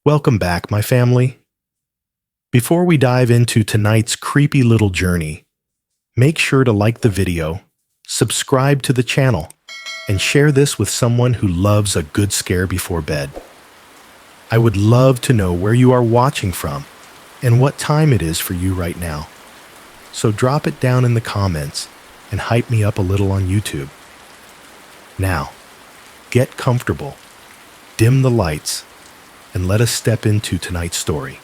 Welcome back, my family. Before we dive into tonight's creepy little journey, make sure to like the video, subscribe to the channel, and share this with someone who loves a good scare before bed. I would love to know where you are watching from and what time it is for you right now. So drop it down in the comments and hype me up a little on YouTube. Now, get comfortable, dim the lights, and let us step into tonight's story.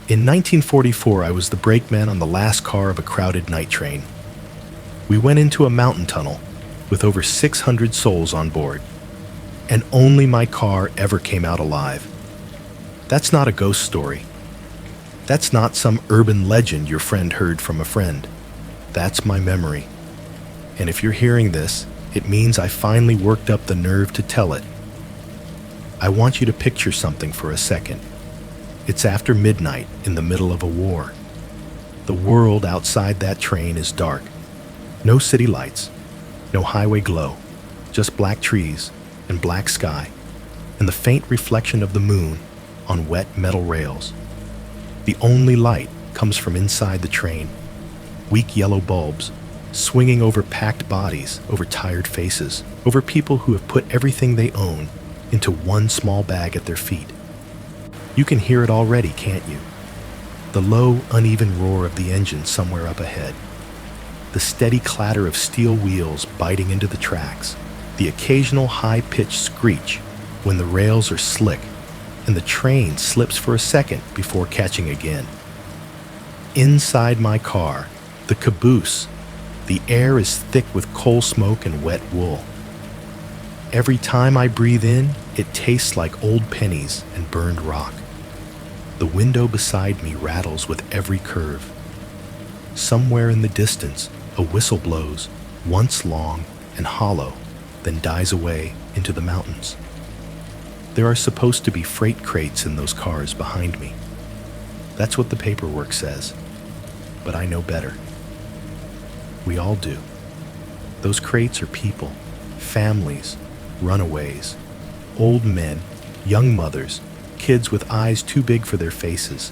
In 1944, I was the brakeman on the last car of a crowded night train. We went into a mountain tunnel with over 600 souls on board, and only my car ever came out alive. That's not a ghost story. That's not some urban legend your friend heard from a friend. That's my memory. And if you're hearing this, it means I finally worked up the nerve to tell it. I want you to picture something for a second. It's after midnight in the middle of a war. The world outside that train is dark. No city lights, no highway glow, just black trees and black sky, and the faint reflection of the moon on wet metal rails. The only light comes from inside the train. Weak yellow bulbs, swinging over packed bodies, over tired faces, over people who have put everything they own into one small bag at their feet. You can hear it already, can't you? The low, uneven roar of the engine somewhere up ahead. The steady clatter of steel wheels biting into the tracks. The occasional high-pitched screech when the rails are slick and the train slips for a second before catching again. Inside my car, the caboose, the air is thick with coal smoke and wet wool. Every time I breathe in, it tastes like old pennies and burned rock. The window beside me rattles with every curve. Somewhere in the distance, a whistle blows, once long and hollow, then dies away into the mountains. There are supposed to be freight crates in those cars behind me. That's what the paperwork says, but I know better. We all do. Those crates are people, families, runaways, old men, young mothers, kids with eyes too big for their faces.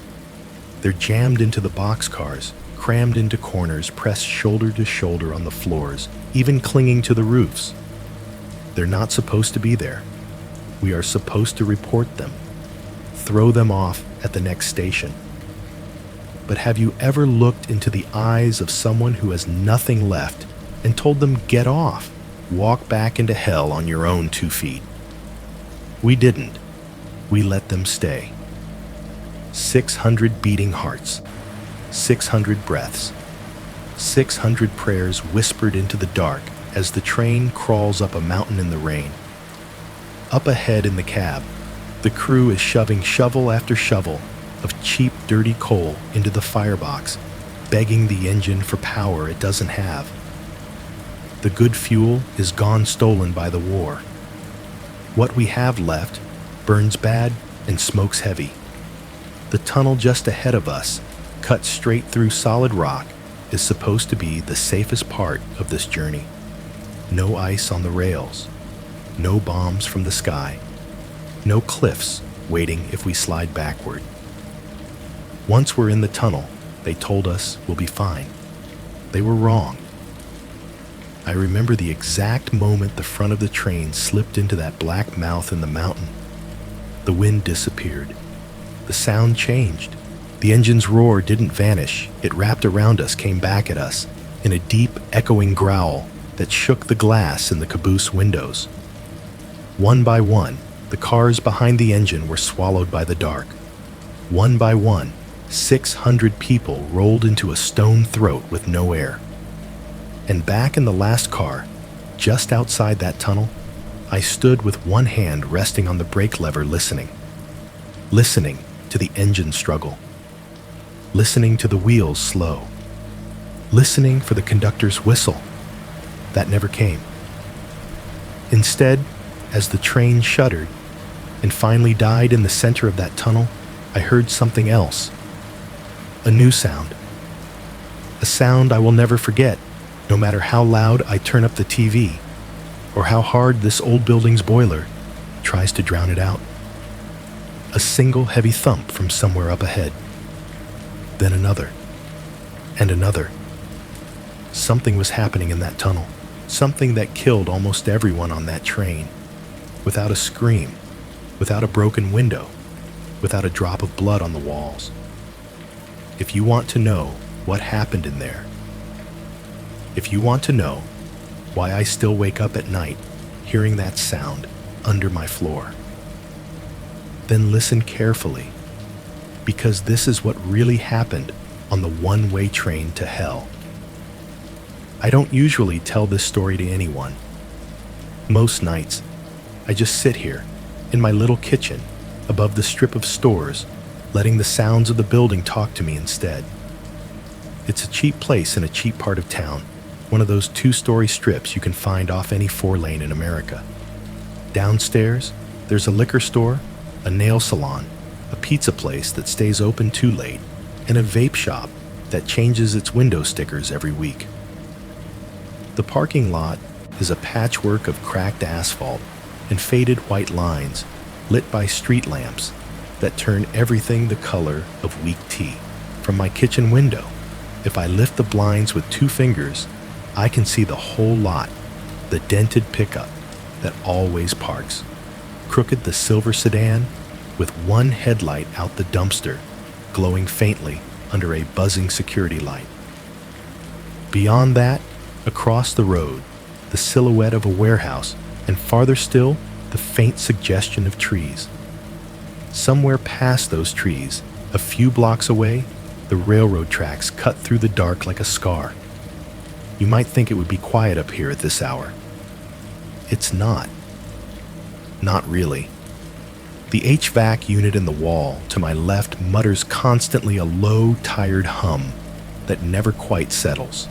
They're jammed into the boxcars, crammed into corners, pressed shoulder to shoulder on the floors, even clinging to the roofs. They're not supposed to be there. We are supposed to report them, throw them off at the next station. But have you ever looked into the eyes of someone who has nothing left and told them, get off, walk back into hell on your own 2 feet? We didn't. We let them stay. 600 beating hearts, 600 breaths, 600 prayers whispered into the dark as the train crawls up a mountain in the rain. Up ahead in the cab, the crew is shoving shovel after shovel of cheap, dirty coal into the firebox, begging the engine for power it doesn't have. The good fuel is gone stolen by the war. What we have left burns bad and smokes heavy. The tunnel just ahead of us, cut straight through solid rock, is supposed to be the safest part of this journey. No ice on the rails, no bombs from the sky, no cliffs waiting if we slide backward. Once we're in the tunnel, they told us we'll be fine. They were wrong. I remember the exact moment the front of the train slipped into that black mouth in the mountain. The wind disappeared. The sound changed. The engine's roar didn't vanish. It wrapped around us, came back at us, in a deep, echoing growl that shook the glass in the caboose windows. One by one, the cars behind the engine were swallowed by the dark. One by one, 600 people rolled into a stone throat with no air. And back in the last car, just outside that tunnel, I stood with one hand resting on the brake lever listening to the engine struggle, listening to the wheels slow, listening for the conductor's whistle. That never came. Instead, as the train shuddered and finally died in the center of that tunnel, I heard something else. A new sound. A sound I will never forget, no matter how loud I turn up the TV, or how hard this old building's boiler tries to drown it out. A single heavy thump from somewhere up ahead. Then another. And another. Something was happening in that tunnel. Something that killed almost everyone on that train. Without a scream. Without a broken window. Without a drop of blood on the walls. If you want to know what happened in there, if you want to know why I still wake up at night hearing that sound under my floor, then listen carefully, because this is what really happened on the one-way train to hell. I don't usually tell this story to anyone. Most nights, I just sit here in my little kitchen above the strip of stores, letting the sounds of the building talk to me instead. It's a cheap place in a cheap part of town, one of those two-story strips you can find off any four-lane in America. Downstairs, there's a liquor store, a nail salon, a pizza place that stays open too late, and a vape shop that changes its window stickers every week. The parking lot is a patchwork of cracked asphalt and faded white lines lit by street lamps that turn everything the color of weak tea. From my kitchen window, if I lift the blinds with 2 fingers, I can see the whole lot, the dented pickup that always parks, crooked the silver sedan with one headlight out the dumpster, glowing faintly under a buzzing security light. Beyond that, across the road, the silhouette of a warehouse, and farther still, the faint suggestion of trees. Somewhere past those trees, a few blocks away, the railroad tracks cut through the dark like a scar. You might think it would be quiet up here at this hour. It's not. Not really. The HVAC unit in the wall to my left mutters constantly a low, tired hum that never quite settles.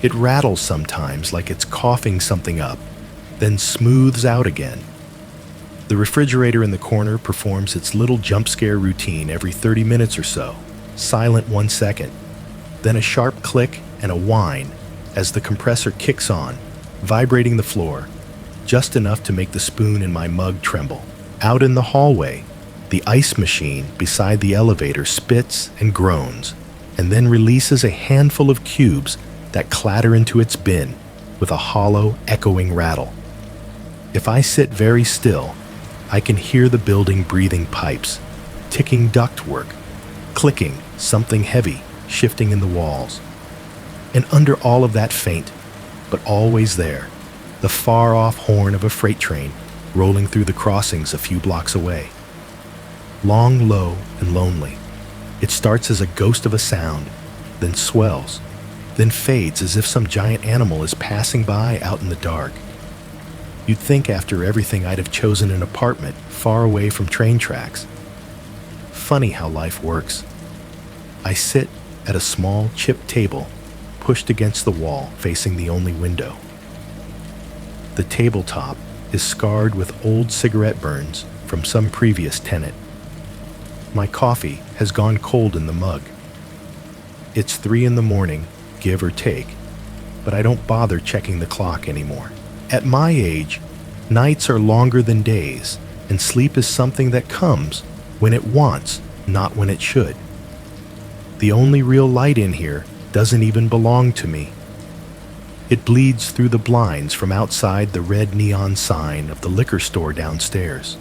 It rattles sometimes like it's coughing something up, then smooths out again. The refrigerator in the corner performs its little jump scare routine every 30 minutes or so, silent 1 second, then a sharp click and a whine as the compressor kicks on, vibrating the floor, just enough to make the spoon in my mug tremble. Out in the hallway, the ice machine beside the elevator spits and groans, and then releases a handful of cubes that clatter into its bin with a hollow, echoing rattle. If I sit very still, I can hear the building breathing pipes, ticking ductwork, clicking something heavy shifting in the walls. And under all of that faint, but always there, the far-off horn of a freight train rolling through the crossings a few blocks away. Long, low, and lonely, it starts as a ghost of a sound, then swells, then fades as if some giant animal is passing by out in the dark. You'd think after everything I'd have chosen an apartment far away from train tracks. Funny how life works. I sit at a small chipped table pushed against the wall facing the only window. The tabletop is scarred with old cigarette burns from some previous tenant. My coffee has gone cold in the mug. It's 3 a.m, give or take, but I don't bother checking the clock anymore. At my age, nights are longer than days, and sleep is something that comes when it wants, not when it should. The only real light in here doesn't even belong to me. It bleeds through the blinds from outside the red neon sign of the liquor store downstairs.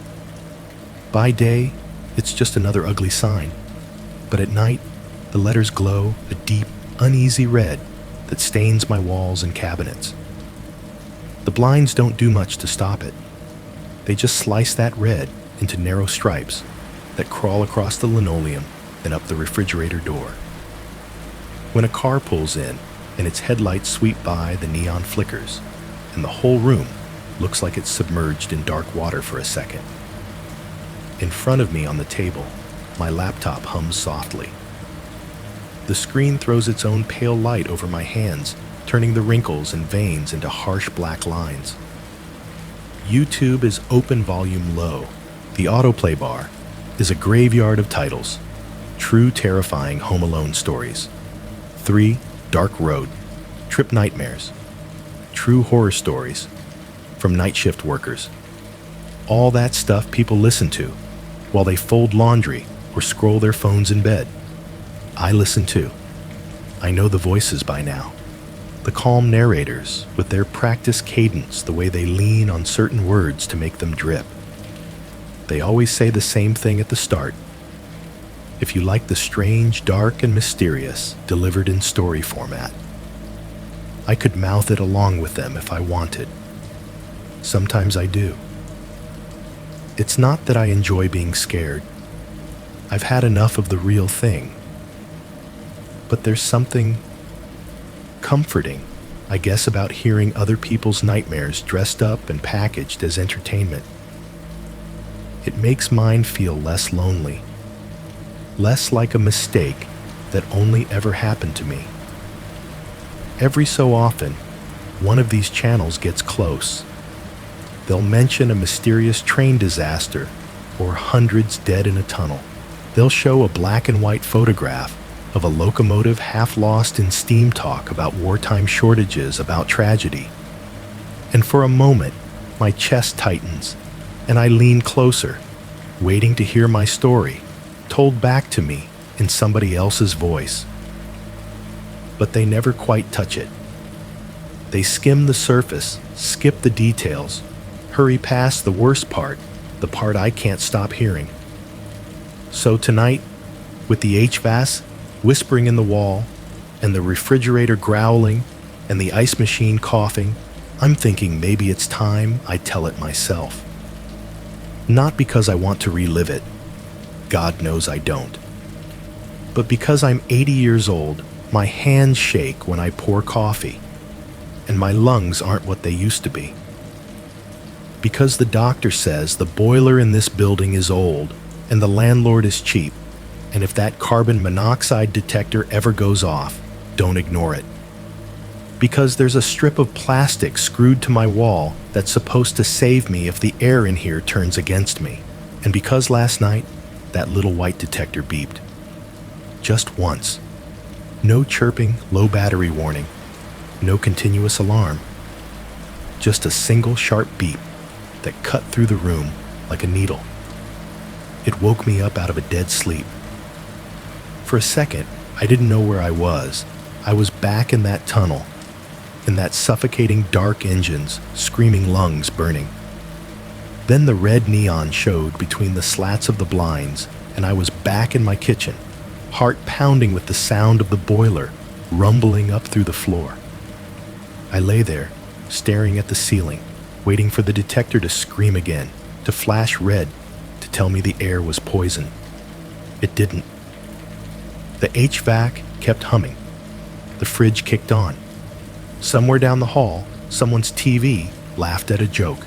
By day, it's just another ugly sign, but at night, the letters glow a deep, uneasy red that stains my walls and cabinets. The blinds don't do much to stop it. They just slice that red into narrow stripes that crawl across the linoleum and up the refrigerator door. When a car pulls in and its headlights sweep by, the neon flickers, and the whole room looks like it's submerged in dark water for a second. In front of me on the table, my laptop hums softly. The screen throws its own pale light over my hands, turning the wrinkles and veins into harsh black lines. YouTube is open volume low. The autoplay bar is a graveyard of titles. True terrifying Home Alone stories. 3, Dark Road, Trip Nightmares. True horror stories from night shift workers. all that stuff people listen to while they fold laundry or scroll their phones in bed. I listen too. I know the voices by now. The calm narrators with their practiced cadence, the way they lean on certain words to make them drip. They always say the same thing at the start. If you like the strange, dark, and mysterious delivered in story format. I could mouth it along with them if I wanted. Sometimes I do. It's not that I enjoy being scared. I've had enough of the real thing. But there's something comforting, I guess, about hearing other people's nightmares dressed up and packaged as entertainment. It makes mine feel less lonely, less like a mistake that only ever happened to me. Every so often, one of these channels gets close. They'll mention a mysterious train disaster or hundreds dead in a tunnel. They'll show a black and white photograph of a locomotive half lost in steam talk about wartime shortages, about tragedy. And for a moment, my chest tightens, and I lean closer, waiting to hear my story told back to me in somebody else's voice. But they never quite touch it. They skim the surface, skip the details, hurry past the worst part, the part I can't stop hearing. So tonight, with the HVAC whispering in the wall, and the refrigerator growling, and the ice machine coughing, I'm thinking maybe it's time I tell it myself. Not because I want to relive it. God knows I don't. But because I'm 80 years old, my hands shake when I pour coffee, and my lungs aren't what they used to be. Because the doctor says the boiler in this building is old, and the landlord is cheap, and if that carbon monoxide detector ever goes off, don't ignore it. Because there's a strip of plastic screwed to my wall that's supposed to save me if the air in here turns against me. And because last night, that little white detector beeped. Just once. No chirping, low battery warning. No continuous alarm. Just a single sharp beep that cut through the room like a needle. It woke me up out of a dead sleep. For a second, I didn't know where I was. I was back in that tunnel, in that suffocating dark engines, screaming lungs burning. Then the red neon showed between the slats of the blinds, and I was back in my kitchen, heart pounding with the sound of the boiler rumbling up through the floor. I lay there, staring at the ceiling, waiting for the detector to scream again, to flash red, to tell me the air was poison. It didn't. The HVAC kept humming. The fridge kicked on. Somewhere down the hall, someone's TV laughed at a joke.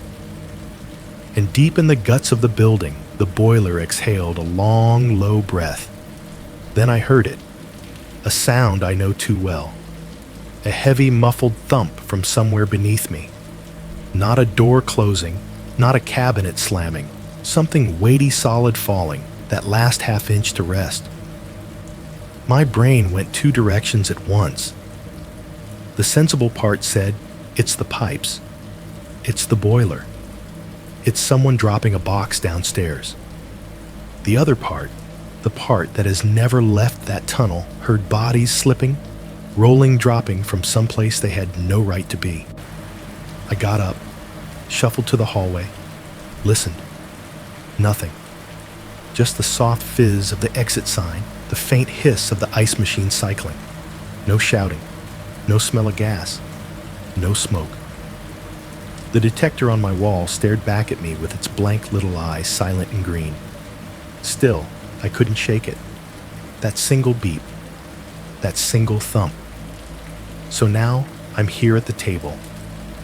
And deep in the guts of the building, the boiler exhaled a long, low breath. Then I heard it, a sound I know too well. A heavy, muffled thump from somewhere beneath me. Not a door closing, not a cabinet slamming, something weighty solid falling, that last half inch to rest. My brain went two directions at once. The sensible part said, it's the pipes. It's the boiler. It's someone dropping a box downstairs. The other part, the part that has never left that tunnel, heard bodies slipping, rolling, dropping from someplace they had no right to be. I got up, shuffled to the hallway, listened. Nothing. Just the soft fizz of the exit sign, the faint hiss of the ice machine cycling. No shouting, no smell of gas, no smoke. The detector on my wall stared back at me with its blank little eyes silent and green. Still, I couldn't shake it. That single beep, that single thump. So now I'm here at the table.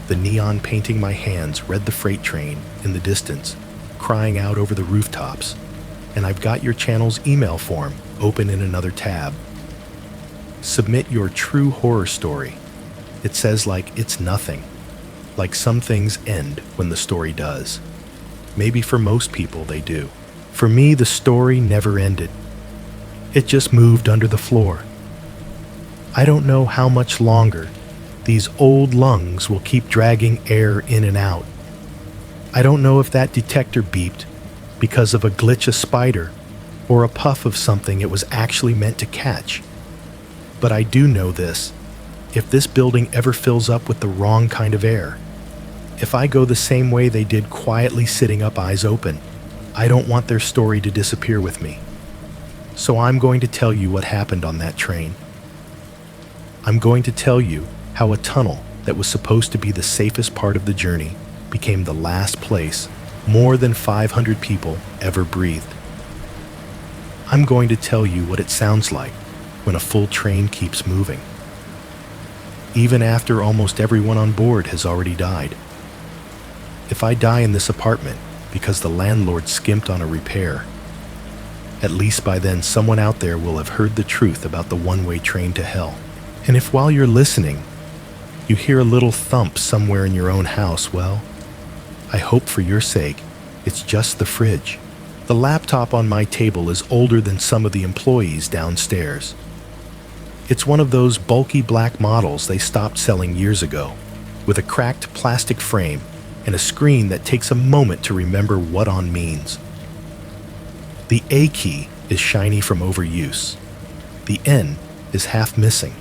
The neon painting my hands read the freight train in the distance, crying out over the rooftops. And I've got your channel's email form open in another tab. Submit your true horror story. It says like it's nothing. Like some things end when the story does. Maybe for most people they do. For me, the story never ended. It just moved under the floor. I don't know how much longer these old lungs will keep dragging air in and out. I don't know if that detector beeped because of a glitch a spider or a puff of something it was actually meant to catch. But I do know this: if this building ever fills up with the wrong kind of air, if I go the same way they did, quietly sitting up, eyes open, I don't want their story to disappear with me. So I'm going to tell you what happened on that train. I'm going to tell you how a tunnel that was supposed to be the safest part of the journey became the last place more than 500 people ever breathed. I'm going to tell you what it sounds like when a full train keeps moving, even after almost everyone on board has already died. If I die in this apartment because the landlord skimped on a repair, at least by then someone out there will have heard the truth about the one-way train to hell. And if while you're listening, you hear a little thump somewhere in your own house, well, I hope for your sake it's just the fridge. The laptop on my table is older than some of the employees downstairs. It's one of those bulky black models they stopped selling years ago, with a cracked plastic frame and a screen that takes a moment to remember what on means. The A key is shiny from overuse. The N is half missing,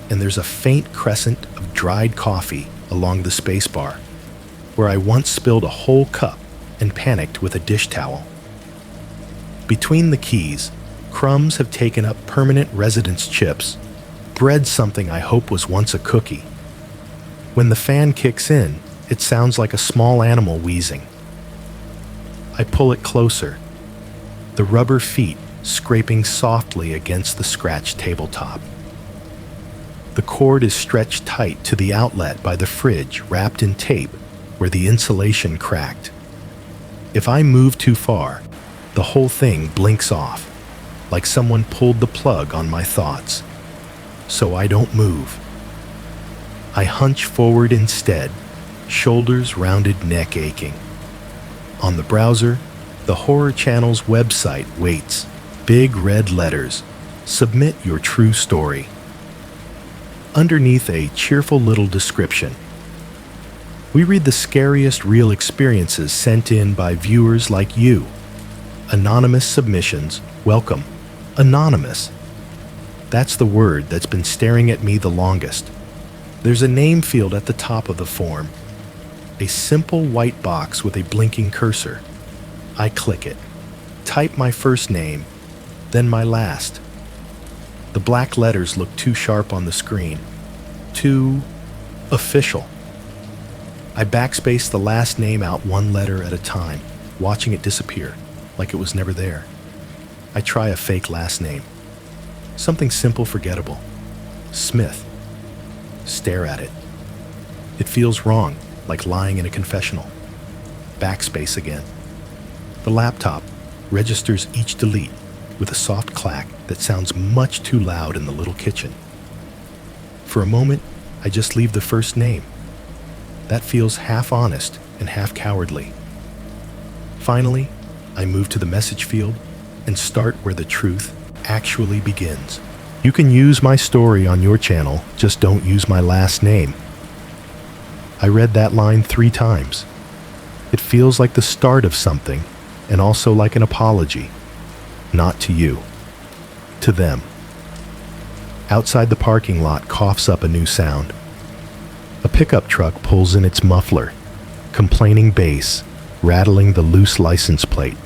and there's a faint crescent of dried coffee along the spacebar, where I once spilled a whole cup and panicked with a dish towel. Between the keys, crumbs have taken up permanent residence chips, bred something I hope was once a cookie. When the fan kicks in, it sounds like a small animal wheezing. I pull it closer, the rubber feet scraping softly against the scratched tabletop. The cord is stretched tight to the outlet by the fridge, wrapped in tape where the insulation cracked. If I move too far, the whole thing blinks off, like someone pulled the plug on my thoughts. So I don't move. I hunch forward instead, shoulders rounded, neck aching. On the browser, the Horror Channel's website waits, big red letters, "Submit your true story." Underneath a cheerful little description, we read the scariest real experiences sent in by viewers like you. Anonymous submissions, welcome. Anonymous. That's the word that's been staring at me the longest. There's a name field at the top of the form, a simple white box with a blinking cursor. I click it, type my first name, then my last. The black letters look too sharp on the screen, too official. I backspace the last name out one letter at a time, watching it disappear, like it was never there. I try a fake last name, something simple, forgettable. Smith. Stare at it. It feels wrong, like lying in a confessional. Backspace again. The laptop registers each delete with a soft clack that sounds much too loud in the little kitchen. For a moment, I just leave the first name. That feels half honest and half cowardly. Finally, I move to the message field and start where the truth actually begins. You can use my story on your channel, just don't use my last name. I read that line 3 times. It feels like the start of something, and also like an apology. Not to you. To them. Outside the parking lot coughs up a new sound. A pickup truck pulls in its muffler, complaining bass, rattling the loose license plate.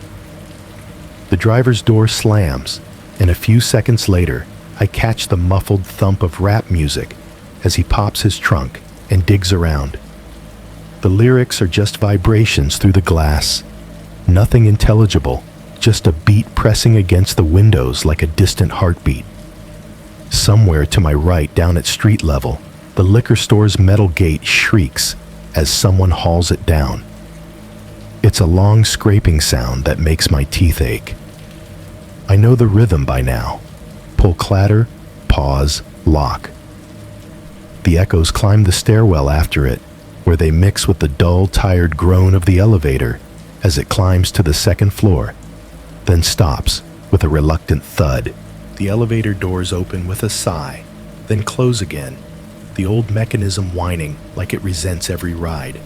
The driver's door slams, and a few seconds later, I catch the muffled thump of rap music as he pops his trunk and digs around. The lyrics are just vibrations through the glass. Nothing intelligible, just a beat pressing against the windows like a distant heartbeat. Somewhere to my right, down at street level, the liquor store's metal gate shrieks as someone hauls it down. It's a long scraping sound that makes my teeth ache. I know the rhythm by now. Pull clatter, pause, lock. The echoes climb the stairwell after it, where they mix with the dull, tired groan of the elevator as it climbs to the second floor, then stops with a reluctant thud. The elevator doors open with a sigh, then close again, the old mechanism whining like it resents every ride.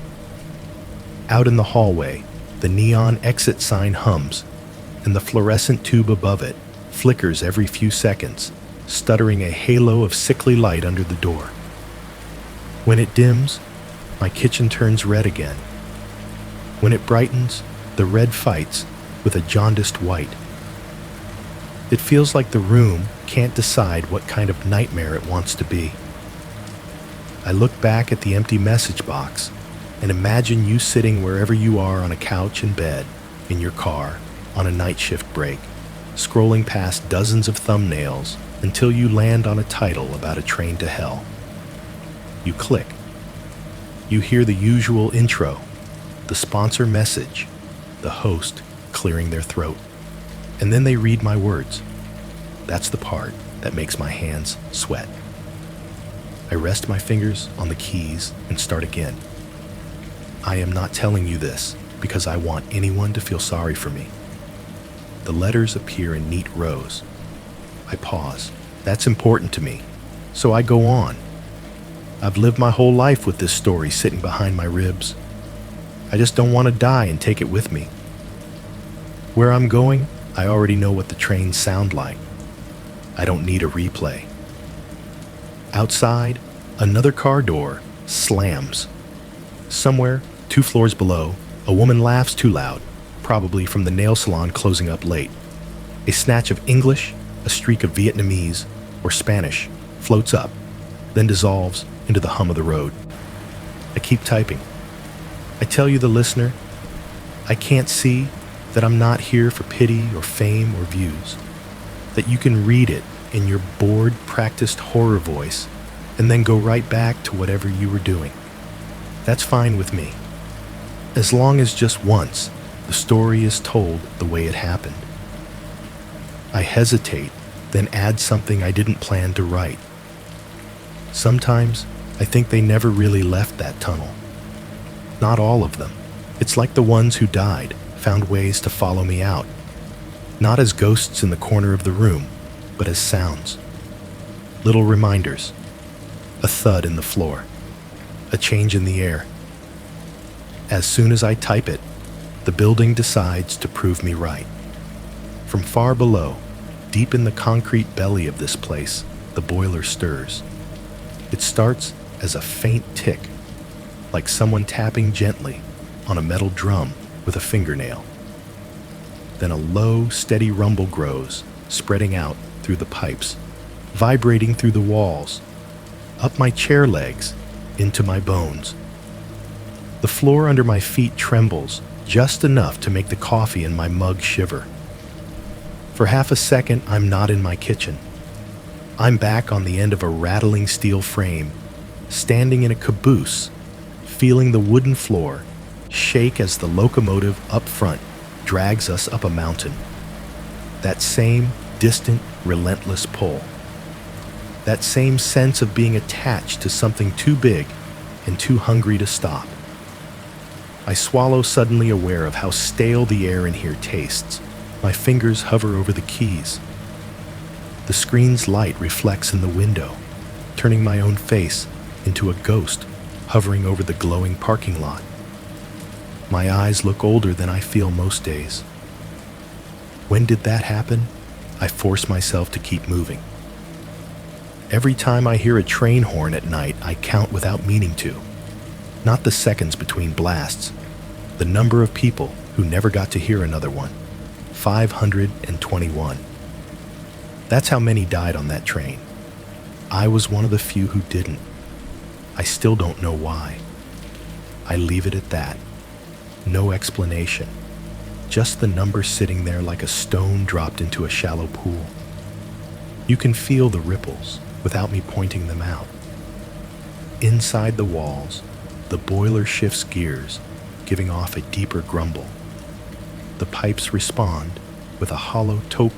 Out in the hallway, the neon exit sign hums, and the fluorescent tube above it flickers every few seconds, stuttering a halo of sickly light under the door. When it dims, my kitchen turns red again. When it brightens, the red fights with a jaundiced white. It feels like the room can't decide what kind of nightmare it wants to be. I look back at the empty message box and imagine you sitting wherever you are on a couch in bed, in your car, on a night shift break, scrolling past dozens of thumbnails until you land on a title about a train to hell. You click. You hear the usual intro, the sponsor message, the host clearing their throat. And then they read my words. That's the part that makes my hands sweat. I rest my fingers on the keys and start again. I am not telling you this because I want anyone to feel sorry for me. The letters appear in neat rows. I pause. That's important to me, so I go on. I've lived my whole life with this story sitting behind my ribs. I just don't want to die and take it with me. Where I'm going, I already know what the trains sound like. I don't need a replay. Outside, another car door slams. Somewhere, 2 floors below, a woman laughs too loud, probably from the nail salon closing up late. A snatch of English, a streak of Vietnamese or Spanish floats up, then dissolves into the hum of the road. I keep typing. I tell you, the listener, I can't see that I'm not here for pity or fame or views, that you can read it in your bored, practiced horror voice and then go right back to whatever you were doing. That's fine with me, as long as just once the story is told the way it happened. I hesitate, then add something I didn't plan to write. Sometimes I think they never really left that tunnel. Not all of them. It's like the ones who died found ways to follow me out, not as ghosts in the corner of the room, but as sounds. Little reminders. A thud in the floor. A change in the air. As soon as I type it, the building decides to prove me right. From far below, deep in the concrete belly of this place, the boiler stirs. It starts as a faint tick, like someone tapping gently on a metal drum with a fingernail. Then a low, steady rumble grows, spreading out through the pipes, vibrating through the walls, up my chair legs, into my bones. The floor under my feet trembles just enough to make the coffee in my mug shiver. For half a second, I'm not in my kitchen. I'm back on the end of a rattling steel frame, standing in a caboose, feeling the wooden floor shake as the locomotive up front drags us up a mountain. That same distant, relentless pull. That same sense of being attached to something too big and too hungry to stop. I swallow, suddenly aware of how stale the air in here tastes. My fingers hover over the keys. The screen's light reflects in the window, turning my own face into a ghost hovering over the glowing parking lot. My eyes look older than I feel most days. When did that happen? I force myself to keep moving. Every time I hear a train horn at night, I count without meaning to. Not the seconds between blasts, the number of people who never got to hear another one. 521. That's how many died on that train. I was one of the few who didn't. I still don't know why. I leave it at that. No explanation. Just the number sitting there like a stone dropped into a shallow pool. You can feel the ripples without me pointing them out. Inside the walls, the boiler shifts gears, giving off a deeper grumble. The pipes respond with a hollow talk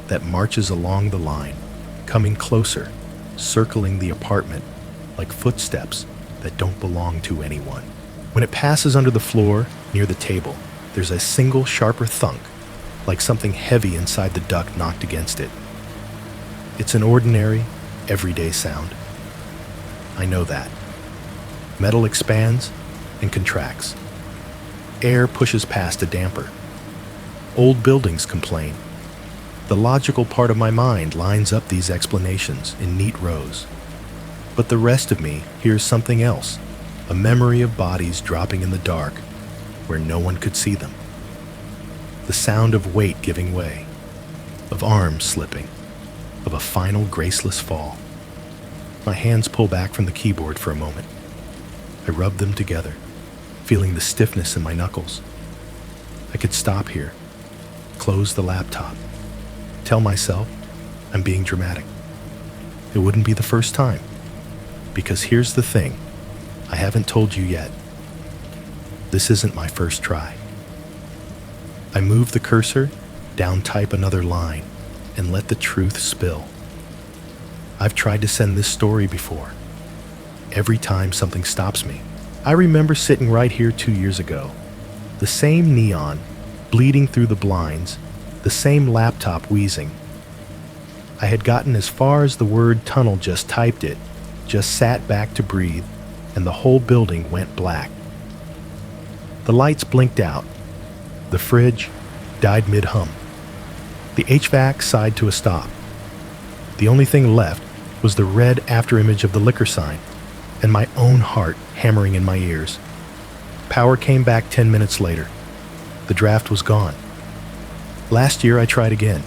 that marches along the line, coming closer, circling the apartment like footsteps that don't belong to anyone. When it passes under the floor near the table, there's a single sharper thunk, like something heavy inside the duct knocked against it. It's an ordinary, everyday sound. I know that. Metal expands and contracts. Air pushes past a damper. Old buildings complain. The logical part of my mind lines up these explanations in neat rows. But the rest of me hears something else, a memory of bodies dropping in the dark where no one could see them. The sound of weight giving way, of arms slipping, of a final graceless fall. My hands pull back from the keyboard for a moment. I rub them together, feeling the stiffness in my knuckles. I could stop here, close the laptop, tell myself I'm being dramatic. It wouldn't be the first time, because here's the thing I haven't told you yet. This isn't my first try. I move the cursor, down-type another line, and let the truth spill. I've tried to send this story before. Every time something stops me. I remember sitting right here 2 years ago. The same neon, bleeding through the blinds, the same laptop wheezing. I had gotten as far as the word tunnel, just typed it, just sat back to breathe, and the whole building went black. The lights blinked out. The fridge died mid-hum. The HVAC sighed to a stop. The only thing left was the red afterimage of the liquor sign, and my own heart hammering in my ears. Power came back 10 minutes later. The draft was gone. Last year I tried again.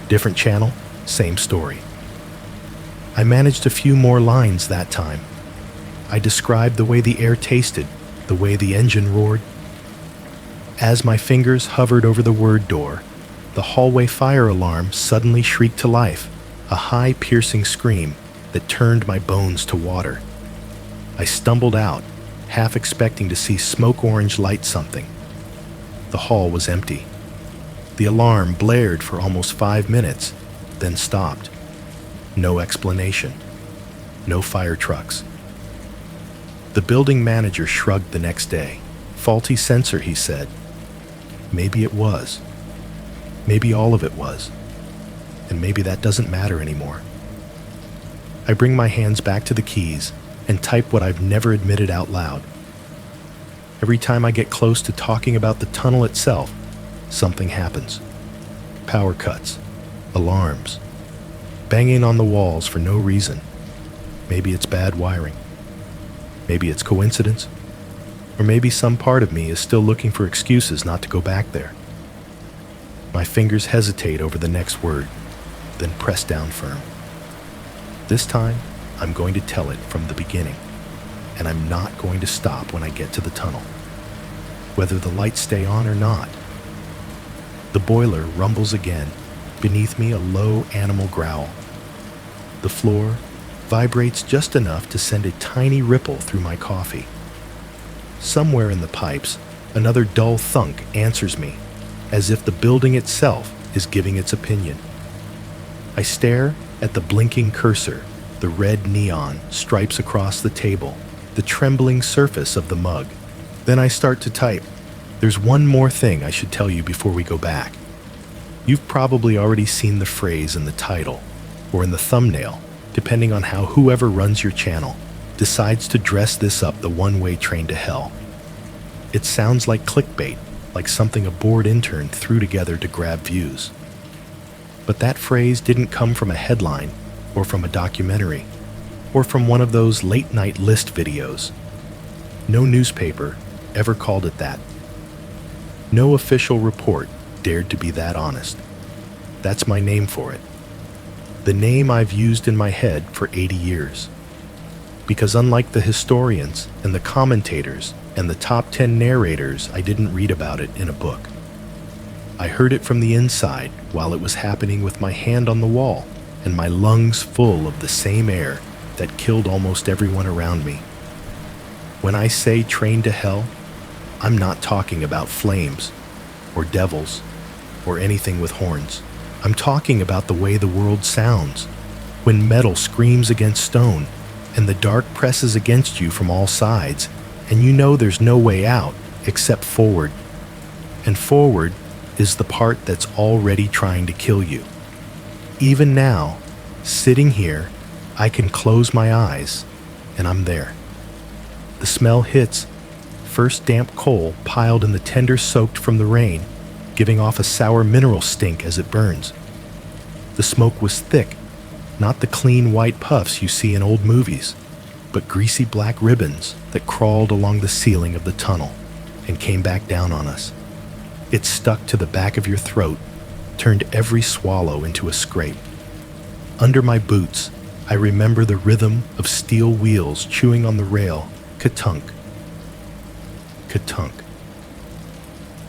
Different channel, same story. I managed a few more lines that time. I described the way the air tasted, the way the engine roared. As my fingers hovered over the word door, the hallway fire alarm suddenly shrieked to life, a high piercing scream that turned my bones to water. I stumbled out, half expecting to see smoke orange light something. The hall was empty. The alarm blared for almost 5 minutes, then stopped. No explanation. No fire trucks. The building manager shrugged the next day. Faulty sensor, he said. Maybe it was. Maybe all of it was. And maybe that doesn't matter anymore. I bring my hands back to the keys and type what I've never admitted out loud. Every time I get close to talking about the tunnel itself, something happens. Power cuts, alarms, banging on the walls for no reason. Maybe it's bad wiring. Maybe it's coincidence. Or maybe some part of me is still looking for excuses not to go back there. My fingers hesitate over the next word, then press down firm. This time, I'm going to tell it from the beginning, and I'm not going to stop when I get to the tunnel, whether the lights stay on or not. The boiler rumbles again, beneath me a low animal growl. The floor vibrates just enough to send a tiny ripple through my coffee. Somewhere in the pipes, another dull thunk answers me, as if the building itself is giving its opinion. I stare at the blinking cursor, the red neon stripes across the table, the trembling surface of the mug. Then I start to type. There's one more thing I should tell you before we go back. You've probably already seen the phrase in the title, or in the thumbnail, depending on how whoever runs your channel decides to dress this up the one-way train to hell. It sounds like clickbait, like something a bored intern threw together to grab views. But that phrase didn't come from a headline, or from a documentary, or from one of those late-night list videos. No newspaper ever called it that. No official report dared to be that honest. That's my name for it. The name I've used in my head for 80 years. Because unlike the historians and the commentators and the top 10 narrators, I didn't read about it in a book. I heard it from the inside while it was happening, with my hand on the wall and my lungs full of the same air that killed almost everyone around me. When I say train to hell, I'm not talking about flames or devils or anything with horns. I'm talking about the way the world sounds when metal screams against stone and the dark presses against you from all sides, and you know there's no way out except forward. And forward is the part that's already trying to kill you. Even now, sitting here, I can close my eyes and I'm there. The smell hits, first damp coal piled in the tinder soaked from the rain, giving off a sour mineral stink as it burns. The smoke was thick, not the clean white puffs you see in old movies, but greasy black ribbons that crawled along the ceiling of the tunnel and came back down on us. It stuck to the back of your throat, turned every swallow into a scrape. Under my boots, I remember the rhythm of steel wheels chewing on the rail, ka-tunk, ka-tunk,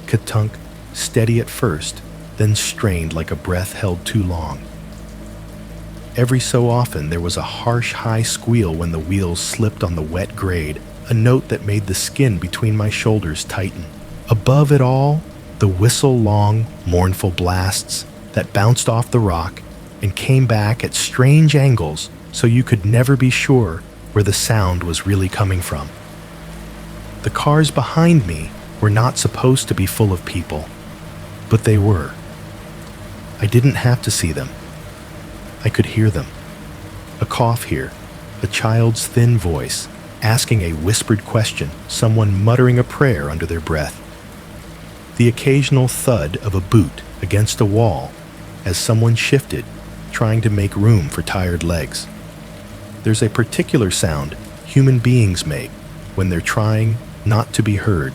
ka-tunk, steady at first, then strained like a breath held too long. Every so often there was a harsh high squeal when the wheels slipped on the wet grade, a note that made the skin between my shoulders tighten. Above it all, the whistle-long, mournful blasts that bounced off the rock and came back at strange angles so you could never be sure where the sound was really coming from. The cars behind me were not supposed to be full of people, but they were. I didn't have to see them. I could hear them. A cough here, a child's thin voice asking a whispered question, someone muttering a prayer under their breath. The occasional thud of a boot against a wall as someone shifted, trying to make room for tired legs. There's a particular sound human beings make when they're trying not to be heard,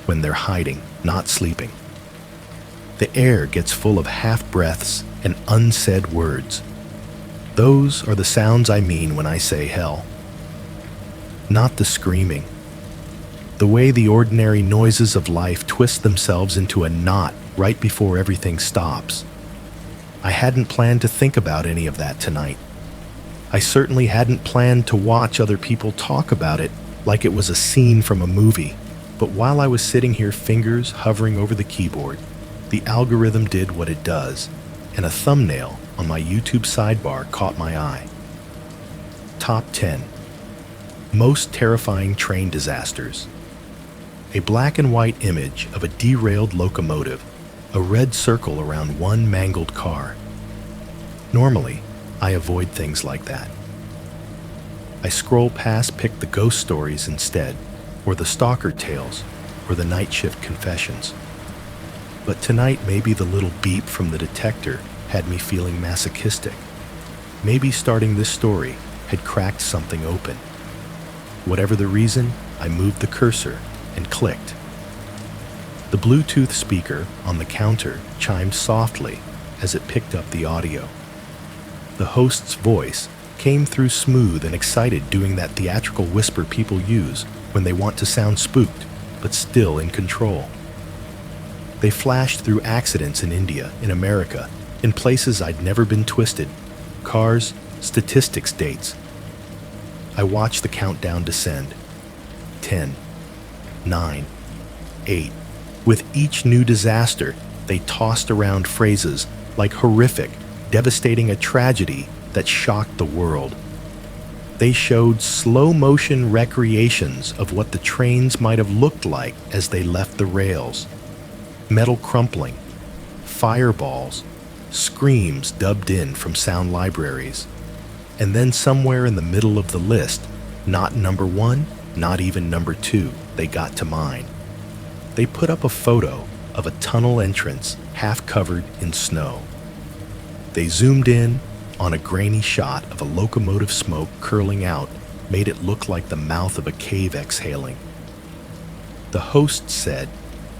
when they're hiding, not sleeping. The air gets full of half-breaths and unsaid words. Those are the sounds I mean when I say hell. Not the screaming. The way the ordinary noises of life twist themselves into a knot right before everything stops. I hadn't planned to think about any of that tonight. I certainly hadn't planned to watch other people talk about it like it was a scene from a movie. But while I was sitting here, fingers hovering over the keyboard, the algorithm did what it does, and a thumbnail on my YouTube sidebar caught my eye. Top 10 Most Terrifying Train Disasters. A black and white image of a derailed locomotive, a red circle around one mangled car. Normally, I avoid things like that. I scroll past, pick the ghost stories instead, or the stalker tales, or the night shift confessions. But tonight, maybe the little beep from the detector had me feeling masochistic. Maybe starting this story had cracked something open. Whatever the reason, I moved the cursor and clicked. The Bluetooth speaker on the counter chimed softly as it picked up the audio. The host's voice came through smooth and excited, doing that theatrical whisper people use when they want to sound spooked, but still in control. They flashed through accidents in India, in America, in places I'd never been twisted, cars, statistics, dates. I watched the countdown descend. 10, 9, 8. With each new disaster, they tossed around phrases like horrific, devastating, a tragedy that shocked the world. They showed slow-motion recreations of what the trains might have looked like as they left the rails. Metal crumpling, fireballs, screams dubbed in from sound libraries. And then somewhere in the middle of the list, not number 1, not even number 2, they got to mine. They put up a photo of a tunnel entrance half covered in snow. They zoomed in on a grainy shot of a locomotive smoke curling out, made it look like the mouth of a cave exhaling. The host said,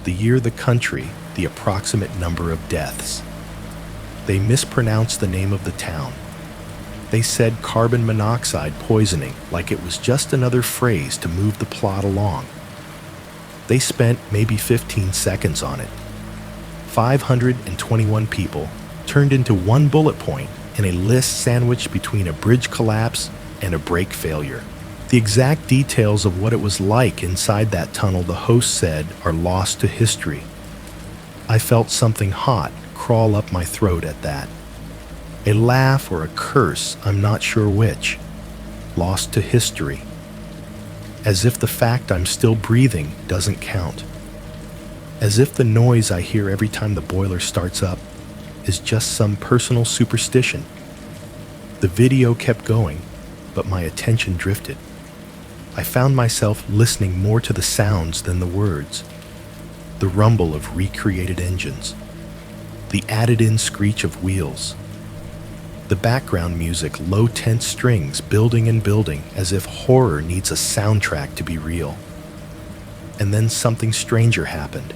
the year, the country, the approximate number of deaths. They mispronounced the name of the town. They said carbon monoxide poisoning like it was just another phrase to move the plot along. They spent maybe 15 seconds on it. 521 people turned into one bullet point in a list sandwiched between a bridge collapse and a brake failure. The exact details of what it was like inside that tunnel, the host said, are lost to history. I felt something hot crawl up my throat at that. A laugh or a curse, I'm not sure which. Lost to history. As if the fact I'm still breathing doesn't count. As if the noise I hear every time the boiler starts up is just some personal superstition. The video kept going, but my attention drifted. I found myself listening more to the sounds than the words. The rumble of recreated engines, the added-in screech of wheels, the background music, low tense strings building and building as if horror needs a soundtrack to be real. And then something stranger happened.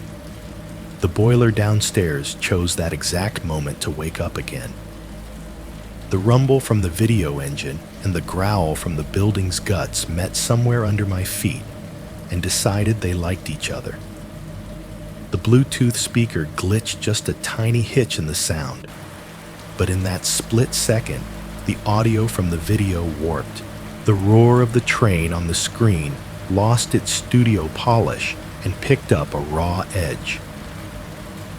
The boiler downstairs chose that exact moment to wake up again. The rumble from the video engine and the growl from the building's guts met somewhere under my feet and decided they liked each other. The Bluetooth speaker glitched just a tiny hitch in the sound, but in that split second, the audio from the video warped. The roar of the train on the screen lost its studio polish and picked up a raw edge.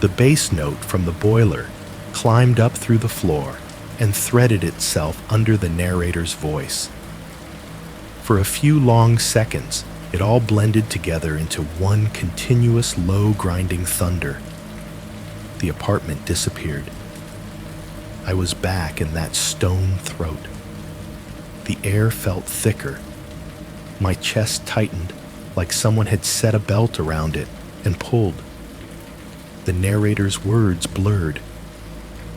The bass note from the boiler climbed up through the floor and threaded itself under the narrator's voice. For a few long seconds, it all blended together into one continuous low grinding thunder. The apartment disappeared. I was back in that stone throat. The air felt thicker. My chest tightened like someone had set a belt around it and pulled. The narrator's words blurred.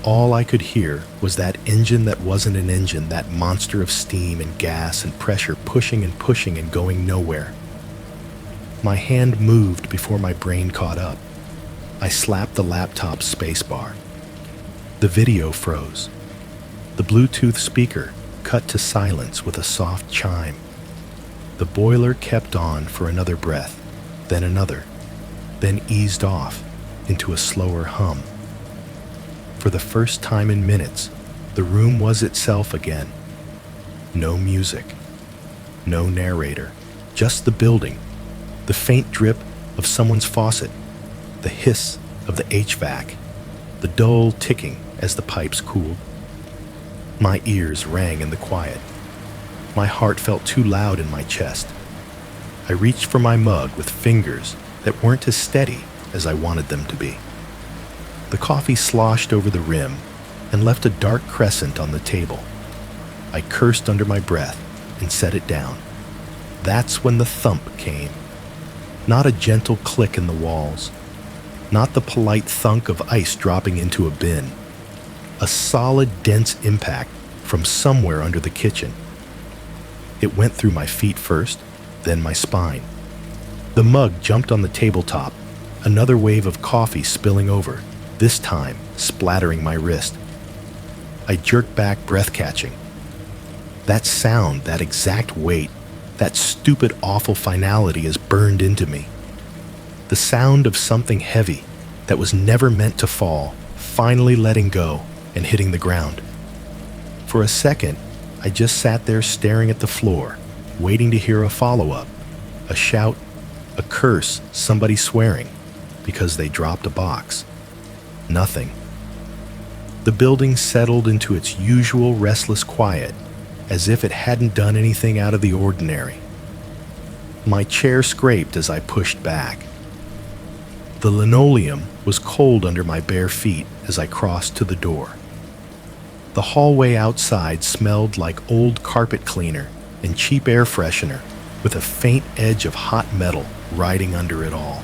All I could hear was that engine that wasn't an engine, that monster of steam and gas and pressure pushing and going nowhere. My hand moved before my brain caught up. I slapped the laptop's spacebar. The video froze. The Bluetooth speaker cut to silence with a soft chime. The boiler kept on for another breath, then another, then eased off into a slower hum. For the first time in minutes, the room was itself again. No music, no narrator, just the building, the faint drip of someone's faucet, the hiss of the HVAC, the dull ticking as the pipes cooled. My ears rang in the quiet. My heart felt too loud in my chest. I reached for my mug with fingers that weren't as steady as I wanted them to be. The coffee sloshed over the rim and left a dark crescent on the table. I cursed under my breath and set it down. That's when the thump came. Not a gentle click in the walls, not the polite thunk of ice dropping into a bin. A solid, dense impact from somewhere under the kitchen. It went through my feet first, then my spine. The mug jumped on the tabletop, another wave of coffee spilling over, this time splattering my wrist. I jerked back, breath-catching. That sound, that exact weight, that stupid, awful finality is burned into me. The sound of something heavy that was never meant to fall, finally letting go and hitting the ground. For a second, I just sat there staring at the floor, waiting to hear a follow-up, a shout, a curse, somebody swearing, because they dropped a box. Nothing. The building settled into its usual restless quiet, as if it hadn't done anything out of the ordinary. My chair scraped as I pushed back. The linoleum was cold under my bare feet as I crossed to the door. The hallway outside smelled like old carpet cleaner and cheap air freshener, with a faint edge of hot metal riding under it all.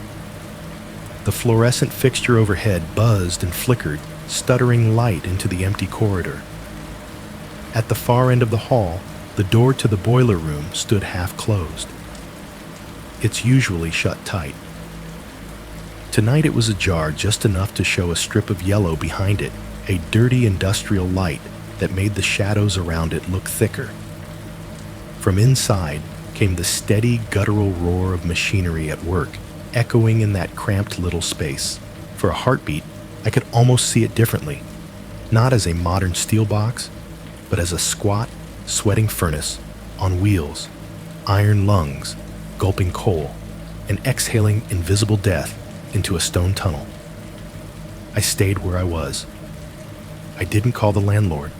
The fluorescent fixture overhead buzzed and flickered, stuttering light into the empty corridor. At the far end of the hall, the door to the boiler room stood half closed. It's usually shut tight. Tonight it was ajar just enough to show a strip of yellow behind it, a dirty industrial light that made the shadows around it look thicker. From inside came the steady, guttural roar of machinery at work, echoing in that cramped little space. For a heartbeat, I could almost see it differently, not as a modern steel box, but as a squat, sweating furnace on wheels, iron lungs, gulping coal, and exhaling invisible death into a stone tunnel. I stayed where I was. I didn't call the landlord.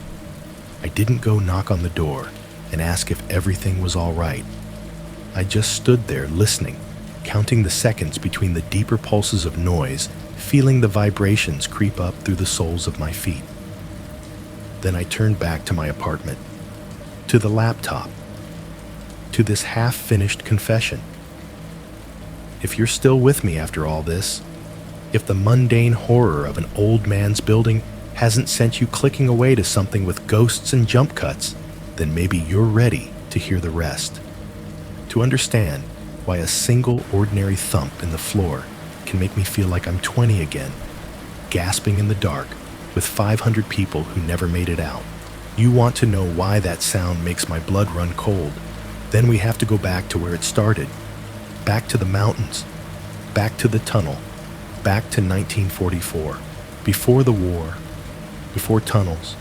I didn't go knock on the door and ask if everything was all right. I just stood there listening, counting the seconds between the deeper pulses of noise, feeling the vibrations creep up through the soles of my feet. Then I turned back to my apartment, to the laptop, to this half-finished confession. If you're still with me after all this, if the mundane horror of an old man's building hasn't sent you clicking away to something with ghosts and jump cuts, then maybe you're ready to hear the rest. To understand why a single ordinary thump in the floor can make me feel like I'm 20 again, gasping in the dark with 500 people who never made it out. You want to know why that sound makes my blood run cold. Then we have to go back to where it started. Back to the mountains. Back to the tunnel. Back to 1944. Before the war. Before tunnels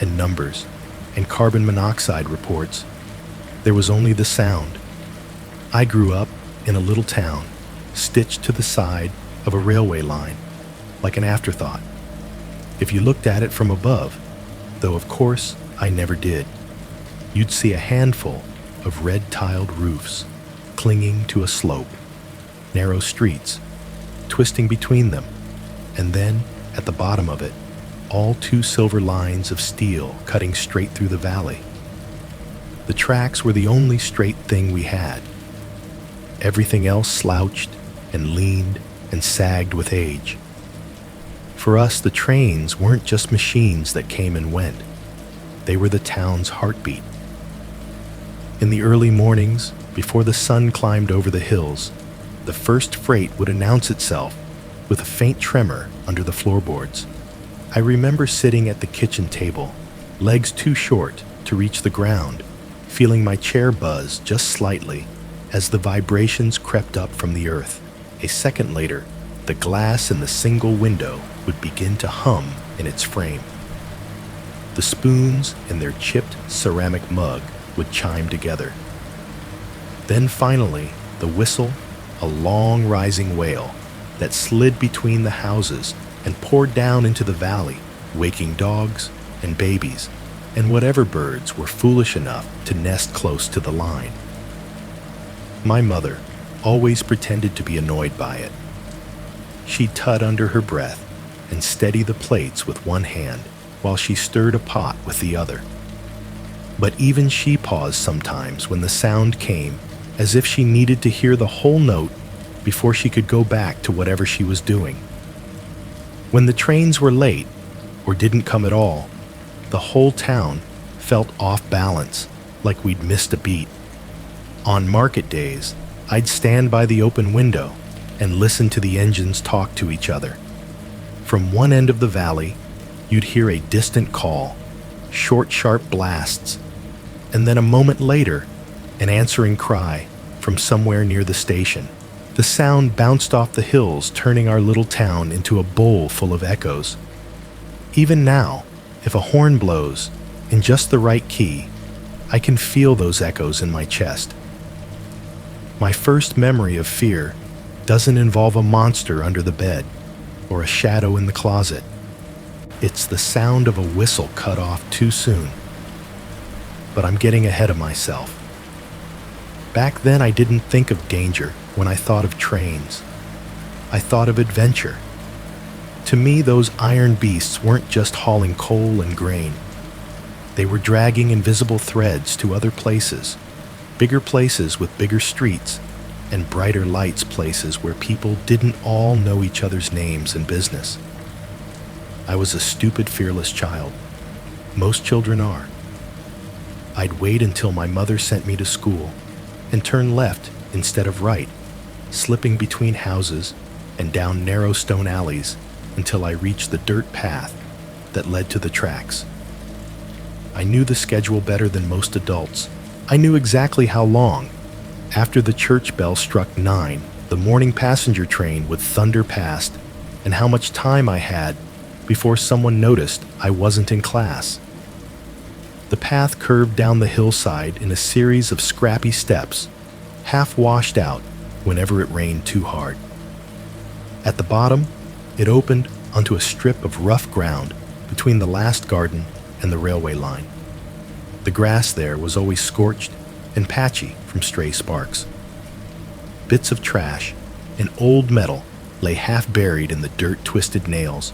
and numbers and carbon monoxide reports. There was only the sound. I grew up in a little town, stitched to the side of a railway line, like an afterthought. If you looked at it from above, though of course I never did, you'd see a handful of red-tiled roofs clinging to a slope, narrow streets, twisting between them, and then, at the bottom of it, all two silver lines of steel cutting straight through the valley. The tracks were the only straight thing we had. Everything else slouched and leaned and sagged with age. For us, the trains weren't just machines that came and went. They were the town's heartbeat. In the early mornings, before the sun climbed over the hills, the first freight would announce itself with a faint tremor under the floorboards. I remember sitting at the kitchen table, legs too short to reach the ground, feeling my chair buzz just slightly as the vibrations crept up from the earth. A second later, the glass in the single window would begin to hum in its frame. The spoons in their chipped ceramic mug would chime together. Then finally, the whistle, a long rising wail that slid between the houses and poured down into the valley, waking dogs and babies and whatever birds were foolish enough to nest close to the line. My mother always pretended to be annoyed by it. She'd tut under her breath and steady the plates with one hand while she stirred a pot with the other. But even she paused sometimes when the sound came, as if she needed to hear the whole note before she could go back to whatever she was doing. When the trains were late, or didn't come at all, the whole town felt off balance, like we'd missed a beat. On market days, I'd stand by the open window and listen to the engines talk to each other. From one end of the valley, you'd hear a distant call, short, sharp blasts, and then a moment later, an answering cry from somewhere near the station. The sound bounced off the hills, turning our little town into a bowl full of echoes. Even now, if a horn blows in just the right key, I can feel those echoes in my chest. My first memory of fear doesn't involve a monster under the bed or a shadow in the closet. It's the sound of a whistle cut off too soon. But I'm getting ahead of myself. Back then, I didn't think of danger when I thought of trains. I thought of adventure. To me, those iron beasts weren't just hauling coal and grain. They were dragging invisible threads to other places, bigger places with bigger streets, and brighter lights, places where people didn't all know each other's names and business. I was a stupid, fearless child. Most children are. I'd wait until my mother sent me to school and turn left instead of right, slipping between houses and down narrow stone alleys until I reached the dirt path that led to the tracks. I knew the schedule better than most adults. I knew exactly how long. After the church bell struck 9, the morning passenger train would thunder past, and how much time I had before someone noticed I wasn't in class. The path curved down the hillside in a series of scrappy steps, half washed out whenever it rained too hard. At the bottom, it opened onto a strip of rough ground between the last garden and the railway line. The grass there was always scorched and patchy from stray sparks. Bits of trash and old metal lay half buried in the dirt-twisted nails.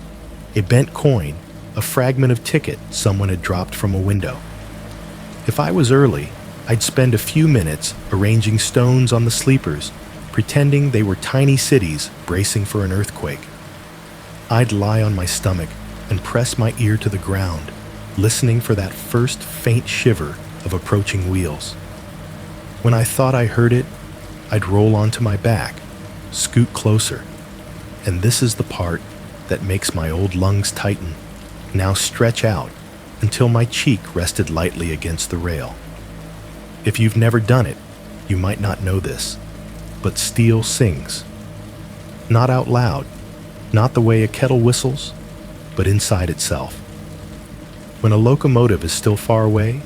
A bent coin, a fragment of ticket someone had dropped from a window. If I was early, I'd spend a few minutes arranging stones on the sleepers, pretending they were tiny cities bracing for an earthquake. I'd lie on my stomach and press my ear to the ground, listening for that first faint shiver of approaching wheels. When I thought I heard it, I'd roll onto my back, scoot closer, and this is the part that makes my old lungs tighten, now stretch out until my cheek rested lightly against the rail. If you've never done it, you might not know this, but steel sings. Not out loud, not the way a kettle whistles, but inside itself. When a locomotive is still far away,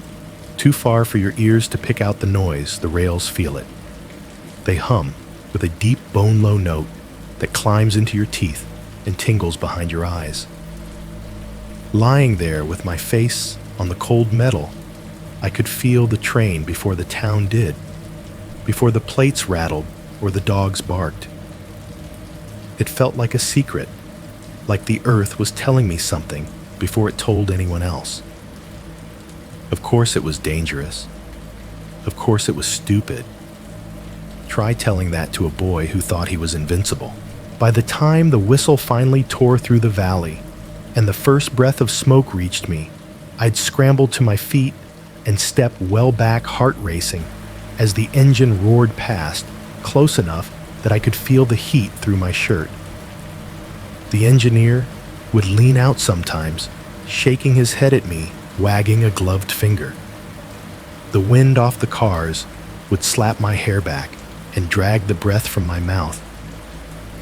too far for your ears to pick out the noise, the rails feel it. They hum with a deep bone-low note that climbs into your teeth and tingles behind your eyes. Lying there with my face on the cold metal, I could feel the train before the town did, before the plates rattled or the dogs barked. It felt like a secret, like the earth was telling me something before it told anyone else. Of course it was dangerous. Of course it was stupid. Try telling that to a boy who thought he was invincible. By the time the whistle finally tore through the valley and the first breath of smoke reached me, I'd scrambled to my feet and stepped well back, heart racing, as the engine roared past, close enough that I could feel the heat through my shirt. The engineer would lean out sometimes, shaking his head at me, wagging a gloved finger. The wind off the cars would slap my hair back and drag the breath from my mouth,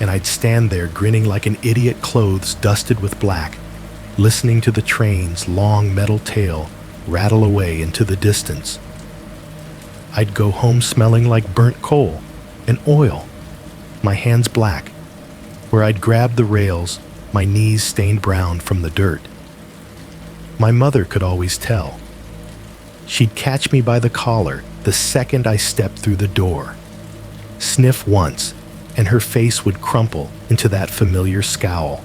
and I'd stand there grinning like an idiot, clothes dusted with black, listening to the train's long metal tail rattle away into the distance. I'd go home smelling like burnt coal and oil, my hands black, where I'd grabbed the rails, my knees stained brown from the dirt. My mother could always tell. She'd catch me by the collar the second I stepped through the door, sniff once, and her face would crumple into that familiar scowl.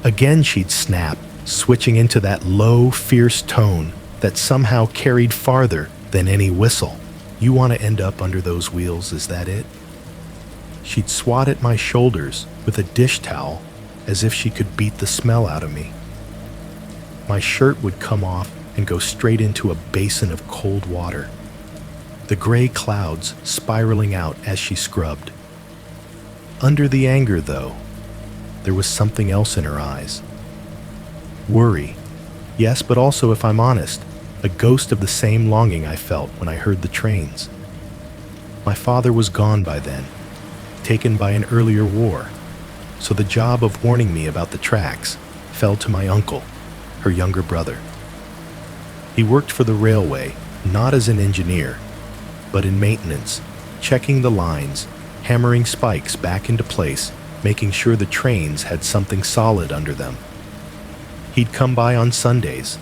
Again she'd snap, switching into that low, fierce tone that somehow carried farther than any whistle. You want to end up under those wheels, is that it? She'd swat at my shoulders with a dish towel as if she could beat the smell out of me. My shirt would come off and go straight into a basin of cold water, the gray clouds spiraling out as she scrubbed. Under the anger, though, there was something else in her eyes. Worry, yes, but also, if I'm honest, a ghost of the same longing I felt when I heard the trains. My father was gone by then, taken by an earlier war, so the job of warning me about the tracks fell to my uncle, her younger brother. He worked for the railway, not as an engineer, but in maintenance, checking the lines, hammering spikes back into place, making sure the trains had something solid under them. He'd come by on Sundays,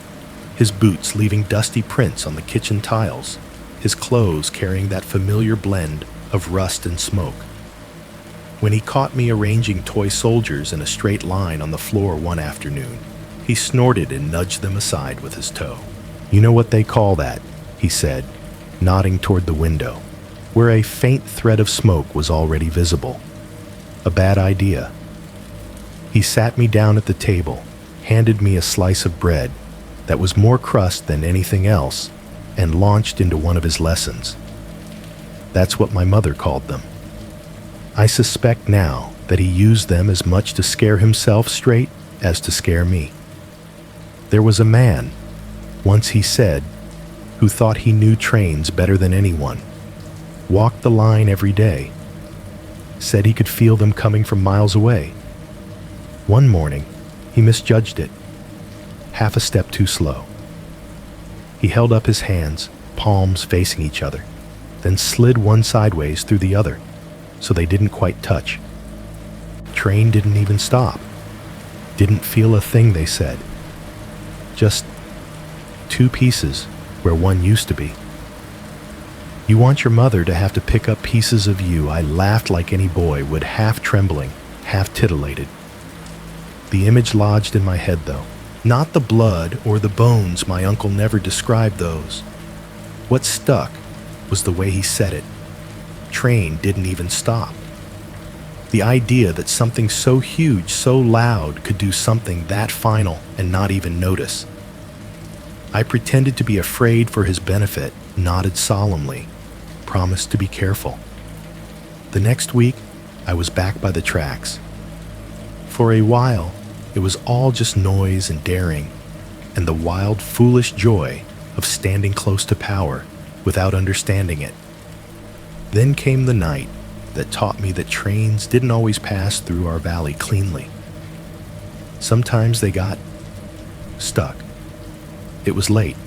his boots leaving dusty prints on the kitchen tiles, his clothes carrying that familiar blend of rust and smoke. When he caught me arranging toy soldiers in a straight line on the floor one afternoon, he snorted and nudged them aside with his toe. "You know what they call that," he said, nodding toward the window, where a faint thread of smoke was already visible. A bad idea. He sat me down at the table, handed me a slice of bread that was more crust than anything else, and launched into one of his lessons. That's what my mother called them. I suspect now that he used them as much to scare himself straight as to scare me. There was a man, once he said, who thought he knew trains better than anyone, walked the line every day, said he could feel them coming from miles away. One morning, he misjudged it, half a step too slow. He held up his hands, palms facing each other, then slid one sideways through the other, so they didn't quite touch. Train didn't even stop. Didn't feel a thing, they said. Just two pieces where one used to be. You want your mother to have to pick up pieces of you, I laughed like any boy would, half trembling, half titillated. The image lodged in my head, though. Not the blood or the bones, my uncle never described those. What stuck was the way he said it. Train didn't even stop. The idea that something so huge, so loud, could do something that final and not even notice. I pretended to be afraid for his benefit, nodded solemnly, promised to be careful. The next week, I was back by the tracks. For a while, it was all just noise and daring, and the wild, foolish joy of standing close to power without understanding it. Then came the night that taught me that trains didn't always pass through our valley cleanly. Sometimes they got stuck. It was late,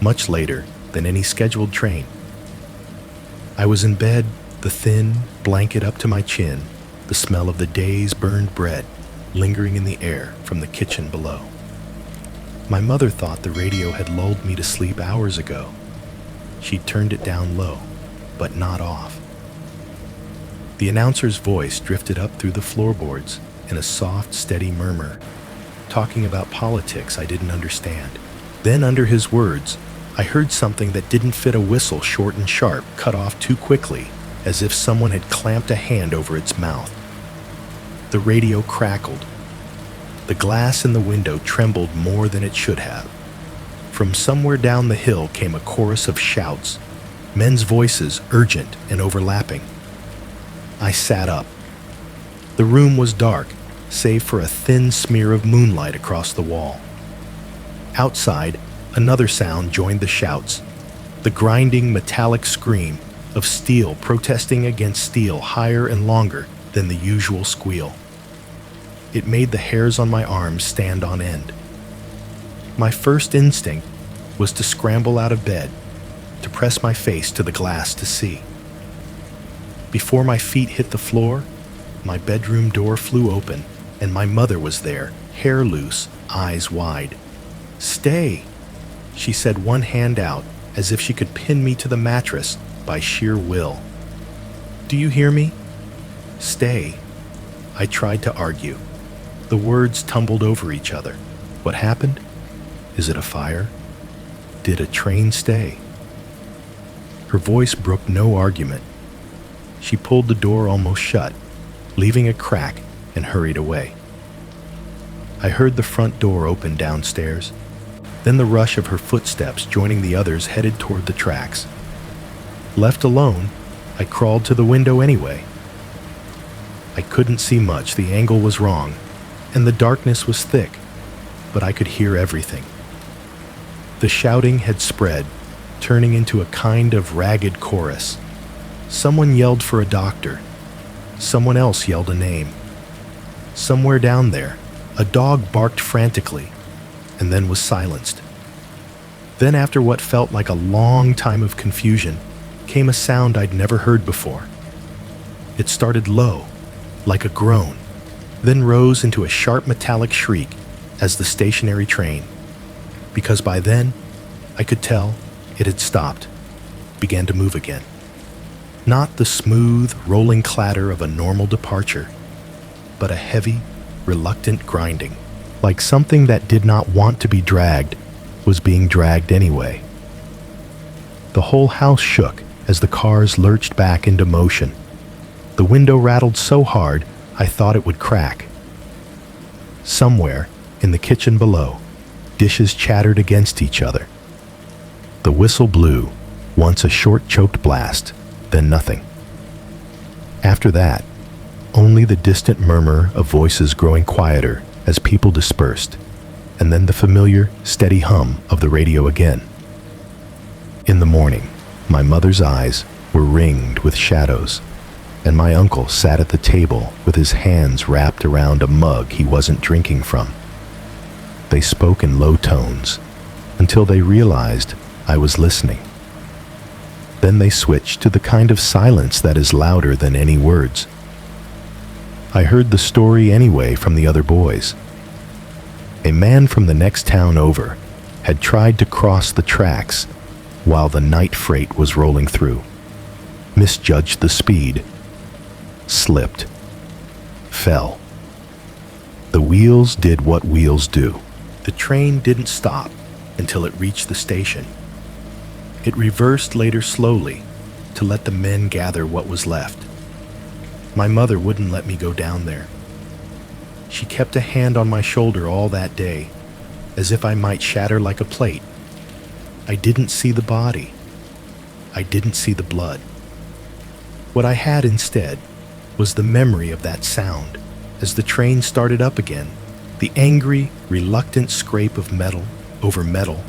much later than any scheduled train. I was in bed, the thin blanket up to my chin, the smell of the day's burned bread lingering in the air from the kitchen below. My mother thought the radio had lulled me to sleep hours ago. She'd turned it down low, but not off. The announcer's voice drifted up through the floorboards in a soft, steady murmur, talking about politics I didn't understand. Then under his words, I heard something that didn't fit a whistle, short and sharp, cut off too quickly, as if someone had clamped a hand over its mouth. The radio crackled. The glass in the window trembled more than it should have. From somewhere down the hill came a chorus of shouts, men's voices urgent and overlapping. I sat up. The room was dark, save for a thin smear of moonlight across the wall. Outside, another sound joined the shouts, the grinding metallic scream of steel protesting against steel higher and longer than the usual squeal. It made the hairs on my arms stand on end. My first instinct was to scramble out of bed, to press my face to the glass to see. Before my feet hit the floor, my bedroom door flew open, and my mother was there, hair loose, eyes wide. "Stay," she said, one hand out as if she could pin me to the mattress by sheer will. "Do you hear me? Stay." I tried to argue. The words tumbled over each other. What happened? Is it a fire? Did a train stay? Her voice brooked no argument. She pulled the door almost shut, leaving a crack, and hurried away. I heard the front door open downstairs, then the rush of her footsteps joining the others headed toward the tracks. Left alone, I crawled to the window anyway. I couldn't see much, the angle was wrong, and the darkness was thick, but I could hear everything. The shouting had spread, turning into a kind of ragged chorus. Someone yelled for a doctor. Someone else yelled a name. Somewhere down there, a dog barked frantically, and then was silenced. Then, after what felt like a long time of confusion, came a sound I'd never heard before. It started low, like a groan, then rose into a sharp metallic shriek as the stationary train, because by then, I could tell it had stopped, began to move again. Not the smooth, rolling clatter of a normal departure, but a heavy, reluctant grinding, like something that did not want to be dragged was being dragged anyway. The whole house shook as the cars lurched back into motion. The window rattled so hard I thought it would crack. Somewhere, in the kitchen below, dishes chattered against each other. The whistle blew, once a short choked blast, then nothing. After that, only the distant murmur of voices growing quieter as people dispersed, and then the familiar, steady hum of the radio again. In the morning, my mother's eyes were ringed with shadows, and my uncle sat at the table with his hands wrapped around a mug he wasn't drinking from. They spoke in low tones until they realized I was listening. Then they switched to the kind of silence that is louder than any words. I heard the story anyway from the other boys. A man from the next town over had tried to cross the tracks while the night freight was rolling through, misjudged the speed, slipped, fell. The wheels did what wheels do. The train didn't stop until it reached the station. It reversed later slowly to let the men gather what was left. My mother wouldn't let me go down there. She kept a hand on my shoulder all that day, as if I might shatter like a plate. I didn't see the body. I didn't see the blood. What I had instead was the memory of that sound as the train started up again, the angry, reluctant scrape of metal over metal,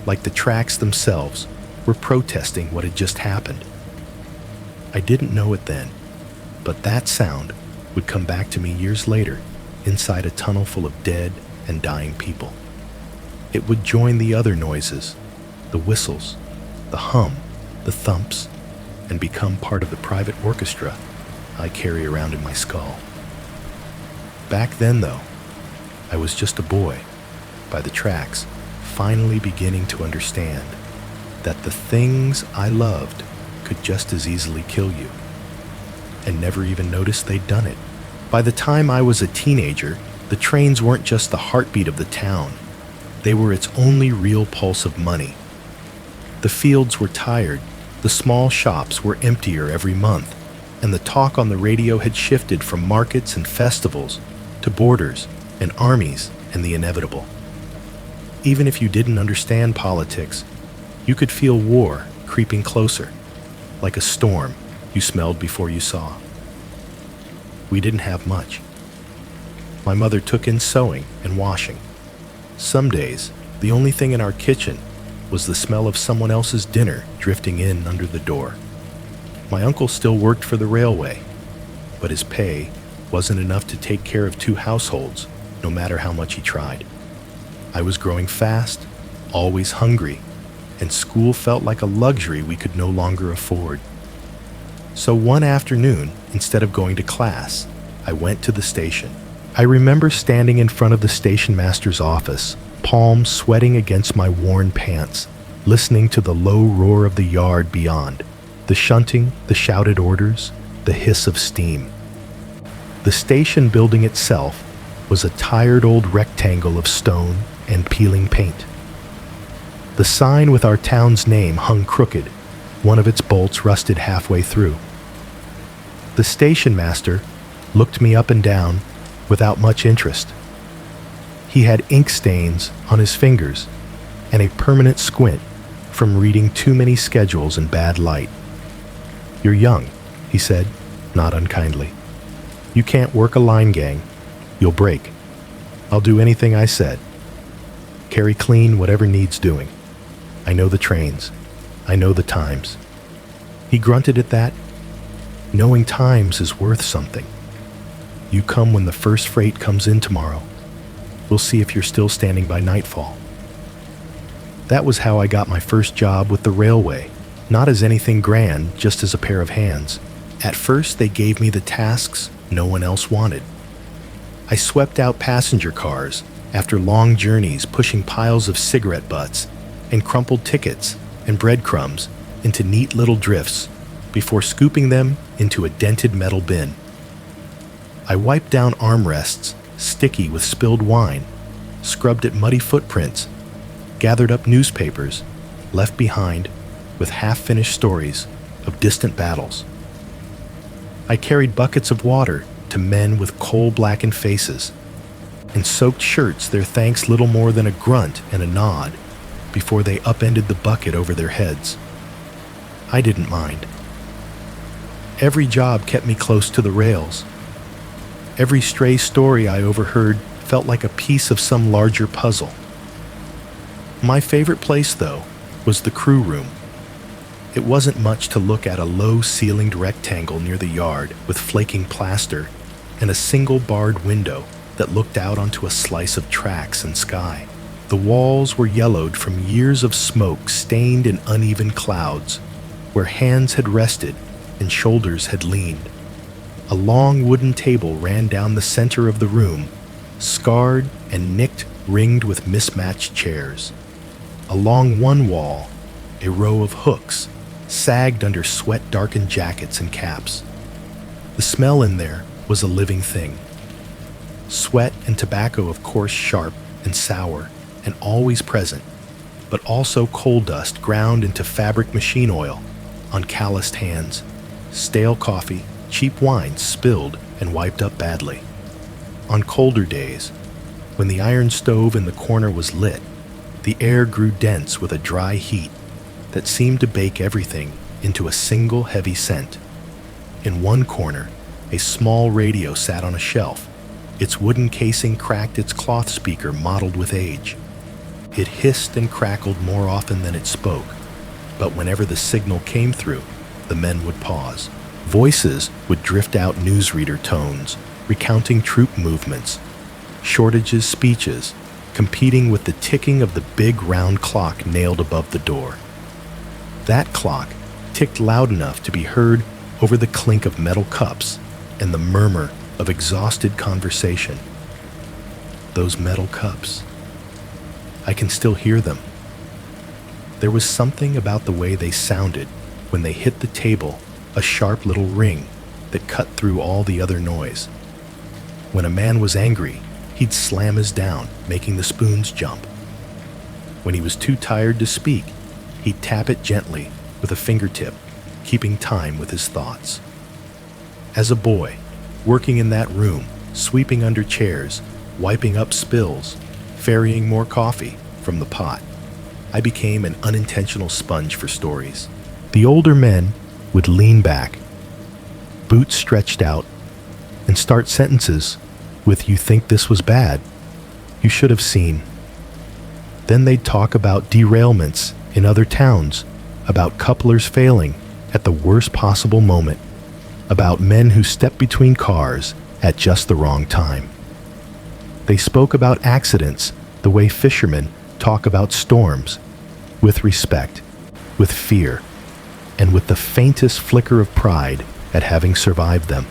like the tracks themselves were protesting what had just happened. I didn't know it then, but that sound would come back to me years later inside a tunnel full of dead and dying people. It would join the other noises, the whistles, the hum, the thumps, and become part of the private orchestra I carry around in my skull. Back then, though, I was just a boy by the tracks, finally beginning to understand that the things I loved could just as easily kill you, and never even noticed they'd done it. By the time I was a teenager, the trains weren't just the heartbeat of the town. They were its only real pulse of money. The fields were tired, the small shops were emptier every month, and the talk on the radio had shifted from markets and festivals to borders and armies and the inevitable. Even if you didn't understand politics, you could feel war creeping closer, like a storm you smelled before you saw. We didn't have much. My mother took in sewing and washing. Some days, the only thing in our kitchen was the smell of someone else's dinner drifting in under the door. My uncle still worked for the railway, but his pay wasn't enough to take care of two households, no matter how much he tried. I was growing fast, always hungry, and school felt like a luxury we could no longer afford. So one afternoon, instead of going to class, I went to the station. I remember standing in front of the station master's office, palms sweating against my worn pants, listening to the low roar of the yard beyond, the shunting, the shouted orders, the hiss of steam. The station building itself was a tired old rectangle of stone and peeling paint. The sign with our town's name hung crooked, one of its bolts rusted halfway through. The station master looked me up and down without much interest. He had ink stains on his fingers and a permanent squint from reading too many schedules in bad light. "You're young," he said, not unkindly. "You can't work a line gang. You'll break. I'll do anything I said. Carry clean whatever needs doing. I know the trains. I know the times." He grunted at that. "Knowing times is worth something. You come when the first freight comes in tomorrow. We'll see if you're still standing by nightfall." That was how I got my first job with the railway, not as anything grand, just as a pair of hands. At first, they gave me the tasks no one else wanted. I swept out passenger cars after long journeys, pushing piles of cigarette butts and crumpled tickets and breadcrumbs into neat little drifts before scooping them into a dented metal bin. I wiped down armrests sticky with spilled wine, scrubbed at muddy footprints, gathered up newspapers left behind with half-finished stories of distant battles. I carried buckets of water to men with coal-blackened faces and soaked shirts their thanks little more than a grunt and a nod before they upended the bucket over their heads. I didn't mind. Every job kept me close to the rails. Every stray story I overheard felt like a piece of some larger puzzle. My favorite place, though, was the crew room. It wasn't much to look at, a low-ceilinged rectangle near the yard with flaking plaster and a single barred window that looked out onto a slice of tracks and sky. The walls were yellowed from years of smoke, stained in uneven clouds, where hands had rested and shoulders had leaned. A long wooden table ran down the center of the room, scarred and nicked, ringed with mismatched chairs. Along one wall, a row of hooks sagged under sweat-darkened jackets and caps. The smell in there was a living thing. Sweat and tobacco, of course, sharp and sour and always present, but also coal dust ground into fabric machine oil on calloused hands, stale coffee, cheap wine spilled and wiped up badly. On colder days, when the iron stove in the corner was lit, the air grew dense with a dry heat that seemed to bake everything into a single heavy scent. In one corner, a small radio sat on a shelf. Its wooden casing cracked its cloth speaker mottled with age. It hissed and crackled more often than it spoke, but whenever the signal came through, the men would pause. Voices would drift out newsreader tones, recounting troop movements, shortages, speeches, competing with the ticking of the big round clock nailed above the door. That clock ticked loud enough to be heard over the clink of metal cups and the murmur of exhausted conversation. Those metal cups. I can still hear them. There was something about the way they sounded when they hit the table, a sharp little ring that cut through all the other noise. When a man was angry, he'd slam his down, making the spoons jump. When he was too tired to speak, he'd tap it gently with a fingertip, keeping time with his thoughts. As a boy, working in that room, sweeping under chairs, wiping up spills, ferrying more coffee from the pot, I became an unintentional sponge for stories. The older men would lean back, boots stretched out, and start sentences with, "You think this was bad? You should have seen." Then they'd talk about derailments in other towns, about couplers failing at the worst possible moment, about men who stepped between cars at just the wrong time. They spoke about accidents the way fishermen talk about storms, with respect, with fear, and with the faintest flicker of pride at having survived them.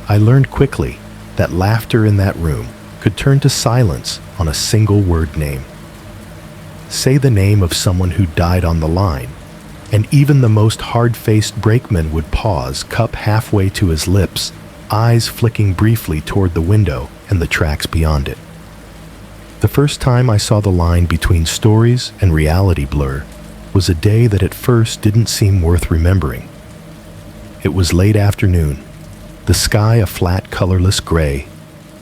I learned quickly that laughter in that room could turn to silence on a single word name. Say the name of someone who died on the line, and even the most hard-faced brakeman would pause, cup halfway to his lips, eyes flicking briefly toward the window and the tracks beyond it. The first time I saw the line between stories and reality blur was a day that at first didn't seem worth remembering. It was late afternoon, the sky a flat, colorless gray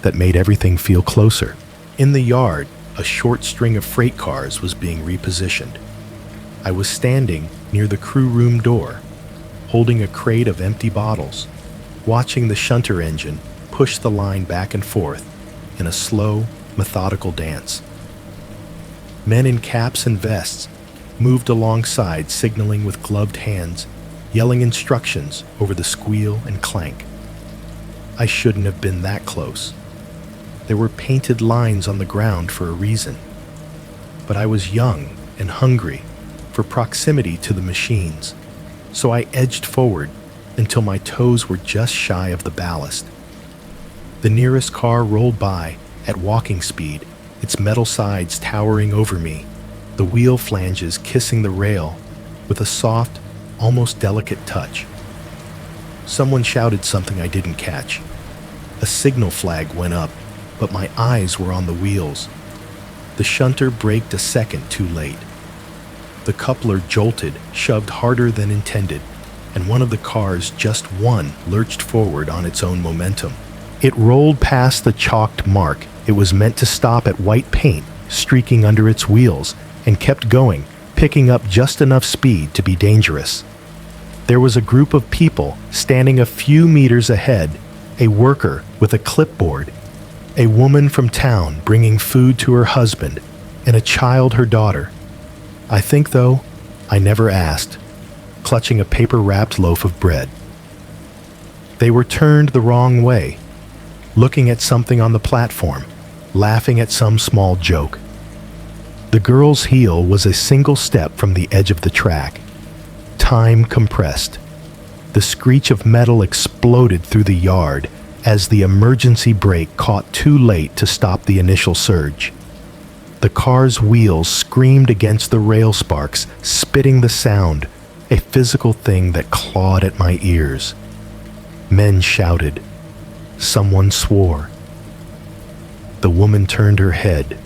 that made everything feel closer. In the yard, a short string of freight cars was being repositioned. I was standing near the crew room door, holding a crate of empty bottles, watching the shunter engine push the line back and forth in a slow, methodical dance. Men in caps and vests moved alongside, signaling with gloved hands, yelling instructions over the squeal and clank. I shouldn't have been that close. There were painted lines on the ground for a reason. But I was young and hungry for proximity to the machines, so I edged forward until my toes were just shy of the ballast. The nearest car rolled by at walking speed, its metal sides towering over me, the wheel flanges kissing the rail with a soft, almost delicate touch. Someone shouted something I didn't catch. A signal flag went up, but my eyes were on the wheels. The shunter braked a second too late. The coupler jolted, shoved harder than intended, and one of the cars, just one, lurched forward on its own momentum. It rolled past the chalked mark it was meant to stop at, white paint streaking under its wheels, and kept going, picking up just enough speed to be dangerous. There was a group of people standing a few meters ahead, a worker with a clipboard, a woman from town bringing food to her husband, and a child, her daughter. I think, though, I never asked, clutching a paper-wrapped loaf of bread. They were turned the wrong way, looking at something on the platform, laughing at some small joke. The girl's heel was a single step from the edge of the track. Time compressed. The screech of metal exploded through the yard as the emergency brake caught too late to stop the initial surge. The car's wheels screamed against the rail sparks, spitting the sound, a physical thing that clawed at my ears. Men shouted. Someone swore. The woman turned her head,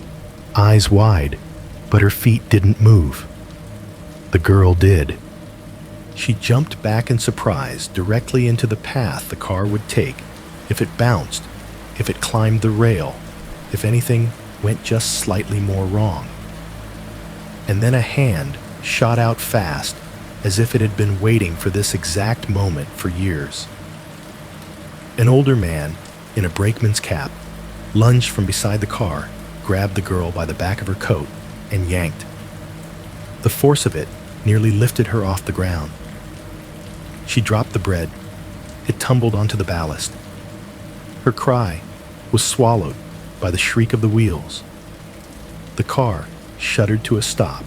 eyes wide, but her feet didn't move. The girl did. She jumped back in surprise directly into the path the car would take if it bounced, if it climbed the rail, if anything went just slightly more wrong. And then a hand shot out fast, as if it had been waiting for this exact moment for years. An older man, in a brakeman's cap, lunged from beside the car, grabbed the girl by the back of her coat, and yanked. The force of it nearly lifted her off the ground. She dropped the bread. It tumbled onto the ballast. Her cry was swallowed by the shriek of the wheels. The car shuddered to a stop,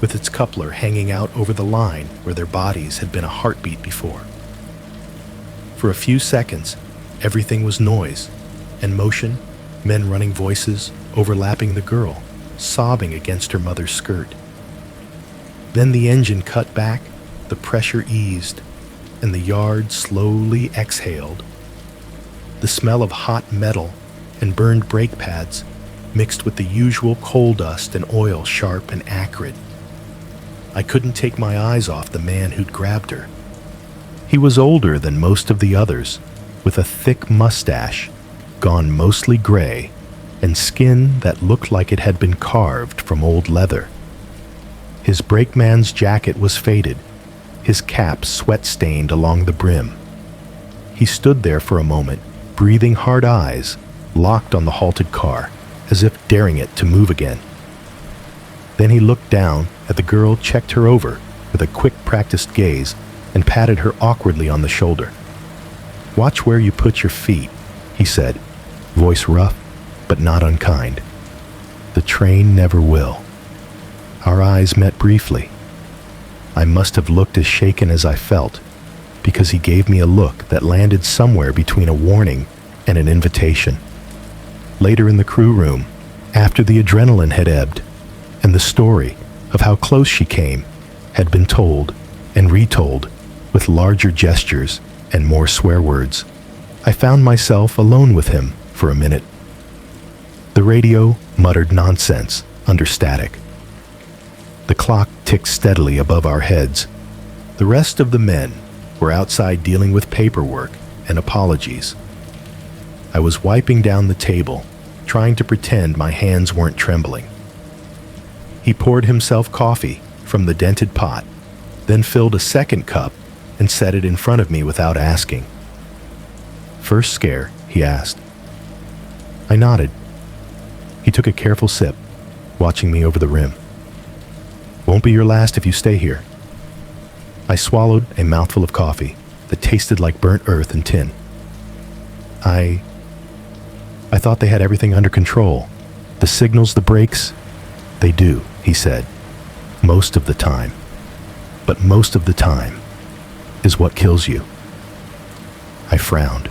with its coupler hanging out over the line where their bodies had been a heartbeat before. For a few seconds, everything was noise and motion, men running voices overlapping the girl, sobbing against her mother's skirt. Then the engine cut back, the pressure eased, and the yard slowly exhaled. The smell of hot metal and burned brake pads mixed with the usual coal dust and oil sharp and acrid. I couldn't take my eyes off the man who'd grabbed her. He was older than most of the others, with a thick mustache, gone mostly gray, and skin that looked like it had been carved from old leather. His brakeman's jacket was faded, his cap sweat-stained along the brim. He stood there for a moment, breathing hard eyes, locked on the halted car, as if daring it to move again. Then he looked down at the girl, checked her over with a quick practiced gaze, and patted her awkwardly on the shoulder. "Watch where you put your feet," he said, voice rough but not unkind. "The train never will." Our eyes met briefly. I must have looked as shaken as I felt, because he gave me a look that landed somewhere between a warning and an invitation. Later in the crew room, after the adrenaline had ebbed, and the story of how close she came had been told and retold with larger gestures and more swear words, I found myself alone with him for a minute. The radio muttered nonsense under static. The clock ticked steadily above our heads. The rest of the men were outside dealing with paperwork and apologies. I was wiping down the table, trying to pretend my hands weren't trembling. He poured himself coffee from the dented pot, then filled a second cup and set it in front of me without asking. "First scare?" he asked. I nodded. He took a careful sip, watching me over the rim. "Won't be your last if you stay here." I swallowed a mouthful of coffee that tasted like burnt earth and tin. I thought they had everything under control. The signals, the brakes, they do, he said. Most of the time. But most of the time is what kills you. I frowned.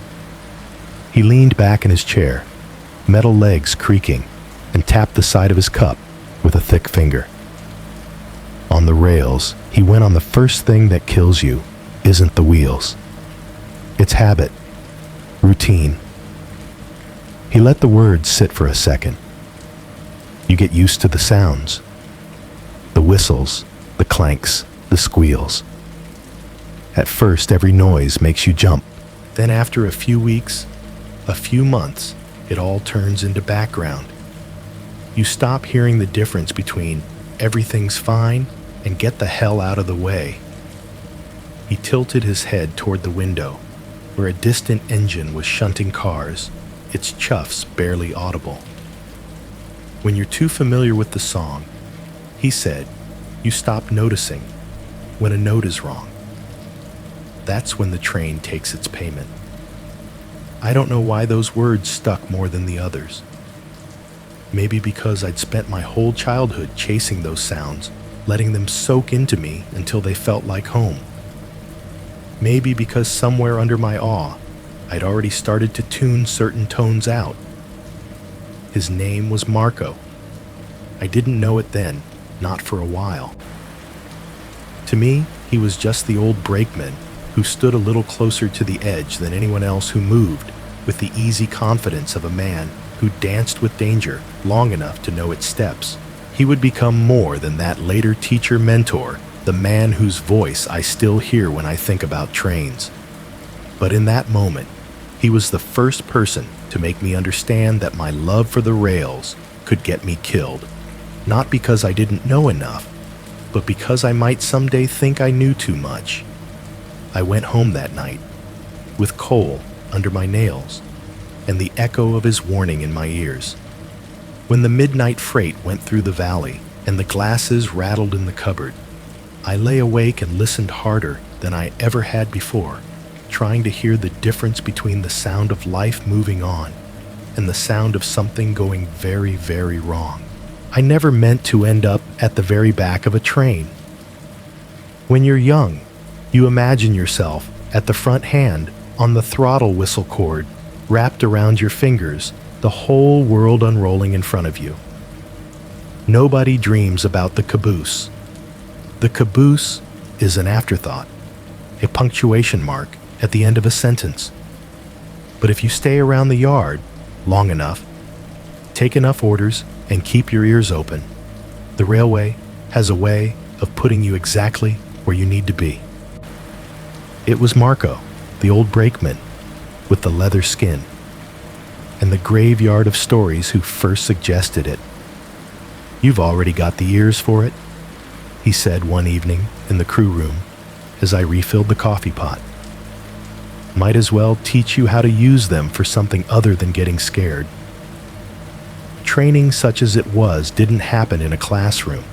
He leaned back in his chair, metal legs creaking, and tapped the side of his cup with a thick finger. On the rails, he went on, the first thing that kills you isn't the wheels. It's habit, routine. He let the words sit for a second. You get used to the sounds, the whistles, the clanks, the squeals. At first, every noise makes you jump. Then after a few weeks, a few months, it all turns into background. You stop hearing the difference between everything's fine and get the hell out of the way. He tilted his head toward the window, where a distant engine was shunting cars, its chuffs barely audible. When you're too familiar with the song, he said, you stop noticing when a note is wrong. That's when the train takes its payment. I don't know why those words stuck more than the others. Maybe because I'd spent my whole childhood chasing those sounds, letting them soak into me until they felt like home. Maybe because somewhere under my awe, I'd already started to tune certain tones out. His name was Marco. I didn't know it then, not for a while. To me, he was just the old brakeman who stood a little closer to the edge than anyone else, who moved with the easy confidence of a man who danced with danger long enough to know its steps. He would become more than that later teacher mentor, the man whose voice I still hear when I think about trains. But in that moment, he was the first person to make me understand that my love for the rails could get me killed, not because I didn't know enough, but because I might someday think I knew too much. I went home that night, with coal under my nails, and the echo of his warning in my ears. When the midnight freight went through the valley and the glasses rattled in the cupboard, I lay awake and listened harder than I ever had before, trying to hear the difference between the sound of life moving on and the sound of something going very, very wrong. I never meant to end up at the very back of a train. When you're young, you imagine yourself at the front hand on the throttle whistle cord wrapped around your fingers, the whole world unrolling in front of you. Nobody dreams about the caboose. The caboose is an afterthought, a punctuation mark at the end of a sentence. But if you stay around the yard long enough, take enough orders, and keep your ears open, the railway has a way of putting you exactly where you need to be. It was Marco, the old brakeman, with the leather skin, and the graveyard of stories who first suggested it. "You've already got the ears for it," he said one evening in the crew room as I refilled the coffee pot. "Might as well teach you how to use them for something other than getting scared." Training such as it was didn't happen in a classroom.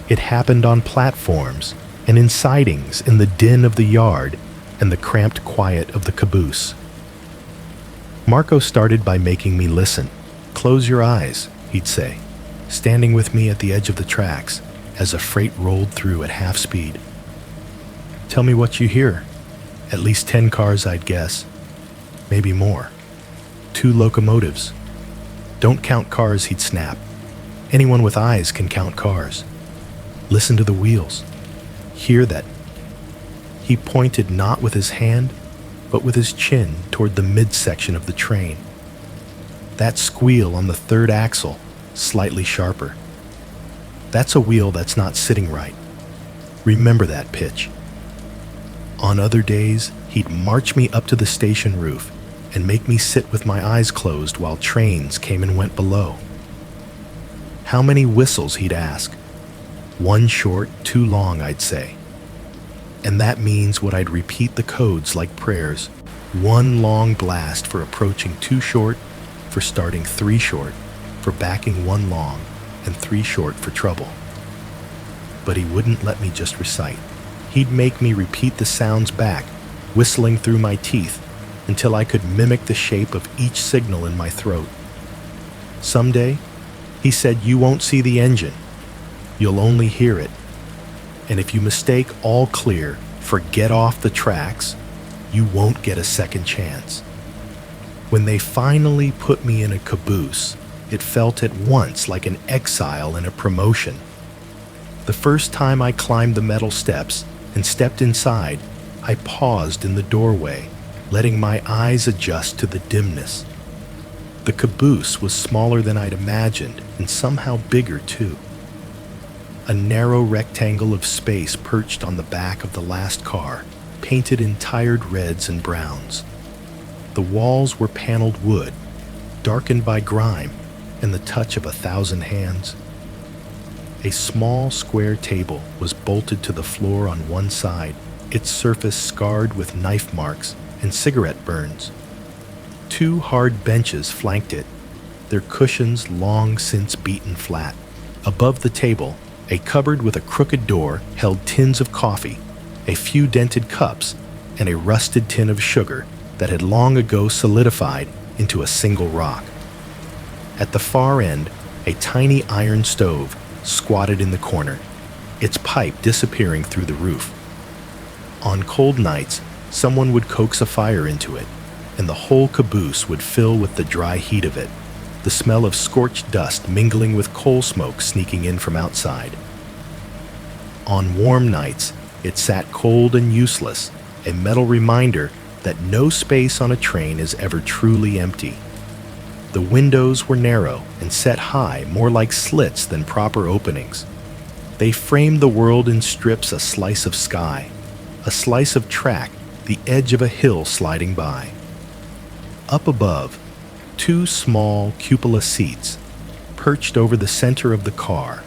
It happened on platforms and in sidings in the din of the yard and the cramped quiet of the caboose. Marco started by making me listen. "Close your eyes," he'd say, standing with me at the edge of the tracks as a freight rolled through at half speed. "Tell me what you hear." At least 10 cars, I'd guess. Maybe more. 2 locomotives. "Don't count cars," he'd snap. "Anyone with eyes can count cars. Listen to the wheels. Hear that." He pointed not with his hand, but with his chin toward the midsection of the train. "That squeal on the 3rd axle, slightly sharper. That's a wheel that's not sitting right. Remember that pitch." On other days, he'd march me up to the station roof and make me sit with my eyes closed while trains came and went below. How many whistles, he'd ask. 1 short, 2 long, I'd say. And that means what I'd repeat the codes like prayers. 1 long blast for approaching 2 short, for starting 3 short, for backing 1 long, and 3 short for trouble. But he wouldn't let me just recite. He'd make me repeat the sounds back, whistling through my teeth, until I could mimic the shape of each signal in my throat. Someday, he said, you won't see the engine. You'll only hear it. And if you mistake all clear for get off the tracks, you won't get a second chance. When they finally put me in a caboose, it felt at once like an exile and a promotion. The first time I climbed the metal steps and stepped inside, I paused in the doorway, letting my eyes adjust to the dimness. The caboose was smaller than I'd imagined and somehow bigger too. A narrow rectangle of space perched on the back of the last car, painted in tired reds and browns. The walls were paneled wood, darkened by grime and the touch of 1,000 hands. A small square table was bolted to the floor on one side, its surface scarred with knife marks and cigarette burns. 2 hard benches flanked it, their cushions long since beaten flat. Above the table, a cupboard with a crooked door held tins of coffee, a few dented cups, and a rusted tin of sugar that had long ago solidified into a single rock. At the far end, a tiny iron stove squatted in the corner, its pipe disappearing through the roof. On cold nights, someone would coax a fire into it, and the whole caboose would fill with the dry heat of it, the smell of scorched dust mingling with coal smoke sneaking in from outside. On warm nights, it sat cold and useless, a metal reminder that no space on a train is ever truly empty. The windows were narrow and set high, more like slits than proper openings. They framed the world in strips, a slice of sky, a slice of track, the edge of a hill sliding by. Up above, two small cupola seats, perched over the center of the car,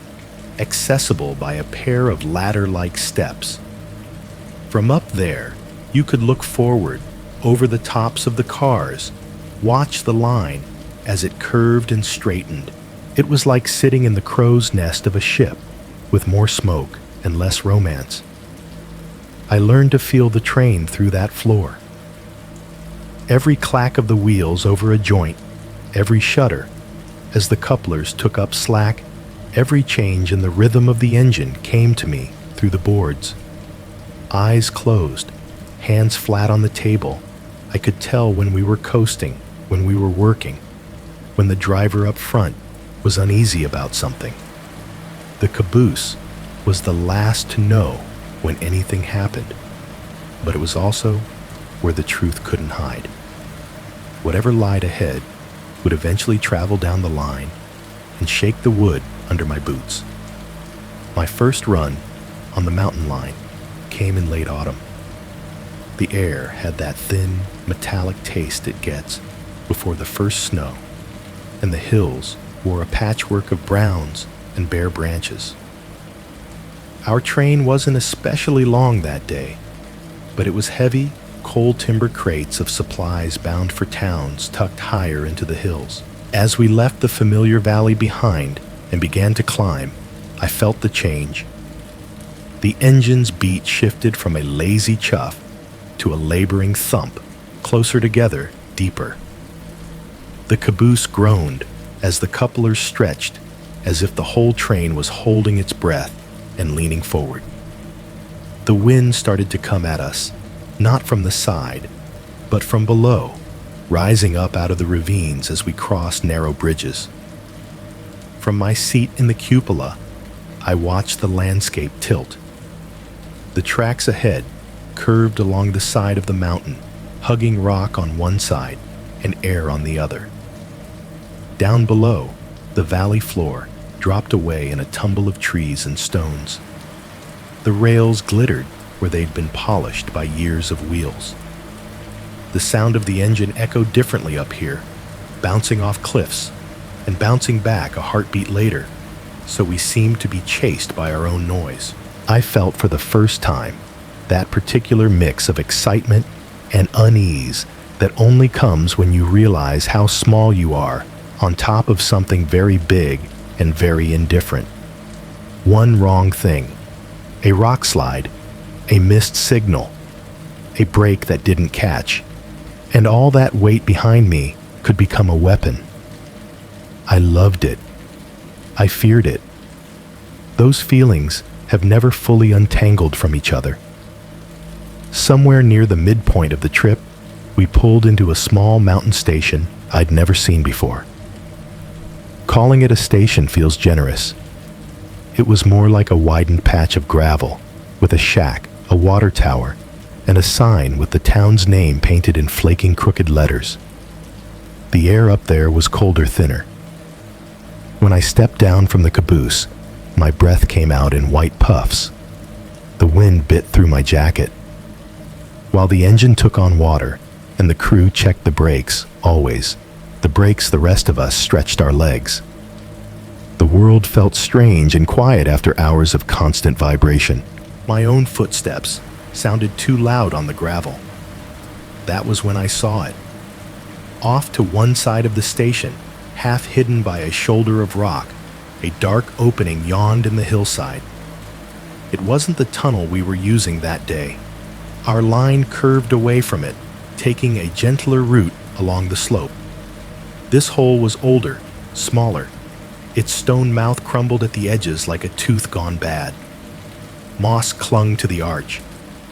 accessible by a pair of ladder-like steps. From up there, you could look forward, over the tops of the cars, watch the line as it curved and straightened. It was like sitting in the crow's nest of a ship, with more smoke and less romance. I learned to feel the train through that floor. Every clack of the wheels over a joint, every shudder as the couplers took up slack, every change in the rhythm of the engine came to me through the boards. Eyes closed, hands flat on the table, I could tell when we were coasting, when we were working, when the driver up front was uneasy about something. The caboose was the last to know when anything happened, but it was also where the truth couldn't hide. Whatever lied ahead would eventually travel down the line and shake the wood under my boots. My first run on the mountain line came in late autumn. The air had that thin, metallic taste it gets before the first snow, and the hills wore a patchwork of browns and bare branches. Our train wasn't especially long that day, but it was heavy, cold timber crates of supplies bound for towns tucked higher into the hills. As we left the familiar valley behind and began to climb, I felt the change. The engine's beat shifted from a lazy chuff to a laboring thump, closer together, deeper. The caboose groaned as the couplers stretched, as if the whole train was holding its breath and leaning forward. The wind started to come at us, not from the side, but from below, rising up out of the ravines as we crossed narrow bridges. From my seat in the cupola, I watched the landscape tilt. The tracks ahead curved along the side of the mountain, hugging rock on one side and air on the other. Down below, the valley floor dropped away in a tumble of trees and stones. The rails glittered where they'd been polished by years of wheels. The sound of the engine echoed differently up here, bouncing off cliffs and bouncing back a heartbeat later, so we seemed to be chased by our own noise. I felt for the first time that particular mix of excitement and unease that only comes when you realize how small you are on top of something very big and very indifferent. One wrong thing, a rock slide, a missed signal, a brake that didn't catch, and all that weight behind me could become a weapon. I loved it. I feared it. Those feelings have never fully untangled from each other. Somewhere near the midpoint of the trip, we pulled into a small mountain station I'd never seen before. Calling it a station feels generous. It was more like a widened patch of gravel, with a shack, a water tower, and a sign with the town's name painted in flaking crooked letters. The air up there was colder, thinner. When I stepped down from the caboose, my breath came out in white puffs. The wind bit through my jacket. While the engine took on water and the crew checked the brakes, always, the brakes the rest of us stretched our legs. The world felt strange and quiet after hours of constant vibration. My own footsteps sounded too loud on the gravel. That was when I saw it. Off to one side of the station, half hidden by a shoulder of rock, a dark opening yawned in the hillside. It wasn't the tunnel we were using that day. Our line curved away from it, taking a gentler route along the slope. This hole was older, smaller. Its stone mouth crumbled at the edges like a tooth gone bad. Moss clung to the arch.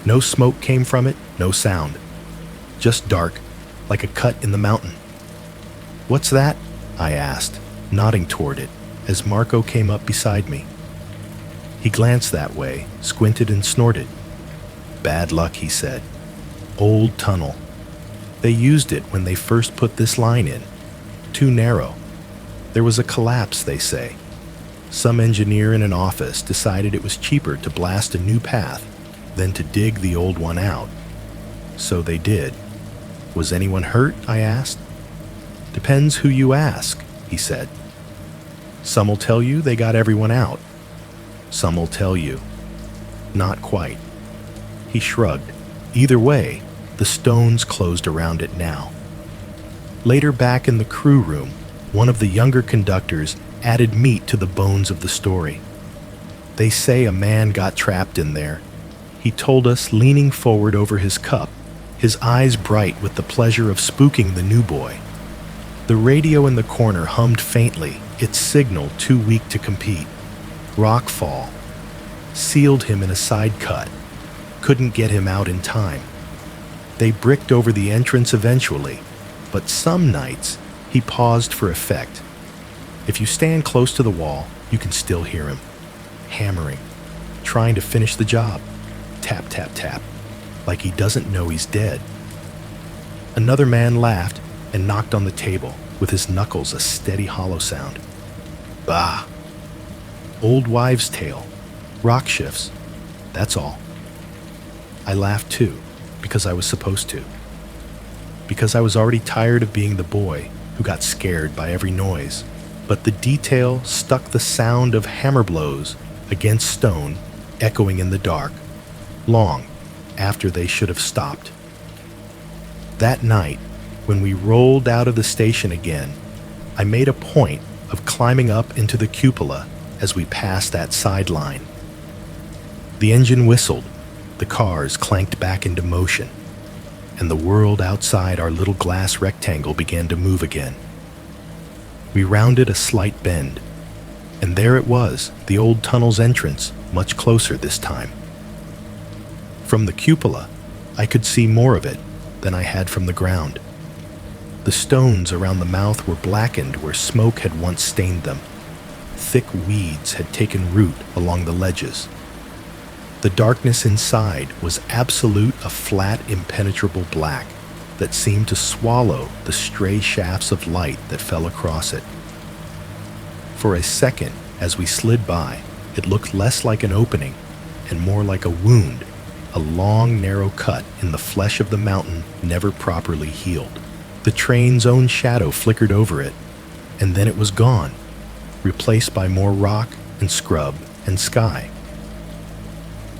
No smoke came from it, no sound. Just dark, like a cut in the mountain. "What's that?" I asked, nodding toward it, as Marco came up beside me. He glanced that way, squinted and snorted. "Bad luck," he said. "Old tunnel. They used it when they first put this line in. too narrow. There was a collapse, they say. Some engineer in an office decided it was cheaper to blast a new path than to dig the old one out. So they did. Was anyone hurt? I asked. Depends who you ask, he said. Some will tell you they got everyone out. Some will tell you, not quite. He shrugged. Either way, the stones closed around it now. Later, back in the crew room, one of the younger conductors added meat to the bones of the story. They say a man got trapped in there. He told us, leaning forward over his cup, his eyes bright with the pleasure of spooking the new boy. The radio in the corner hummed faintly, its signal too weak to compete. Rockfall. Sealed him in a side cut. Couldn't get him out in time. They bricked over the entrance eventually, but some nights he paused for effect. If you stand close to the wall, you can still hear him, hammering, trying to finish the job. Tap, tap, tap, like he doesn't know he's dead. Another man laughed and knocked on the table, with his knuckles a steady hollow sound. Bah! Old wives' tale, rock shifts, that's all. I laughed too, because I was supposed to. Because I was already tired of being the boy who got scared by every noise. But the detail stuck the sound of hammer blows against stone echoing in the dark, long after they should have stopped. That night, when we rolled out of the station again, I made a point of climbing up into the cupola as we passed that sideline. The engine whistled, the cars clanked back into motion, and the world outside our little glass rectangle began to move again. We rounded a slight bend, and there it was, the old tunnel's entrance, much closer this time. From the cupola, I could see more of it than I had from the ground. The stones around the mouth were blackened where smoke had once stained them. Thick weeds had taken root along the ledges. The darkness inside was absolute, a flat, impenetrable black that seemed to swallow the stray shafts of light that fell across it. For a second, as we slid by, it looked less like an opening and more like a wound, a long, narrow cut in the flesh of the mountain never properly healed. The train's own shadow flickered over it, and then it was gone, replaced by more rock and scrub and sky.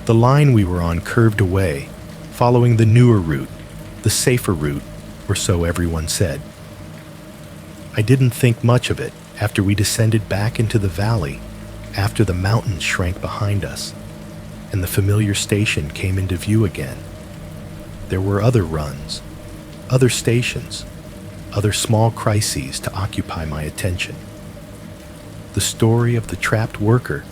The line we were on curved away, following the newer route, the safer route, or so everyone said. I didn't think much of it after we descended back into the valley, after the mountains shrank behind us, and the familiar station came into view again. There were other runs, other stations, other small crises to occupy my attention. The story of the trapped worker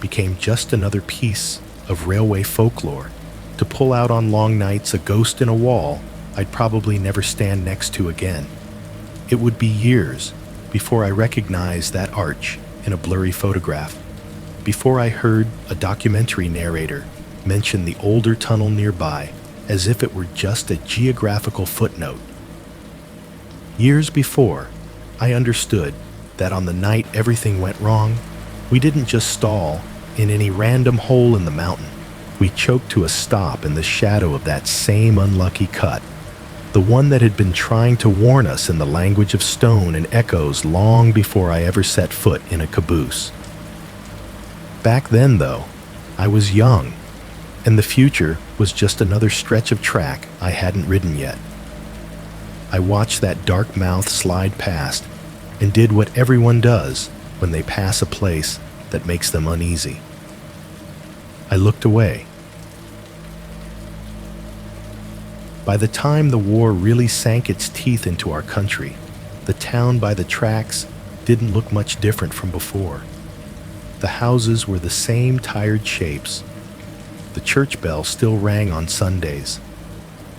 became just another piece of railway folklore to pull out on long nights, a ghost in a wall I'd probably never stand next to again. It would be years before I recognized that arch in a blurry photograph, before I heard a documentary narrator mention the older tunnel nearby as if it were just a geographical footnote. Years before, I understood that on the night everything went wrong, we didn't just stall in any random hole in the mountain. We choked to a stop in the shadow of that same unlucky cut, the one that had been trying to warn us in the language of stone and echoes long before I ever set foot in a caboose. Back then, though, I was young, and the future was just another stretch of track I hadn't ridden yet. I watched that dark mouth slide past and did what everyone does when they pass a place that makes them uneasy. I looked away. By the time the war really sank its teeth into our country, the town by the tracks didn't look much different from before. The houses were the same tired shapes. The church bell still rang on Sundays.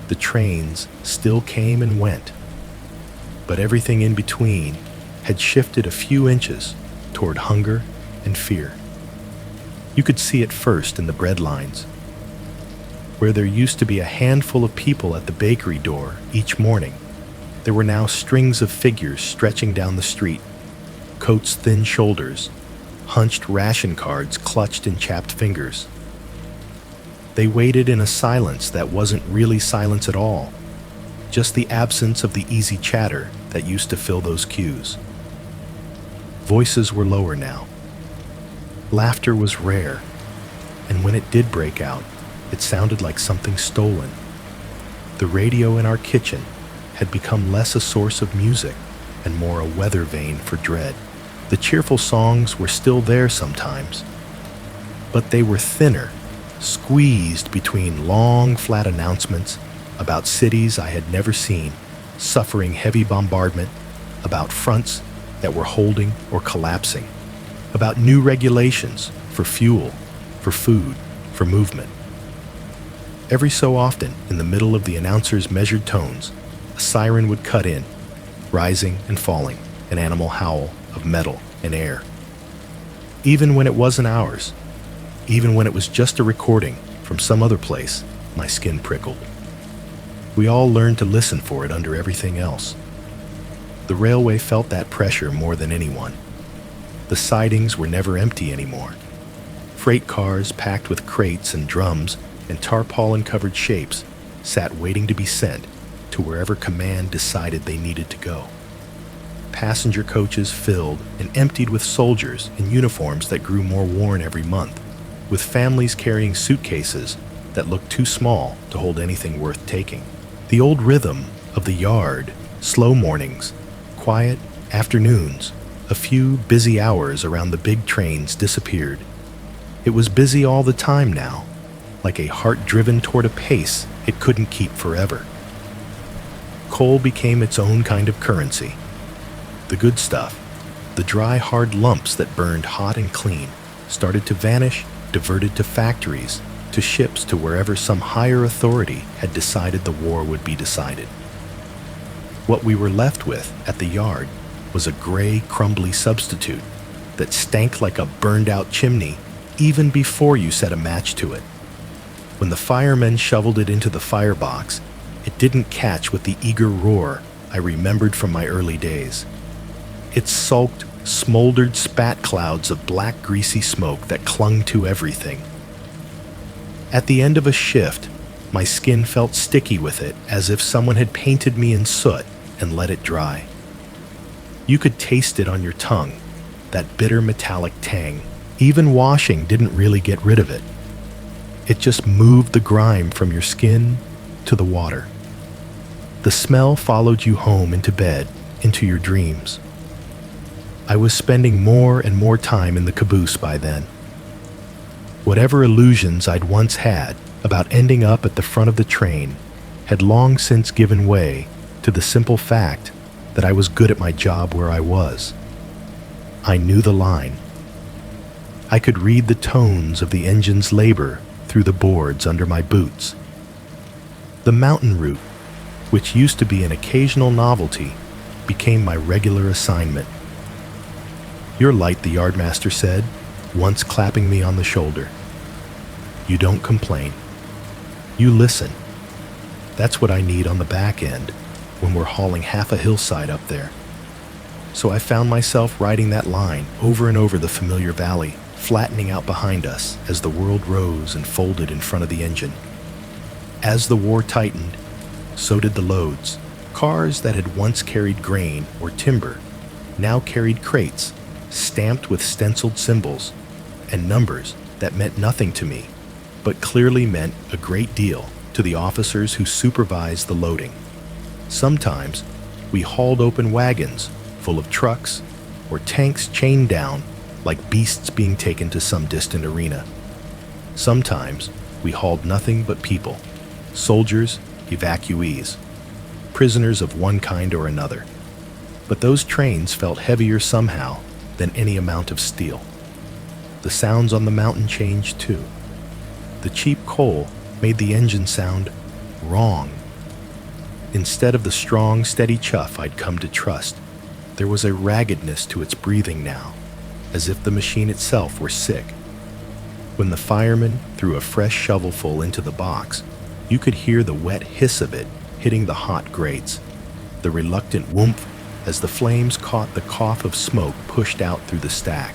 The trains still came and went. But everything in between had shifted a few inches toward hunger and fear. You could see it first in the bread lines, where there used to be a handful of people at the bakery door each morning. There were now strings of figures stretching down the street, coats' thin shoulders, hunched ration cards clutched in chapped fingers. They waited in a silence that wasn't really silence at all, just the absence of the easy chatter that used to fill those queues. Voices were lower now. Laughter was rare, and when it did break out, it sounded like something stolen. The radio in our kitchen had become less a source of music and more a weather vane for dread. The cheerful songs were still there sometimes, but they were thinner, squeezed between long, flat announcements about cities I had never seen, suffering heavy bombardment, about fronts that were holding or collapsing, about new regulations for fuel, for food, for movement. Every so often, in the middle of the announcer's measured tones, a siren would cut in, rising and falling, an animal howl of metal and air. Even when it wasn't ours, even when it was just a recording from some other place, my skin prickled. We all learned to listen for it under everything else. The railway felt that pressure more than anyone. The sidings were never empty anymore. Freight cars packed with crates and drums and tarpaulin-covered shapes sat waiting to be sent to wherever command decided they needed to go. Passenger coaches filled and emptied with soldiers in uniforms that grew more worn every month, with families carrying suitcases that looked too small to hold anything worth taking. The old rhythm of the yard, slow mornings, quiet afternoons, a few busy hours around the big trains disappeared. It was busy all the time now, like a heart driven toward a pace it couldn't keep forever. Coal became its own kind of currency. The good stuff, the dry, hard lumps that burned hot and clean, started to vanish, diverted to factories, to ships, to wherever some higher authority had decided the war would be decided. What we were left with at the yard was a gray, crumbly substitute that stank like a burned-out chimney even before you set a match to it. When the firemen shoveled it into the firebox, it didn't catch with the eager roar I remembered from my early days. It sulked, smoldered spat clouds of black, greasy smoke that clung to everything. At the end of a shift, my skin felt sticky with it, as if someone had painted me in soot and let it dry. You could taste it on your tongue, that bitter metallic tang. Even washing didn't really get rid of it. It just moved the grime from your skin to the water. The smell followed you home into bed, into your dreams. I was spending more and more time in the caboose by then. Whatever illusions I'd once had about ending up at the front of the train had long since given way to the simple fact that I was good at my job where I was. I knew the line. I could read the tones of the engine's labor through the boards under my boots. The mountain route, which used to be an occasional novelty, became my regular assignment. "You're light," the yardmaster said, once clapping me on the shoulder. "You don't complain. You listen. That's what I need on the back end when we're hauling half a hillside up there." So I found myself riding that line over and over the familiar valley, flattening out behind us as the world rose and folded in front of the engine. As the war tightened, so did the loads. Cars that had once carried grain or timber now carried crates, stamped with stenciled symbols and numbers that meant nothing to me, but clearly meant a great deal to the officers who supervised the loading. Sometimes we hauled open wagons full of trucks or tanks chained down like beasts being taken to some distant arena. Sometimes we hauled nothing but people, soldiers, evacuees, prisoners of one kind or another. But those trains felt heavier somehow than any amount of steel. The sounds on the mountain changed too. The cheap coal made the engine sound wrong. Instead of the strong, steady chuff I'd come to trust, there was a raggedness to its breathing now, as if the machine itself were sick. When the fireman threw a fresh shovelful into the box, you could hear the wet hiss of it hitting the hot grates. the reluctant whoomph as the flames caught the cough of smoke pushed out through the stack.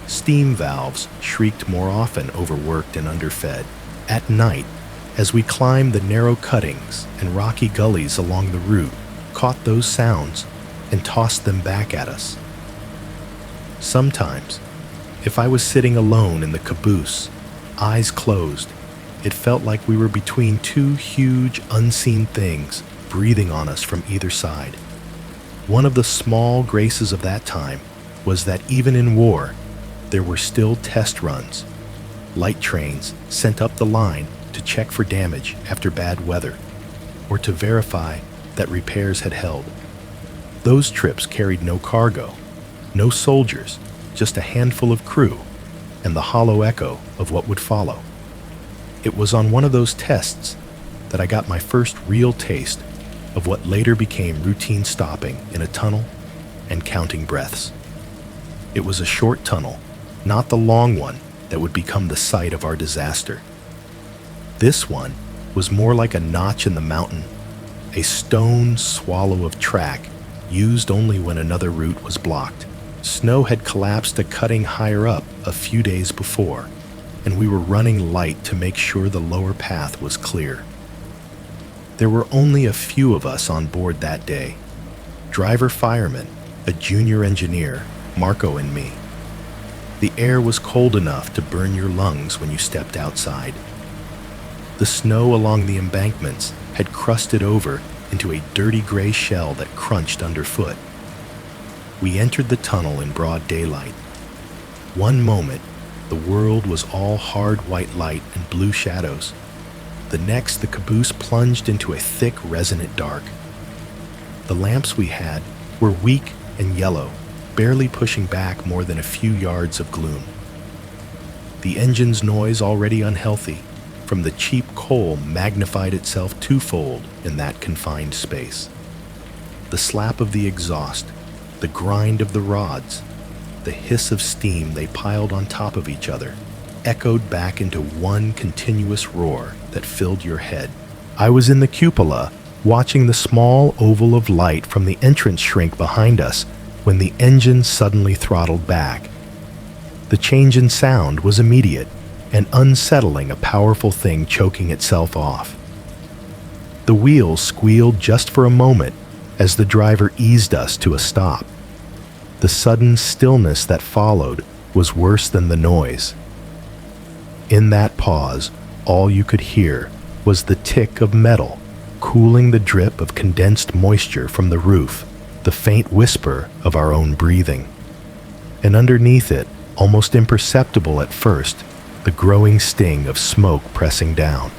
Steam valves shrieked more often, overworked and underfed. At night, as we climbed the narrow cuttings and rocky gullies along the route, caught those sounds and tossed them back at us. Sometimes, if I was sitting alone in the caboose, eyes closed, it felt like we were between two huge, unseen things breathing on us from either side. One of the small graces of that time was that even in war, there were still test runs, light trains sent up the line to check for damage after bad weather, or to verify that repairs had held. Those trips carried no cargo, no soldiers, just a handful of crew, and the hollow echo of what would follow. It was on one of those tests that I got my first real taste of what later became routine stopping in a tunnel and counting breaths. It was a short tunnel, not the long one that would become the site of our disaster. This one was more like a notch in the mountain, a stone swallow of track used only when another route was blocked. Snow had collapsed a cutting higher up a few days before, and we were running light to make sure the lower path was clear. There were only a few of us on board that day: driver-fireman, a junior engineer, Marco, and me. The air was cold enough to burn your lungs when you stepped outside. The snow along the embankments had crusted over into a dirty gray shell that crunched underfoot. We entered the tunnel in broad daylight. One moment, the world was all hard white light and blue shadows. The next, the caboose plunged into a thick, resonant dark. The lamps we had were weak and yellow, barely pushing back more than a few yards of gloom. The engine's noise, already unhealthy from the cheap coal, magnified itself twofold in that confined space. The slap of the exhaust, the grind of the rods, the hiss of steam they piled on top of each other, echoed back into one continuous roar that filled your head. I was in the cupola, watching the small oval of light from the entrance shrink behind us when the engine suddenly throttled back. The change in sound was immediate and unsettling, a powerful thing choking itself off. The wheels squealed just for a moment as the driver eased us to a stop. The sudden stillness that followed was worse than the noise. In that pause, all you could hear was the tick of metal cooling, the drip of condensed moisture from the roof, the faint whisper of our own breathing. And underneath it, almost imperceptible at first, the growing sting of smoke pressing down.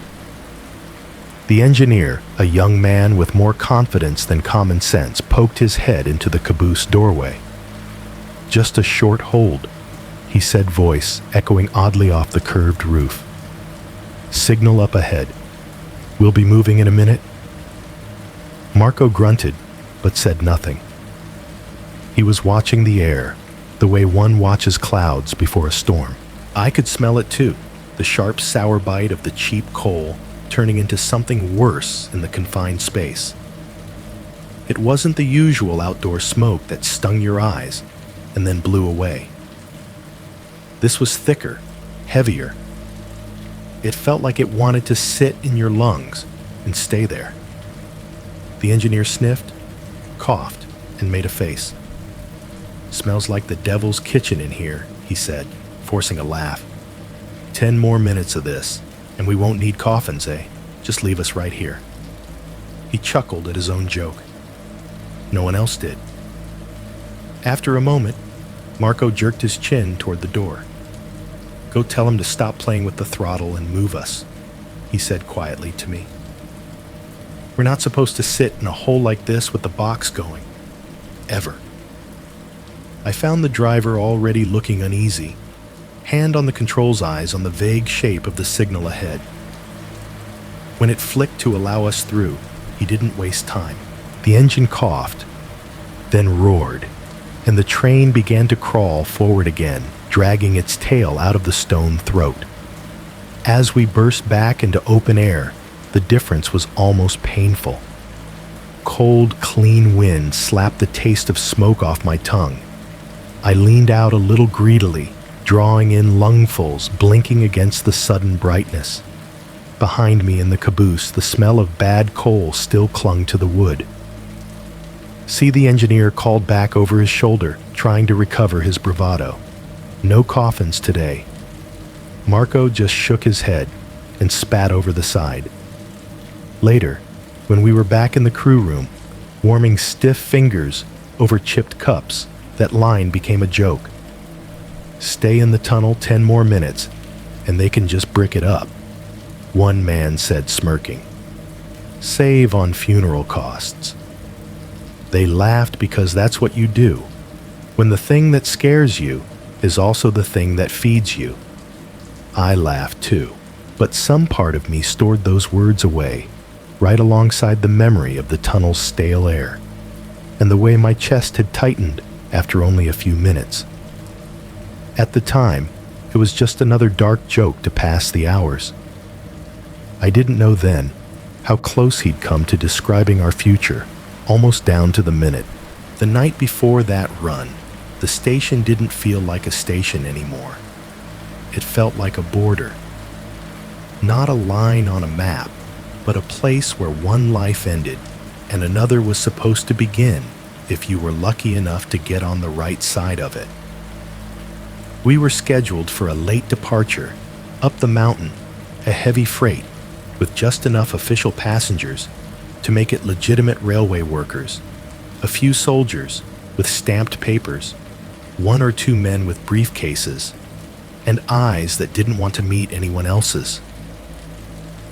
The engineer, a young man with more confidence than common sense, poked his head into the caboose doorway. "Just a short hold," he said, voice echoing oddly off the curved roof. "Signal up ahead. We'll be moving in a minute." Marco grunted, but said nothing. He was watching the air, the way one watches clouds before a storm. I could smell it too, the sharp, sour bite of the cheap coal turning into something worse in the confined space. It wasn't the usual outdoor smoke that stung your eyes and then blew away. This was thicker, heavier. It felt like it wanted to sit in your lungs and stay there. The engineer sniffed, coughed, and made a face. "Smells like the devil's kitchen in here," he said, forcing a laugh. 10 more minutes of this, and we won't need coffins, eh? Just leave us right here." He chuckled at his own joke. No one else did. After a moment, Marco jerked his chin toward the door. "Go tell him to stop playing with the throttle and move us," he said quietly to me. "We're not supposed to sit in a hole like this with the box going. Ever." I found the driver already looking uneasy, hand on the controls eyes on the vague shape of the signal ahead. When it flicked to allow us through, he didn't waste time. The engine coughed, then roared, and the train began to crawl forward again, dragging its tail out of the stone throat. As we burst back into open air, the difference was almost painful. cold, clean wind slapped the taste of smoke off my tongue. I leaned out a little greedily, drawing in lungfuls, blinking against the sudden brightness. Behind me in the caboose, the smell of bad coal still clung to the wood. See, the engineer called back over his shoulder, trying to recover his bravado. No coffins today. Marco just shook his head and spat over the side. Later, when we were back in the crew room, warming stiff fingers over chipped cups, that line became a joke. Stay in the tunnel 10 more minutes, and they can just brick it up, one man said, smirking. Save on funeral costs. They laughed because that's what you do, when the thing that scares you is also the thing that feeds you. I laughed too, but some part of me stored those words away, right alongside the memory of the tunnel's stale air, and the way my chest had tightened after only a few minutes. At the time, it was just another dark joke to pass the hours. I didn't know then how close he'd come to describing our future, almost down to the minute. The night before that run, the station didn't feel like a station anymore. It felt like a border. Not a line on a map, but a place where one life ended and another was supposed to begin if you were lucky enough to get on the right side of it. We were scheduled for a late departure, up the mountain, a heavy freight, with just enough official passengers to make it legitimate railway workers, a few soldiers with stamped papers, 1 or 2 men with briefcases, and eyes that didn't want to meet anyone else's.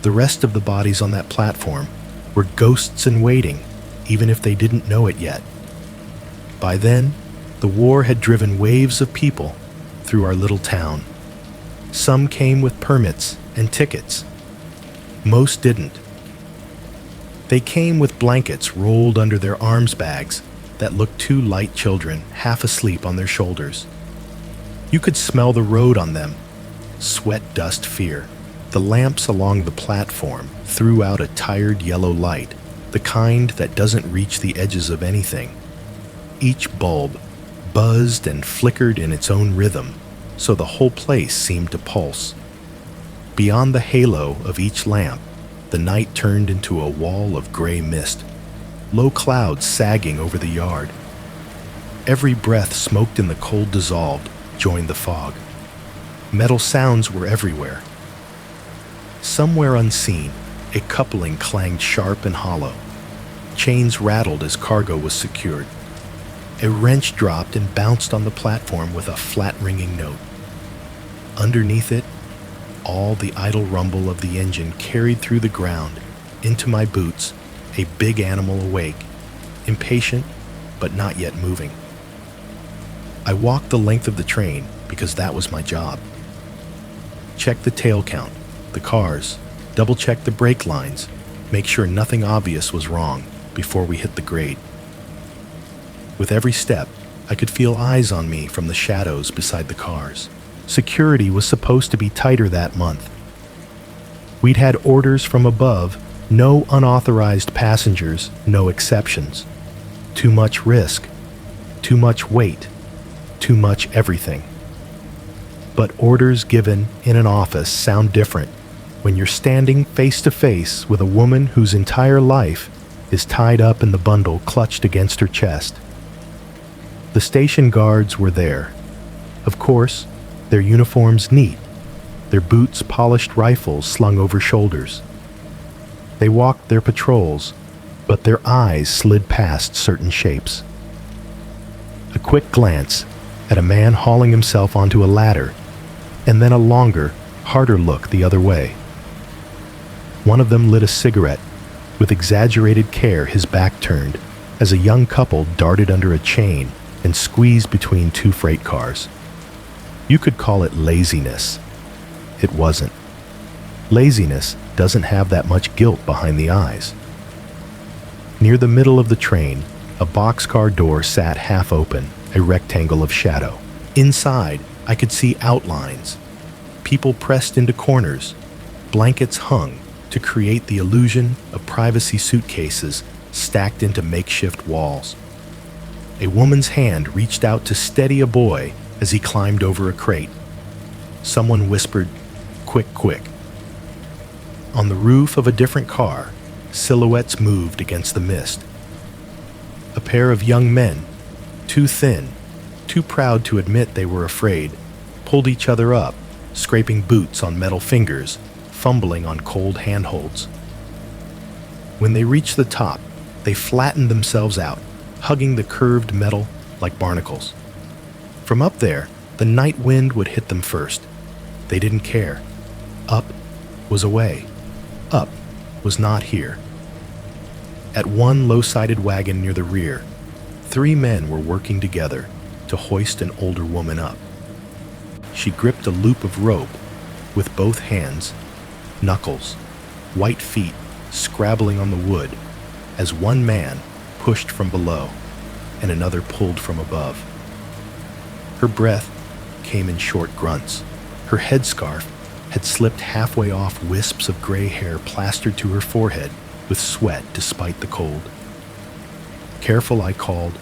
The rest of the bodies on that platform were ghosts in waiting, even if they didn't know it yet. By then, the war had driven waves of people through our little town. Some came with permits and tickets. Most didn't. They came with blankets rolled under their arms bags that looked too like children, half asleep on their shoulders. You could smell the road on them. Sweat, dust, fear. The lamps along the platform threw out a tired yellow light, the kind that doesn't reach the edges of anything. Each bulb buzzed and flickered in its own rhythm, so the whole place seemed to pulse. Beyond the halo of each lamp, the night turned into a wall of gray mist, low clouds sagging over the yard. Every breath smoked in the cold dissolved, joined the fog. Metal sounds were everywhere. Somewhere unseen, a coupling clanged sharp and hollow. Chains rattled as cargo was secured. A wrench dropped and bounced on the platform with a flat ringing note. Underneath it, all the idle rumble of the engine carried through the ground, into my boots, a big animal awake, impatient but not yet moving. I walked the length of the train because that was my job. Check the tail count, the cars, double-check the brake lines, make sure nothing obvious was wrong before we hit the grade. With every step, I could feel eyes on me from the shadows beside the cars. Security was supposed to be tighter that month. We'd had orders from above, no unauthorized passengers, no exceptions. Too much risk, too much weight, too much everything. But orders given in an office sound different when you're standing face to face with a woman whose entire life is tied up in the bundle clutched against her chest. The station guards were there. Of course, their uniforms neat, their boots polished rifles slung over shoulders. They walked their patrols, but their eyes slid past certain shapes. A quick glance at a man hauling himself onto a ladder, and then a longer, harder look the other way. One of them lit a cigarette, with exaggerated care his back turned, as a young couple darted under a chain and squeezed between 2 freight cars. You could call it laziness. It wasn't. Laziness doesn't have that much guilt behind the eyes. Near the middle of the train, a boxcar door sat half open, a rectangle of shadow. Inside, I could see outlines. People pressed into corners, blankets hung to create the illusion of privacy suitcases stacked into makeshift walls. A woman's hand reached out to steady a boy as he climbed over a crate. Someone whispered, "Quick, quick." On the roof of a different car, silhouettes moved against the mist. A pair of young men, too thin, too proud to admit they were afraid, pulled each other up, scraping boots on metal fingers, fumbling on cold handholds. When they reached the top, they flattened themselves out, hugging the curved metal like barnacles. From up there, the night wind would hit them first. They didn't care. Up was away. Up was not here. At one low-sided wagon near the rear, 3 men were working together to hoist an older woman up. She gripped a loop of rope with both hands, knuckles, white feet scrabbling on the wood, as one man pushed from below and another pulled from above. Her breath came in short grunts. Her headscarf had slipped halfway off wisps of gray hair plastered to her forehead with sweat despite the cold. "Careful," I called,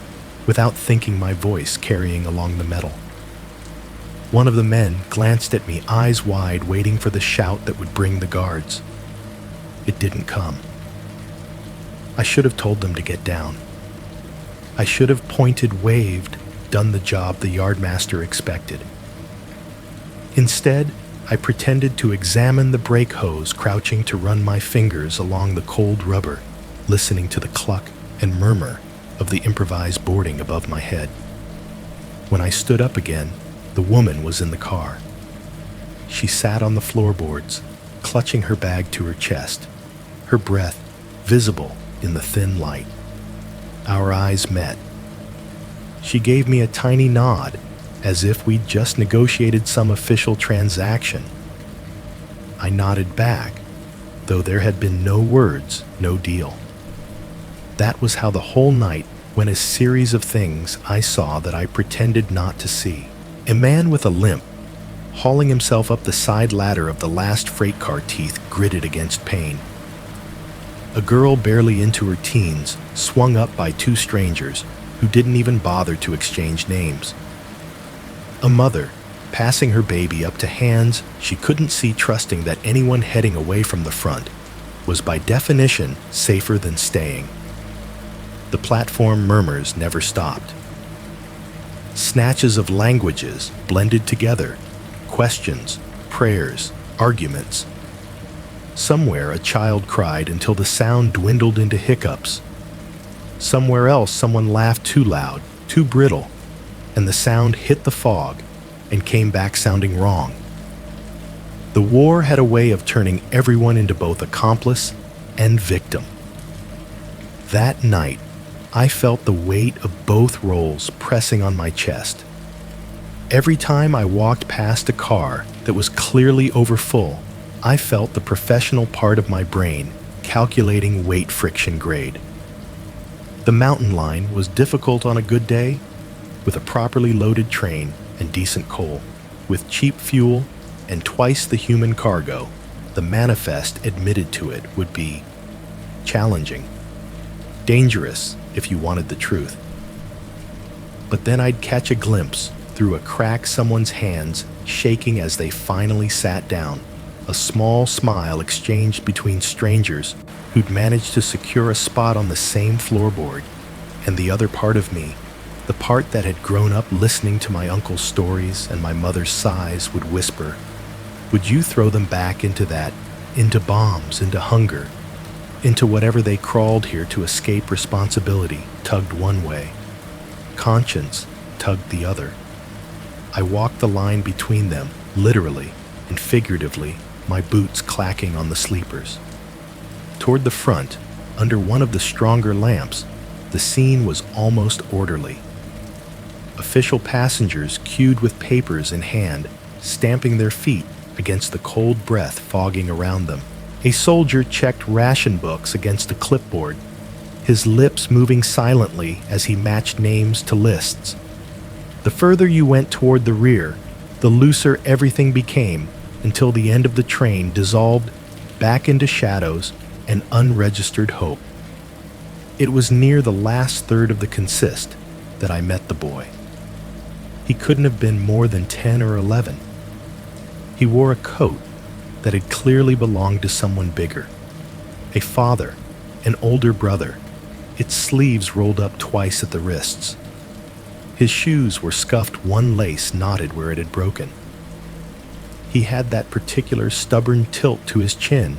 without thinking, my voice carrying along the metal. One of the men glanced at me, eyes wide, waiting for the shout that would bring the guards. It didn't come. I should have told them to get down. I should have pointed, waved, done the job the yardmaster expected. Instead, I pretended to examine the brake hose, crouching to run my fingers along the cold rubber, listening to the cluck and murmur of the improvised boarding above my head. When I stood up again, the woman was in the car. She sat on the floorboards, clutching her bag to her chest, her breath visible in the thin light. Our eyes met. She gave me a tiny nod, as if we'd just negotiated some official transaction. I nodded back, though there had been no words, no deal. That was how the whole night went, a series of things I saw that I pretended not to see. A man with a limp, hauling himself up the side ladder of the last freight car, teeth gritted against pain. A girl barely into her teens, swung up by 2 strangers who didn't even bother to exchange names. A mother, passing her baby up to hands she couldn't see, trusting that anyone heading away from the front was by definition safer than staying. The platform murmurs never stopped. Snatches of languages blended together, questions, prayers, arguments. Somewhere a child cried until the sound dwindled into hiccups. Somewhere else someone laughed too loud, too brittle, and the sound hit the fog and came back sounding wrong. The war had a way of turning everyone into both accomplice and victim. That night, I felt the weight of both roles pressing on my chest. Every time I walked past a car that was clearly overfull, I felt the professional part of my brain calculating weight friction grade. The mountain line was difficult on a good day, with a properly loaded train and decent coal. With cheap fuel and twice the human cargo, the manifest admitted to it would be challenging, dangerous if you wanted the truth. But then I'd catch a glimpse through a crack, someone's hands shaking as they finally sat down, a small smile exchanged between strangers who'd managed to secure a spot on the same floorboard, and the other part of me, the part that had grown up listening to my uncle's stories and my mother's sighs, would whisper, "Would you throw them back into that, into bombs, into hunger, into whatever they crawled here to escape responsibility, tugged one way. Conscience tugged the other." I walked the line between them, literally and figuratively, my boots clacking on the sleepers. Toward the front, under one of the stronger lamps, the scene was almost orderly. Official passengers queued with papers in hand, stamping their feet against the cold breath fogging around them. A soldier checked ration books against a clipboard, his lips moving silently as he matched names to lists. The further you went toward the rear, the looser everything became, until the end of the train dissolved back into shadows and unregistered hope. It was near the last third of the consist that I met the boy. He couldn't have been more than 10 or 11. He wore a coat that had clearly belonged to someone bigger, a father, an older brother, its sleeves rolled up twice at the wrists. His shoes were scuffed, one lace knotted where it had broken. He had that particular stubborn tilt to his chin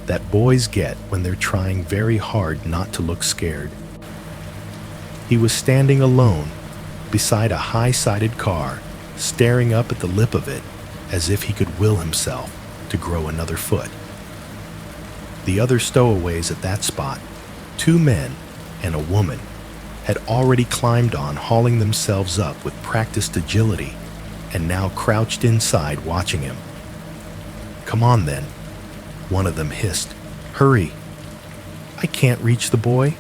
that boys get when they're trying very hard not to look scared. He was standing alone beside a high-sided car, staring up at the lip of it as if he could will himself to grow another foot. The other stowaways at that spot, 2 men and a woman, had already climbed on, hauling themselves up with practiced agility, and now crouched inside watching him. "Come on then," one of them hissed. "Hurry." "I can't reach the boy,"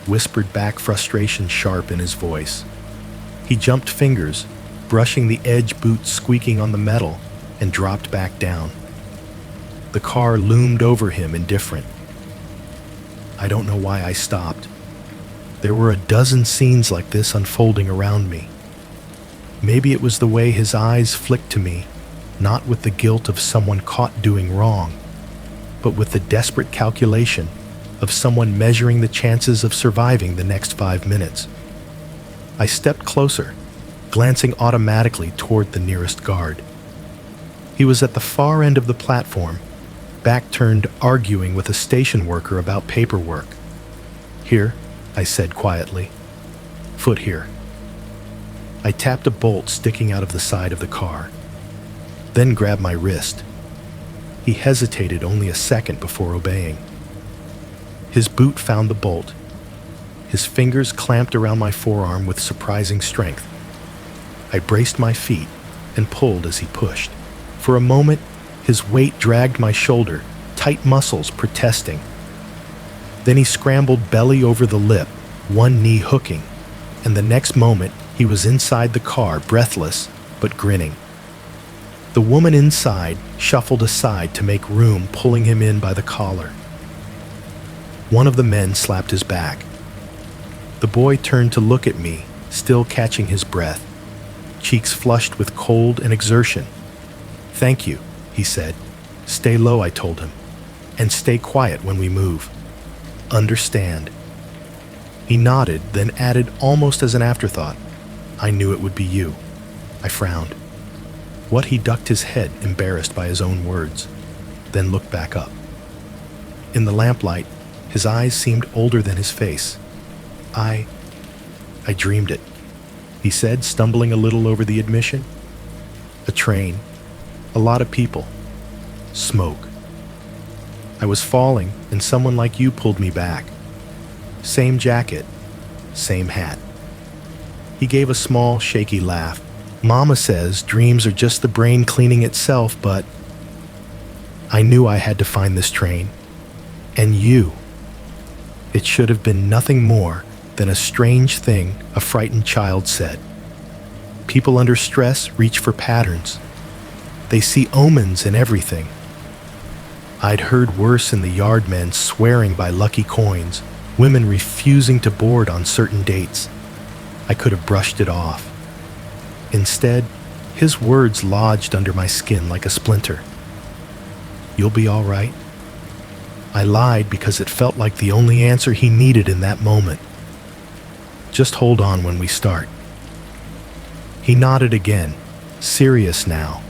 whispered back, frustration sharp in his voice. He jumped fingers, brushing the edge boots squeaking on the metal, and dropped back down. The car loomed over him, indifferent. I don't know why I stopped. There were a dozen scenes like this unfolding around me. Maybe it was the way his eyes flicked to me, not with the guilt of someone caught doing wrong, but with the desperate calculation of someone measuring the chances of surviving the next 5 minutes. I stepped closer, glancing automatically toward the nearest guard. He was at the far end of the platform, back turned, arguing with a station worker about paperwork. "Here," I said quietly. "Foot here." I tapped a bolt sticking out of the side of the car, then grabbed my wrist. He hesitated only a second before obeying. His boot found the bolt. His fingers clamped around my forearm with surprising strength. I braced my feet and pulled as he pushed. For a moment, his weight dragged my shoulder, tight muscles protesting. Then he scrambled belly over the lip, one knee hooking, and the next moment he was inside the car, breathless but grinning. The woman inside shuffled aside to make room, pulling him in by the collar. One of the men slapped his back. The boy turned to look at me, still catching his breath, cheeks flushed with cold and exertion. "Thank you," he said. "Stay low," I told him, "and stay quiet when we move. Understand?" He nodded, then added almost as an afterthought, "I knew it would be you." I frowned. What? He ducked his head, embarrassed by his own words, then looked back up. In the lamplight, his eyes seemed older than his face. I dreamed it," he said, stumbling a little over the admission. "A train, a lot of people, smoke. I was falling, and someone like you pulled me back. Same jacket, same hat." He gave a small, shaky laugh. "Mama says dreams are just the brain cleaning itself, but I knew I had to find this train. And you. It should have been nothing more than a strange thing a frightened child said. People under stress reach for patterns. They see omens in everything. I'd heard worse in the yard, men swearing by lucky coins, women refusing to board on certain dates. I could have brushed it off. Instead, his words lodged under my skin like a splinter. "You'll be all right." I lied because it felt like the only answer he needed in that moment. "Just hold on when we start." He nodded again, serious now,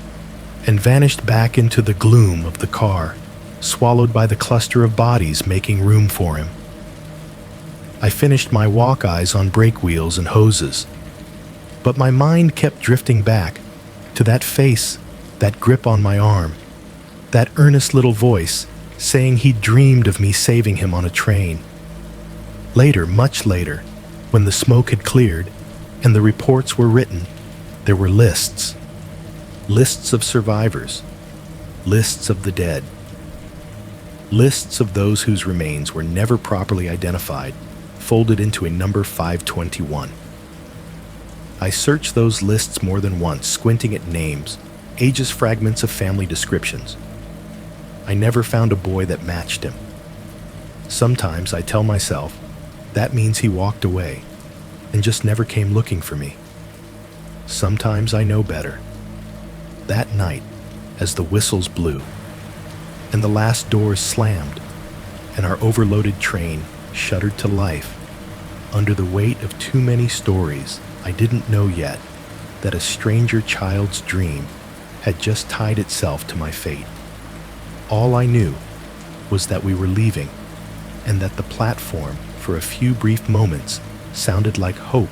and vanished back into the gloom of the car, swallowed by the cluster of bodies making room for him. I finished my walk eyes on brake wheels and hoses, but my mind kept drifting back to that face, that grip on my arm, that earnest little voice saying he dreamed of me saving him on a train. Later, much later, when the smoke had cleared and the reports were written, there were lists. Lists of survivors, lists of the dead, lists of those whose remains were never properly identified, folded into a number 521. I searched those lists more than once, squinting at names, ages, fragments of family descriptions. I never found a boy that matched him. Sometimes I tell myself, That means he walked away and just never came looking for me. Sometimes I know better. That night, as the whistles blew and the last doors slammed and our overloaded train shuddered to life, under the weight of too many stories I didn't know yet that a stranger child's dream had just tied itself to my fate. All I knew was that we were leaving and that the platform for a few brief moments sounded like hope,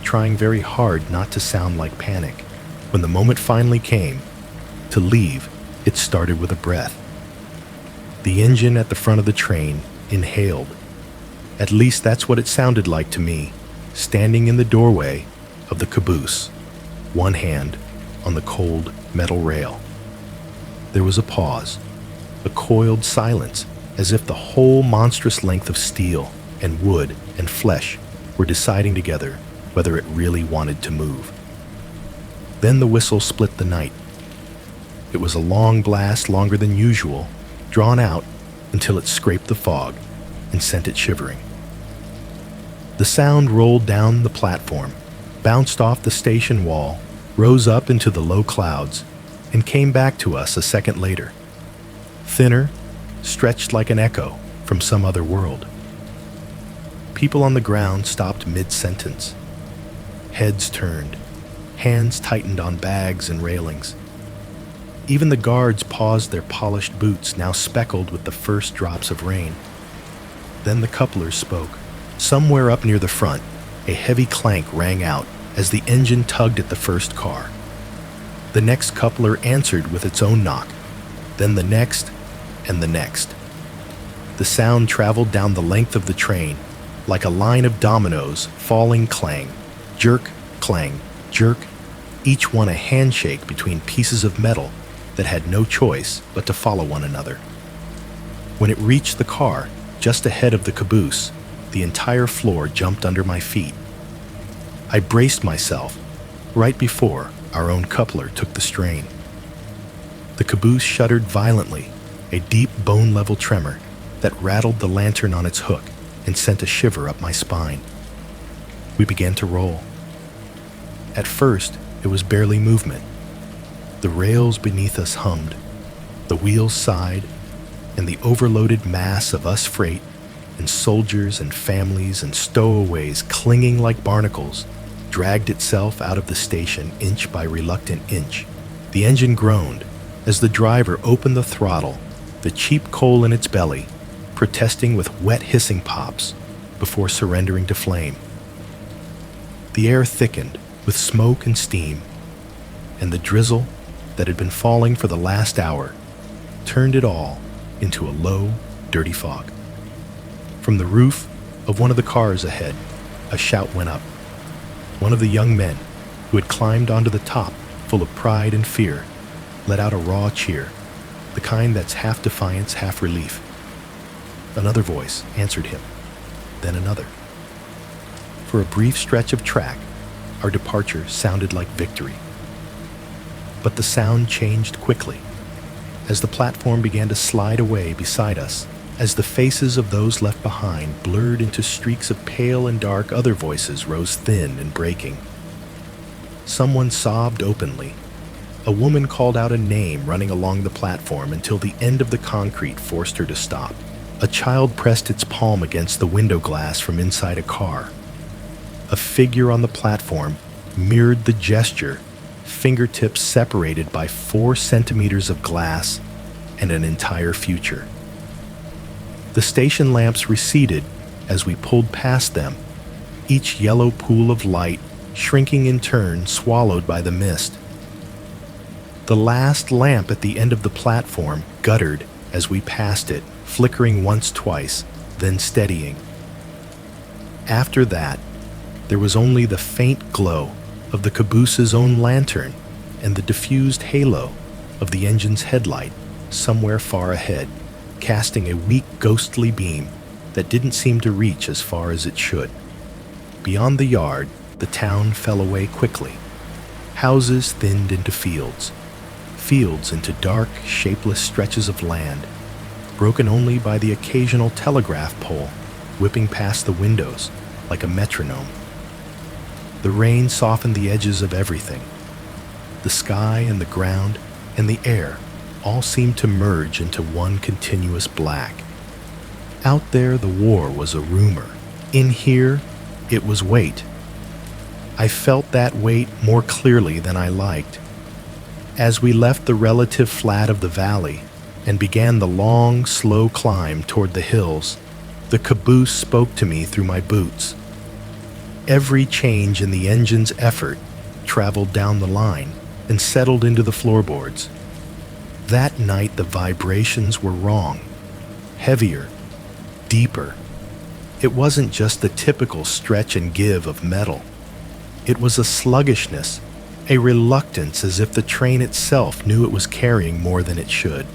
trying very hard not to sound like panic. When the moment finally came to leave, it started with a breath. The engine at the front of the train inhaled. At least that's what it sounded like to me, standing in the doorway of the caboose, one hand on the cold metal rail. There was a pause, a coiled silence, as if the whole monstrous length of steel and wood and flesh were deciding together whether it really wanted to move. Then the whistle split the night. It was a long blast, longer than usual, drawn out until it scraped the fog and sent it shivering. The sound rolled down the platform, bounced off the station wall, rose up into the low clouds, and came back to us a second later, thinner, stretched like an echo from some other world. People on the ground stopped mid-sentence. Heads turned, hands tightened on bags and railings. Even the guards paused their polished boots, now speckled with the first drops of rain. Then the couplers spoke. Somewhere up near the front, a heavy clank rang out as the engine tugged at the first car. The next coupler answered with its own knock, then the next and the next. The sound traveled down the length of the train like a line of dominoes, falling clang, jerk, clang, jerk, each one a handshake between pieces of metal that had no choice but to follow one another. When it reached the car just ahead of the caboose, the entire floor jumped under my feet. I braced myself right before our own coupler took the strain. The caboose shuddered violently, a deep bone-level tremor that rattled the lantern on its hook and sent a shiver up my spine. We began to roll. At first, it was barely movement. The rails beneath us hummed, the wheels sighed, and the overloaded mass of us freight and soldiers and families and stowaways clinging like barnacles dragged itself out of the station inch by reluctant inch. The engine groaned as the driver opened the throttle, the cheap coal in its belly, protesting with wet hissing pops before surrendering to flame. The air thickened with smoke and steam, and the drizzle that had been falling for the last hour turned it all into a low, dirty fog. From the roof of one of the cars ahead, a shout went up. One of the young men who had climbed onto the top, full of pride and fear, let out a raw cheer, the kind that's half defiance, half relief. Another voice answered him, then another. For a brief stretch of track, our departure sounded like victory. But the sound changed quickly as the platform began to slide away beside us, as the faces of those left behind blurred into streaks of pale and dark. Other voices rose thin and breaking. Someone sobbed openly. A woman called out a name running along the platform until the end of the concrete forced her to stop. A child pressed its palm against the window glass from inside a car. A figure on the platform mirrored the gesture, fingertips separated by 4 centimeters of glass and an entire future. The station lamps receded as we pulled past them, each yellow pool of light shrinking in turn, swallowed by the mist. The last lamp at the end of the platform guttered as we passed it, flickering once, twice, then steadying. After that, there was only the faint glow of the caboose's own lantern and the diffused halo of the engine's headlight somewhere far ahead, casting a weak, ghostly beam that didn't seem to reach as far as it should. Beyond the yard, the town fell away quickly. Houses thinned into fields, fields into dark, shapeless stretches of land, broken only by the occasional telegraph pole whipping past the windows like a metronome. The rain softened the edges of everything. The sky and the ground and the air all seemed to merge into one continuous black. Out there, the war was a rumor. In here, it was weight. I felt that weight more clearly than I liked. As we left the relative flat of the valley and began the long, slow climb toward the hills, the caboose spoke to me through my boots. Every change in the engine's effort traveled down the line and settled into the floorboards. That night, the vibrations were wrong, heavier, deeper. It wasn't just the typical stretch and give of metal. It was a sluggishness, a reluctance, as if the train itself knew it was carrying more than it should.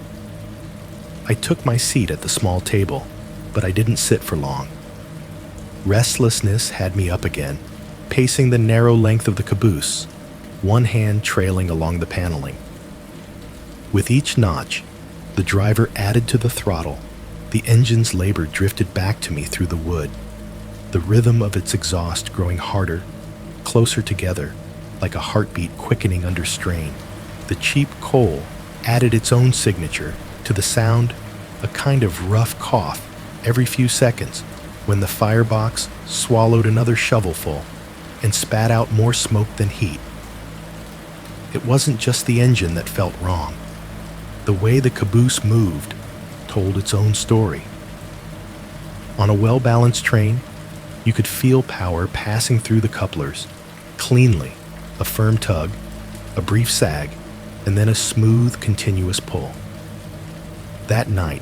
I took my seat at the small table, but I didn't sit for long. Restlessness had me up again, pacing the narrow length of the caboose, one hand trailing along the paneling. With each notch, the driver added to the throttle. The engine's labor drifted back to me through the wood, the rhythm of its exhaust growing harder, closer together, like a heartbeat quickening under strain. The cheap coal added its own signature to the sound, a kind of rough cough every few seconds when the firebox swallowed another shovelful and spat out more smoke than heat. It wasn't just the engine that felt wrong. The way the caboose moved told its own story. On a well-balanced train, you could feel power passing through the couplers, cleanly, a firm tug, a brief sag, and then a smooth, continuous pull. That night,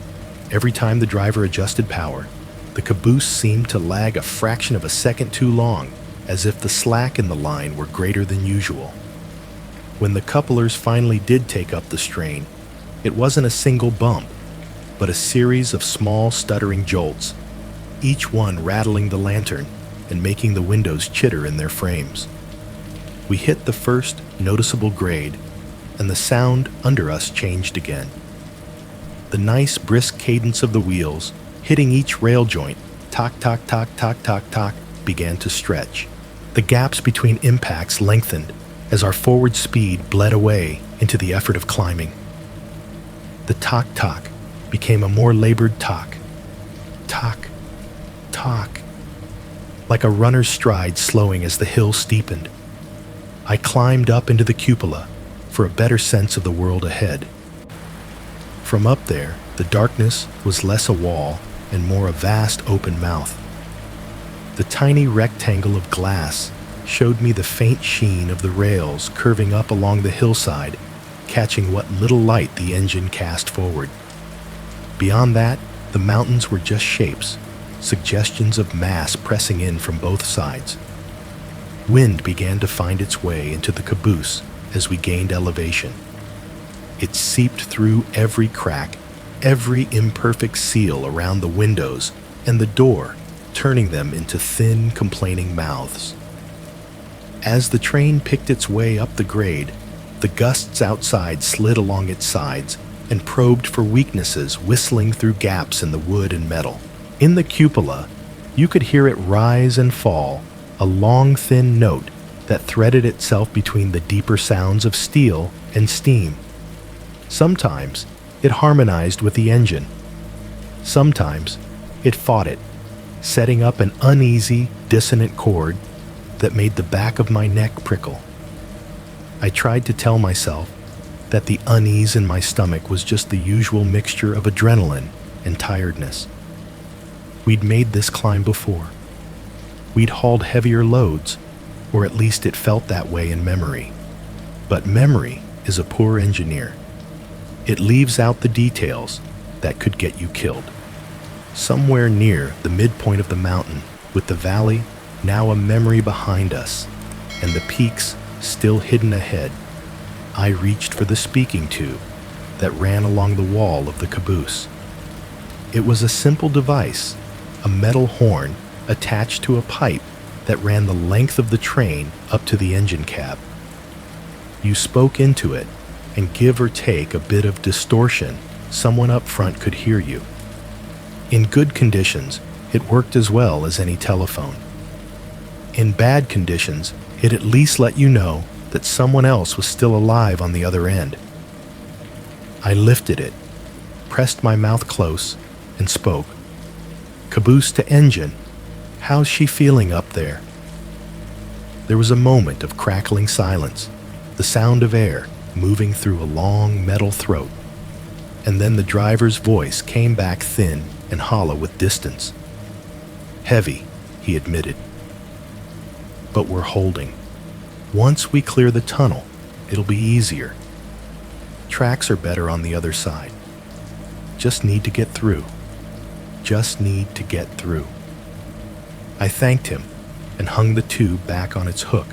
every time the driver adjusted power, the caboose seemed to lag a fraction of a second too long, as if the slack in the line were greater than usual. When the couplers finally did take up the strain, it wasn't a single bump, but a series of small stuttering jolts, each one rattling the lantern and making the windows chitter in their frames. We hit the first noticeable grade, and the sound under us changed again. The nice, brisk cadence of the wheels, hitting each rail joint, tock, tock, tock, tock, tock, tock, began to stretch. The gaps between impacts lengthened as our forward speed bled away into the effort of climbing. The tock, tock became a more labored tock. Tock, tock, like a runner's stride slowing as the hill steepened. I climbed up into the cupola for a better sense of the world ahead. From up there, the darkness was less a wall and more a vast open mouth. The tiny rectangle of glass showed me the faint sheen of the rails curving up along the hillside, catching what little light the engine cast forward. Beyond that, the mountains were just shapes, suggestions of mass pressing in from both sides. Wind began to find its way into the caboose as we gained elevation. It seeped through every crack, every imperfect seal around the windows and the door, turning them into thin, complaining mouths. As the train picked its way up the grade, the gusts outside slid along its sides and probed for weaknesses, whistling through gaps in the wood and metal. In the cupola, you could hear it rise and fall, a long, thin note that threaded itself between the deeper sounds of steel and steam. Sometimes it harmonized with the engine. Sometimes it fought it, setting up an uneasy, dissonant chord that made the back of my neck prickle. I tried to tell myself that the unease in my stomach was just the usual mixture of adrenaline and tiredness. We'd made this climb before. We'd hauled heavier loads, or at least it felt that way in memory. But memory is a poor engineer. It leaves out the details that could get you killed. Somewhere near the midpoint of the mountain, with the valley now a memory behind us, and the peaks still hidden ahead, I reached for the speaking tube that ran along the wall of the caboose. It was a simple device, a metal horn attached to a pipe that ran the length of the train up to the engine cab. You spoke into it, and give or take a bit of distortion, someone up front could hear you. In good conditions, It worked as well as any telephone. In bad conditions, it at least let you know that someone else was still alive on the other end. I lifted it, pressed my mouth close, and spoke. "Caboose to engine, how's she feeling up there?" There was a moment of crackling silence, the sound of air moving through a long metal throat, and then the driver's voice came back thin and hollow with distance. "Heavy," he admitted. "But we're holding. Once we clear the tunnel, it'll be easier. Tracks are better on the other side. Just need to get through. Just need to get through." I thanked him and hung the tube back on its hook,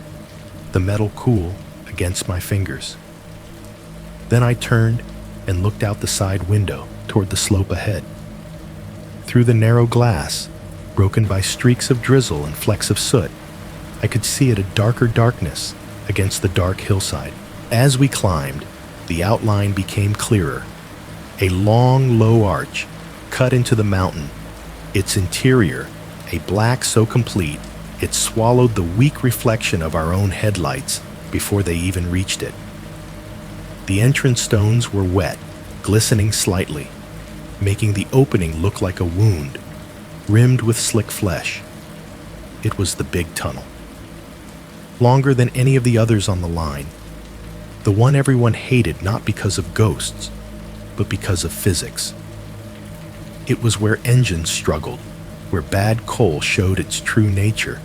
the metal cool against my fingers. Then I turned and looked out the side window toward the slope ahead. Through the narrow glass, broken by streaks of drizzle and flecks of soot, I could see it a darker darkness against the dark hillside. As we climbed, the outline became clearer. A long, low arch cut into the mountain, its interior a black so complete it swallowed the weak reflection of our own headlights before they even reached it. The entrance stones were wet, glistening slightly, making the opening look like a wound, rimmed with slick flesh. It was the big tunnel. Longer than any of the others on the line. The one everyone hated not because of ghosts, but because of physics. It was where engines struggled, where bad coal showed its true nature,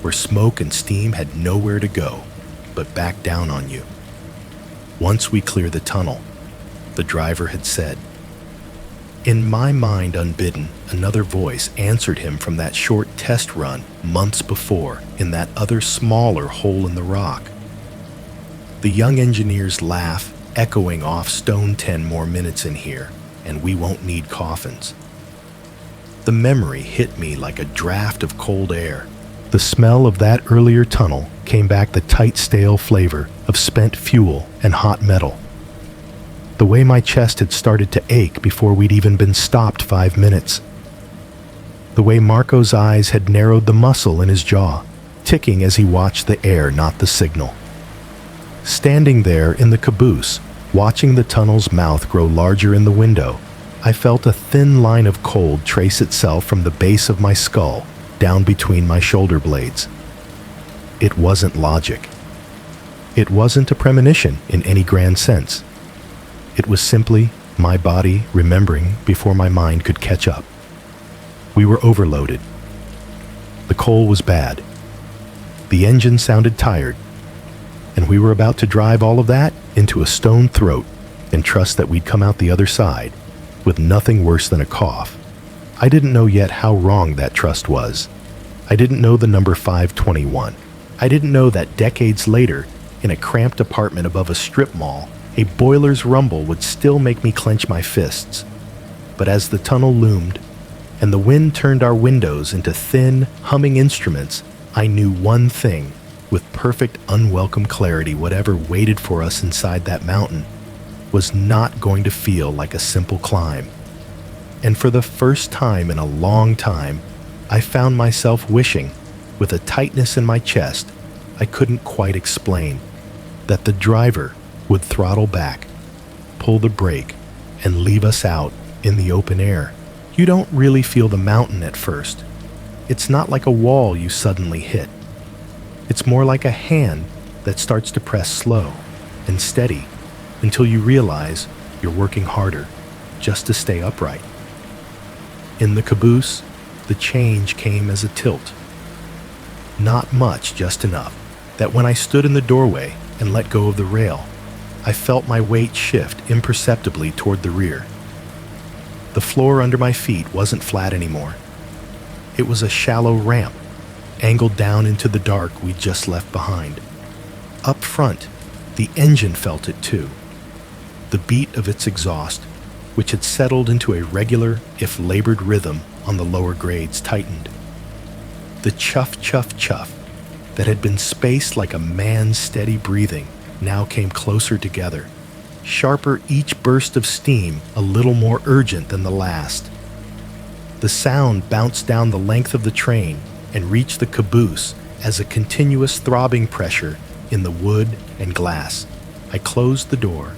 where smoke and steam had nowhere to go but back down on you. "Once we clear the tunnel," the driver had said. In my mind, unbidden, another voice answered him from that short test run months before in that other smaller hole in the rock. The young engineer's laugh echoing off "Stone 10 more minutes in here, and we won't need coffins." The memory hit me like a draft of cold air. The smell of that earlier tunnel came back, the tight, stale flavor of spent fuel and hot metal. The way my chest had started to ache before we'd even been stopped 5 minutes. The way Marco's eyes had narrowed the muscle in his jaw, ticking as he watched the air, not the signal. Standing there in the caboose, watching the tunnel's mouth grow larger in the window, I felt a thin line of cold trace itself from the base of my skull down between my shoulder blades. It wasn't logic. It wasn't a premonition in any grand sense. It was simply my body remembering before my mind could catch up. We were overloaded. The coal was bad. The engine sounded tired. And we were about to drive all of that into a stone throat and trust that we'd come out the other side with nothing worse than a cough. I didn't know yet how wrong that trust was. I didn't know the number 521. I didn't know that decades later, in a cramped apartment above a strip mall, a boiler's rumble would still make me clench my fists. But as the tunnel loomed, and the wind turned our windows into thin, humming instruments, I knew one thing with perfect, unwelcome clarity: whatever waited for us inside that mountain was not going to feel like a simple climb. And for the first time in a long time, I found myself wishing, with a tightness in my chest I couldn't quite explain, that the driver would throttle back, pull the brake, and leave us out in the open air. You don't really feel the mountain at first. It's not like a wall you suddenly hit. It's more like a hand that starts to press slow and steady until you realize you're working harder just to stay upright. In the caboose, the change came as a tilt. Not much, just enough that when I stood in the doorway and let go of the rail, I felt my weight shift imperceptibly toward the rear. The floor under my feet wasn't flat anymore. It was a shallow ramp, angled down into the dark we'd just left behind. Up front, the engine felt it too. The beat of its exhaust, which had settled into a regular, if labored rhythm on the lower grades, tightened. The chuff, chuff, chuff that had been spaced like a man's steady breathing now came closer together, sharper, each burst of steam a little more urgent than the last. The sound bounced down the length of the train and reached the caboose as a continuous throbbing pressure in the wood and glass. I closed the door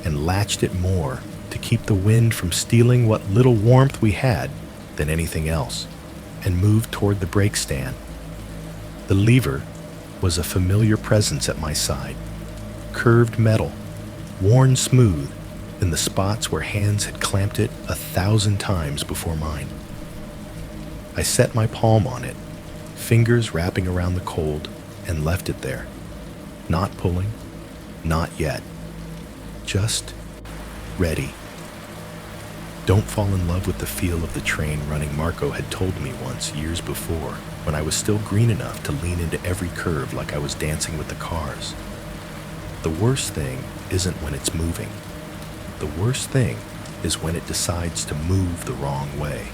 and latched it more to keep the wind from stealing what little warmth we had than anything else, and moved toward the brake stand. The lever was a familiar presence at my side, curved metal, worn smooth in the spots where hands had clamped it 1,000 times before mine. I set my palm on it, fingers wrapping around the cold, and left it there, not pulling, not yet, just ready. Don't fall in love with the feel of the train running, Marco had told me once years before, when I was still green enough to lean into every curve like I was dancing with the cars. The worst thing isn't when it's moving. The worst thing is when it decides to move the wrong way.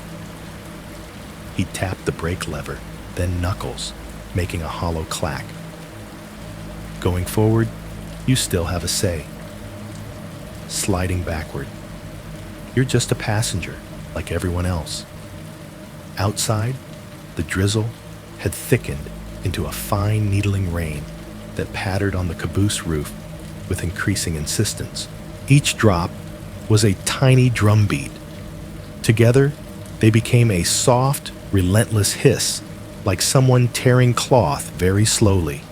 He tapped the brake lever, then knuckles, making a hollow clack. Going forward, you still have a say. Sliding backward, you're just a passenger, like everyone else. Outside, the drizzle had thickened into a fine needling rain that pattered on the caboose roof with increasing insistence. Each drop was a tiny drumbeat. Together, they became a soft, relentless hiss, like someone tearing cloth very slowly.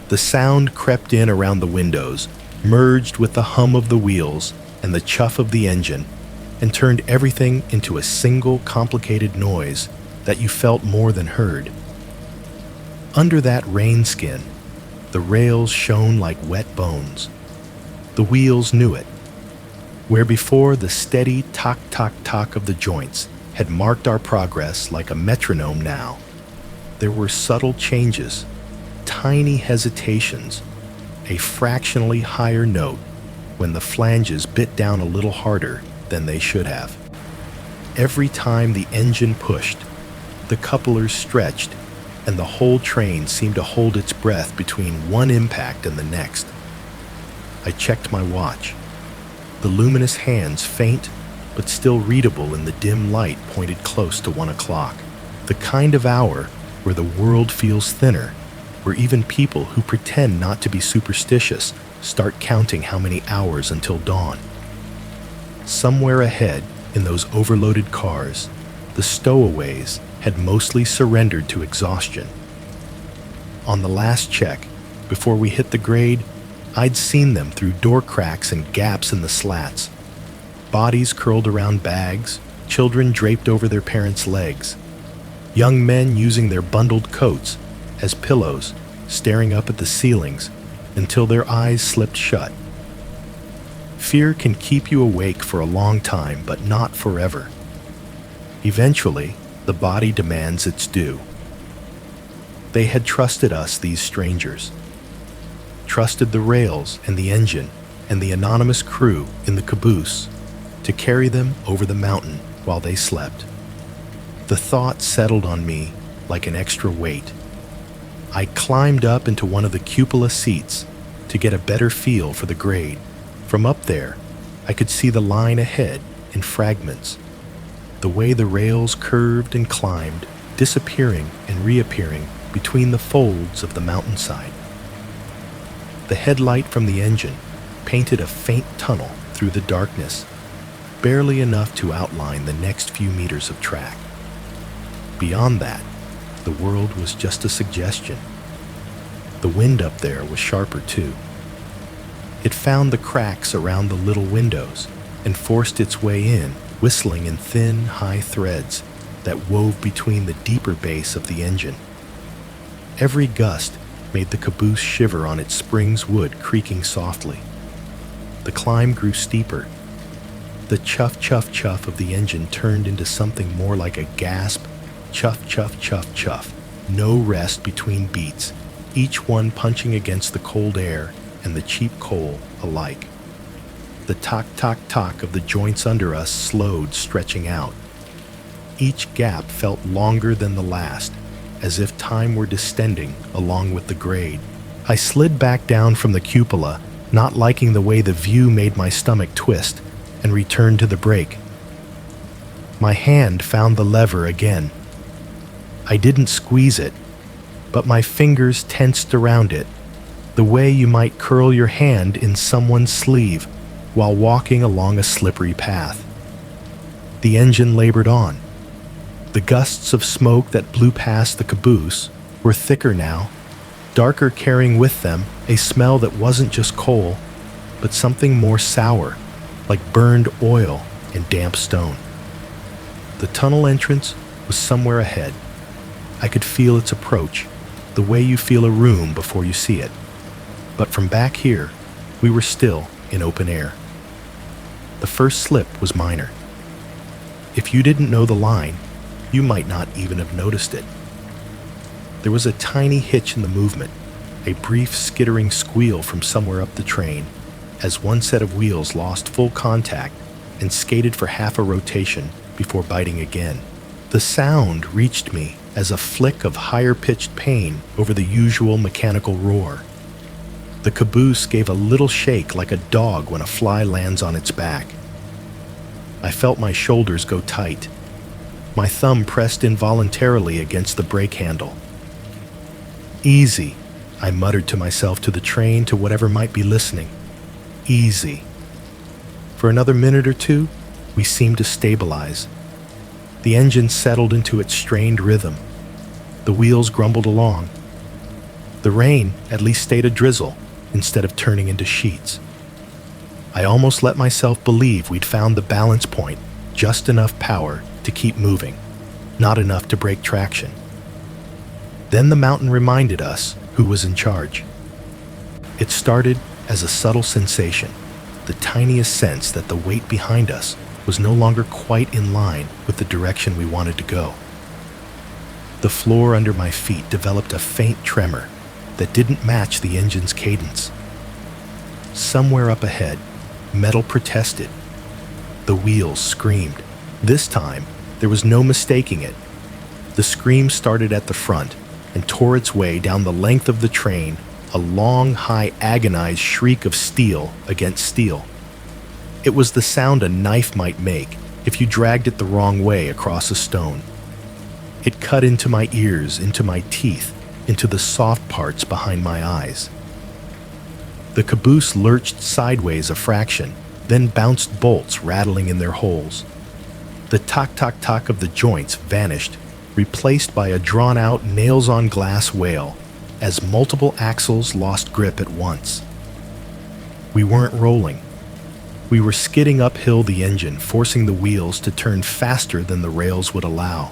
The sound crept in around the windows, merged with the hum of the wheels and the chuff of the engine, and turned everything into a single complicated noise that you felt more than heard. Under that rain skin, the rails shone like wet bones. The wheels knew it. Where before the steady tock-tock-tock of the joints had marked our progress like a metronome now, there were subtle changes, tiny hesitations, a fractionally higher note when the flanges bit down a little harder than they should have. Every time the engine pushed, the couplers stretched, and the whole train seemed to hold its breath between one impact and the next. I checked my watch. The luminous hands, faint but still readable in the dim light, pointed close to 1 o'clock. The kind of hour where the world feels thinner, where even people who pretend not to be superstitious start counting how many hours until dawn. Somewhere ahead, in those overloaded cars, the stowaways had mostly surrendered to exhaustion. On the last check, before we hit the grade, I'd seen them through door cracks and gaps in the slats. Bodies curled around bags, children draped over their parents' legs, young men using their bundled coats as pillows, staring up at the ceilings until their eyes slipped shut. Fear can keep you awake for a long time, but not forever. Eventually, the body demands its due. They had trusted us, these strangers. Trusted the rails and the engine and the anonymous crew in the caboose to carry them over the mountain while they slept. The thought settled on me like an extra weight. I climbed up into one of the cupola seats to get a better feel for the grade. From up there, I could see the line ahead in fragments, the way the rails curved and climbed, disappearing and reappearing between the folds of the mountainside. The headlight from the engine painted a faint tunnel through the darkness, barely enough to outline the next few meters of track. Beyond that, the world was just a suggestion. The wind up there was sharper too. It found the cracks around the little windows and forced its way in, whistling in thin, high threads that wove between the deeper bass of the engine. Every gust made the caboose shiver on its springs wood creaking softly. The climb grew steeper. The chuff, chuff, chuff of the engine turned into something more like a gasp, chuff, chuff, chuff, chuff. No rest between beats, each one punching against the cold air and the cheap coal alike. The tock, tock, tock of the joints under us slowed, stretching out. Each gap felt longer than the last, as if time were distending along with the grade. I slid back down from the cupola, not liking the way the view made my stomach twist, and returned to the brake. My hand found the lever again. I didn't squeeze it, but my fingers tensed around it, the way you might curl your hand in someone's sleeve while walking along a slippery path. The engine labored on. The gusts of smoke that blew past the caboose were thicker now, darker, carrying with them a smell that wasn't just coal, but something more sour, like burned oil and damp stone. The tunnel entrance was somewhere ahead. I could feel its approach, the way you feel a room before you see it. But from back here, we were still in open air. The first slip was minor. If you didn't know the line, you might not even have noticed it. There was a tiny hitch in the movement, a brief skittering squeal from somewhere up the train, as one set of wheels lost full contact and skated for half a rotation before biting again. The sound reached me as a flick of higher-pitched pain over the usual mechanical roar. The caboose gave a little shake like a dog when a fly lands on its back. I felt my shoulders go tight. My thumb pressed involuntarily against the brake handle. "Easy," I muttered to myself, to the train, to whatever might be listening. "Easy." For another minute or two, we seemed to stabilize. The engine settled into its strained rhythm. The wheels grumbled along. The rain at least stayed a drizzle instead of turning into sheets. I almost let myself believe we'd found the balance point, just enough power to keep moving, not enough to break traction. Then the mountain reminded us who was in charge. It started as a subtle sensation, the tiniest sense that the weight behind us was no longer quite in line with the direction we wanted to go. The floor under my feet developed a faint tremor that didn't match the engine's cadence. Somewhere up ahead, metal protested. The wheels screamed. This time, there was no mistaking it. The scream started at the front and tore its way down the length of the train, a long, high, agonized shriek of steel against steel. It was the sound a knife might make if you dragged it the wrong way across a stone. It cut into my ears, into my teeth, into the soft parts behind my eyes. The caboose lurched sideways a fraction, then bounced bolts rattling in their holes. The tock-tock-tock of the joints vanished, replaced by a drawn-out, nails-on-glass wail, as multiple axles lost grip at once. We weren't rolling. We were skidding uphill the engine, forcing the wheels to turn faster than the rails would allow.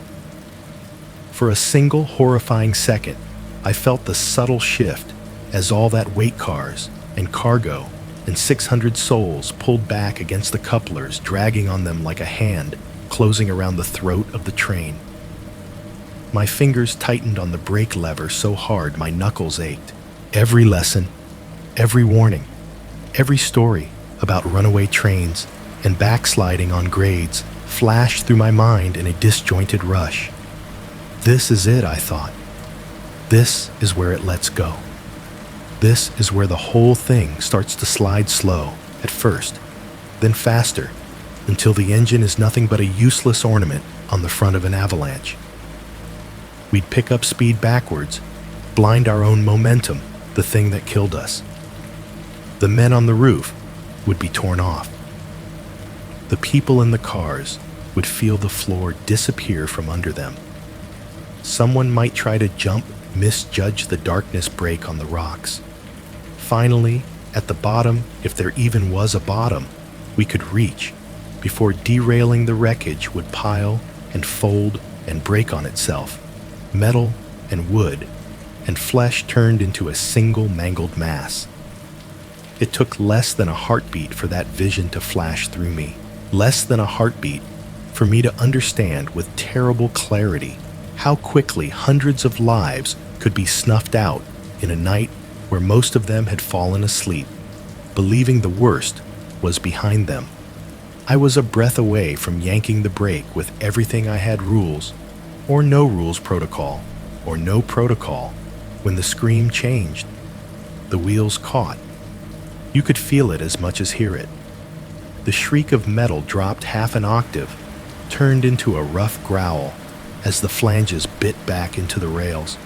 For a single horrifying second, I felt the subtle shift as all that weight cars and cargo and 600 souls pulled back against the couplers, dragging on them like a hand closing around the throat of the train. My fingers tightened on the brake lever so hard my knuckles ached. Every lesson, every warning, every story about runaway trains and backsliding on grades flashed through my mind in a disjointed rush. This is it, I thought. This is where it lets go. This is where the whole thing starts to slide slow at first, then faster, until the engine is nothing but a useless ornament on the front of an avalanche. We'd pick up speed backwards, blind our own momentum, the thing that killed us. The men on the roof would be torn off. The people in the cars would feel the floor disappear from under them. Someone might try to jump, misjudge the darkness break on the rocks. Finally, at the bottom, if there even was a bottom, we could reach, before derailing the wreckage would pile and fold and break on itself, metal and wood, and flesh turned into a single mangled mass. It took less than a heartbeat for that vision to flash through me, less than a heartbeat for me to understand with terrible clarity how quickly hundreds of lives could be snuffed out in a night where most of them had fallen asleep, believing the worst was behind them. I was a breath away from yanking the brake with everything I had rules, or no rules protocol, or no protocol, when the scream changed. The wheels caught. You could feel it as much as hear it. The shriek of metal dropped half an octave, turned into a rough growl as the flanges bit back into the rails.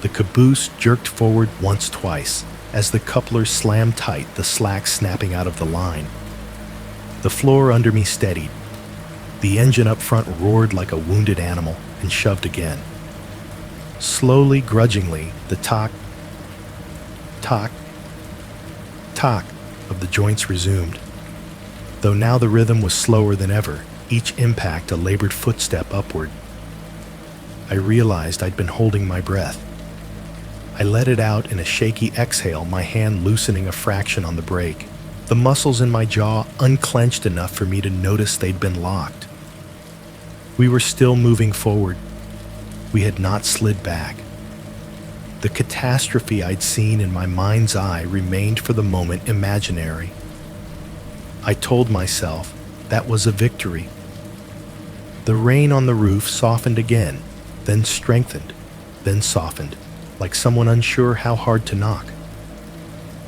The caboose jerked forward twice as the couplers slammed tight, the slack snapping out of the line. The floor under me steadied. The engine up front roared like a wounded animal and shoved again. Slowly, grudgingly, the tock, tock, tock of the joints resumed, though now the rhythm was slower than ever, each impact a labored footstep upward. I realized I'd been holding my breath. I let it out in a shaky exhale, my hand loosening a fraction on the brake, the muscles in my jaw unclenched enough for me to notice they'd been locked. We were still moving forward. We had not slid back. The catastrophe I'd seen in my mind's eye remained for the moment imaginary. I told myself that was a victory. The rain on the roof softened again, then strengthened, then softened, like someone unsure how hard to knock.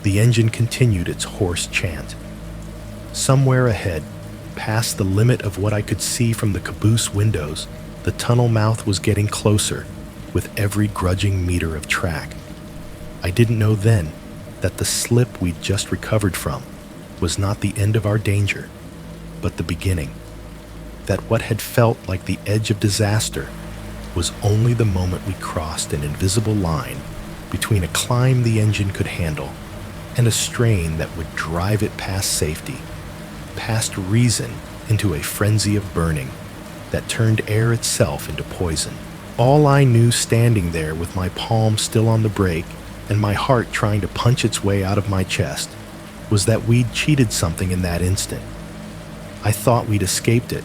The engine continued its hoarse chant. Somewhere ahead, past the limit of what I could see from the caboose windows, the tunnel mouth was getting closer with every grudging meter of track. I didn't know then that the slip we'd just recovered from was not the end of our danger, but the beginning. That what had felt like the edge of disaster was only the moment we crossed an invisible line between a climb the engine could handle and a strain that would drive it past safety, past reason into a frenzy of burning that turned air itself into poison. All I knew standing there with my palm still on the brake and my heart trying to punch its way out of my chest was that we'd cheated something in that instant. I thought we'd escaped it.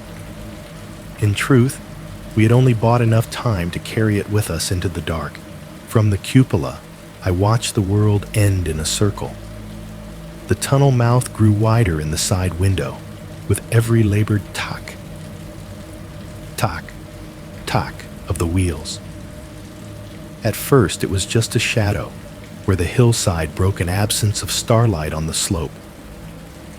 In truth, we had only bought enough time to carry it with us into the dark. From the cupola, I watched the world end in a circle. The tunnel mouth grew wider in the side window, with every labored tock, tock, tock of the wheels. At first, it was just a shadow, where the hillside broke an absence of starlight on the slope.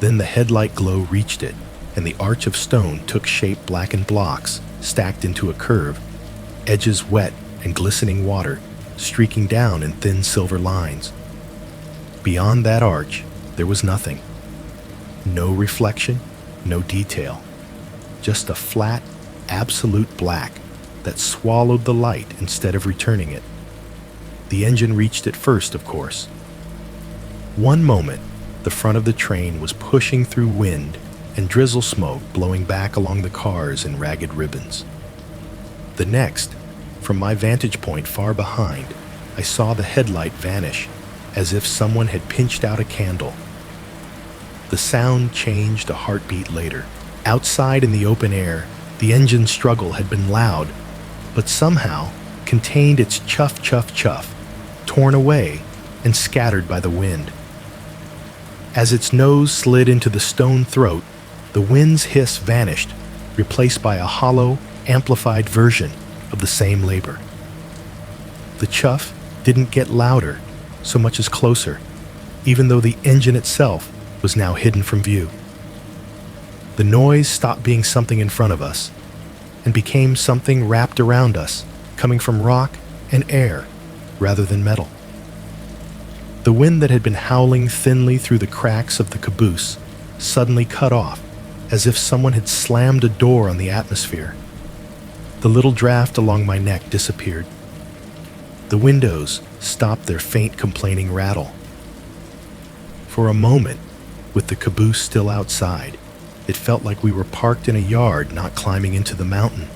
Then the headlight glow reached it, and the arch of stone took shape, blackened blocks stacked into a curve, edges wet and glistening water streaking down in thin silver lines. Beyond that arch, there was nothing. No reflection, no detail. Just a flat, absolute black that swallowed the light instead of returning it. The engine reached it first, of course. One moment, the front of the train was pushing through wind and drizzle smoke blowing back along the cars in ragged ribbons. The next, from my vantage point far behind, I saw the headlight vanish, as if someone had pinched out a candle. The sound changed a heartbeat later. Outside in the open air, the engine struggle had been loud, but somehow contained its chuff, chuff, chuff, torn away and scattered by the wind. As its nose slid into the stone throat, the wind's hiss vanished, replaced by a hollow, amplified version of the same labor. The chuff didn't get louder so much as closer, even though the engine itself was now hidden from view. The noise stopped being something in front of us and became something wrapped around us, coming from rock and air rather than metal. The wind that had been howling thinly through the cracks of the caboose suddenly cut off, as if someone had slammed a door on the atmosphere. The little draft along my neck disappeared. The windows stopped their faint complaining rattle. For a moment, with the caboose still outside, it felt like we were parked in a yard, not climbing into the mountain.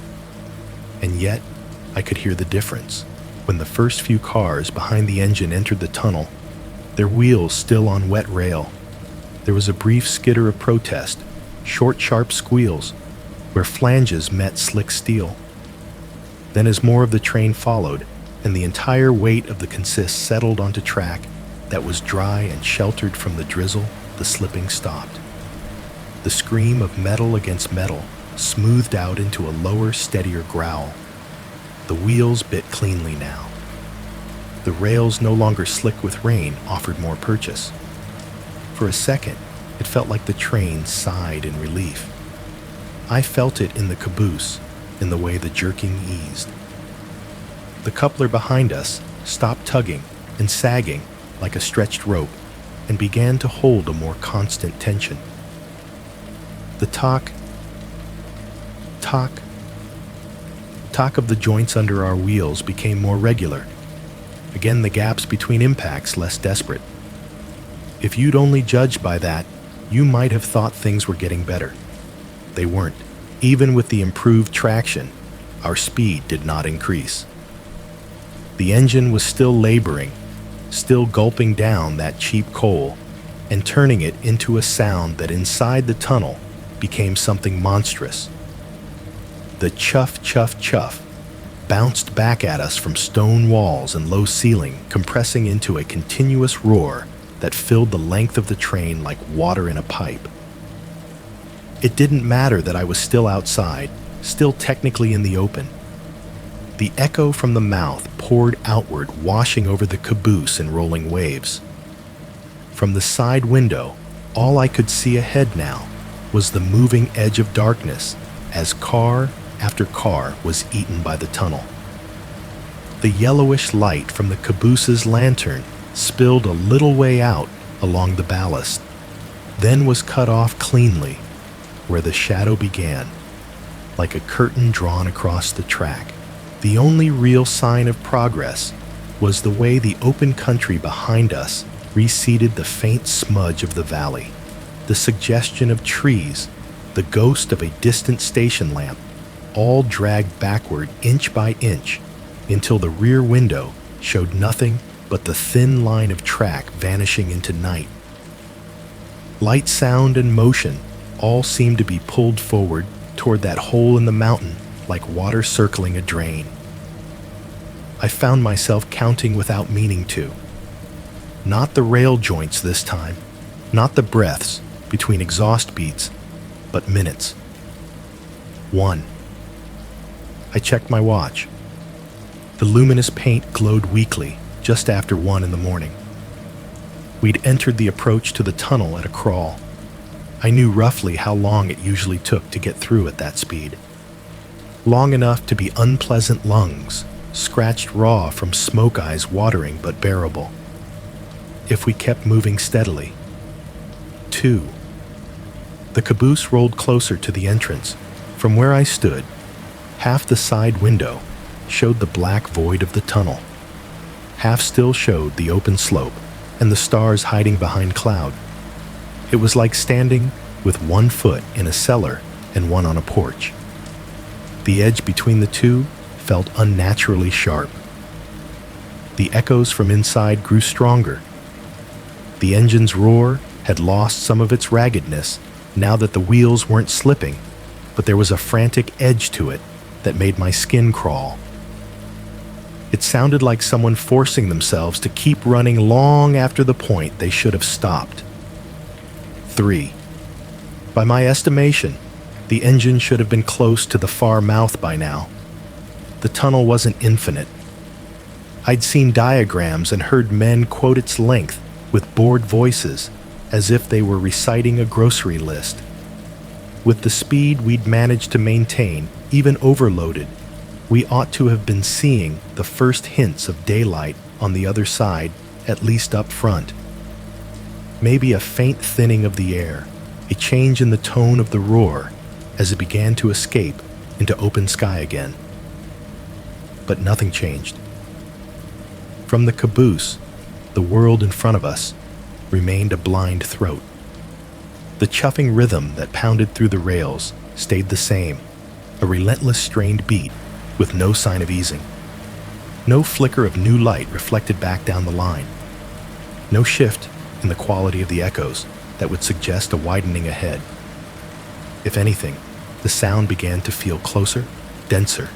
And yet, I could hear the difference. When the first few cars behind the engine entered the tunnel, their wheels still on wet rail, there was a brief skitter of protest, short, sharp squeals, where flanges met slick steel. Then as more of the train followed, and the entire weight of the consist settled onto track that was dry and sheltered from the drizzle, the slipping stopped. The scream of metal against metal smoothed out into a lower, steadier growl. The wheels bit cleanly now. The rails, no longer slick with rain, offered more purchase. For a second, it felt like the train sighed in relief. I felt it in the caboose, in the way the jerking eased. The coupler behind us stopped tugging and sagging like a stretched rope and began to hold a more constant tension. The tock of the joints under our wheels became more regular. Again, the gaps between impacts less desperate. If you'd only judged by that, you might have thought things were getting better. They weren't. Even with the improved traction, our speed did not increase. The engine was still laboring, still gulping down that cheap coal and turning it into a sound that inside the tunnel became something monstrous. The chuff, chuff, chuff bounced back at us from stone walls and low ceiling, compressing into a continuous roar that filled the length of the train like water in a pipe. It didn't matter that I was still outside, still technically in the open. The echo from the mouth poured outward, washing over the caboose in rolling waves. From the side window, all I could see ahead now was the moving edge of darkness as car after car was eaten by the tunnel. The yellowish light from the caboose's lantern spilled a little way out along the ballast, then was cut off cleanly where the shadow began, like a curtain drawn across the track. The only real sign of progress was the way the open country behind us receded the faint smudge of the valley, the suggestion of trees, the ghost of a distant station lamp, all dragged backward inch by inch until the rear window showed nothing but the thin line of track vanishing into night. Light, sound, and motion all seemed to be pulled forward toward that hole in the mountain like water circling a drain. I found myself counting without meaning to. Not the rail joints this time, not the breaths between exhaust beats, but minutes. 1. I checked my watch. The luminous paint glowed weakly just after 1 in the morning. We'd entered the approach to the tunnel at a crawl. I knew roughly how long it usually took to get through at that speed. Long enough to be unpleasant lungs, scratched raw from smoke eyes watering but bearable. If we kept moving steadily. 2. The caboose rolled closer to the entrance. From where I stood, half the side window showed the black void of the tunnel. Half still showed the open slope and the stars hiding behind cloud. It was like standing with 1 foot in a cellar and 1 on a porch. The edge between the two felt unnaturally sharp. The echoes from inside grew stronger. The engine's roar had lost some of its raggedness now that the wheels weren't slipping, but there was a frantic edge to it that made my skin crawl. It sounded like someone forcing themselves to keep running long after the point they should have stopped. 3. By my estimation, the engine should have been close to the far mouth by now. The tunnel wasn't infinite. I'd seen diagrams and heard men quote its length with bored voices as if they were reciting a grocery list. With the speed we'd managed to maintain, even overloaded, we ought to have been seeing the first hints of daylight on the other side, at least up front. Maybe a faint thinning of the air, a change in the tone of the roar as it began to escape into open sky again. But nothing changed. From the caboose, the world in front of us remained a blind throat. The chuffing rhythm that pounded through the rails stayed the same, a relentless strained beat with no sign of easing. No flicker of new light reflected back down the line. No shift in the quality of the echoes that would suggest a widening ahead. If anything, the sound began to feel closer, denser,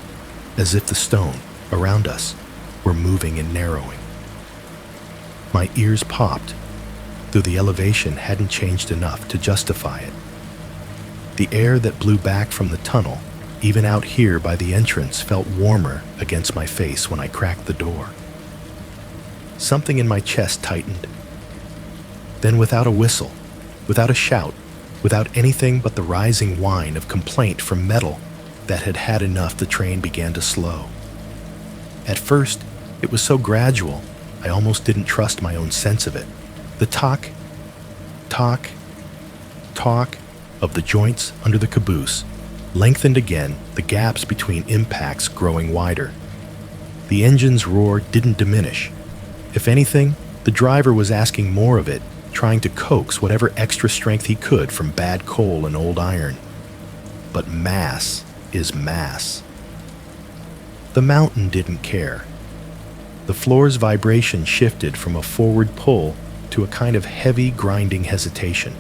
as if the stone around us were moving and narrowing. My ears popped, though the elevation hadn't changed enough to justify it. The air that blew back from the tunnel, even out here by the entrance, felt warmer against my face when I cracked the door. Something in my chest tightened. Then, without a whistle, without a shout, without anything but the rising whine of complaint from metal that had had enough. The train began to slow. At first, it was so gradual, I almost didn't trust my own sense of it. The talk of the joints under the caboose lengthened again, the gaps between impacts growing wider. The engine's roar didn't diminish. If anything, the driver was asking more of it, trying to coax whatever extra strength he could from bad coal and old iron. But mass is mass. The mountain didn't care. The floor's vibration shifted from a forward pull to a kind of heavy, grinding hesitation.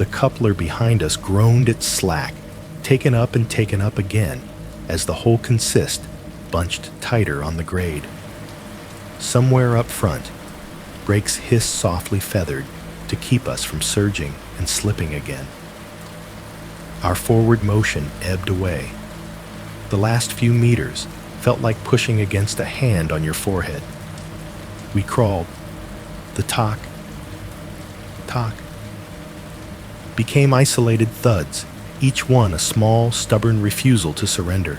The coupler behind us groaned its slack, taken up and taken up again, as the whole consist bunched tighter on the grade. Somewhere up front, brakes hissed softly feathered to keep us from surging and slipping again. Our forward motion ebbed away. The last few meters felt like pushing against a hand on your forehead. We crawled. The talk became isolated thuds, each one a small, stubborn refusal to surrender.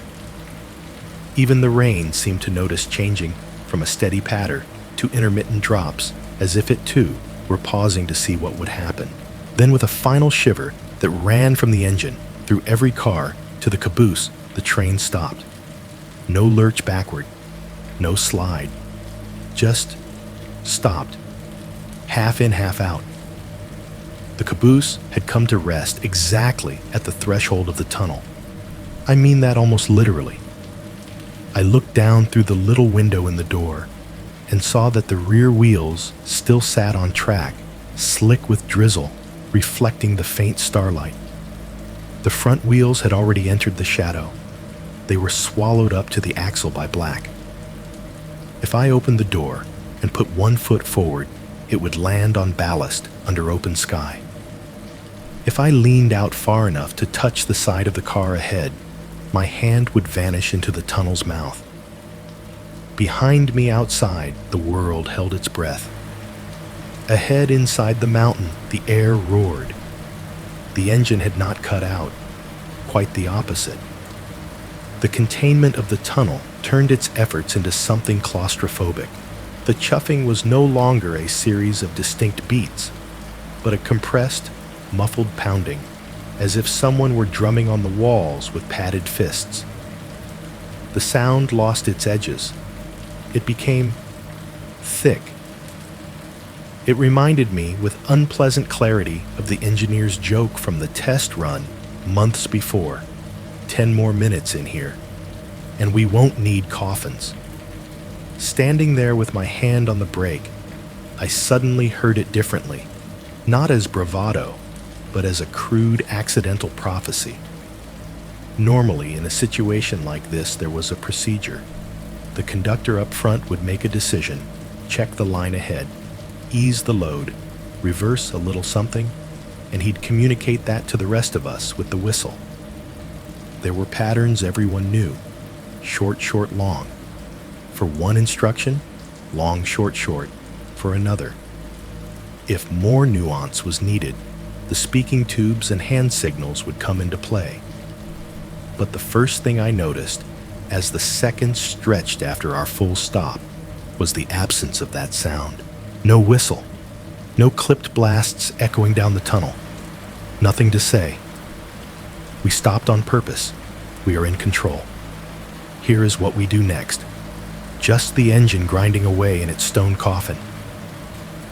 Even the rain seemed to notice changing from a steady patter to intermittent drops, as if it too were pausing to see what would happen. Then with a final shiver that ran from the engine through every car to the caboose, the train stopped. No lurch backward, no slide, just stopped, half in, half out. The caboose had come to rest exactly at the threshold of the tunnel. I mean that almost literally. I looked down through the little window in the door and saw that the rear wheels still sat on track, slick with drizzle, reflecting the faint starlight. The front wheels had already entered the shadow. They were swallowed up to the axle by black. If I opened the door and put one foot forward, it would land on ballast under open sky. If I leaned out far enough to touch the side of the car ahead, my hand would vanish into the tunnel's mouth. Behind me outside, the world held its breath. Ahead inside the mountain, the air roared. The engine had not cut out. Quite the opposite. The containment of the tunnel turned its efforts into something claustrophobic. The chuffing was no longer a series of distinct beats, but a compressed, muffled pounding, as if someone were drumming on the walls with padded fists. The sound lost its edges. It became thick. It reminded me with unpleasant clarity of the engineer's joke from the test run months before. 10 more minutes in here, and we won't need coffins. Standing there with my hand on the brake, I suddenly heard it differently, not as bravado, but as a crude accidental prophecy. Normally, in a situation like this, there was a procedure. The conductor up front would make a decision, check the line ahead, ease the load, reverse a little something, and he'd communicate that to the rest of us with the whistle. There were patterns everyone knew, short, short, long. For one instruction, long, short, short, for another. If more nuance was needed, the speaking tubes and hand signals would come into play. But the first thing I noticed, as the seconds stretched after our full stop, was the absence of that sound. No whistle, no clipped blasts echoing down the tunnel. Nothing to say. We stopped on purpose. We are in control. Here is what we do next. Just the engine grinding away in its stone coffin.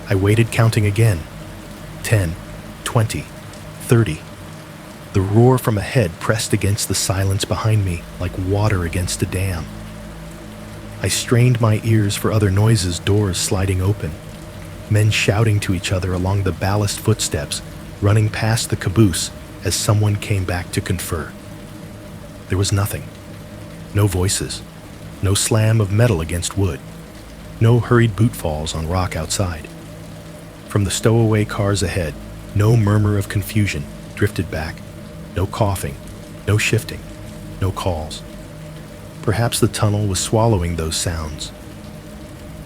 I waited, counting again. 10, 20, 30. The roar from ahead pressed against the silence behind me like water against a dam. I strained my ears for other noises, doors sliding open, men shouting to each other along the ballast footsteps, running past the caboose as someone came back to confer. There was nothing. No voices. No slam of metal against wood. No hurried boot falls on rock outside. From the stowaway cars ahead, no murmur of confusion drifted back. No coughing. No shifting. No calls. Perhaps the tunnel was swallowing those sounds.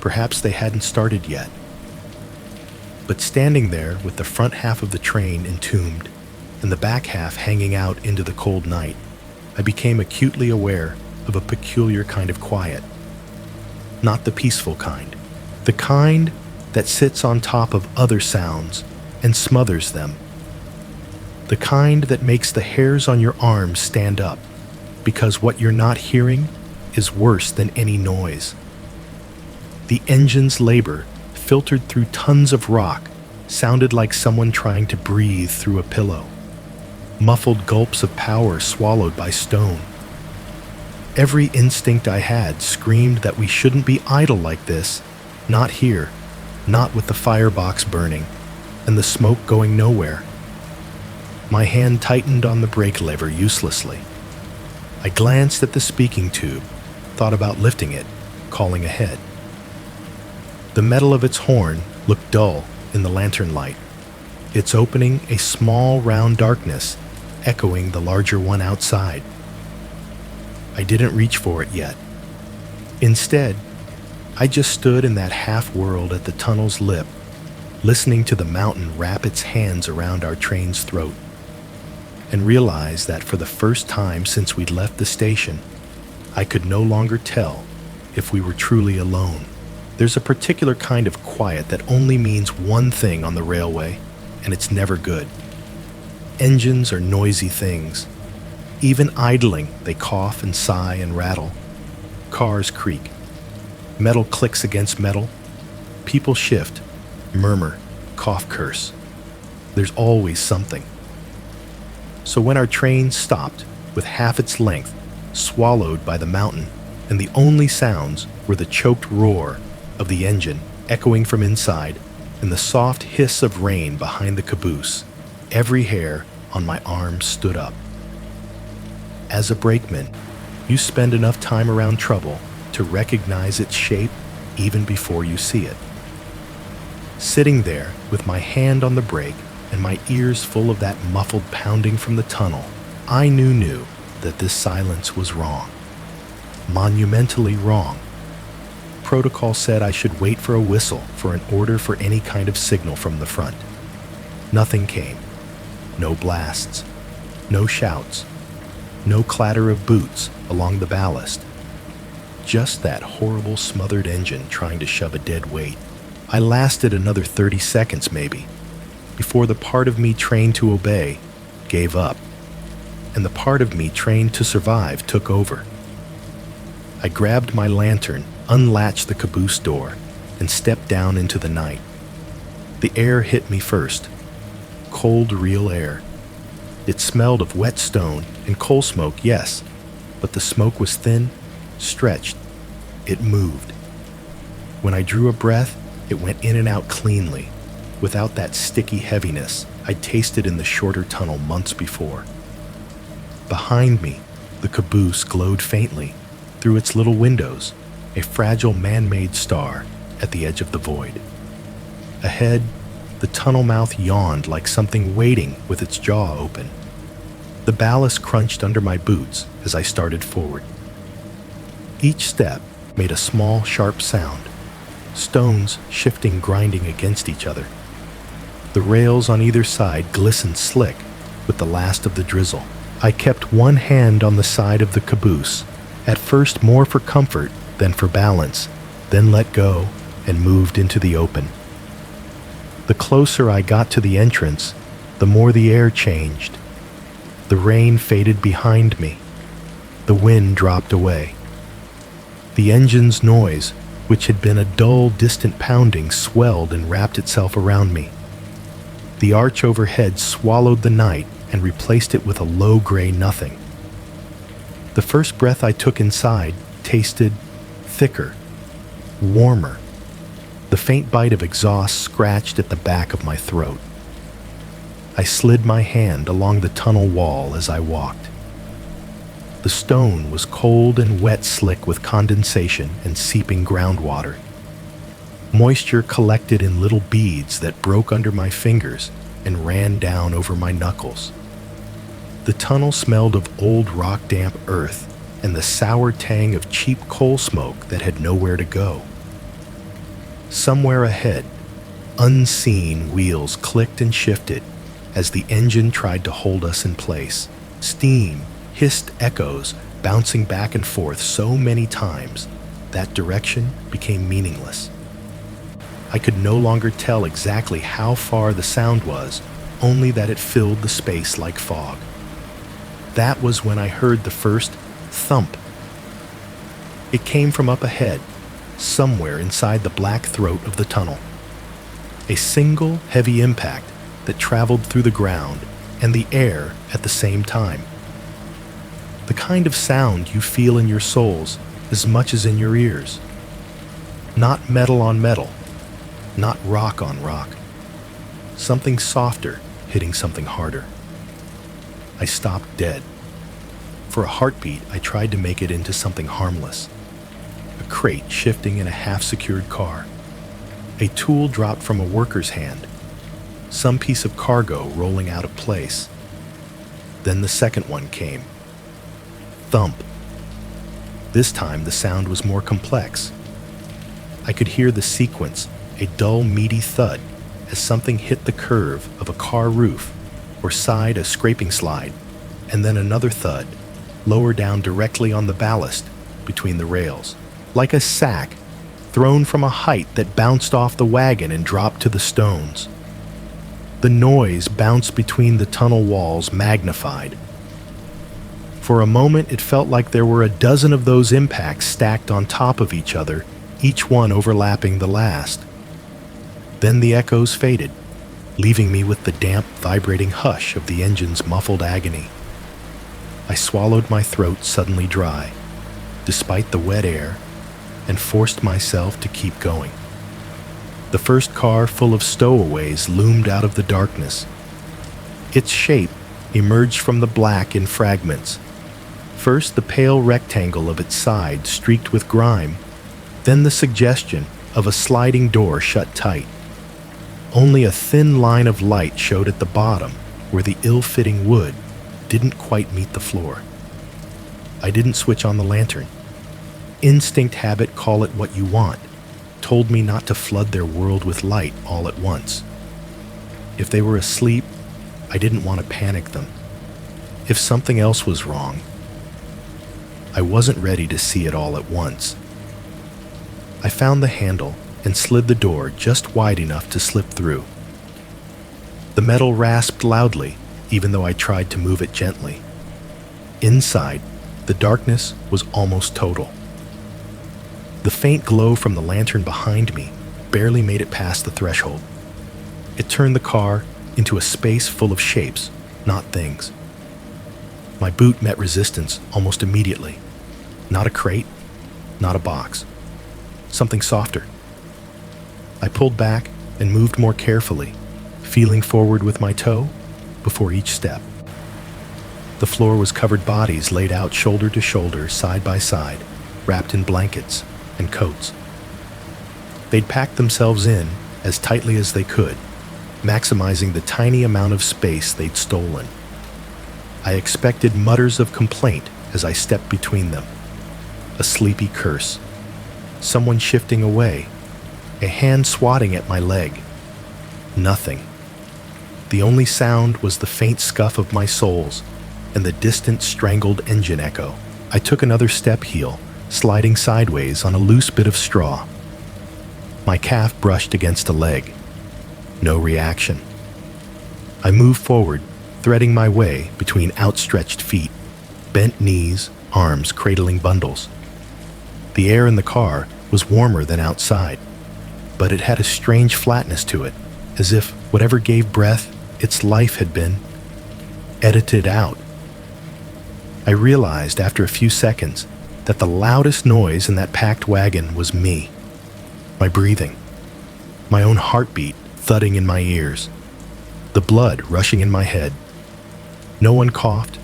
Perhaps they hadn't started yet. But standing there with the front half of the train entombed and the back half hanging out into the cold night, I became acutely aware of a peculiar kind of quiet. Not the peaceful kind. The kind that sits on top of other sounds and smothers them. The kind that makes the hairs on your arms stand up, because what you're not hearing is worse than any noise. The engine's labor, filtered through tons of rock, sounded like someone trying to breathe through a pillow. Muffled gulps of power swallowed by stone. Every instinct I had screamed that we shouldn't be idle like this. Not here, not with the firebox burning, and the smoke going nowhere. My hand tightened on the brake lever uselessly. I glanced at the speaking tube, thought about lifting it, calling ahead. The metal of its horn looked dull in the lantern light, its opening a small round darkness, echoing the larger one outside. I didn't reach for it yet. Instead, I just stood in that half-world at the tunnel's lip, listening to the mountain wrap its hands around our train's throat, and realized that for the first time since we'd left the station, I could no longer tell if we were truly alone. There's a particular kind of quiet that only means one thing on the railway, and it's never good. Engines are noisy things. Even idling, they cough and sigh and rattle. Cars creak. Metal clicks against metal. People shift, murmur, cough, curse. There's always something. So when our train stopped with half its length, swallowed by the mountain, and the only sounds were the choked roar of the engine echoing from inside and the soft hiss of rain behind the caboose, every hair on my arm stood up. As a brakeman, you spend enough time around trouble to recognize its shape even before you see it. Sitting there with my hand on the brake and my ears full of that muffled pounding from the tunnel, I knew that this silence was wrong. Monumentally wrong. Protocol said I should wait for a whistle for an order for any kind of signal from the front. Nothing came. No blasts. No shouts. No clatter of boots along the ballast. Just that horrible smothered engine trying to shove a dead weight. I lasted another 30 seconds maybe, before the part of me trained to obey gave up, and the part of me trained to survive took over. I grabbed my lantern, unlatched the caboose door, and stepped down into the night. The air hit me first. Cold, real air. It smelled of wet stone and coal smoke, yes, but the smoke was thin, stretched. It moved. When I drew a breath, it went in and out cleanly, without that sticky heaviness I'd tasted in the shorter tunnel months before. Behind me, the caboose glowed faintly, through its little windows, a fragile man-made star at the edge of the void. Ahead, the tunnel mouth yawned like something waiting with its jaw open. The ballast crunched under my boots as I started forward. Each step made a small, sharp sound, stones shifting, grinding against each other. The rails on either side glistened slick with the last of the drizzle. I kept one hand on the side of the caboose, at first more for comfort than for balance, then let go and moved into the open. The closer I got to the entrance, the more the air changed. The rain faded behind me. The wind dropped away. The engine's noise, which had been a dull, distant pounding, swelled and wrapped itself around me. The arch overhead swallowed the night and replaced it with a low gray nothing. The first breath I took inside tasted thicker, warmer. The faint bite of exhaust scratched at the back of my throat. I slid my hand along the tunnel wall as I walked. The stone was cold and wet, slick with condensation and seeping groundwater. Moisture collected in little beads that broke under my fingers and ran down over my knuckles. The tunnel smelled of old rock-damp earth and the sour tang of cheap coal smoke that had nowhere to go. Somewhere ahead, Unseen wheels clicked and shifted as the engine tried to hold us in place. Steam hissed echoes, bouncing back and forth so many times that direction became meaningless. I could no longer tell exactly how far the sound was, only that it filled the space like fog. That was when I heard the first thump. It came from up ahead, somewhere inside the black throat of the tunnel. A single heavy impact that traveled through the ground and the air at the same time. The kind of sound you feel in your soles as much as in your ears. Not metal on metal, not rock on rock. Something softer hitting something harder. I stopped dead. For a heartbeat, I tried to make it into something harmless. A crate shifting in a half-secured car. A tool dropped from a worker's hand. Some piece of cargo rolling out of place. Then the second one came. Thump. This time the sound was more complex. I could hear the sequence, a dull, meaty thud, as something hit the curve of a car roof or side a scraping slide, and then another thud, lower down directly on the ballast between the rails, like a sack thrown from a height that bounced off the wagon and dropped to the stones. The noise bounced between the tunnel walls, magnified. For a moment, it felt like there were a dozen of those impacts stacked on top of each other, each one overlapping the last. Then the echoes faded, leaving me with the damp, vibrating hush of the engine's muffled agony. I swallowed my throat suddenly dry, despite the wet air, and forced myself to keep going. The first car full of stowaways loomed out of the darkness. Its shape emerged from the black in fragments. First the pale rectangle of its side streaked with grime, then the suggestion of a sliding door shut tight. Only a thin line of light showed at the bottom where the ill-fitting wood didn't quite meet the floor. I didn't switch on the lantern. Instinct, habit, call it what you want, told me not to flood their world with light all at once. If they were asleep, I didn't want to panic them. If something else was wrong, I wasn't ready to see it all at once. I found the handle and slid the door just wide enough to slip through. The metal rasped loudly, even though I tried to move it gently. Inside, the darkness was almost total. The faint glow from the lantern behind me barely made it past the threshold. It turned the car into a space full of shapes, not things. My boot met resistance almost immediately. Not a crate, not a box. Something softer. I pulled back and moved more carefully, feeling forward with my toe before each step. The floor was covered bodies laid out shoulder to shoulder, side by side, wrapped in blankets and coats. They'd packed themselves in as tightly as they could, maximizing the tiny amount of space they'd stolen. I expected mutters of complaint as I stepped between them. A sleepy curse. Someone shifting away. A hand swatting at my leg. Nothing. The only sound was the faint scuff of my soles and the distant strangled engine echo. I took another step heel, sliding sideways on a loose bit of straw. My calf brushed against a leg. No reaction. I moved forward, threading my way between outstretched feet, bent knees, arms cradling bundles. The air in the car was warmer than outside, but it had a strange flatness to it, as if whatever gave breath its life had been edited out. I realized after a few seconds that the loudest noise in that packed wagon was me. My breathing. My own heartbeat thudding in my ears. The blood rushing in my head. No one coughed.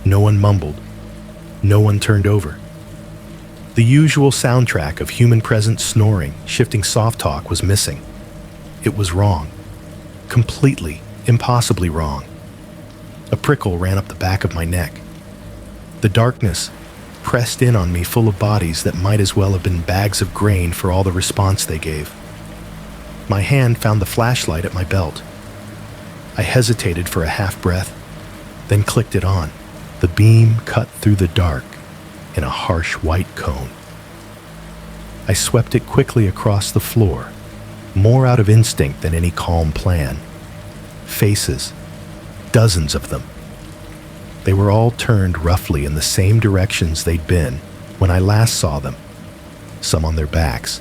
No one mumbled. No one turned over. The usual soundtrack of human presence snoring, shifting soft talk was missing. It was wrong. Completely, impossibly wrong. A prickle ran up the back of my neck. The darkness pressed in on me, full of bodies that might as well have been bags of grain for all the response they gave. My hand found the flashlight at my belt. I hesitated for a half breath, then clicked it on. The beam cut through the dark in a harsh white cone. I swept it quickly across the floor, more out of instinct than any calm plan. Faces, dozens of them. They were all turned roughly in the same directions they'd been when I last saw them. Some on their backs,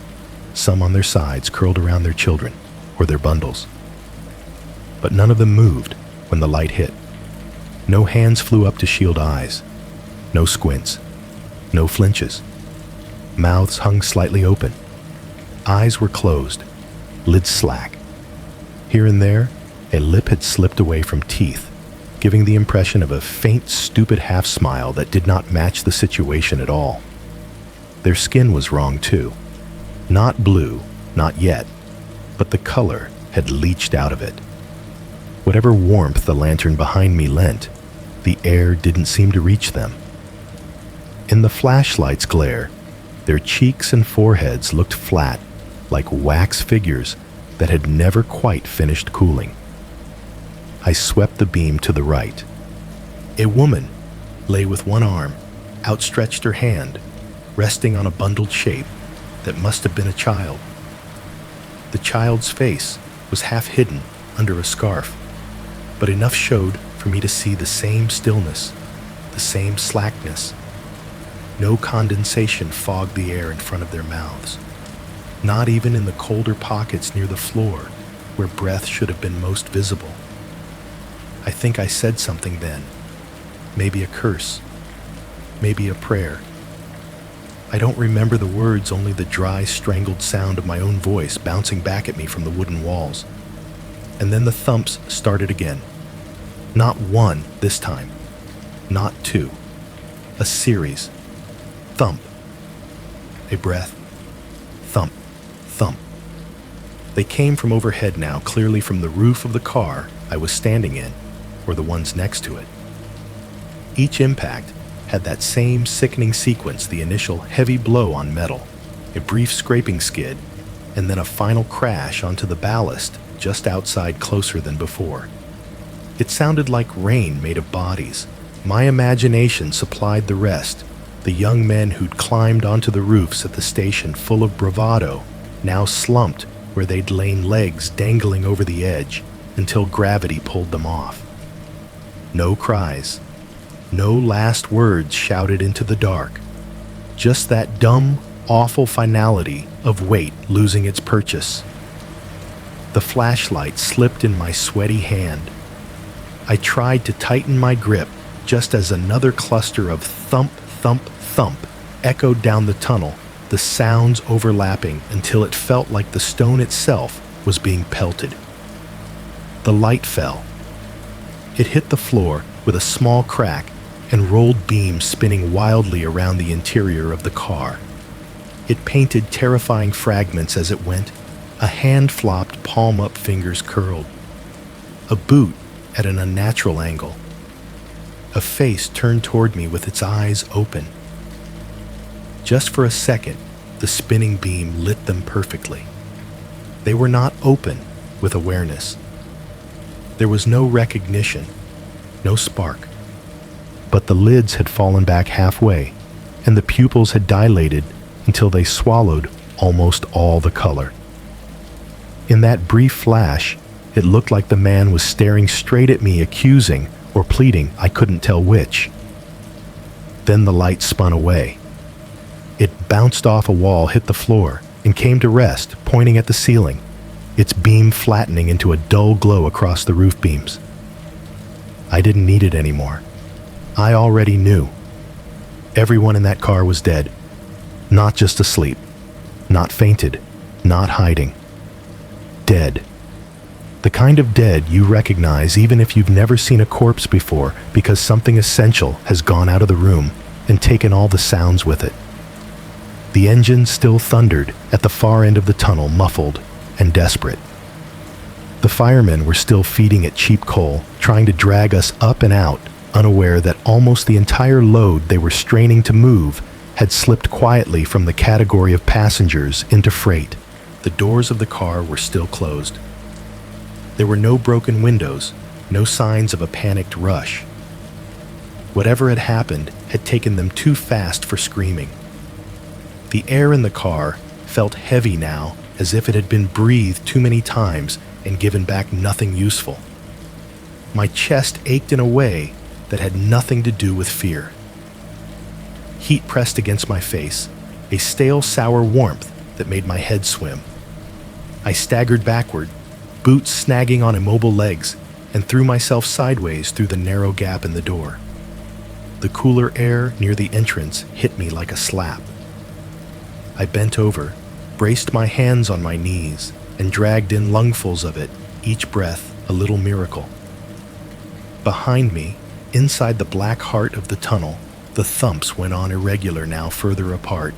some on their sides curled around their children or their bundles. But none of them moved when the light hit. No hands flew up to shield eyes. No squints. No flinches. Mouths hung slightly open. Eyes were closed, lids slack. Here and there, a lip had slipped away from teeth, giving the impression of a faint, stupid half-smile that did not match the situation at all. Their skin was wrong too. Not blue, not yet, but the color had leached out of it. Whatever warmth the lantern behind me lent, the air didn't seem to reach them. In the flashlight's glare, their cheeks and foreheads looked flat, like wax figures that had never quite finished cooling. I swept the beam to the right. A woman lay with one arm, outstretched her hand, resting on a bundled shape that must have been a child. The child's face was half hidden under a scarf, but enough showed for me to see the same stillness, the same slackness. No condensation fogged the air in front of their mouths, not even in the colder pockets near the floor where breath should have been most visible. I think I said something then, maybe a curse, maybe a prayer. I don't remember the words, only the dry, strangled sound of my own voice bouncing back at me from the wooden walls. And then the thumps started again. Not one this time, not two, a series. Thump, a breath, thump, thump. They came from overhead now, clearly from the roof of the car I was standing in, or the ones next to it. Each impact had that same sickening sequence, the initial heavy blow on metal, a brief scraping skid, and then a final crash onto the ballast just outside, closer than before. It sounded like rain made of bodies. My imagination supplied the rest. The young men who'd climbed onto the roofs at the station full of bravado, now slumped where they'd lain, legs dangling over the edge until gravity pulled them off. No cries, no last words shouted into the dark, just that dumb, awful finality of weight losing its purchase. The flashlight slipped in my sweaty hand. I tried to tighten my grip just as another cluster of thump, thump, thump echoed down the tunnel, the sounds overlapping until it felt like the stone itself was being pelted. The light fell. It hit the floor with a small crack and rolled beams spinning wildly around the interior of the car. It painted terrifying fragments as it went. A hand flopped, palm up, fingers curled. A boot at an unnatural angle. A face turned toward me with its eyes open. Just for a second, the spinning beam lit them perfectly. They were not open with awareness. There was no recognition, no spark. But the lids had fallen back halfway, and the pupils had dilated until they swallowed almost all the color. In that brief flash, it looked like the man was staring straight at me, accusing or pleading, I couldn't tell which. Then the light spun away. It bounced off a wall, hit the floor, and came to rest, pointing at the ceiling, its beam flattening into a dull glow across the roof beams. I didn't need it anymore. I already knew. Everyone in that car was dead. Not just asleep, not fainted, not hiding. Dead. The kind of dead you recognize even if you've never seen a corpse before, because something essential has gone out of the room and taken all the sounds with it. The engine still thundered at the far end of the tunnel, muffled and desperate. The firemen were still feeding it cheap coal, trying to drag us up and out, unaware that almost the entire load they were straining to move had slipped quietly from the category of passengers into freight, The doors of the car were still closed. There were no broken windows, no signs of a panicked rush. Whatever had happened had taken them too fast for screaming. The air in the car felt heavy now, as if it had been breathed too many times and given back nothing useful. My chest ached in a way that had nothing to do with fear. Heat pressed against my face, a stale, sour warmth that made my head swim. I staggered backward, boots snagging on immobile legs, and threw myself sideways through the narrow gap in the door. The cooler air near the entrance hit me like a slap. I bent over, braced my hands on my knees, and dragged in lungfuls of it, each breath a little miracle. Behind me, inside the black heart of the tunnel, the thumps went on irregular now further apart,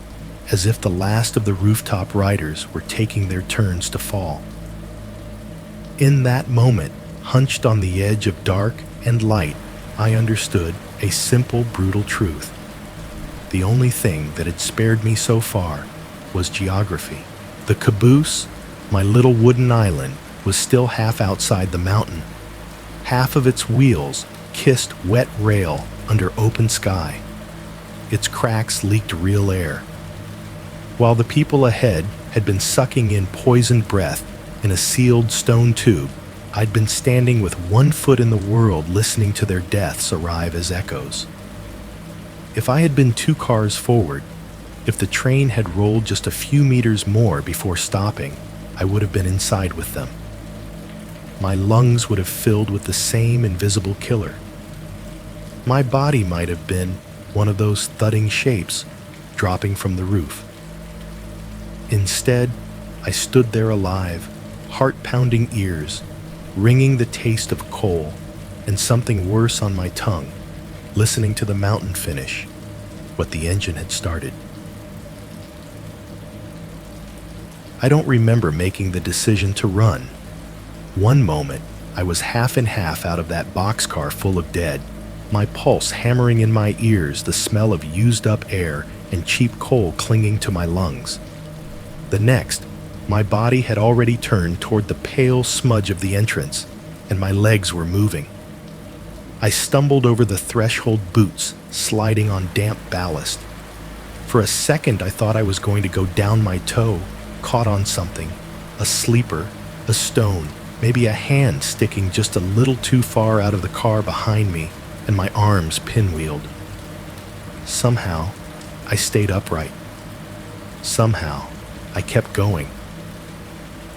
as if the last of the rooftop riders were taking their turns to fall. In that moment, hunched on the edge of dark and light, I understood a simple, brutal truth. The only thing that had spared me so far was geography. The caboose, my little wooden island, was still half outside the mountain. Half of its wheels kissed wet rail under open sky. Its cracks leaked real air. While the people ahead had been sucking in poisoned breath in a sealed stone tube, I'd been standing with one foot in the world listening to their deaths arrive as echoes. If I had been 2 cars forward, if the train had rolled just a few meters more before stopping, I would have been inside with them. My lungs would have filled with the same invisible killer. My body might have been one of those thudding shapes dropping from the roof. Instead, I stood there alive, heart-pounding ears, ringing the taste of coal and something worse on my tongue, listening to the mountain finish what the engine had started. I don't remember making the decision to run. One moment, I was half and half out of that boxcar full of dead, my pulse hammering in my ears, the smell of used-up air and cheap coal clinging to my lungs. The next, my body had already turned toward the pale smudge of the entrance, and my legs were moving. I stumbled over the threshold boots, sliding on damp ballast. For a second, I thought I was going to go down my toe, caught on something, a sleeper, a stone, maybe a hand sticking just a little too far out of the car behind me, and my arms pinwheeled. Somehow, I stayed upright. Somehow, I kept going.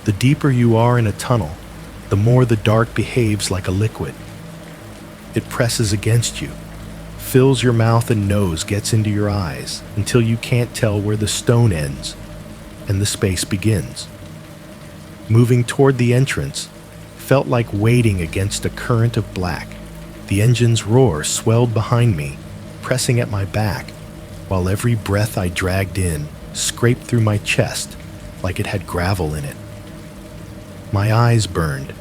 The deeper you are in a tunnel, the more the dark behaves like a liquid. It presses against you, fills your mouth and nose, gets into your eyes, until you can't tell where the stone ends and the space begins. Moving toward the entrance felt like wading against a current of black. The engine's roar swelled behind me, pressing at my back, while every breath I dragged in scraped through my chest like it had gravel in it. My eyes burned.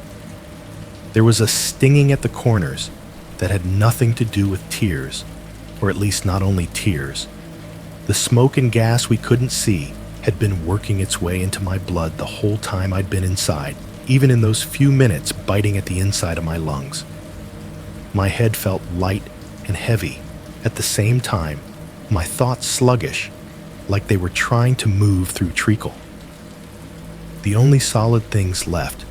There was a stinging at the corners that had nothing to do with tears, or at least not only tears. The smoke and gas we couldn't see had been working its way into my blood the whole time I'd been inside, even in those few minutes biting at the inside of my lungs. My head felt light and heavy. At the same time, my thoughts sluggish, like they were trying to move through treacle. The only solid things left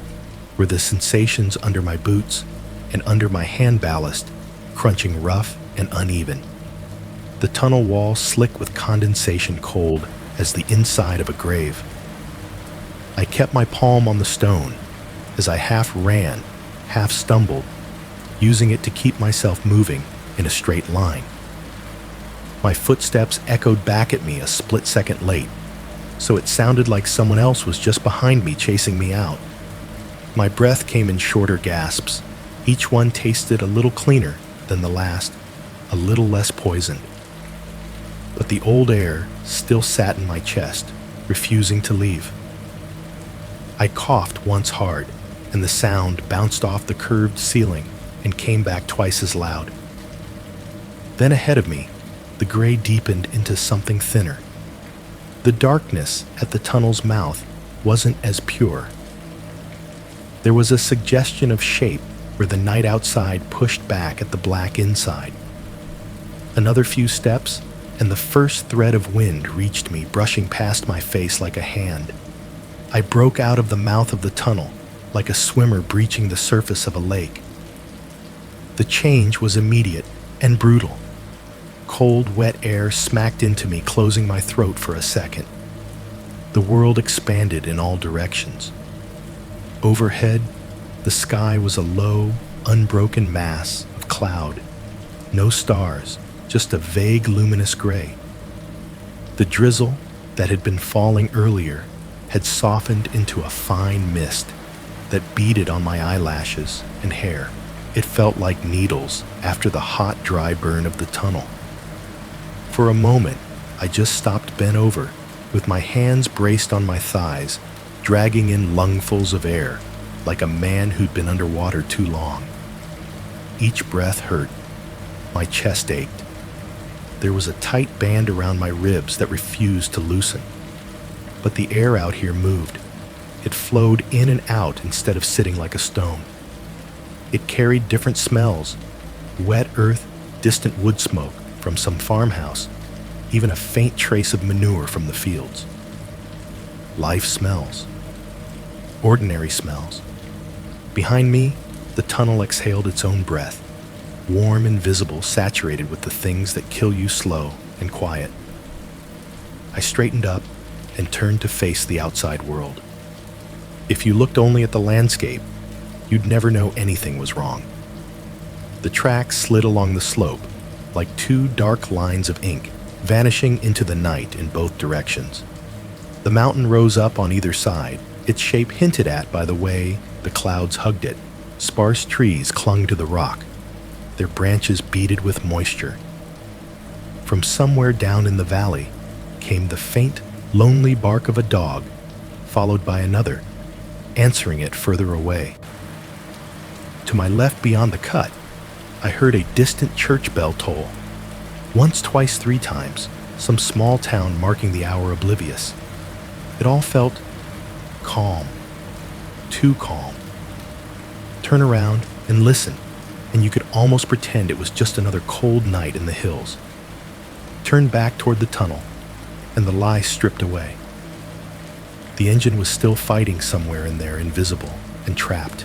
were the sensations under my boots and under my hand ballast, crunching rough and uneven. The tunnel wall slick with condensation cold as the inside of a grave. I kept my palm on the stone as I half ran, half stumbled, using it to keep myself moving in a straight line. My footsteps echoed back at me a split second late, so it sounded like someone else was just behind me chasing me out. My breath came in shorter gasps. Each one tasted a little cleaner than the last, a little less poisoned. But the old air still sat in my chest, refusing to leave. I coughed once hard, and the sound bounced off the curved ceiling and came back twice as loud. Then ahead of me, the gray deepened into something thinner. The darkness at the tunnel's mouth wasn't as pure. There was a suggestion of shape where the night outside pushed back at the black inside. Another few steps, and the first thread of wind reached me, brushing past my face like a hand. I broke out of the mouth of the tunnel, like a swimmer breaching the surface of a lake. The change was immediate and brutal. Cold, wet air smacked into me, closing my throat for a second. The world expanded in all directions. Overhead, the sky was a low, unbroken mass of cloud. No stars, just a vague luminous gray. The drizzle that had been falling earlier had softened into a fine mist that beaded on my eyelashes and hair. It felt like needles after the hot, dry burn of the tunnel. For a moment, I just stopped bent over, with my hands braced on my thighs, dragging in lungfuls of air, like a man who'd been underwater too long. Each breath hurt. My chest ached. There was a tight band around my ribs that refused to loosen. But the air out here moved. It flowed in and out instead of sitting like a stone. It carried different smells: wet earth, distant wood smoke from some farmhouse, even a faint trace of manure from the fields. Life smells. Ordinary smells. Behind me, the tunnel exhaled its own breath, warm and visible, saturated with the things that kill you slow and quiet. I straightened up and turned to face the outside world. If you looked only at the landscape, you'd never know anything was wrong. The tracks slid along the slope like two dark lines of ink, vanishing into the night in both directions. The mountain rose up on either side, its shape hinted at by the way the clouds hugged it. Sparse trees clung to the rock, their branches beaded with moisture. From somewhere down in the valley came the faint, lonely bark of a dog, followed by another, answering it further away. To my left beyond the cut, I heard a distant church bell toll. Once, twice, three times, some small town marking the hour oblivious. It all felt calm, too calm. Turn around and listen, and you could almost pretend it was just another cold night in the hills. Turn back toward the tunnel, and the lie stripped away. The engine was still fighting somewhere in there, invisible and trapped.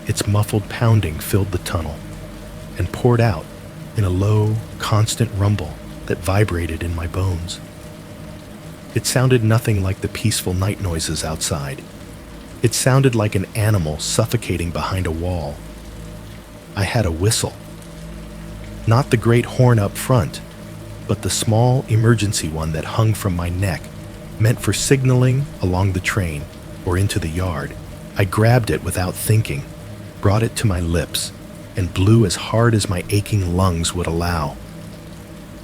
Its muffled pounding filled the tunnel and poured out in a low, constant rumble that vibrated in my bones. It sounded nothing like the peaceful night noises outside. It sounded like an animal suffocating behind a wall. I had a whistle. Not the great horn up front, but the small emergency one that hung from my neck, meant for signaling along the train or into the yard. I grabbed it without thinking, brought it to my lips, and blew as hard as my aching lungs would allow.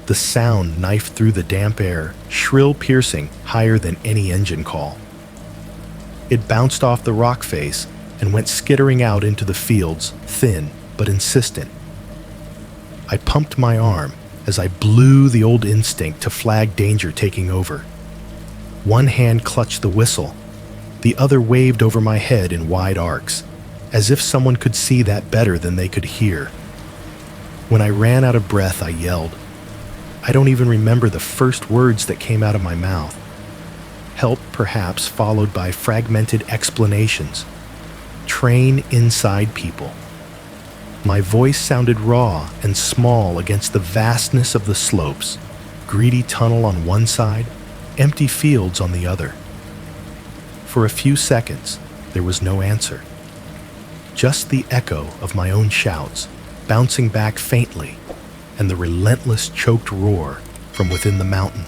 The sound knifed through the damp air, shrill, piercing, higher than any engine call. It bounced off the rock face and went skittering out into the fields, thin but insistent. I pumped my arm as I blew, the old instinct to flag danger taking over. One hand clutched the whistle, the other waved over my head in wide arcs, as if someone could see that better than they could hear. When I ran out of breath, I yelled. I don't even remember the first words that came out of my mouth. Help, perhaps, followed by fragmented explanations. Train inside people. My voice sounded raw and small against the vastness of the slopes, greedy tunnel on one side, empty fields on the other. For a few seconds, there was no answer. Just the echo of my own shouts, bouncing back faintly, and the relentless choked roar from within the mountain.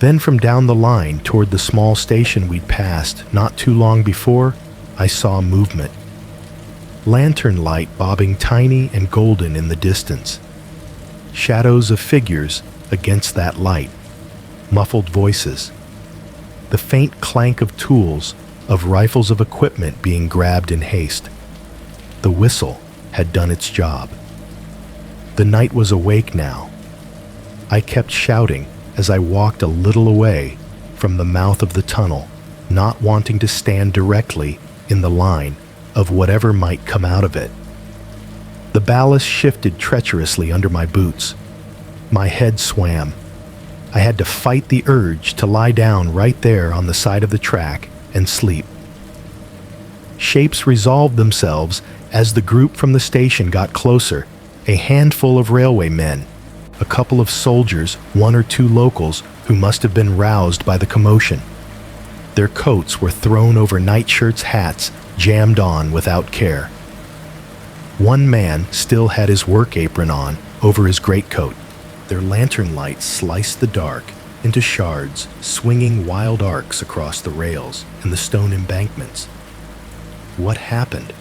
Then from down the line toward the small station we'd passed not too long before, I saw movement. Lantern light bobbing tiny and golden in the distance. Shadows of figures against that light. Muffled voices. The faint clank of tools, of rifles of equipment being grabbed in haste. The whistle had done its job. The night was awake now. I kept shouting as I walked a little away from the mouth of the tunnel not wanting to stand directly in the line of whatever might come out of it. The ballast shifted treacherously under my boots. My head swam. I had to fight the urge to lie down right there on the side of the track and sleep. Shapes resolved themselves as the group from the station got closer. A handful of railway men, a couple of soldiers, one or two locals who must have been roused by the commotion. Their coats were thrown over nightshirts, hats jammed on without care. One man still had his work apron on over his greatcoat. Their lantern lights sliced the dark into shards, swinging wild arcs across the rails and the stone embankments. "What happened?"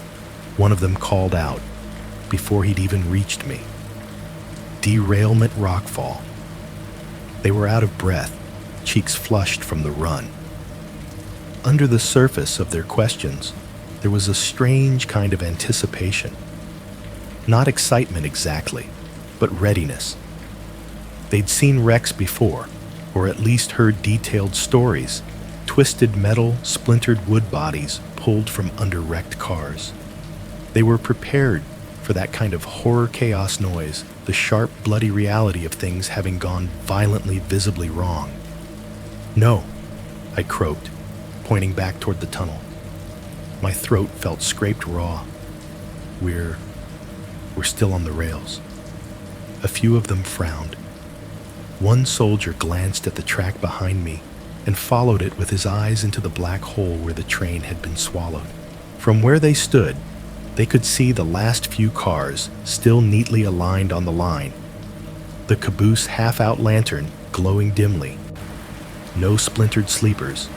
one of them called out before he'd even reached me. "Derailment rockfall." They were out of breath, cheeks flushed from the run. Under the surface of their questions, there was a strange kind of anticipation. Not excitement exactly, but readiness. They'd seen wrecks before, or at least heard detailed stories, twisted metal, splintered wood bodies pulled from under-wrecked cars. They were prepared for that kind of horror chaos noise, the sharp, bloody reality of things having gone violently, visibly wrong. "No," I croaked, pointing back toward the tunnel. My throat felt scraped raw. We're still on the rails." A few of them frowned. One soldier glanced at the track behind me and followed it with his eyes into the black hole where the train had been swallowed. From where they stood, they could see the last few cars still neatly aligned on the line, the caboose half-out lantern glowing dimly. No splintered sleepers,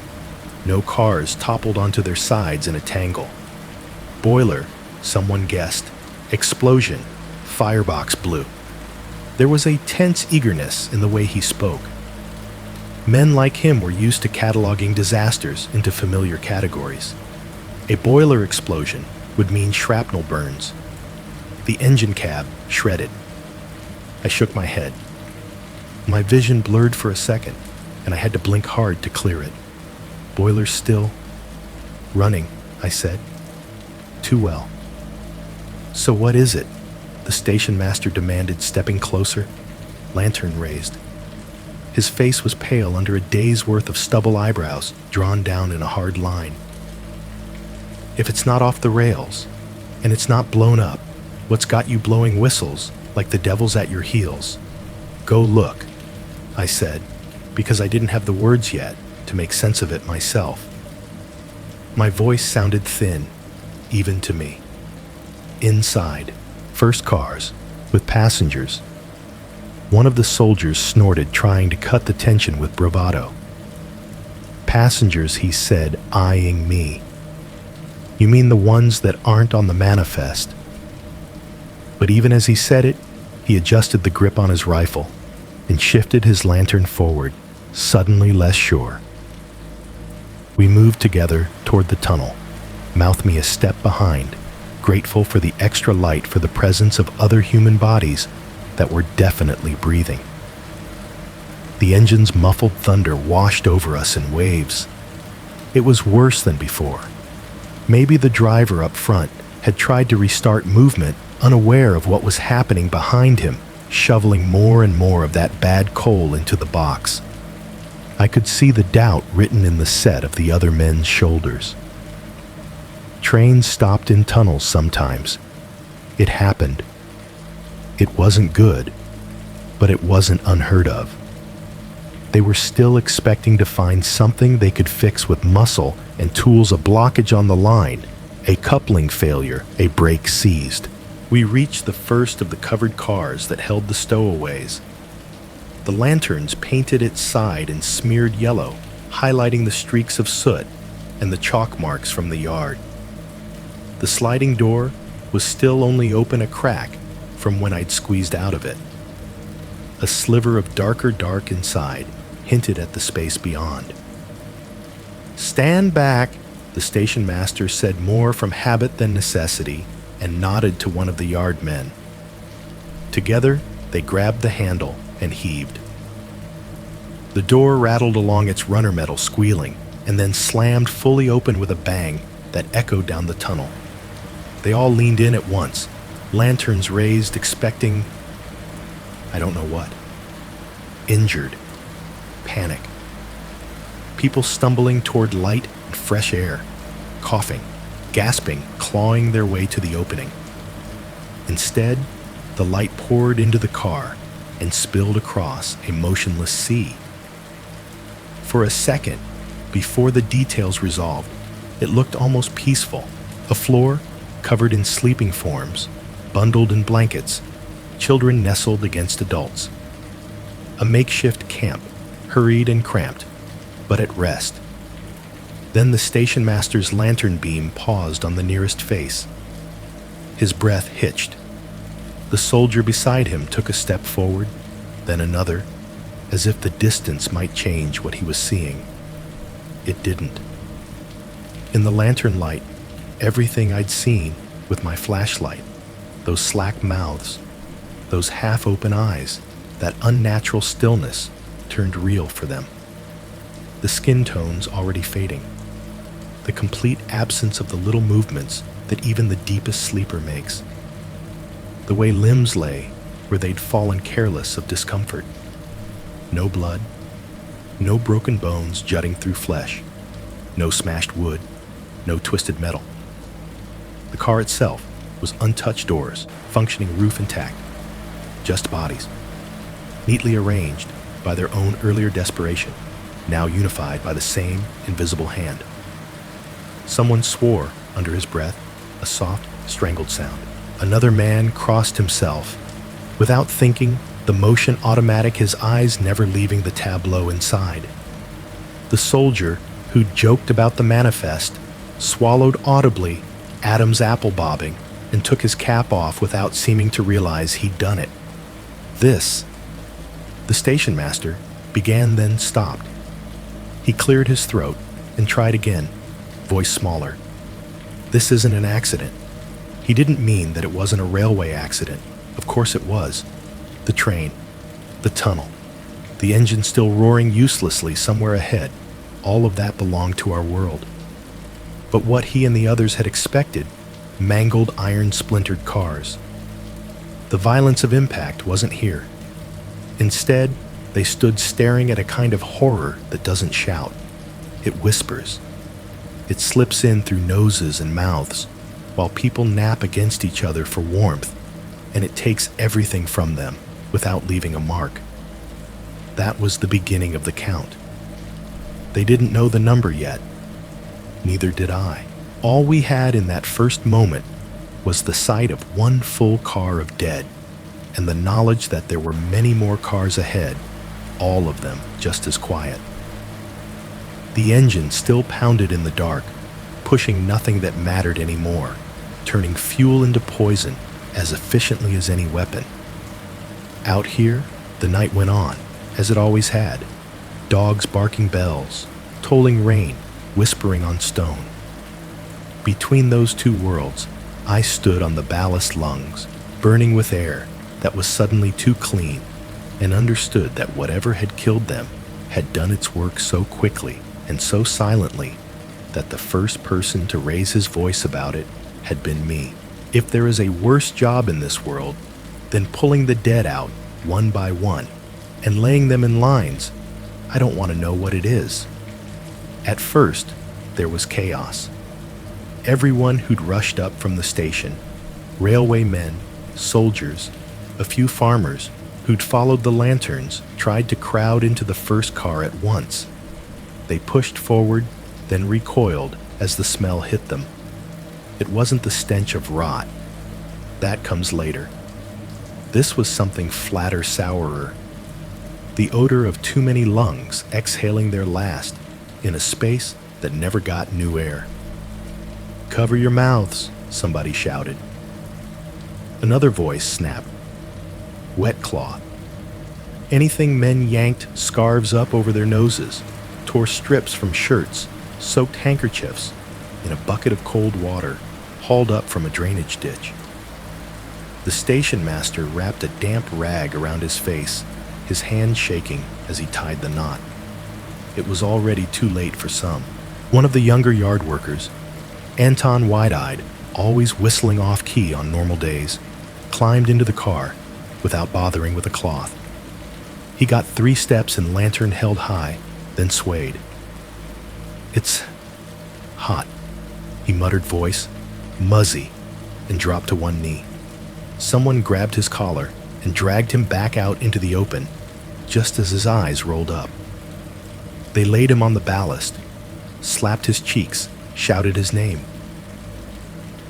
no cars toppled onto their sides in a tangle. Boiler, someone guessed. Explosion, firebox blew. There was a tense eagerness in the way he spoke. Men like him were used to cataloging disasters into familiar categories. A boiler explosion would mean shrapnel burns. The engine cab shredded. I shook my head. My vision blurred for a second, and I had to blink hard to clear it. "Boiler still running," I said. "Too well." "So what is it?" the station master demanded, stepping closer, lantern raised. His face was pale under a day's worth of stubble eyebrows drawn down in a hard line. "If it's not off the rails, and it's not blown up, what's got you blowing whistles like the devil's at your heels? Go look," I said, because I didn't have the words yet to make sense of it myself. My voice sounded thin, even to me. Inside, first cars, with passengers. One of the soldiers snorted, trying to cut the tension with bravado. "Passengers," he said, eyeing me. "You mean the ones that aren't on the manifest?" But even as he said it, he adjusted the grip on his rifle and shifted his lantern forward, suddenly less sure. We moved together toward the tunnel, mouth me a step behind, grateful for the extra light, for the presence of other human bodies that were definitely breathing. The engine's muffled thunder washed over us in waves. It was worse than before. Maybe the driver up front had tried to restart movement, unaware of what was happening behind him, shoveling more and more of that bad coal into the box. I could see the doubt written in the set of the other men's shoulders. Trains stopped in tunnels sometimes. It happened. It wasn't good, but it wasn't unheard of. They were still expecting to find something they could fix with muscle and tools, a blockage on the line, a coupling failure, a brake seized. We reached the first of the covered cars that held the stowaways. The lanterns painted its side in smeared yellow, highlighting the streaks of soot and the chalk marks from the yard. The sliding door was still only open a crack from when I'd squeezed out of it. A sliver of darker dark inside hinted at the space beyond. "Stand back," the station master said, more from habit than necessity, and nodded to one of the yard men. Together, they grabbed the handle and heaved. The door rattled along its runner metal, squealing, and then slammed fully open with a bang that echoed down the tunnel. They all leaned in at once, lanterns raised, expecting, I don't know what. Injured. Panic. People stumbling toward light and fresh air, coughing, gasping, clawing their way to the opening. Instead, the light poured into the car and spilled across a motionless sea. For a second, before the details resolved, it looked almost peaceful. A floor covered in sleeping forms, bundled in blankets, children nestled against adults. A makeshift camp, hurried and cramped, but at rest. Then the station master's lantern beam paused on the nearest face. His breath hitched. The soldier beside him took a step forward, then another, as if the distance might change what he was seeing. It didn't. In the lantern light, everything I'd seen with my flashlight, those slack mouths, those half-open eyes, that unnatural stillness turned real for them. The skin tones already fading. The complete absence of the little movements that even the deepest sleeper makes. The way limbs lay where they'd fallen careless of discomfort. No blood, no broken bones jutting through flesh, no smashed wood, no twisted metal. The car itself was untouched doors, functioning roof intact, just bodies, neatly arranged by their own earlier desperation, now unified by the same invisible hand. Someone swore under his breath, a soft, strangled sound. Another man crossed himself. Without thinking, the motion automatic, his eyes never leaving the tableau inside. The soldier, who joked about the manifest, swallowed audibly Adam's apple bobbing and took his cap off without seeming to realize he'd done it. This, the station master, began then stopped. He cleared his throat and tried again, voice smaller. This isn't an accident. He didn't mean that it wasn't a railway accident. Of course it was. The train, the tunnel, the engine still roaring uselessly somewhere ahead, all of that belonged to our world. But what he and the others had expected, mangled iron-splintered cars. The violence of impact wasn't here. Instead, they stood staring at a kind of horror that doesn't shout. It whispers. It slips in through noses and mouths, while people nap against each other for warmth, and it takes everything from them without leaving a mark. That was the beginning of the count. They didn't know the number yet. Neither did I. All we had in that first moment was the sight of one full car of dead, and the knowledge that there were many more cars ahead, all of them just as quiet. The engine still pounded in the dark, pushing nothing that mattered anymore, turning fuel into poison as efficiently as any weapon. Out here, the night went on, as it always had. Dogs barking bells, tolling rain, whispering on stone. Between those two worlds, I stood on the ballast lungs, burning with air that was suddenly too clean, and understood that whatever had killed them had done its work so quickly and so silently that the first person to raise his voice about it had been me. If there is a worse job in this world than pulling the dead out one by one and laying them in lines, I don't want to know what it is. At first, there was chaos. Everyone who'd rushed up from the station, railway men, soldiers, a few farmers who'd followed the lanterns, tried to crowd into the first car at once. They pushed forward, then recoiled as the smell hit them. It wasn't the stench of rot. That comes later. This was something flatter, sourer. The odor of too many lungs exhaling their last in a space that never got new air. "Cover your mouths," somebody shouted. Another voice snapped. Wet cloth. Anything men yanked scarves up over their noses, tore strips from shirts, soaked handkerchiefs in a bucket of cold water hauled up from a drainage ditch. The station master wrapped a damp rag around his face, his hand shaking as he tied the knot. It was already too late for some. One of the younger yard workers, Anton wide-eyed, always whistling off-key on normal days, climbed into the car without bothering with a cloth. He got 3 steps and lantern held high, then swayed. "It's hot," he muttered voice, muzzy, and dropped to one knee. Someone grabbed his collar and dragged him back out into the open, just as his eyes rolled up. They laid him on the ballast, slapped his cheeks, shouted his name.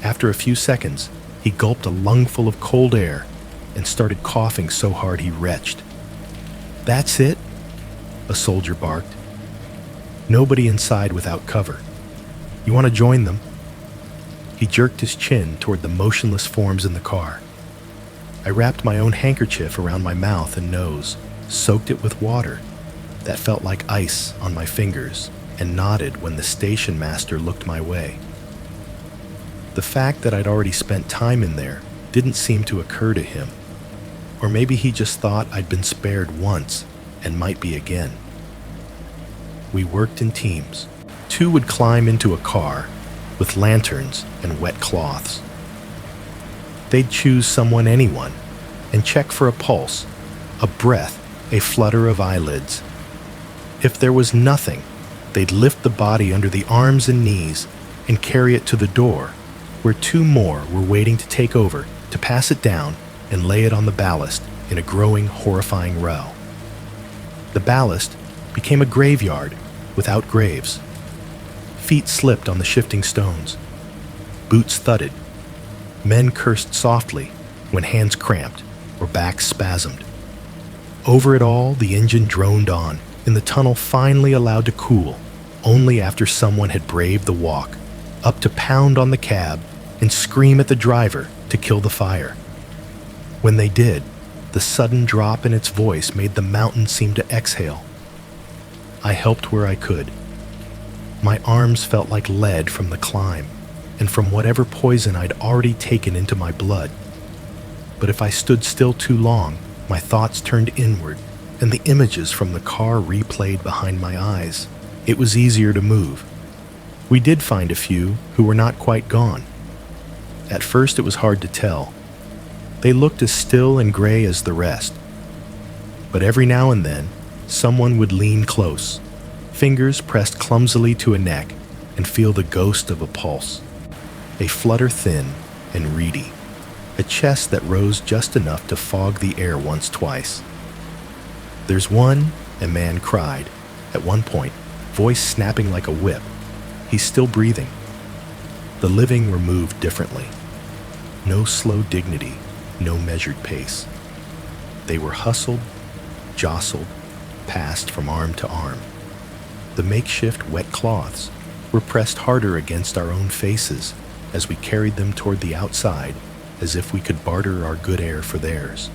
After a few seconds, he gulped a lungful of cold air and started coughing so hard he retched. "That's it?" a soldier barked. "Nobody inside without cover. You want to join them?" He jerked his chin toward the motionless forms in the car. I wrapped my own handkerchief around my mouth and nose, soaked it with water that felt like ice on my fingers, and nodded when the station master looked my way. The fact that I'd already spent time in there didn't seem to occur to him. Or maybe he just thought I'd been spared once and might be again. We worked in teams. 2 would climb into a car with lanterns and wet cloths. They'd choose anyone, and check for a pulse, a breath, a flutter of eyelids. If there was nothing, they'd lift the body under the arms and knees and carry it to the door, where 2 more were waiting to take over, to pass it down and lay it on the ballast in a growing, horrifying row. The ballast became a graveyard without graves. Feet slipped on the shifting stones. Boots thudded. Men cursed softly when hands cramped or backs spasmed. Over it all, the engine droned on, in the tunnel finally allowed to cool, only after someone had braved the walk, up to pound on the cab and scream at the driver to kill the fire. When they did, the sudden drop in its voice made the mountain seem to exhale. I helped where I could. My arms felt like lead from the climb, and from whatever poison I'd already taken into my blood. But if I stood still too long, my thoughts turned inward, and the images from the car replayed behind my eyes. It was easier to move. We did find a few who were not quite gone. At first it was hard to tell. They looked as still and gray as the rest. But every now and then, someone would lean close, fingers pressed clumsily to a neck, and feel the ghost of a pulse. A flutter thin and reedy, a chest that rose just enough to fog the air once twice. "There's one," a man cried, at one point, voice snapping like a whip. "He's still breathing." The living were moved differently. No slow dignity, no measured pace. They were hustled, jostled, passed from arm to arm. The makeshift wet cloths were pressed harder against our own faces as we carried them toward the outside, as if we could barter our good air for theirs.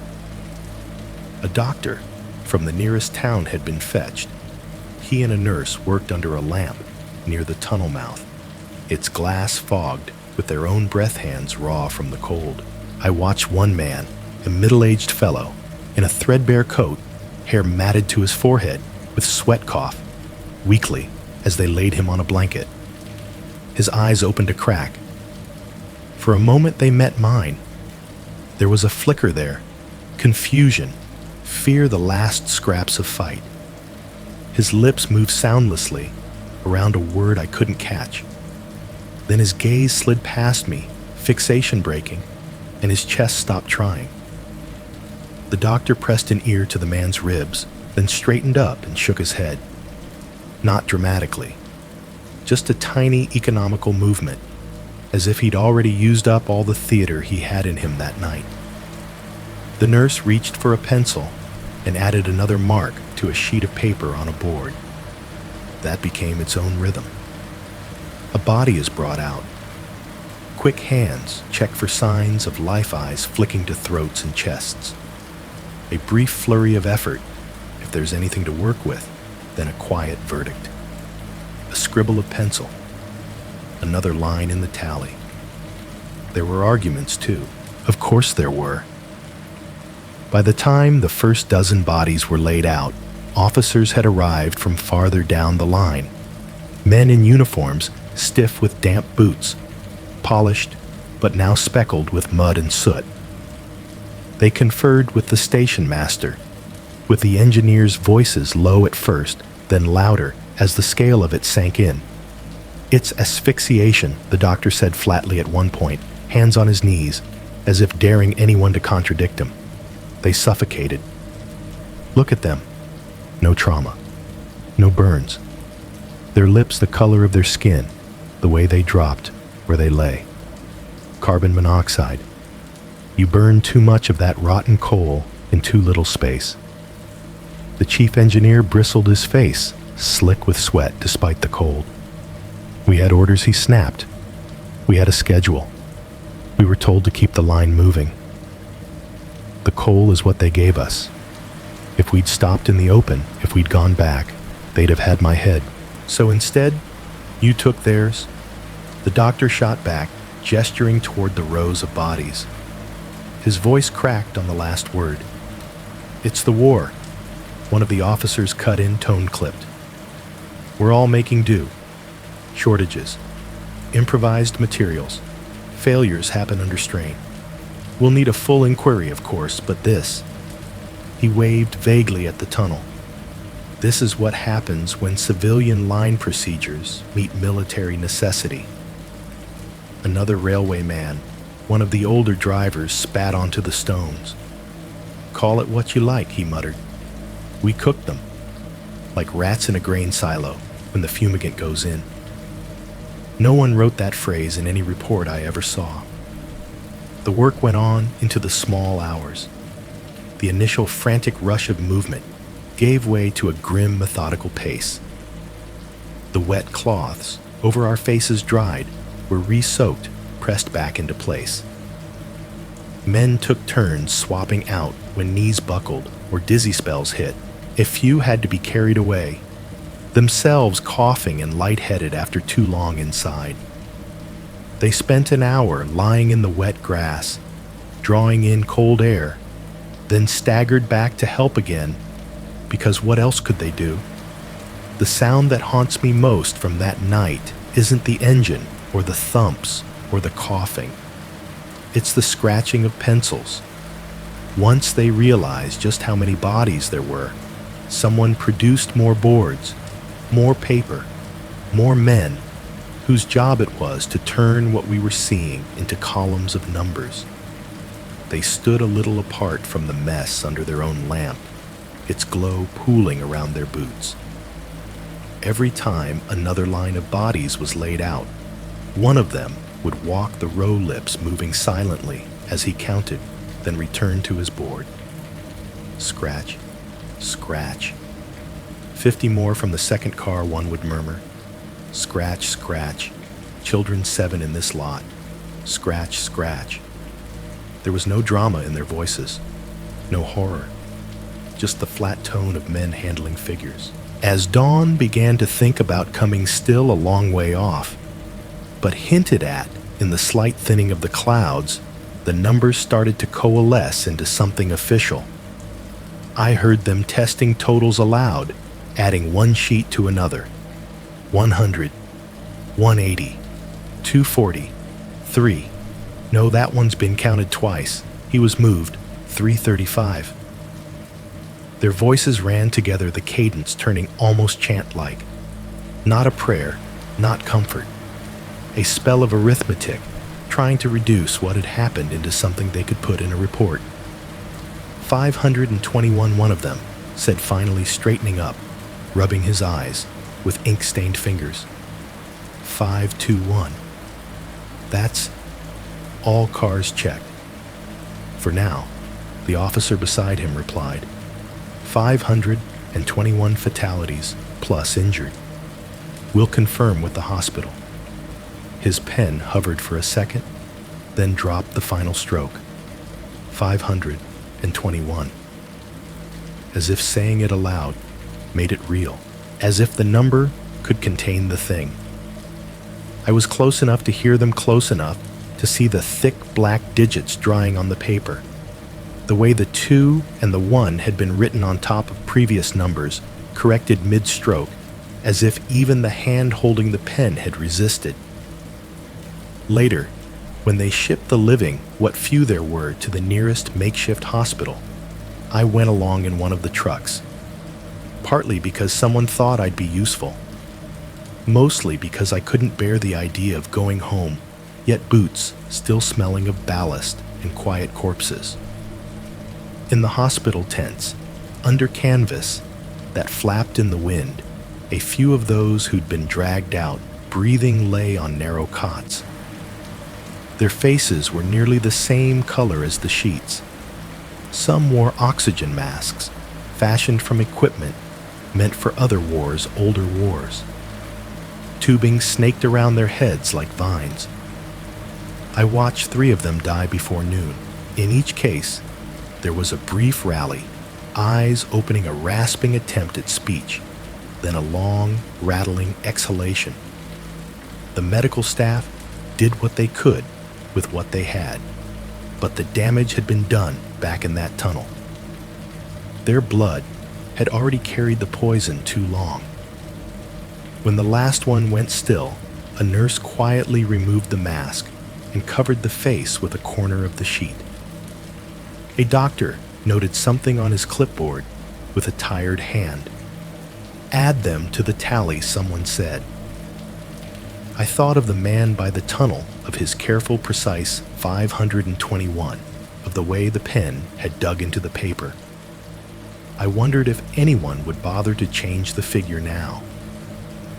A doctor from the nearest town had been fetched. He and a nurse worked under a lamp near the tunnel mouth, its glass fogged with their own breath hands raw from the cold. I watched one man, a middle-aged fellow, in a threadbare coat, hair matted to his forehead, with sweat cough, weakly as they laid him on a blanket. His eyes opened a crack. For a moment they met mine. There was a flicker there, confusion, fear, the last scraps of fight. His lips moved soundlessly around a word I couldn't catch. Then his gaze slid past me, fixation breaking, and his chest stopped trying. The doctor pressed an ear to the man's ribs, then straightened up and shook his head. Not dramatically, just a tiny economical movement, as if he'd already used up all the theater he had in him that night. The nurse reached for a pencil and added another mark to a sheet of paper on a board. That became its own rhythm. A body is brought out. Quick hands check for signs of life eyes flicking to throats and chests. A brief flurry of effort, if there's anything to work with, then a quiet verdict. A scribble of pencil. Another line in the tally. There were arguments, too. Of course there were. By the time the first dozen bodies were laid out, officers had arrived from farther down the line. Men in uniforms, stiff with damp boots, polished but now speckled with mud and soot. They conferred with the station master, with the engineers' voices low at first, then louder as the scale of it sank in. "It's asphyxiation," the doctor said flatly at one point, hands on his knees, as if daring anyone to contradict him. "They suffocated. Look at them. No trauma. No burns. Their lips the color of their skin, the way they dropped where they lay. Carbon monoxide. You burn too much of that rotten coal in too little space." The chief engineer bristled his face, slick with sweat despite the cold. "We had orders," he snapped. "We had a schedule. We were told to keep the line moving. The coal is what they gave us. If we'd stopped in the open, if we'd gone back, they'd have had my head. So instead, you took theirs." The doctor shot back, gesturing toward the rows of bodies. His voice cracked on the last word. "It's the war." One of the officers cut in, tone-clipped. "We're all making do. Shortages. Improvised materials. Failures happen under strain. We'll need a full inquiry, of course, but this..." He waved vaguely at the tunnel. "This is what happens when civilian line procedures meet military necessity." Another railway man, one of the older drivers, spat onto the stones. "Call it what you like," he muttered. "We cooked them, like rats in a grain silo when the fumigant goes in." No one wrote that phrase in any report I ever saw. The work went on into the small hours. The initial frantic rush of movement gave way to a grim, methodical pace. The wet cloths over our faces dried, were re-soaked, pressed back into place. Men took turns swapping out when knees buckled or dizzy spells hit. A few had to be carried away, themselves coughing and lightheaded after too long inside. They spent an hour lying in the wet grass, drawing in cold air, then staggered back to help again, because what else could they do? The sound that haunts me most from that night isn't the engine or the thumps or the coughing. It's the scratching of pencils. Once they realized just how many bodies there were, someone produced more boards, more paper, more men, whose job it was to turn what we were seeing into columns of numbers. They stood a little apart from the mess under their own lamp, its glow pooling around their boots. Every time another line of bodies was laid out, one of them would walk the row lips, moving silently as he counted, then return to his board. Scratch, scratch. 50 more from the second car, one would murmur. Scratch, scratch. Children 7 in this lot. Scratch, scratch. There was no drama in their voices, no horror, just the flat tone of men handling figures. As dawn began to think about coming still a long way off, but hinted at in the slight thinning of the clouds, the numbers started to coalesce into something official. I heard them testing totals aloud, adding one sheet to another. 100, 180, 240, 3. No, that one's been counted twice. He was moved. 335. Their voices ran together, the cadence turning almost chant-like. Not a prayer, not comfort. A spell of arithmetic, trying to reduce what had happened into something they could put in a report. 521, one of them said, finally straightening up, rubbing his eyes with ink-stained fingers. 521. That's all cars checked. For now, the officer beside him replied. 521 fatalities, plus injured. We'll confirm with the hospital. His pen hovered for a second, then dropped the final stroke. 521. As if saying it aloud made it real, as if the number could contain the thing. I was close enough to hear them, close enough to see the thick black digits drying on the paper. The way the 2 and the 1 had been written on top of previous numbers, corrected mid-stroke, as if even the hand holding the pen had resisted. Later, when they shipped the living, what few there were, to the nearest makeshift hospital, I went along in one of the trucks, partly because someone thought I'd be useful, mostly because I couldn't bear the idea of going home, yet boots still smelling of ballast and quiet corpses. In the hospital tents, under canvas that flapped in the wind, a few of those who'd been dragged out, breathing, lay on narrow cots. Their faces were nearly the same color as the sheets. Some wore oxygen masks, fashioned from equipment meant for other wars, older wars. Tubing snaked around their heads like vines. I watched 3 of them die before noon. In each case, there was a brief rally, eyes opening a rasping attempt at speech, then a long, rattling exhalation. The medical staff did what they could with what they had, but the damage had been done back in that tunnel. Their blood had already carried the poison too long. When the last one went still, a nurse quietly removed the mask and covered the face with a corner of the sheet. A doctor noted something on his clipboard with a tired hand. "Add them to the tally," someone said. I thought of the man by the tunnel, of his careful, precise 521, of the way the pen had dug into the paper. I wondered if anyone would bother to change the figure now,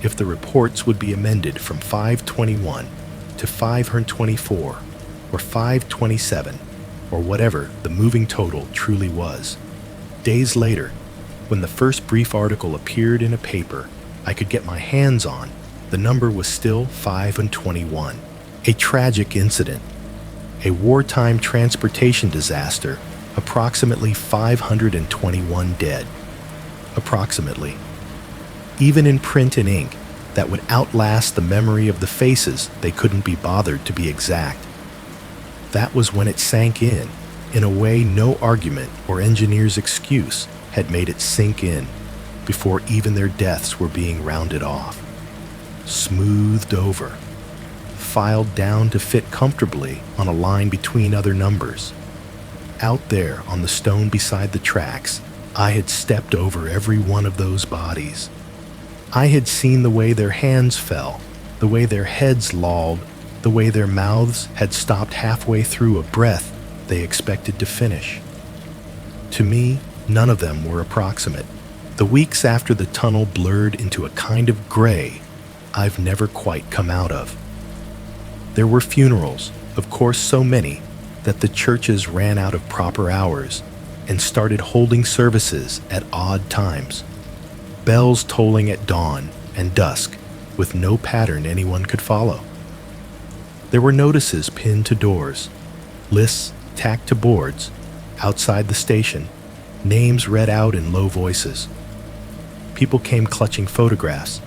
if the reports would be amended from 521 to 524 or 527, or whatever the moving total truly was. Days later, when the first brief article appeared in a paper I could get my hands on, the number was still 521. A tragic incident, a wartime transportation disaster, approximately 521 dead. Approximately. Even in print and ink, that would outlast the memory of the faces they couldn't be bothered to be exact. That was when it sank in a way no argument or engineer's excuse had made it sink in, before even their deaths were being rounded off. Smoothed over, filed down to fit comfortably on a line between other numbers. Out there on the stone beside the tracks, I had stepped over every one of those bodies. I had seen the way their hands fell, the way their heads lolled, the way their mouths had stopped halfway through a breath they expected to finish. To me, none of them were approximate. The weeks after the tunnel blurred into a kind of gray I've never quite come out of. There were funerals, of course so many, that the churches ran out of proper hours and started holding services at odd times. Bells tolling at dawn and dusk with no pattern anyone could follow. There were notices pinned to doors, lists tacked to boards, outside the station, names read out in low voices. People came clutching photographs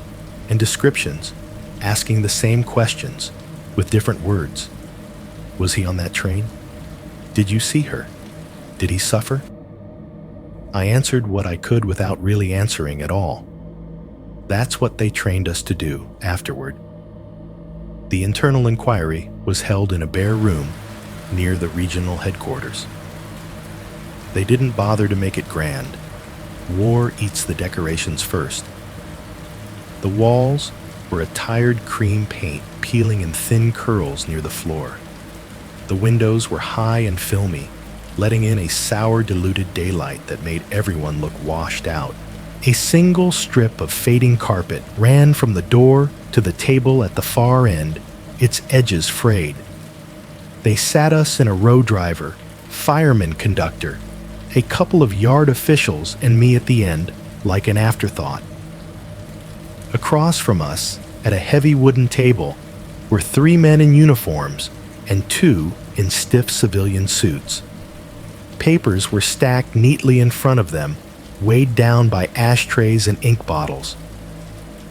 and descriptions, asking the same questions with different words. Was he on that train? Did you see her? Did he suffer? I answered what I could without really answering at all. That's what they trained us to do afterward. The internal inquiry was held in a bare room near the regional headquarters. They didn't bother to make it grand. War eats the decorations first. The walls were a tired cream paint peeling in thin curls near the floor. The windows were high and filmy, letting in a sour, diluted daylight that made everyone look washed out. A single strip of fading carpet ran from the door to the table at the far end, its edges frayed. They sat us in a row driver, fireman conductor, a couple of yard officials, and me at the end, like an afterthought. Across from us, at a heavy wooden table, were 3 men in uniforms and 2 in stiff civilian suits. Papers were stacked neatly in front of them, weighed down by ashtrays and ink bottles.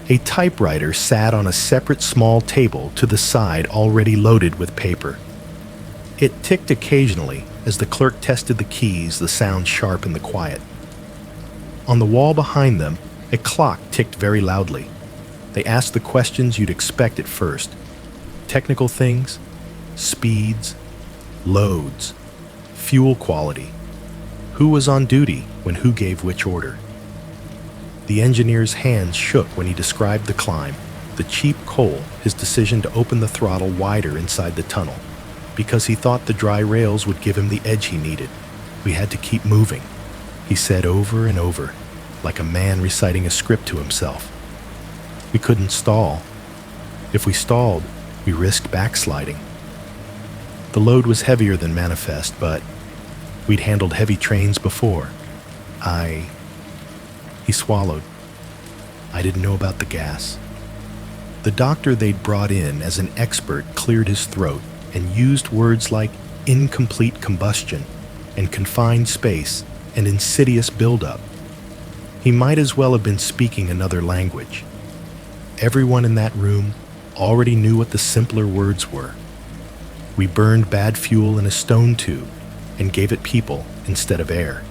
A typewriter sat on a separate small table to the side, already loaded with paper. It ticked occasionally as the clerk tested the keys, the sound sharp in the quiet. On the wall behind them, a clock ticked very loudly, They asked the questions you'd expect at first. Technical things, speeds, loads, fuel quality, who was on duty when who gave which order. The engineer's hands shook when he described the climb, the cheap coal, his decision to open the throttle wider inside the tunnel, because he thought the dry rails would give him the edge he needed. We had to keep moving, he said over and over, like a man reciting a script to himself. We couldn't stall. If we stalled, we risked backsliding. The load was heavier than manifest, but we'd handled heavy trains before. He swallowed. I didn't know about the gas. The doctor they'd brought in as an expert cleared his throat and used words like incomplete combustion and confined space and insidious buildup. He might as well have been speaking another language. Everyone in that room already knew what the simpler words were. We burned bad fuel in a stone tube and gave it people instead of air.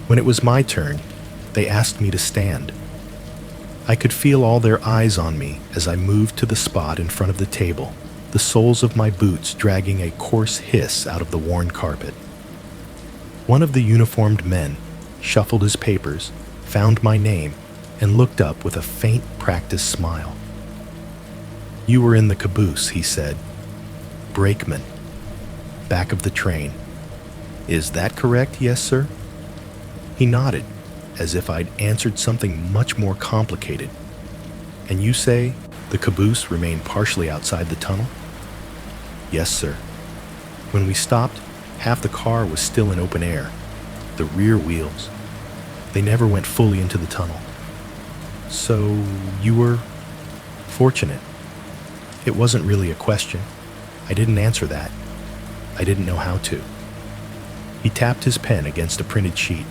When it was my turn, they asked me to stand. I could feel all their eyes on me as I moved to the spot in front of the table, the soles of my boots dragging a coarse hiss out of the worn carpet. One of the uniformed men shuffled his papers, found my name, and looked up with a faint, practiced smile. You were in the caboose, he said. Brakeman. Back of the train. Is that correct, yes, sir? He nodded, as if I'd answered something much more complicated. And you say the caboose remained partially outside the tunnel? Yes, sir. When we stopped, half the car was still in open air. The rear wheels. They never went fully into the tunnel. So you were fortunate. It wasn't really a question. I didn't answer that. I didn't know how to. He tapped his pen against a printed sheet.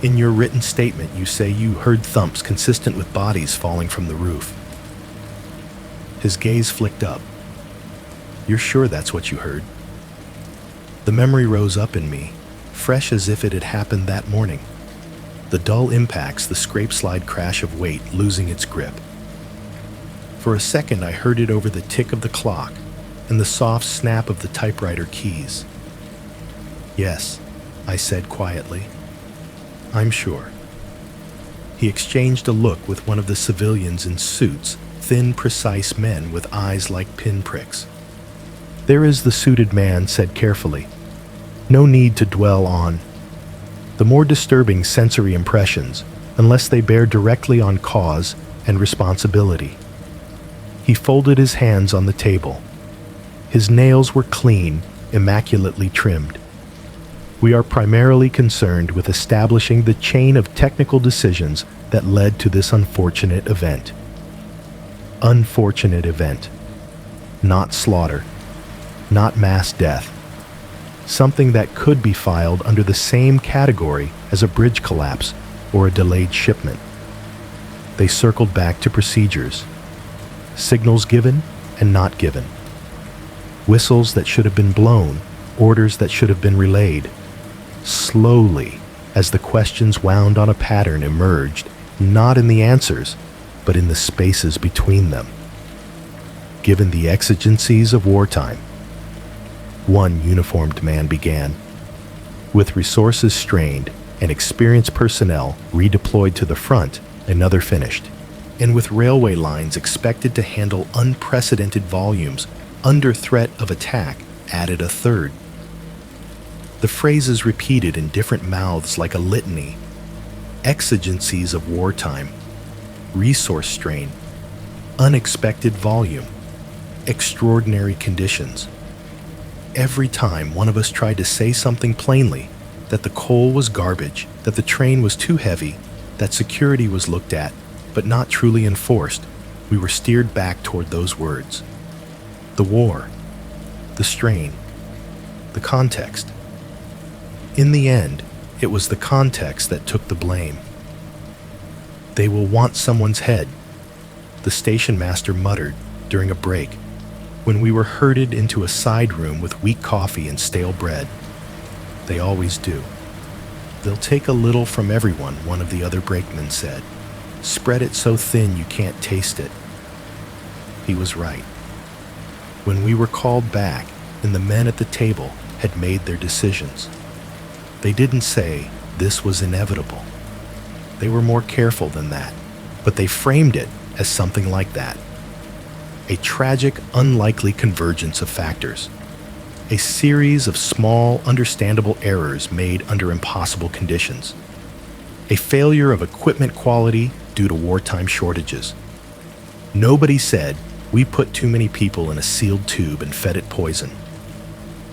In your written statement, you say you heard thumps consistent with bodies falling from the roof. His gaze flicked up. You're sure that's what you heard? The memory rose up in me, fresh as if it had happened that morning. The dull impacts, the scrape-slide crash of weight losing its grip. For a second, I heard it over the tick of the clock and the soft snap of the typewriter keys. Yes, I said quietly. I'm sure. He exchanged a look with one of the civilians in suits, thin, precise men with eyes like pinpricks. There is the suited man said carefully. No need to dwell on the more disturbing sensory impressions unless they bear directly on cause and responsibility. He folded his hands on the table. His nails were clean, immaculately trimmed. We are primarily concerned with establishing the chain of technical decisions that led to this unfortunate event. Unfortunate event. Not slaughter. Not mass death. Something that could be filed under the same category as a bridge collapse or a delayed shipment. They circled back to procedures. Signals given and not given. Whistles that should have been blown, orders that should have been relayed. Slowly, as the questions wound on a pattern emerged, not in the answers, but in the spaces between them. Given the exigencies of wartime, one uniformed man began. With resources strained and experienced personnel redeployed to the front, another finished. And with railway lines expected to handle unprecedented volumes under threat of attack, added a third. The phrases repeated in different mouths like a litany. Exigencies of wartime, resource strain, unexpected volume, extraordinary conditions. Every time one of us tried to say something plainly, that the coal was garbage, that the train was too heavy, that security was looked at, but not truly enforced, we were steered back toward those words. The war, the strain, the context. In the end, it was the context that took the blame. They will want someone's head, the station master muttered during a break when we were herded into a side room with weak coffee and stale bread. They always do. They'll take a little from everyone, one of the other brakemen said. Spread it so thin you can't taste it. He was right. When we were called back and the men at the table had made their decisions, they didn't say this was inevitable. They were more careful than that, but they framed it as something like that. A tragic, unlikely convergence of factors. A series of small, understandable errors made under impossible conditions. A failure of equipment quality due to wartime shortages. Nobody said, we put too many people in a sealed tube and fed it poison.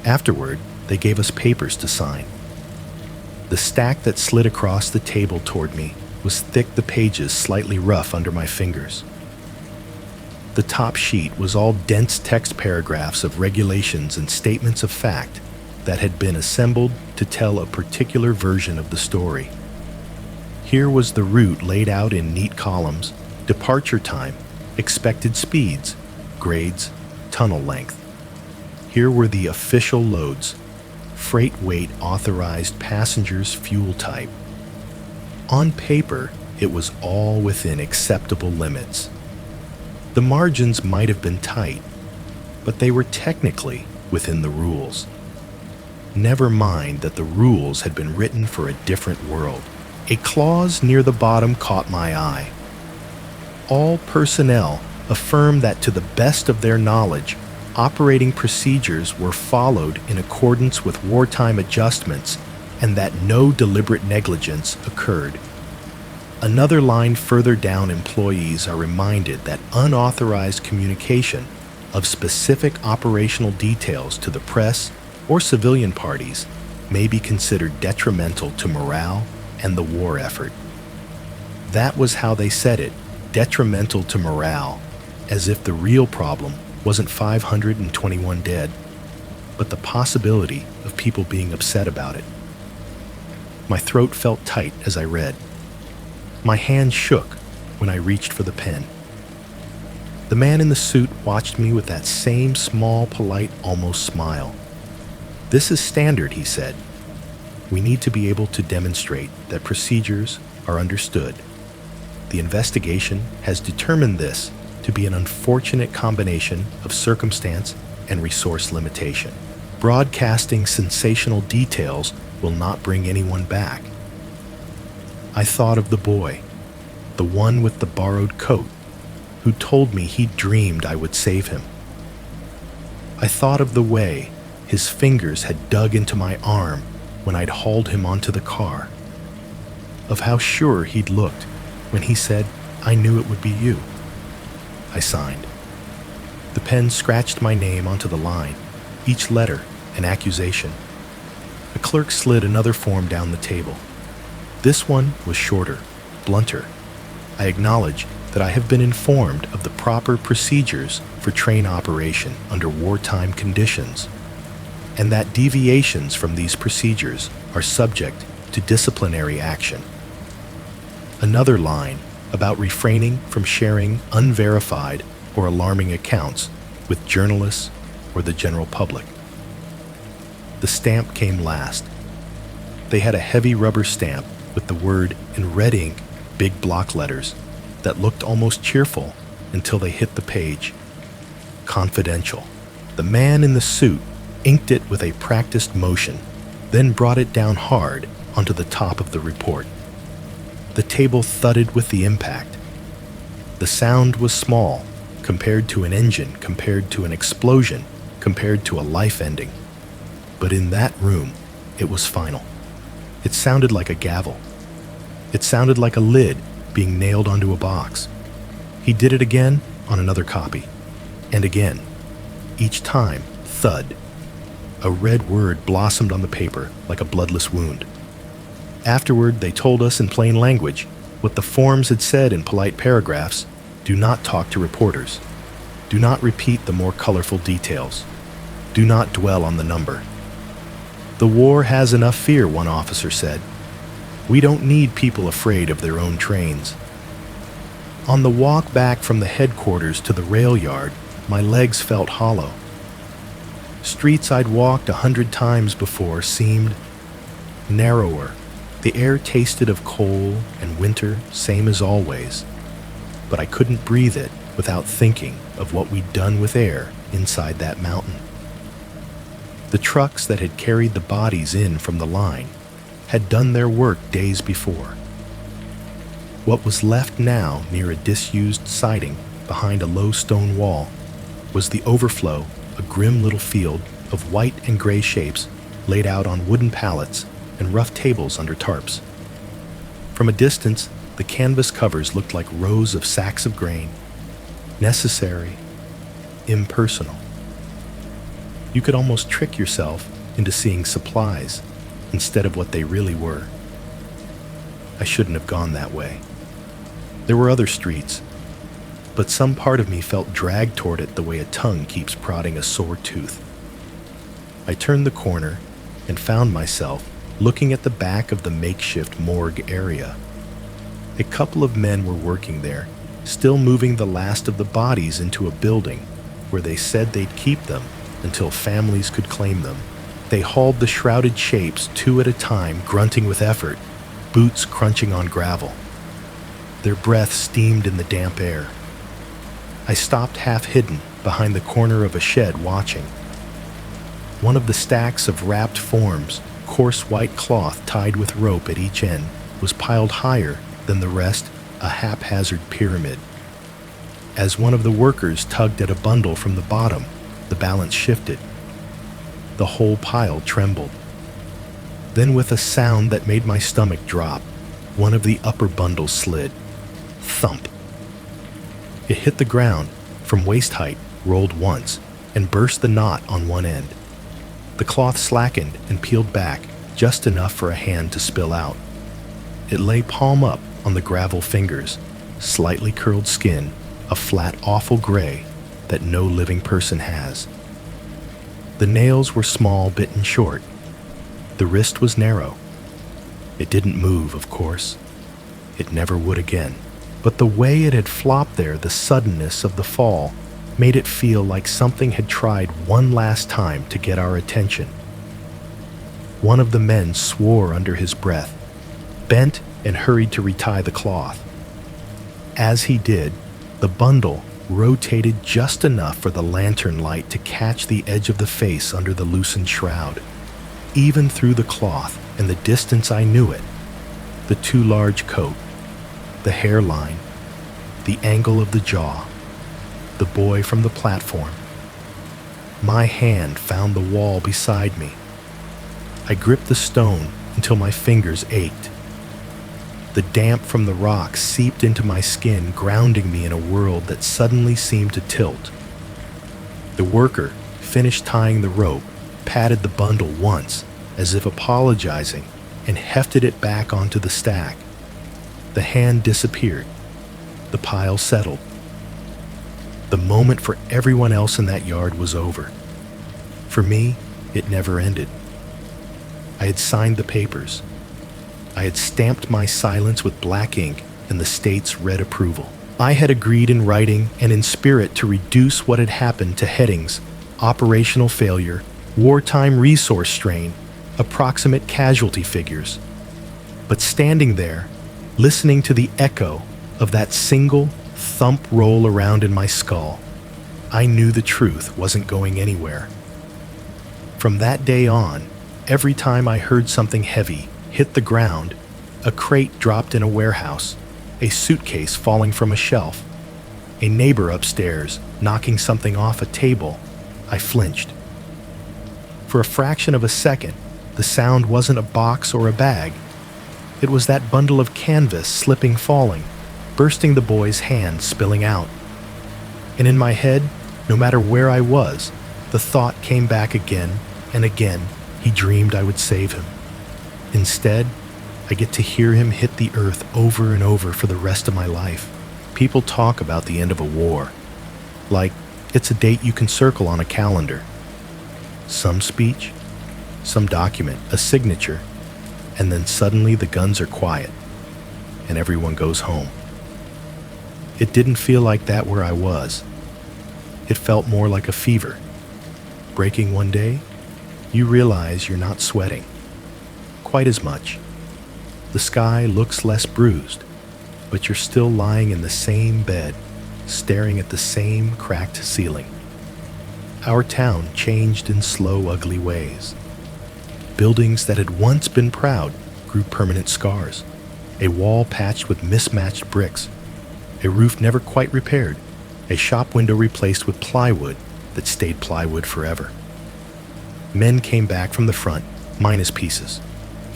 Afterward, they gave us papers to sign. The stack that slid across the table toward me was thick, the pages slightly rough under my fingers. The top sheet was all dense text paragraphs of regulations and statements of fact that had been assembled to tell a particular version of the story. Here was the route laid out in neat columns, departure time, expected speeds, grades, tunnel length. Here were the official loads, freight weight authorized passengers fuel type. On paper, it was all within acceptable limits. The margins might have been tight, but they were technically within the rules. Never mind that the rules had been written for a different world. A clause near the bottom caught my eye. All personnel affirm that to the best of their knowledge, operating procedures were followed in accordance with wartime adjustments and that no deliberate negligence occurred. Another line further down, employees are reminded that unauthorized communication of specific operational details to the press or civilian parties may be considered detrimental to morale and the war effort. That was how they said it, detrimental to morale, as if the real problem wasn't 521 dead, but the possibility of people being upset about it. My throat felt tight as I read. My hand shook when I reached for the pen. The man in the suit watched me with that same small, polite, almost smile. "This is standard," he said. "We need to be able to demonstrate that procedures are understood. The investigation has determined this to be an unfortunate combination of circumstance and resource limitation. Broadcasting sensational details will not bring anyone back." I thought of the boy, the one with the borrowed coat, who told me he dreamed I would save him. I thought of the way his fingers had dug into my arm when I'd hauled him onto the car, of how sure he'd looked when he said, "I knew it would be you." I signed. The pen scratched my name onto the line, each letter an accusation. The clerk slid another form down the table. This one was shorter, blunter. I acknowledge that I have been informed of the proper procedures for train operation under wartime conditions, and that deviations from these procedures are subject to disciplinary action. Another line about refraining from sharing unverified or alarming accounts with journalists or the general public. The stamp came last. They had a heavy rubber stamp with the word in red ink, big block letters, that looked almost cheerful until they hit the page. Confidential. The man in the suit inked it with a practiced motion, then brought it down hard onto the top of the report. The table thudded with the impact. The sound was small, compared to an engine, compared to an explosion, compared to a life ending. But in that room, it was final. It sounded like a gavel. It sounded like a lid being nailed onto a box. He did it again on another copy, and again. Each time, thud. A red word blossomed on the paper like a bloodless wound. Afterward, they told us in plain language what the forms had said in polite paragraphs: do not talk to reporters. Do not repeat the more colorful details. Do not dwell on the number. The war has enough fear, one officer said. We don't need people afraid of their own trains. On the walk back from the headquarters to the rail yard, my legs felt hollow. Streets I'd walked 100 times before seemed narrower, The air tasted of coal and winter, same as always, but I couldn't breathe it without thinking of what we'd done with air inside that mountain. The trucks that had carried the bodies in from the line had done their work days before. What was left now near a disused siding behind a low stone wall was the overflow, a grim little field of white and gray shapes laid out on wooden pallets and rough tables under tarps. From a distance, the canvas covers looked like rows of sacks of grain, necessary, impersonal. You could almost trick yourself into seeing supplies instead of what they really were. I shouldn't have gone that way. There were other streets, but some part of me felt dragged toward it the way a tongue keeps prodding a sore tooth. I turned the corner and found myself looking at the back of the makeshift morgue area. A couple of men were working there, still moving the last of the bodies into a building where they said they'd keep them until families could claim them. They hauled the shrouded shapes 2 at a time, grunting with effort, boots crunching on gravel. Their breath steamed in the damp air. I stopped half hidden behind the corner of a shed watching. One of the stacks of wrapped forms, coarse white cloth tied with rope at each end, was piled higher than the rest, a haphazard pyramid. As one of the workers tugged at a bundle from the bottom, the balance shifted. The whole pile trembled. Then, with a sound that made my stomach drop, one of the upper bundles slid. Thump. It hit the ground from waist height, rolled once, and burst the knot on one end. The cloth slackened and peeled back just enough for a hand to spill out. It lay palm up on the gravel fingers, slightly curled skin, a flat, awful gray that no living person has. The nails were small, bit and short. The wrist was narrow. It didn't move, of course. It never would again. But the way it had flopped there, the suddenness of the fall, made it feel like something had tried one last time to get our attention. One of the men swore under his breath, bent and hurried to retie the cloth. As he did, the bundle rotated just enough for the lantern light to catch the edge of the face under the loosened shroud. Even through the cloth and the distance I knew it, the too large coat, the hairline, the angle of the jaw, the boy from the platform. My hand found the wall beside me. I gripped the stone until my fingers ached. The damp from the rock seeped into my skin, grounding me in a world that suddenly seemed to tilt. The worker finished tying the rope, patted the bundle once, as if apologizing, and hefted it back onto the stack. The hand disappeared. The pile settled. The moment for everyone else in that yard was over. For me, it never ended. I had signed the papers. I had stamped my silence with black ink and the state's red approval. I had agreed in writing and in spirit to reduce what had happened to headings: operational failure, wartime resource strain, approximate casualty figures. But standing there, listening to the echo of that single thump roll around in my skull, I knew the truth wasn't going anywhere. From that day on, every time I heard something heavy hit the ground, a crate dropped in a warehouse, a suitcase falling from a shelf, a neighbor upstairs knocking something off a table, I flinched. For a fraction of a second, the sound wasn't a box or a bag. It was that bundle of canvas slipping, falling, bursting the boy's hand, spilling out. And in my head, no matter where I was, the thought came back again and again. He dreamed I would save him. Instead, I get to hear him hit the earth over and over for the rest of my life. People talk about the end of a war, like it's a date you can circle on a calendar. Some speech, some document, a signature, and then suddenly the guns are quiet, and everyone goes home. It didn't feel like that where I was. It felt more like a fever. Breaking one day, you realize you're not sweating quite as much. The sky looks less bruised, but you're still lying in the same bed, staring at the same cracked ceiling. Our town changed in slow, ugly ways. Buildings that had once been proud grew permanent scars. A wall patched with mismatched bricks, a roof never quite repaired, a shop window replaced with plywood that stayed plywood forever. Men came back from the front, minus pieces,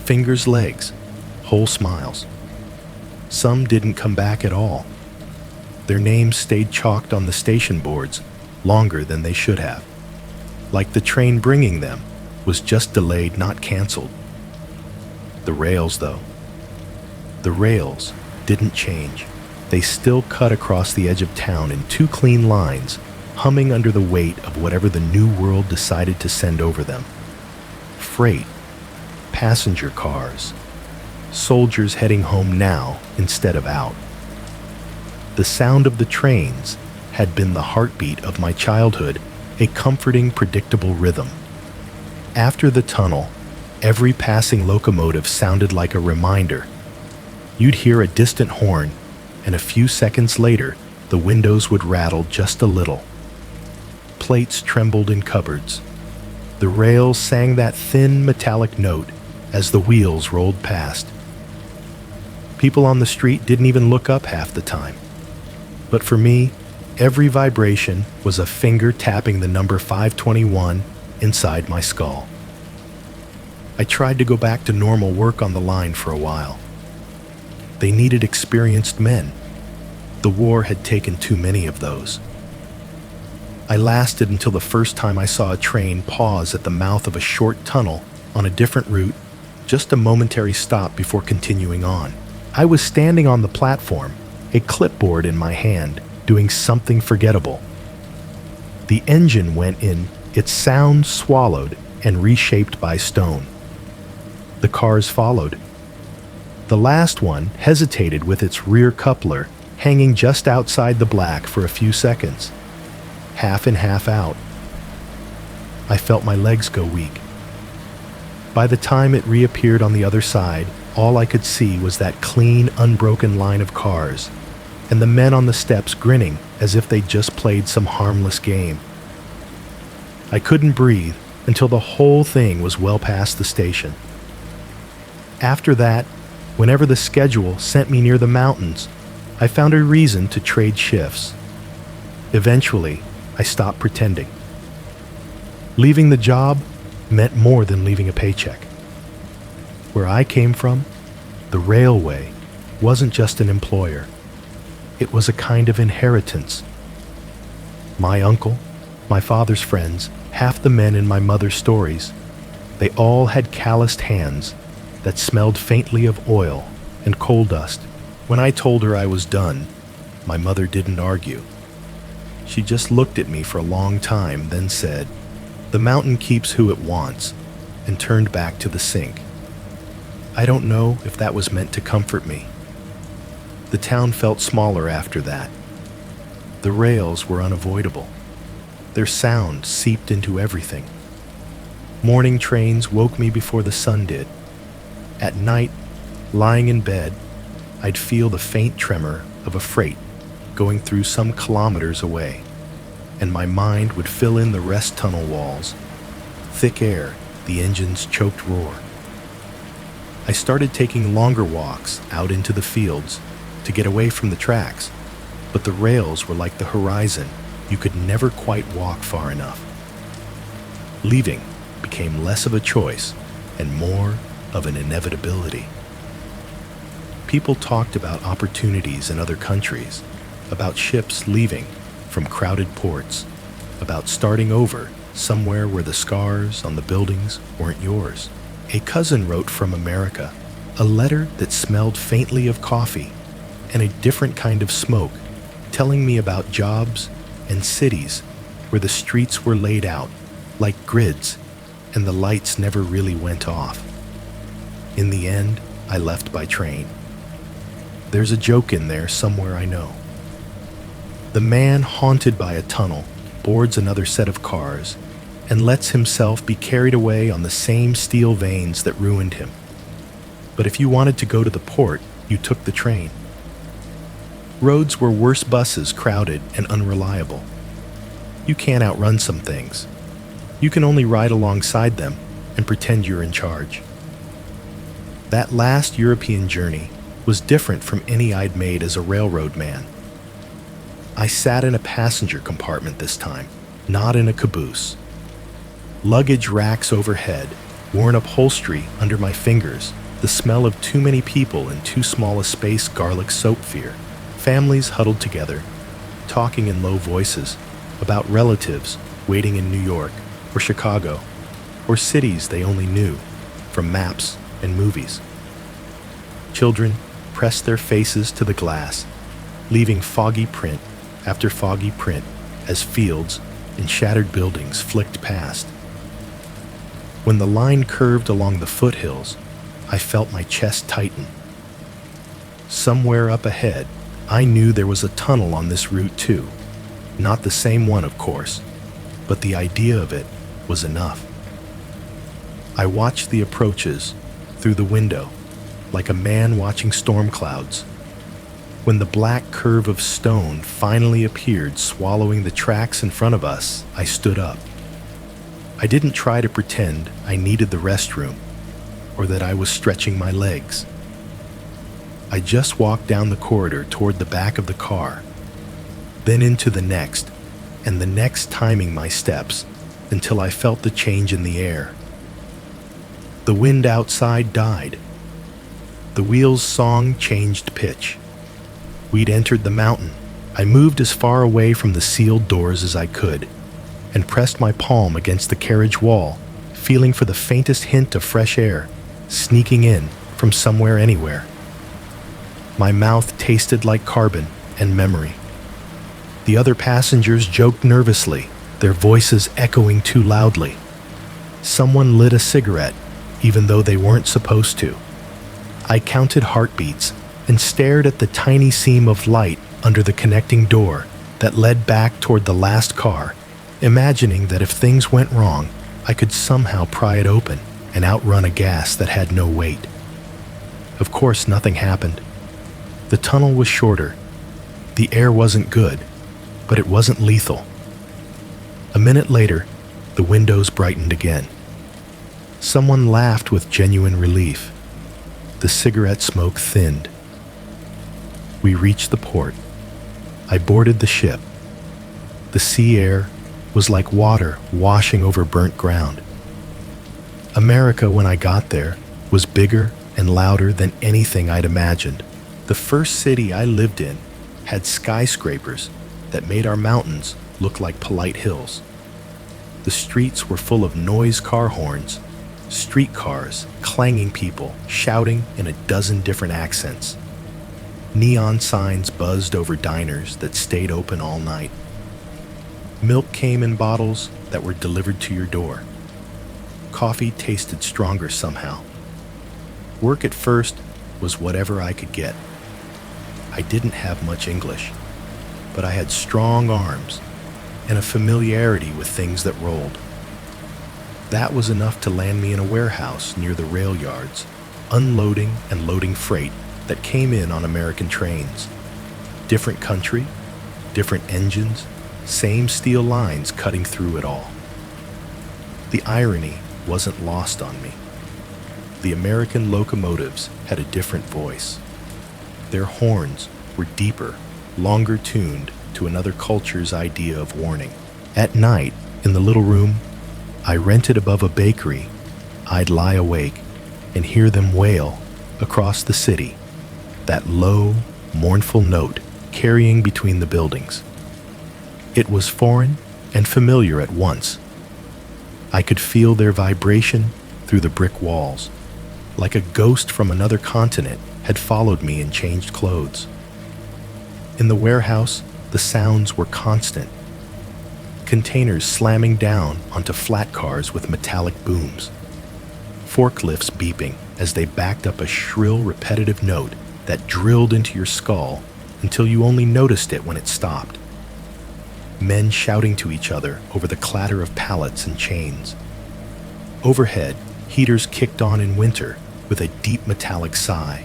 fingers, legs, whole smiles. Some didn't come back at all. Their names stayed chalked on the station boards longer than they should have, like the train bringing them was just delayed, not canceled. The rails, though. The rails didn't change. They still cut across the edge of town in two clean lines, humming under the weight of whatever the new world decided to send over them. Freight, passenger cars, soldiers heading home now instead of out. The sound of the trains had been the heartbeat of my childhood, a comforting, predictable rhythm. After the tunnel, every passing locomotive sounded like a reminder. You'd hear a distant horn, and a few seconds later, the windows would rattle just a little. Plates trembled in cupboards. The rails sang that thin metallic note as the wheels rolled past. People on the street didn't even look up half the time. But for me, every vibration was a finger tapping the number 521 inside my skull. I tried to go back to normal work on the line for a while. They needed experienced men. The war had taken too many of those. I lasted until the first time I saw a train pause at the mouth of a short tunnel on a different route, just a momentary stop before continuing on. I was standing on the platform, a clipboard in my hand, doing something forgettable. The engine went in, its sound swallowed and reshaped by stone. The cars followed. The last one hesitated with its rear coupler hanging just outside the black for a few seconds, half in, half out. I felt my legs go weak. By the time it reappeared on the other side, all I could see was that clean, unbroken line of cars, and the men on the steps grinning as if they'd just played some harmless game. I couldn't breathe until the whole thing was well past the station. After that, whenever the schedule sent me near the mountains, I found a reason to trade shifts. Eventually, I stopped pretending. Leaving the job meant more than leaving a paycheck. Where I came from, the railway wasn't just an employer. It was a kind of inheritance. My uncle, my father's friends, half the men in my mother's stories, they all had calloused hands that smelled faintly of oil and coal dust. When I told her I was done, my mother didn't argue. She just looked at me for a long time, then said, "The mountain keeps who it wants," and turned back to the sink. I don't know if that was meant to comfort me. The town felt smaller after that. The rails were unavoidable. Their sound seeped into everything. Morning trains woke me before the sun did. At night, lying in bed, I'd feel the faint tremor of a freight going through some kilometers away, and my mind would fill in the rest tunnel walls. Thick air, the engine's choked roar. I started taking longer walks out into the fields to get away from the tracks, but the rails were like the horizon. You could never quite walk far enough. Leaving became less of a choice and more of an inevitability. People talked about opportunities in other countries, about ships leaving from crowded ports, about starting over somewhere where the scars on the buildings weren't yours. A cousin wrote from America, a letter that smelled faintly of coffee and a different kind of smoke, telling me about jobs and cities where the streets were laid out like grids and the lights never really went off. In the end, I left by train. There's a joke in there somewhere I know. The man haunted by a tunnel boards another set of cars and lets himself be carried away on the same steel veins that ruined him. But if you wanted to go to the port, you took the train. Roads were worse, buses crowded and unreliable. You can't outrun some things. You can only ride alongside them and pretend you're in charge. That last European journey was different from any I'd made as a railroad man. I sat in a passenger compartment this time, not in a caboose. Luggage racks overhead, worn upholstery under my fingers, the smell of too many people in too small a space, garlic soap fear. Families huddled together, talking in low voices about relatives waiting in New York or Chicago, or cities they only knew from maps and movies. Children pressed their faces to the glass, leaving foggy print after foggy print as fields and shattered buildings flicked past. When the line curved along the foothills, I felt my chest tighten. Somewhere up ahead, I knew there was a tunnel on this route too. Not the same one, of course, but the idea of it was enough. I watched the approaches through the window, like a man watching storm clouds. When the black curve of stone finally appeared, swallowing the tracks in front of us, I stood up. I didn't try to pretend I needed the restroom or that I was stretching my legs. I just walked down the corridor toward the back of the car, then into the next, and the next, timing my steps until I felt the change in the air. The wind outside died. The wheel's song changed pitch. We'd entered the mountain. I moved as far away from the sealed doors as I could and pressed my palm against the carriage wall, feeling for the faintest hint of fresh air sneaking in from somewhere, anywhere. My mouth tasted like carbon and memory. The other passengers joked nervously, their voices echoing too loudly. Someone lit a cigarette, even though they weren't supposed to. I counted heartbeats and stared at the tiny seam of light under the connecting door that led back toward the last car, imagining that if things went wrong, I could somehow pry it open and outrun a gas that had no weight. Of course, nothing happened. The tunnel was shorter. The air wasn't good, but it wasn't lethal. A minute later, the windows brightened again. Someone laughed with genuine relief. The cigarette smoke thinned. We reached the port. I boarded the ship. The sea air was like water washing over burnt ground. America, when I got there, was bigger and louder than anything I'd imagined. The first city I lived in had skyscrapers that made our mountains look like polite hills. The streets were full of noise car horns, streetcars, clanging people, shouting in a dozen different accents. Neon signs buzzed over diners that stayed open all night. Milk came in bottles that were delivered to your door. Coffee tasted stronger somehow. Work at first was whatever I could get. I didn't have much English, but I had strong arms and a familiarity with things that rolled. That was enough to land me in a warehouse near the rail yards, unloading and loading freight that came in on American trains. Different country, different engines, same steel lines cutting through it all. The irony wasn't lost on me. The American locomotives had a different voice. Their horns were deeper, longer tuned to another culture's idea of warning. At night, in the little room I rented above a bakery, I'd lie awake and hear them wail across the city, that low, mournful note carrying between the buildings. It was foreign and familiar at once. I could feel their vibration through the brick walls, like a ghost from another continent had followed me in changed clothes. In the warehouse, the sounds were constant. Containers slamming down onto flat cars with metallic booms. Forklifts beeping as they backed up a shrill, repetitive note that drilled into your skull until you only noticed it when it stopped. Men shouting to each other over the clatter of pallets and chains. Overhead, heaters kicked on in winter with a deep metallic sigh.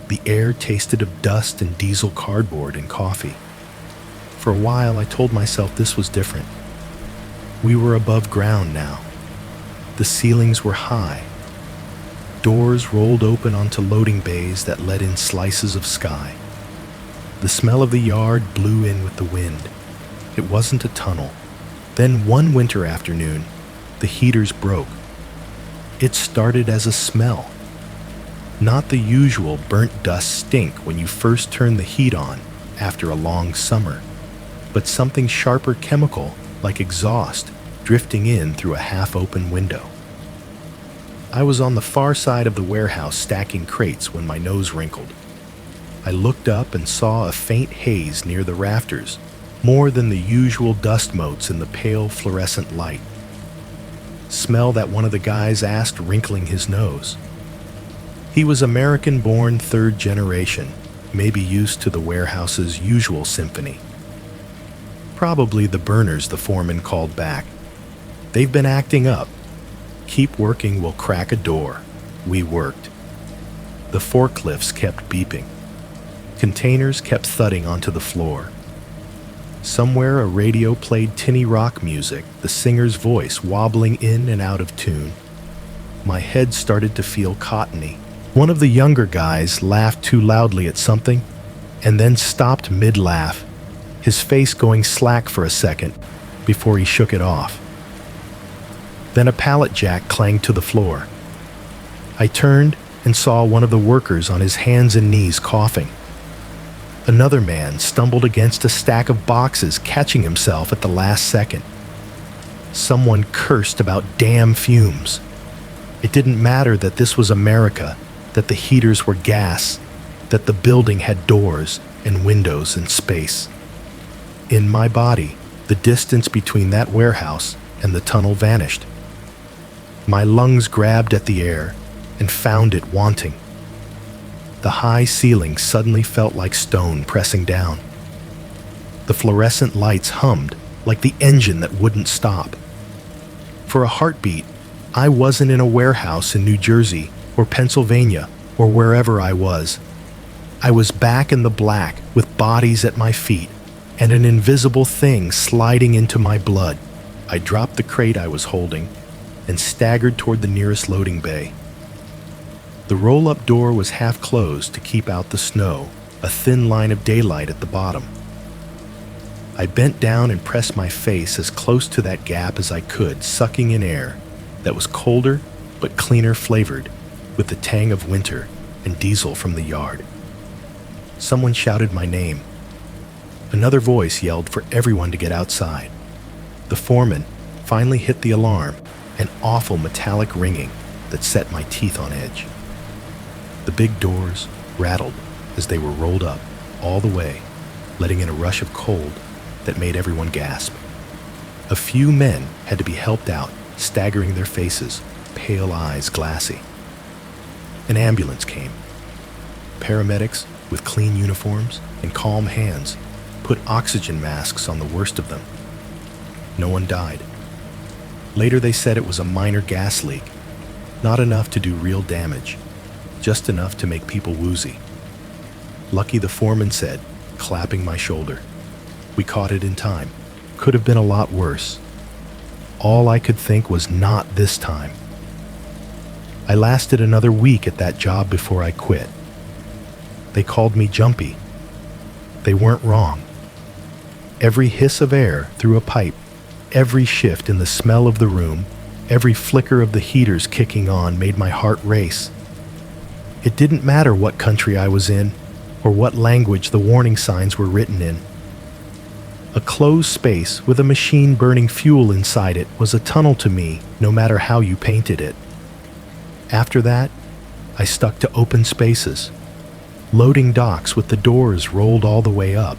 The air tasted of dust and diesel cardboard and coffee. For a while, I told myself this was different. We were above ground now. The ceilings were high. Doors rolled open onto loading bays that let in slices of sky. The smell of the yard blew in with the wind. It wasn't a tunnel. Then one winter afternoon, the heaters broke. It started as a smell. Not the usual burnt dust stink when you first turn the heat on after a long summer, but something sharper chemical like exhaust drifting in through a half-open window. I was on the far side of the warehouse stacking crates when my nose wrinkled. I looked up and saw a faint haze near the rafters, more than the usual dust motes in the pale fluorescent light. "Smell that?" one of the guys asked, wrinkling his nose. He was American-born third generation, maybe used to the warehouse's usual symphony. "Probably the burners," the foreman called back. "They've been acting up. Keep working, we'll crack a door." We worked. The forklifts kept beeping. Containers kept thudding onto the floor. Somewhere a radio played tinny rock music, the singer's voice wobbling in and out of tune. My head started to feel cottony. One of the younger guys laughed too loudly at something and then stopped mid-laugh, his face going slack for a second before he shook it off. Then a pallet jack clanged to the floor. I turned and saw one of the workers on his hands and knees coughing. Another man stumbled against a stack of boxes, catching himself at the last second. Someone cursed about damn fumes. It didn't matter that this was America, that the heaters were gas, that the building had doors and windows and space. In my body, the distance between that warehouse and the tunnel vanished. My lungs grabbed at the air and found it wanting. The high ceiling suddenly felt like stone pressing down. The fluorescent lights hummed like the engine that wouldn't stop. For a heartbeat, I wasn't in a warehouse in New Jersey or Pennsylvania or wherever I was. I was back in the black with bodies at my feet and an invisible thing sliding into my blood. I dropped the crate I was holding and staggered toward the nearest loading bay. The roll-up door was half closed to keep out the snow, a thin line of daylight at the bottom. I bent down and pressed my face as close to that gap as I could, sucking in air that was colder but cleaner flavored with the tang of winter and diesel from the yard. Someone shouted my name. Another voice yelled for everyone to get outside. The foreman finally hit the alarm, an awful metallic ringing that set my teeth on edge. The big doors rattled as they were rolled up all the way, letting in a rush of cold that made everyone gasp. A few men had to be helped out, staggering their faces, pale eyes glassy. An ambulance came. Paramedics with clean uniforms and calm hands put oxygen masks on the worst of them. No one died. Later they said it was a minor gas leak, not enough to do real damage, just enough to make people woozy. Lucky, the foreman said, clapping my shoulder. We caught it in time. Could have been a lot worse. All I could think was not this time. I lasted another week at that job before I quit. They called me jumpy. They weren't wrong. Every hiss of air through a pipe, every shift in the smell of the room, every flicker of the heaters kicking on made my heart race. It didn't matter what country I was in or what language the warning signs were written in. A closed space with a machine burning fuel inside it was a tunnel to me, no matter how you painted it. After that, I stuck to open spaces, loading docks with the doors rolled all the way up,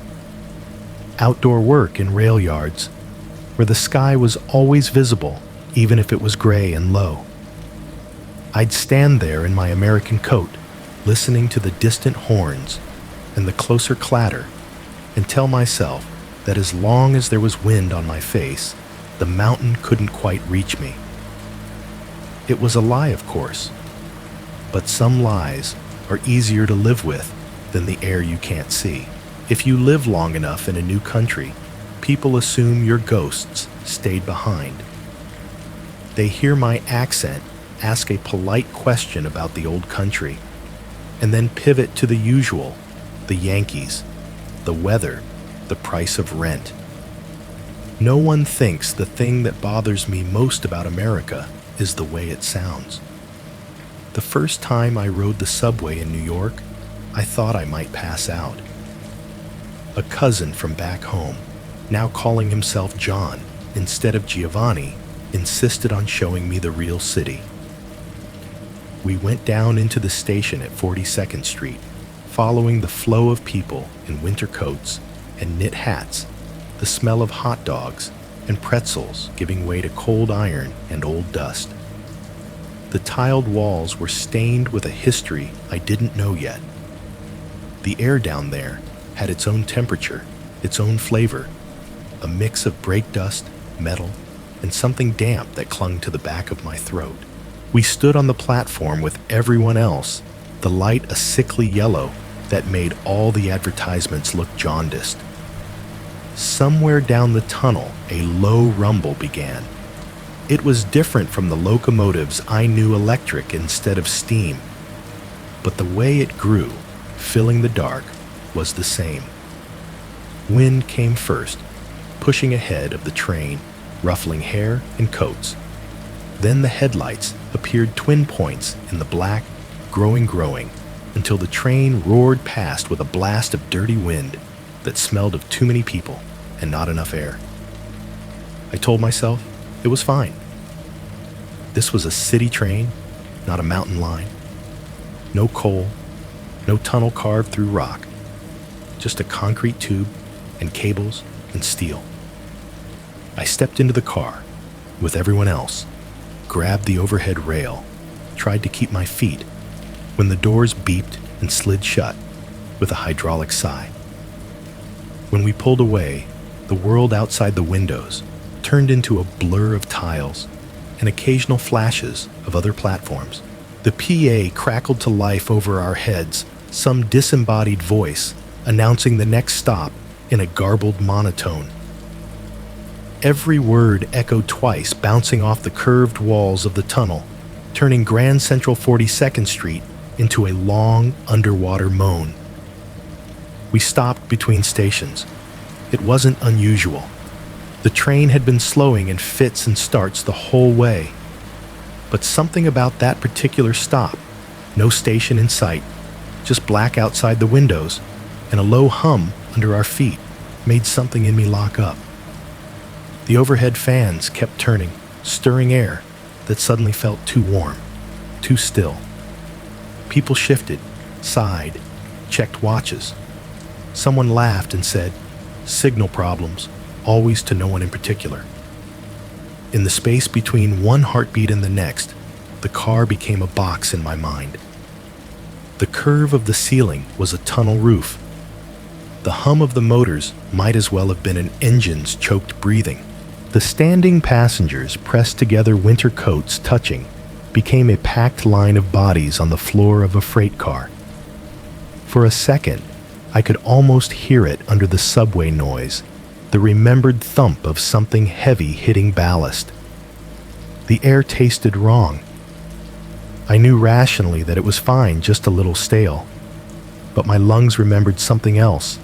outdoor work in rail yards, where the sky was always visible, even if it was gray and low. I'd stand there in my American coat, listening to the distant horns and the closer clatter, and tell myself that as long as there was wind on my face, the mountain couldn't quite reach me. It was a lie, of course. But some lies are easier to live with than the air you can't see. If you live long enough in a new country, people assume your ghosts stayed behind. They hear my accent, ask a polite question about the old country, and then pivot to the usual, the Yankees, the weather, the price of rent. No one thinks the thing that bothers me most about America is the way it sounds. The first time I rode the subway in New York, I thought I might pass out. A cousin from back home, now calling himself John instead of Giovanni, insisted on showing me the real city. We went down into the station at 42nd Street, following the flow of people in winter coats and knit hats, the smell of hot dogs and pretzels giving way to cold iron and old dust. The tiled walls were stained with a history I didn't know yet. The air down there had its own temperature, its own flavor, a mix of brake dust, metal, and something damp that clung to the back of my throat. We stood on the platform with everyone else, the light a sickly yellow that made all the advertisements look jaundiced. Somewhere down the tunnel, a low rumble began. It was different from the locomotives I knew, electric instead of steam. But the way it grew, filling the dark, was the same. Wind came first, pushing ahead of the train, ruffling hair and coats. Then the headlights appeared twin points in the black, growing, until the train roared past with a blast of dirty wind that smelled of too many people and not enough air. I told myself it was fine. This was a city train, not a mountain line. No coal, no tunnel carved through rock, just a concrete tube and cables and steel. I stepped into the car with everyone else, grabbed the overhead rail, tried to keep my feet, when the doors beeped and slid shut with a hydraulic sigh. When we pulled away, the world outside the windows turned into a blur of tiles and occasional flashes of other platforms. The PA crackled to life over our heads, some disembodied voice announcing the next stop in a garbled monotone. Every word echoed twice, bouncing off the curved walls of the tunnel, turning Grand Central 42nd Street into a long underwater moan. We stopped between stations. It wasn't unusual. The train had been slowing in fits and starts the whole way. But something about that particular stop, no station in sight, just black outside the windows, and a low hum under our feet, made something in me lock up. The overhead fans kept turning, stirring air that suddenly felt too warm, too still. People shifted, sighed, checked watches. Someone laughed and said, "Signal problems," always to no one in particular. In the space between one heartbeat and the next, the car became a box in my mind. The curve of the ceiling was a tunnel roof. The hum of the motors might as well have been an engine's choked breathing. The standing passengers, pressed together, winter coats touching, became a packed line of bodies on the floor of a freight car. For a second, I could almost hear it under the subway noise, the remembered thump of something heavy hitting ballast. The air tasted wrong. I knew rationally that it was fine, just a little stale. But my lungs remembered something else.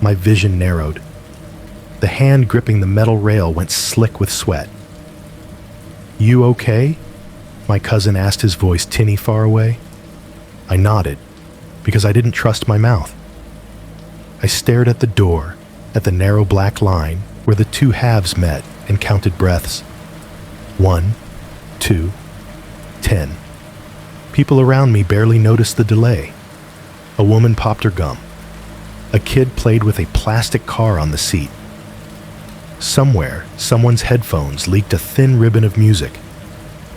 My vision narrowed. The hand gripping the metal rail went slick with sweat. "You okay?" my cousin asked, his voice tinny far away. I nodded, because I didn't trust my mouth. I stared at the door, at the narrow black line where the two halves met, and counted breaths. 1, 2, 10. People around me barely noticed the delay. A woman popped her gum. A kid played with a plastic car on the seat. Somewhere, someone's headphones leaked a thin ribbon of music.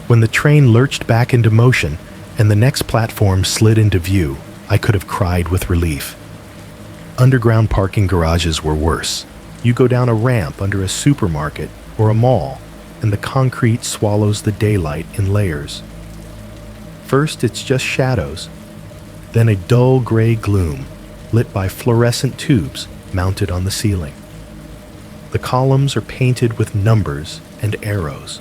When the train lurched back into motion and the next platform slid into view, I could have cried with relief. Underground parking garages were worse. You go down a ramp under a supermarket or a mall, and the concrete swallows the daylight in layers. First, it's just shadows, then a dull gray gloom lit by fluorescent tubes mounted on the ceiling. The columns are painted with numbers and arrows.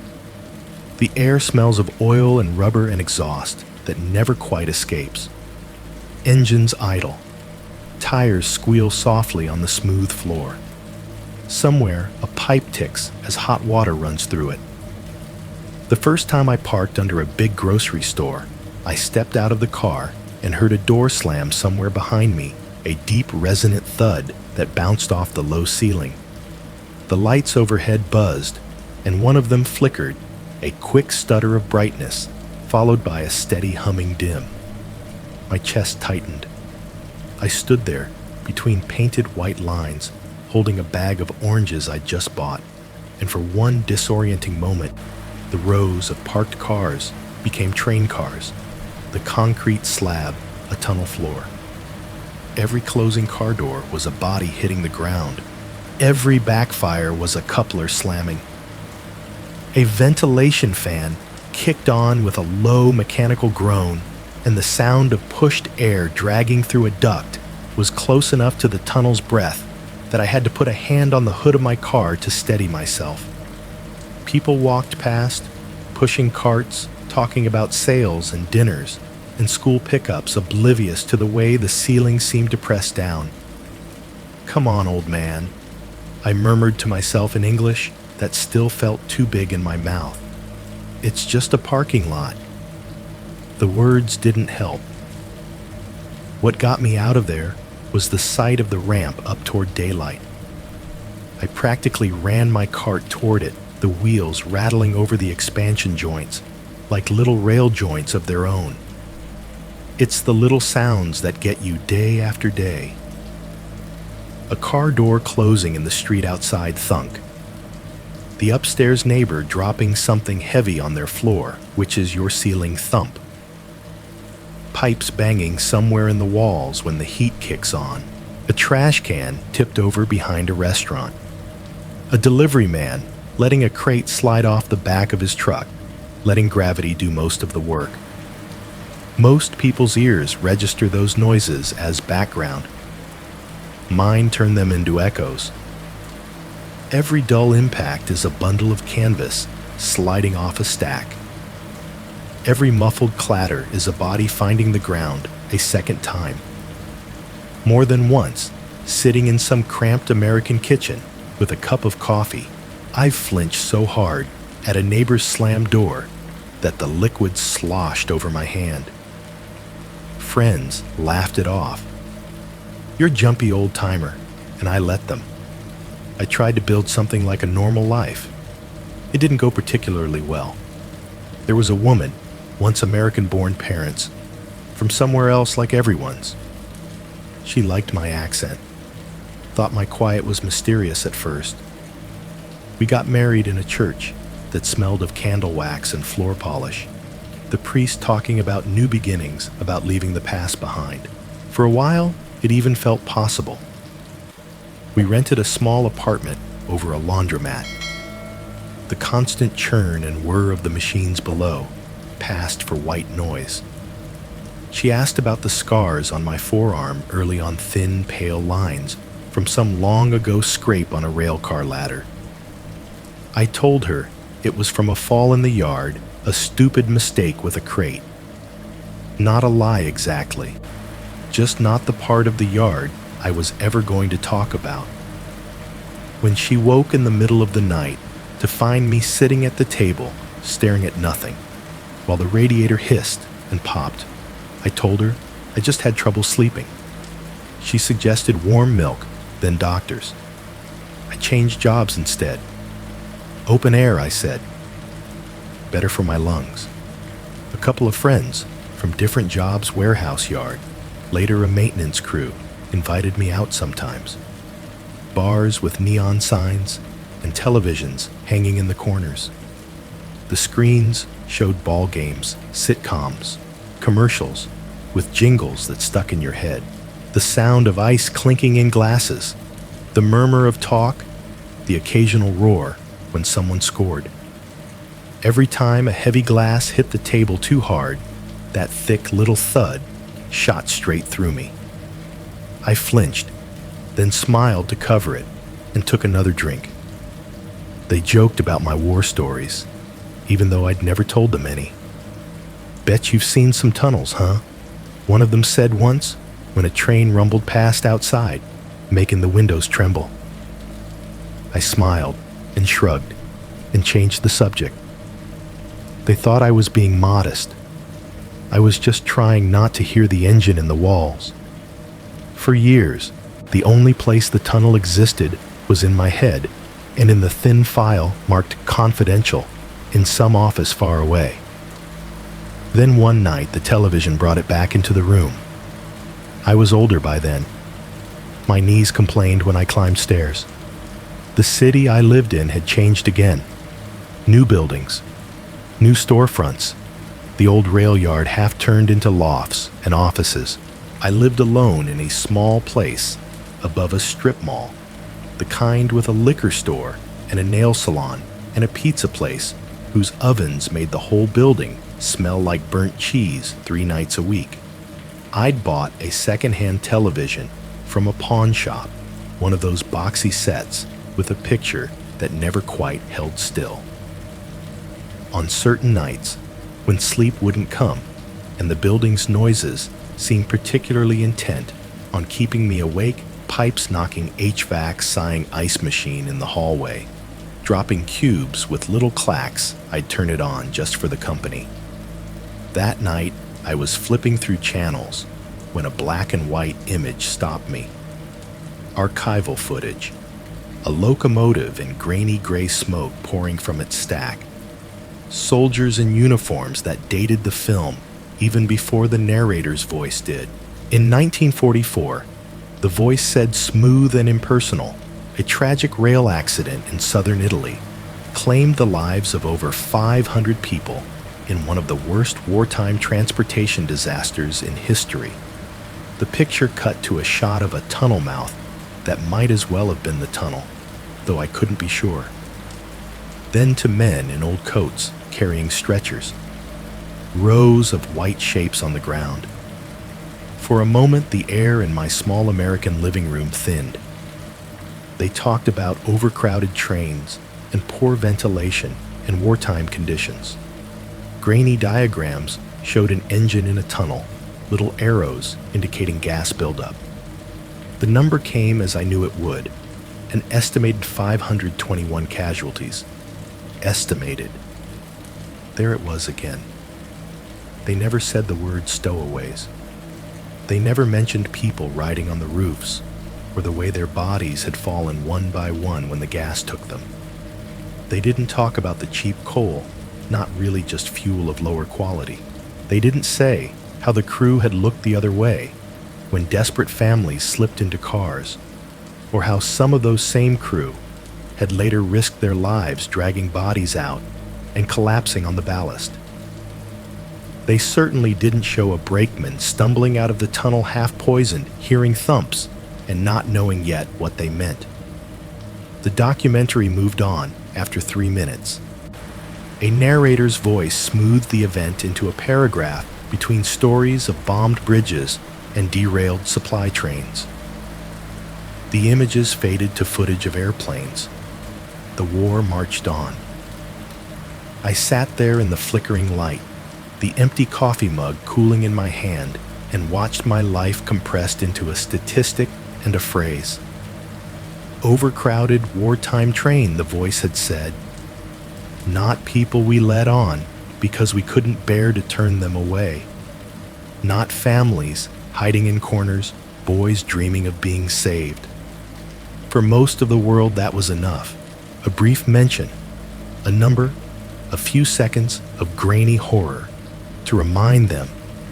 The air smells of oil and rubber and exhaust that never quite escapes. Engines idle. Tires squeal softly on the smooth floor. Somewhere, a pipe ticks as hot water runs through it. The first time I parked under a big grocery store, I stepped out of the car and heard a door slam somewhere behind me, a deep resonant thud that bounced off the low ceiling. The lights overhead buzzed, and one of them flickered, a quick stutter of brightness, followed by a steady humming dim. My chest tightened. I stood there, between painted white lines, holding a bag of oranges I'd just bought, and for one disorienting moment, the rows of parked cars became train cars, the concrete slab a tunnel floor. Every closing car door was a body hitting the ground. Every backfire was a coupler slamming. A ventilation fan kicked on with a low mechanical groan, and the sound of pushed air dragging through a duct was close enough to the tunnel's breath that I had to put a hand on the hood of my car to steady myself. People walked past, pushing carts, talking about sales and dinners, and school pickups, oblivious to the way the ceiling seemed to press down. "Come on, old man," I murmured to myself in English that still felt too big in my mouth. "It's just a parking lot." The words didn't help. What got me out of there was the sight of the ramp up toward daylight. I practically ran my cart toward it, the wheels rattling over the expansion joints, like little rail joints of their own. It's the little sounds that get you day after day. A car door closing in the street outside thunk. The upstairs neighbor dropping something heavy on their floor, which is your ceiling thump. Pipes banging somewhere in the walls when the heat kicks on. A trash can tipped over behind a restaurant. A delivery man letting a crate slide off the back of his truck, letting gravity do most of the work. Most people's ears register those noises as background. Mine turn them into echoes. Every dull impact is a bundle of canvas sliding off a stack. Every muffled clatter is a body finding the ground a second time. More than once, sitting in some cramped American kitchen with a cup of coffee, I've flinched so hard at a neighbor's slammed door that the liquid sloshed over my hand. Friends laughed it off. "You're a jumpy old-timer," and I let them. I tried to build something like a normal life. It didn't go particularly well. There was a woman, once American-born parents, from somewhere else like everyone's. She liked my accent, thought my quiet was mysterious at first. We got married in a church that smelled of candle wax and floor polish, the priest talking about new beginnings, about leaving the past behind. For a while, it even felt possible. We rented a small apartment over a laundromat. The constant churn and whir of the machines below passed for white noise. She asked about the scars on my forearm early on thin, pale lines from some long-ago scrape on a railcar ladder. I told her it was from a fall in the yard, a stupid mistake with a crate. Not a lie exactly, just not the part of the yard I was ever going to talk about. When she woke in the middle of the night to find me sitting at the table, staring at nothing, while the radiator hissed and popped, I told her I just had trouble sleeping. She suggested warm milk, then doctors. I changed jobs instead. Open air, I said. Better for my lungs. A couple of friends from different jobs, warehouse yard, later a maintenance crew, invited me out sometimes. Bars with neon signs and televisions hanging in the corners. The screens showed ball games, sitcoms, commercials with jingles that stuck in your head. The sound of ice clinking in glasses, the murmur of talk, the occasional roar when someone scored. Every time a heavy glass hit the table too hard, That thick little thud shot straight through me. I flinched, then smiled to cover it, and took another drink. They joked about my war stories, even though I'd never told them any. "Bet you've seen some tunnels, huh?" one of them said once when a train rumbled past outside, making the windows tremble. I smiled and shrugged and changed the subject. They thought I was being modest. I was just trying not to hear the engine in the walls. For years, the only place the tunnel existed was in my head and in the thin file marked confidential in some office far away. Then one night, the television brought it back into the room. I was older by then. My knees complained when I climbed stairs. The city I lived in had changed again. New buildings, new storefronts, the old rail yard half turned into lofts and offices. I lived alone in a small place above a strip mall, the kind with a liquor store and a nail salon and a pizza place whose ovens made the whole building smell like burnt cheese 3 nights a week. I'd bought a second-hand television from a pawn shop, one of those boxy sets with a picture that never quite held still. On certain nights, when sleep wouldn't come and the building's noises seemed particularly intent on keeping me awake, pipes knocking HVAC sighing ice machine in the hallway, dropping cubes with little clacks, I'd turn it on just for the company. That night, I was flipping through channels when a black and white image stopped me. Archival footage, a locomotive in grainy gray smoke pouring from its stack, soldiers in uniforms that dated the film even before the narrator's voice did. In 1944, the voice said smooth and impersonal, a tragic rail accident in southern Italy claimed the lives of over 500 people in one of the worst wartime transportation disasters in history. The picture cut to a shot of a tunnel mouth that might as well have been the tunnel, though I couldn't be sure. Then to men in old coats carrying stretchers, rows of white shapes on the ground. For a moment, the air in my small American living room thinned. They talked about overcrowded trains and poor ventilation and wartime conditions. Grainy diagrams showed an engine in a tunnel, little arrows indicating gas buildup. The number came as I knew it would, an estimated 521 casualties. Estimated. There it was again. They never said the word stowaways. They never mentioned people riding on the roofs, or the way their bodies had fallen one by one when the gas took them. They didn't talk about the cheap coal, not really just fuel of lower quality. They didn't say how the crew had looked the other way when desperate families slipped into cars, or how some of those same crew had later risked their lives dragging bodies out and collapsing on the ballast. They certainly didn't show a brakeman stumbling out of the tunnel half-poisoned, hearing thumps, and not knowing yet what they meant. The documentary moved on after 3 minutes. A narrator's voice smoothed the event into a paragraph between stories of bombed bridges and derailed supply trains. The images faded to footage of airplanes. The war marched on. I sat there in the flickering light, the empty coffee mug cooling in my hand, and watched my life compressed into a statistic and a phrase. Overcrowded wartime train, the voice had said. Not people we let on because we couldn't bear to turn them away. Not families hiding in corners, boys dreaming of being saved. For most of the world, that was enough. A brief mention, a number, a few seconds of grainy horror to remind them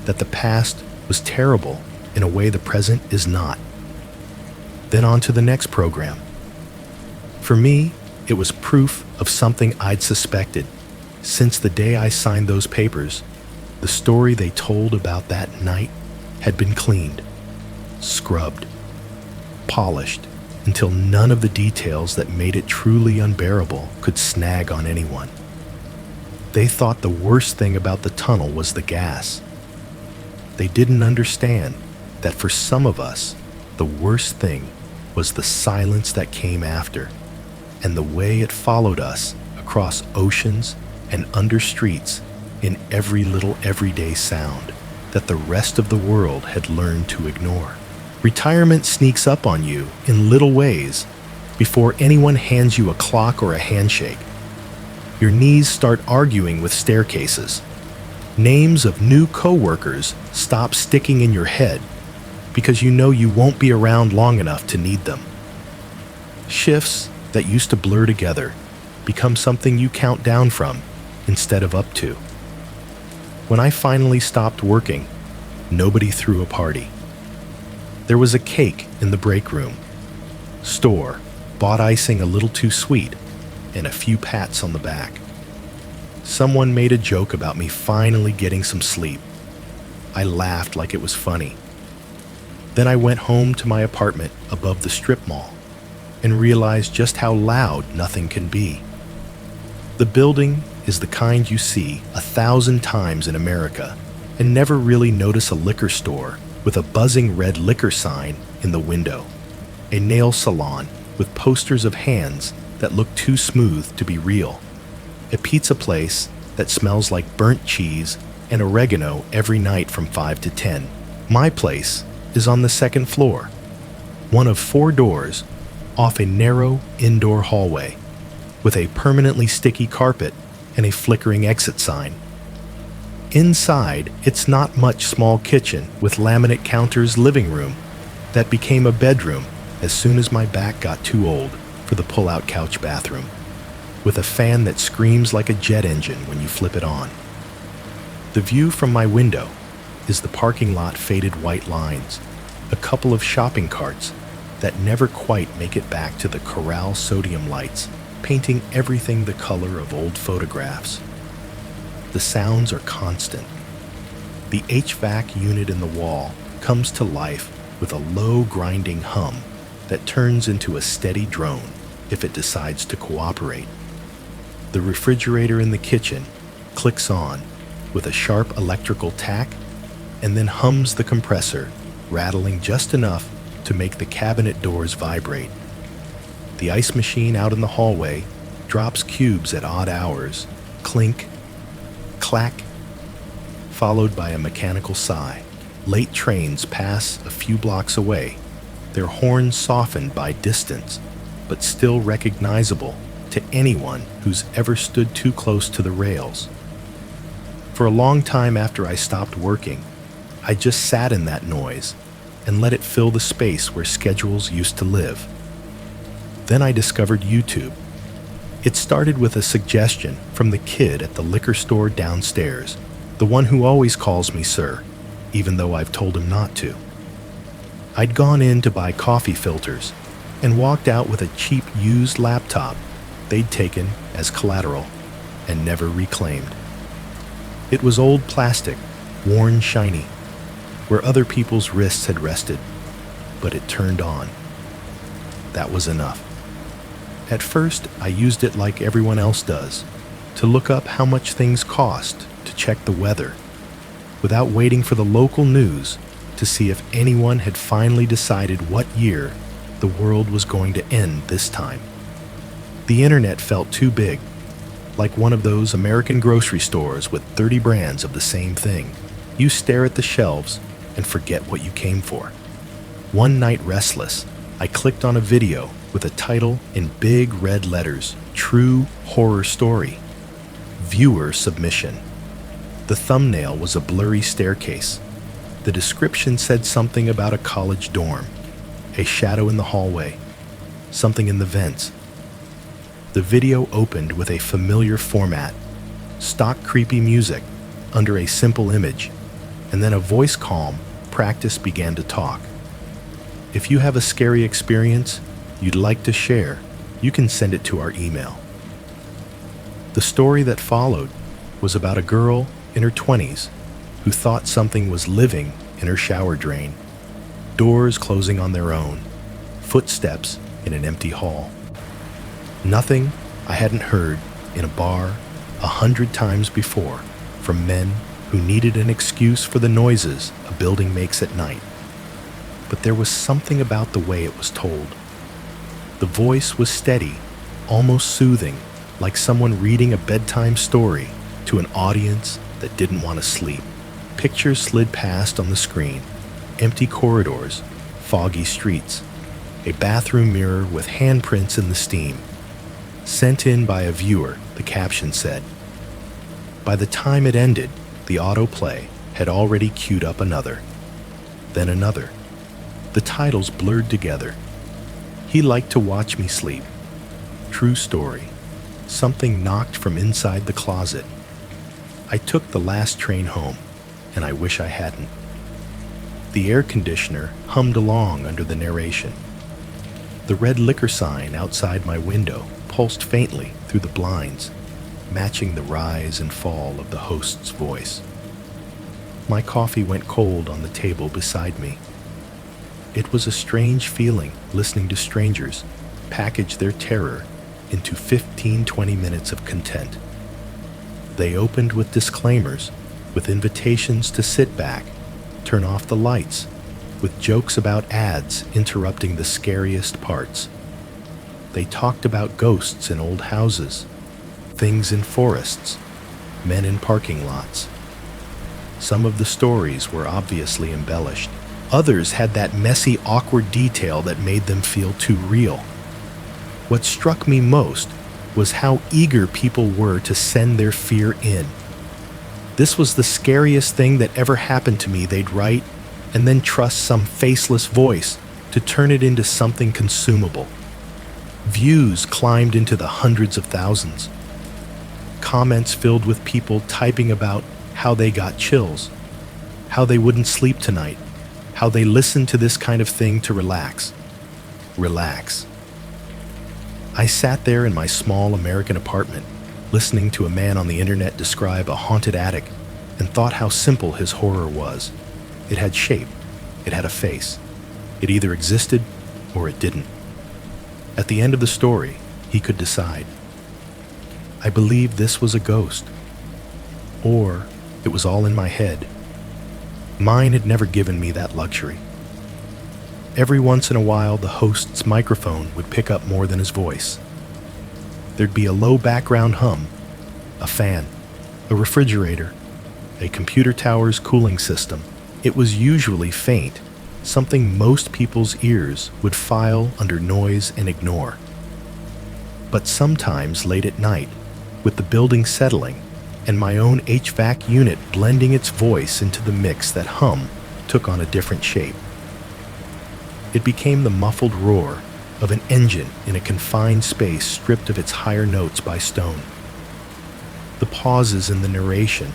that the past was terrible in a way the present is not. Then on to the next program. For me, it was proof of something I'd suspected since the day I signed those papers. The story they told about that night had been cleaned, scrubbed, polished, until none of the details that made it truly unbearable could snag on anyone. They thought the worst thing about the tunnel was the gas, They didn't understand that for some of us, the worst thing was the silence that came after, and the way it followed us across oceans and under streets in every little everyday sound that the rest of the world had learned to ignore. Retirement sneaks up on you in little ways before anyone hands you a clock or a handshake. Your knees start arguing with staircases. Names of new coworkers stop sticking in your head because you know you won't be around long enough to need them. Shifts that used to blur together become something you count down from instead of up to. When I finally stopped working, nobody threw a party. There was a cake in the break room. Store bought icing a little too sweet and a few pats on the back. Someone made a joke about me finally getting some sleep. I laughed like it was funny. Then I went home to my apartment above the strip mall and realized just how loud nothing can be. The building is the kind you see 1,000 times in America and never really notice a liquor store with a buzzing red liquor sign in the window, a nail salon with posters of hands that look too smooth to be real, a pizza place that smells like burnt cheese and oregano every night from 5 to 10. My place is on the second floor, one of 4 doors off a narrow indoor hallway with a permanently sticky carpet and a flickering exit sign. Inside, it's not much small kitchen with laminate counters living room that became a bedroom as soon as my back got too old for the pull-out couch bathroom, with a fan that screams like a jet engine when you flip it on. The view from my window is the parking lot faded white lines, a couple of shopping carts that never quite make it back to the corral sodium lights, painting everything the color of old photographs. The sounds are constant. The HVAC unit in the wall comes to life with a low grinding hum that turns into a steady drone if it decides to cooperate. The refrigerator in the kitchen clicks on with a sharp electrical tack and then hums the compressor, rattling just enough to make the cabinet doors vibrate. The ice machine out in the hallway drops cubes at odd hours, clink, clack, followed by a mechanical sigh. Late trains pass a few blocks away, their horns softened by distance, but still recognizable to anyone who's ever stood too close to the rails. For a long time after I stopped working, I just sat in that noise and let it fill the space where schedules used to live. Then I discovered YouTube. It started with a suggestion from the kid at the liquor store downstairs, the one who always calls me sir, even though I've told him not to. I'd gone in to buy coffee filters and walked out with a cheap used laptop they'd taken as collateral and never reclaimed. It was old plastic, worn shiny, where other people's wrists had rested, but it turned on. That was enough. At first, I used it like everyone else does, to look up how much things cost to check the weather, without waiting for the local news to see if anyone had finally decided what year the world was going to end this time. The internet felt too big, like one of those American grocery stores with 30 brands of the same thing. You stare at the shelves and forget what you came for. One night restless, I clicked on a video with a title in big red letters, True Horror Story. Viewer submission. The thumbnail was a blurry staircase. The description said something about a college dorm, a shadow in the hallway, something in the vents. The video opened with a familiar format, stock creepy music under a simple image, and then a voice calm practice began to talk. If you have a scary experience you'd like to share, you can send it to our email. The story that followed was about a girl in her 20s who thought something was living in her shower drain, doors closing on their own, footsteps in an empty hall. Nothing I hadn't heard in a bar 100 times before from men who needed an excuse for the noises a building makes at night. But there was something about the way it was told. The voice was steady, almost soothing, like someone reading a bedtime story to an audience that didn't want to sleep. Pictures slid past on the screen: empty corridors, foggy streets, a bathroom mirror with handprints in the steam. Sent in by a viewer, the caption said. By the time it ended, the autoplay had already queued up another, then another. The titles blurred together. He liked to watch me sleep. True story. Something knocked from inside the closet. I took the last train home, and I wish I hadn't. The air conditioner hummed along under the narration. The red liquor sign outside my window pulsed faintly through the blinds, matching the rise and fall of the host's voice. My coffee went cold on the table beside me. It was a strange feeling listening to strangers package their terror into 15-20 minutes of content. They opened with disclaimers, with invitations to sit back, turn off the lights, with jokes about ads interrupting the scariest parts. They talked about ghosts in old houses, things in forests, men in parking lots. Some of the stories were obviously embellished. Others had that messy, awkward detail that made them feel too real. What struck me most was how eager people were to send their fear in. This was the scariest thing that ever happened to me, they'd write, and then trust some faceless voice to turn it into something consumable. Views climbed into the hundreds of thousands. Comments filled with people typing about how they got chills, how they wouldn't sleep tonight, how they listened to this kind of thing to relax. Relax. I sat there in my small American apartment, listening to a man on the internet describe a haunted attic, and thought how simple his horror was. It had shape. It had a face. It either existed or it didn't. At the end of the story, he could decide. I believed this was a ghost, or it was all in my head. Mine had never given me that luxury. Every once in a while, the host's microphone would pick up more than his voice. There'd be a low background hum, a fan, a refrigerator, a computer tower's cooling system. It was usually faint, something most people's ears would file under noise and ignore. But sometimes late at night, with the building settling and my own HVAC unit blending its voice into the mix, that hum took on a different shape. It became the muffled roar of an engine in a confined space stripped of its higher notes by stone. The pauses in the narration,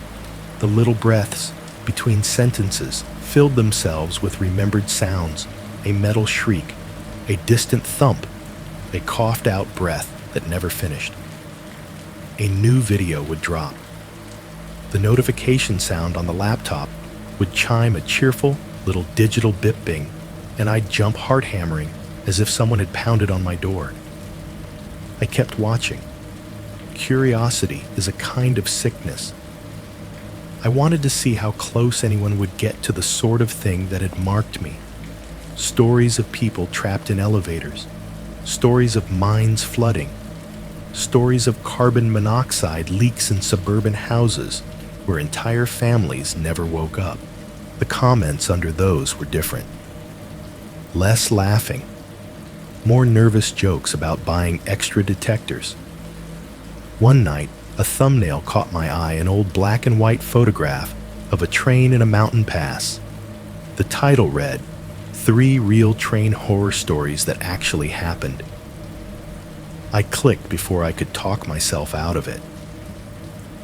the little breaths between sentences, filled themselves with remembered sounds, a metal shriek, a distant thump, a coughed-out breath that never finished. A new video would drop. The notification sound on the laptop would chime a cheerful little digital bip-bing, and I'd jump heart-hammering as if someone had pounded on my door. I kept watching. Curiosity is a kind of sickness. I wanted to see how close anyone would get to the sort of thing that had marked me. Stories of people trapped in elevators, stories of mines flooding, stories of carbon monoxide leaks in suburban houses where entire families never woke up. The comments under those were different. Less laughing, more nervous jokes about buying extra detectors. One night, a thumbnail caught my eye, an old black and white photograph of a train in a mountain pass. The title read, 3 Real Train Horror Stories That Actually Happened. I clicked before I could talk myself out of it.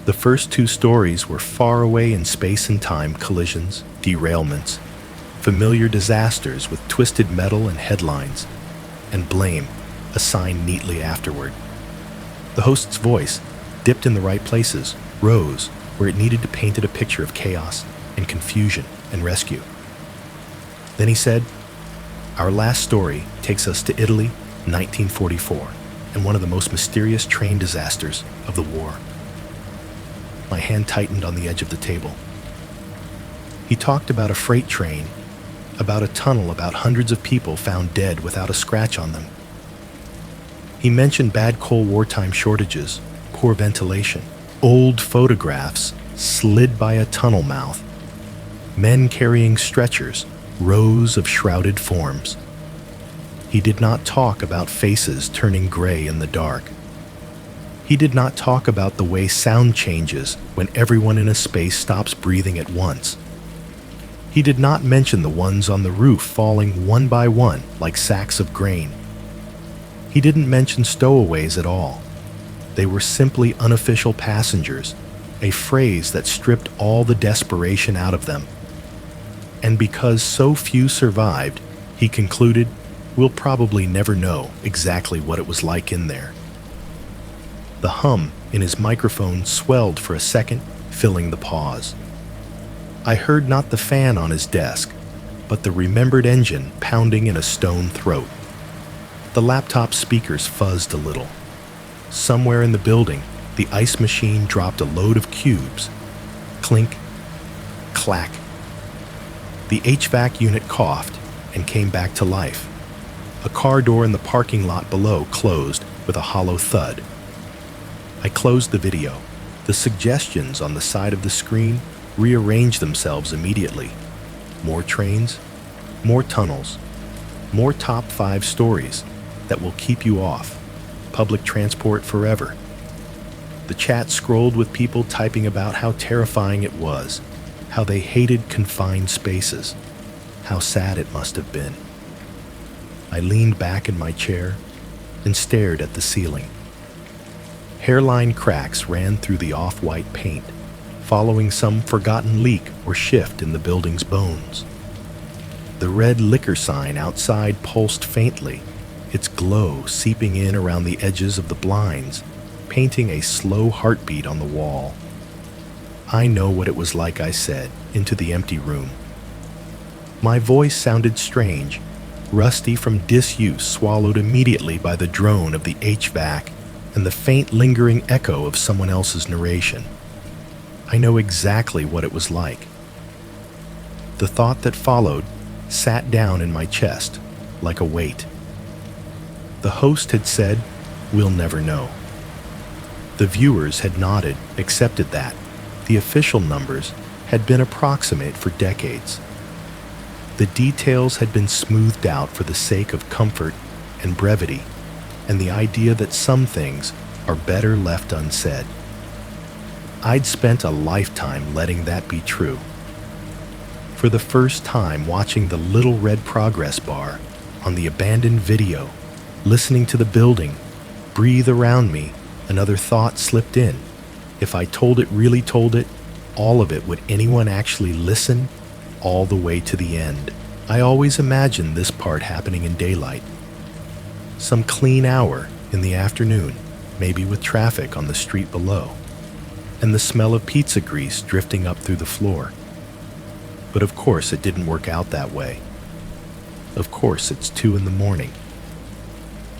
The first 2 stories were far away in space and time collisions, derailments, familiar disasters with twisted metal and headlines, and blame assigned neatly afterward. The host's voice, dipped in the right places, rose where it needed to paint a picture of chaos and confusion and rescue. Then he said, "Our last story takes us to Italy, 1944, and one of the most mysterious train disasters of the war." My hand tightened on the edge of the table. He talked about a freight train, about a tunnel, about hundreds of people found dead without a scratch on them. He mentioned bad Cold War time shortages, poor ventilation, old photographs slid by a tunnel mouth, men carrying stretchers, rows of shrouded forms. He did not talk about faces turning gray in the dark. He did not talk about the way sound changes when everyone in a space stops breathing at once. He did not mention the ones on the roof falling one by one like sacks of grain. He didn't mention stowaways at all. They were simply unofficial passengers, a phrase that stripped all the desperation out of them. And because so few survived, he concluded, we'll probably never know exactly what it was like in there. The hum in his microphone swelled for a second, filling the pause. I heard not the fan on his desk, but the remembered engine pounding in a stone throat. The laptop speakers fuzzed a little. Somewhere in the building, the ice machine dropped a load of cubes. Clink, clack. The HVAC unit coughed and came back to life. A car door in the parking lot below closed with a hollow thud. I closed the video. The suggestions on the side of the screen rearranged themselves immediately. More trains, more tunnels, more top 5 stories that will keep you off. Public transport forever. The chat scrolled with people typing about how terrifying it was, how they hated confined spaces, how sad it must have been. I leaned back in my chair and stared at the ceiling. Hairline cracks ran through the off-white paint, following some forgotten leak or shift in the building's bones. The red liquor sign outside pulsed faintly, its glow seeping in around the edges of the blinds, painting a slow heartbeat on the wall. I know what it was like, I said, into the empty room. My voice sounded strange, rusty from disuse, swallowed immediately by the drone of the HVAC and the faint lingering echo of someone else's narration. I know exactly what it was like. The thought that followed sat down in my chest like a weight. The host had said, "We'll never know." The viewers had nodded, accepted that. The official numbers had been approximate for decades. The details had been smoothed out for the sake of comfort and brevity, and the idea that some things are better left unsaid. I'd spent a lifetime letting that be true. For the first time, watching the little red progress bar on the abandoned video, listening to the building breathe around me, another thought slipped in. If I told it, really told it, all of it, would anyone actually listen all the way to the end? I always imagined this part happening in daylight. Some clean hour in the afternoon, maybe with traffic on the street below, and the smell of pizza grease drifting up through the floor. But of course it didn't work out that way. Of course it's 2 a.m.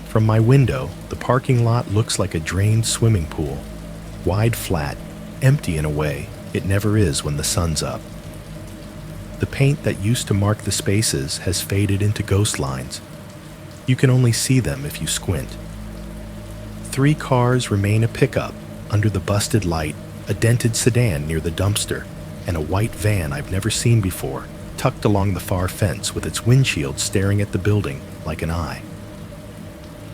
From my window, the parking lot looks like a drained swimming pool, wide flat, empty in a way it never is when the sun's up. The paint that used to mark the spaces has faded into ghost lines. You can only see them if you squint. 3 cars remain: a pickup under the busted light, a dented sedan near the dumpster, and a white van I've never seen before, tucked along the far fence with its windshield staring at the building like an eye.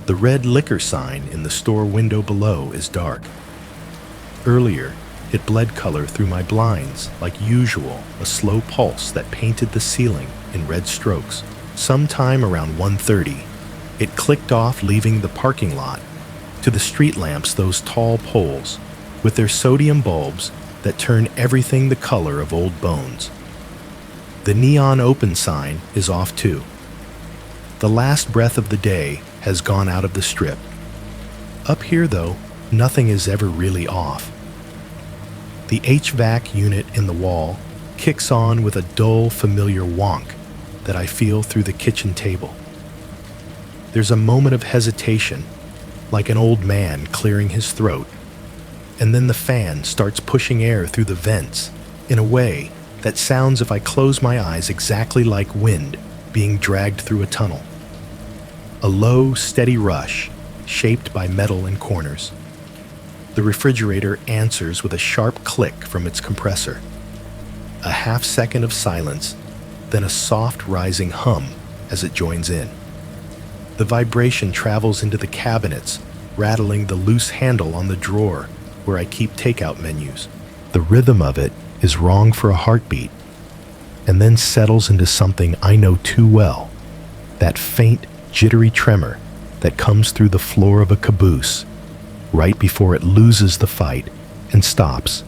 The red liquor sign in the store window below is dark. Earlier, it bled color through my blinds, like usual, a slow pulse that painted the ceiling in red strokes. Sometime around 1:30, it clicked off, leaving the parking lot. To the street lamps, those tall poles, with their sodium bulbs that turn everything the color of old bones. The neon open sign is off too. The last breath of the day has gone out of the strip. Up here, though, nothing is ever really off. The HVAC unit in the wall kicks on with a dull, familiar wonk that I feel through the kitchen table. There's a moment of hesitation, like an old man clearing his throat, and then the fan starts pushing air through the vents in a way that sounds if I close my eyes exactly like wind being dragged through a tunnel. A low, steady rush, shaped by metal and corners. The refrigerator answers with a sharp click from its compressor. A half second of silence, then a soft rising hum as it joins in. The vibration travels into the cabinets, rattling the loose handle on the drawer where I keep takeout menus. The rhythm of it is wrong for a heartbeat, and then settles into something I know too well, that faint, jittery tremor that comes through the floor of a caboose right before it loses the fight and stops.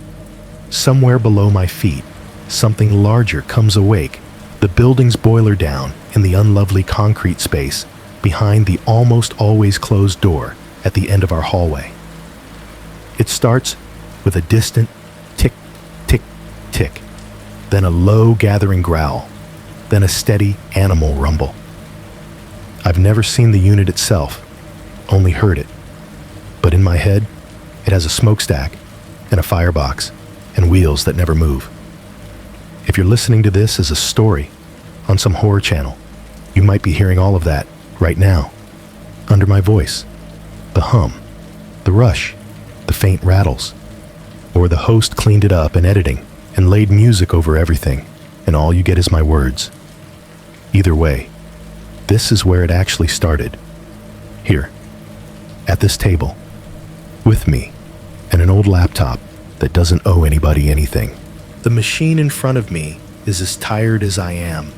Somewhere below my feet, something larger comes awake, the building's boiler down in the unlovely concrete space behind the almost always closed door at the end of our hallway. It starts with a distant tick, tick, tick, then a low gathering growl, then a steady animal rumble. I've never seen the unit itself, only heard it. But in my head, it has a smokestack and a firebox and wheels that never move. If you're listening to this as a story on some horror channel, you might be hearing all of that right now, under my voice. The hum, the rush, the faint rattles. Or the host cleaned it up in editing and laid music over everything, and all you get is my words. Either way, this is where it actually started. Here, at this table, with me, and an old laptop that doesn't owe anybody anything. The machine in front of me is as tired as I am.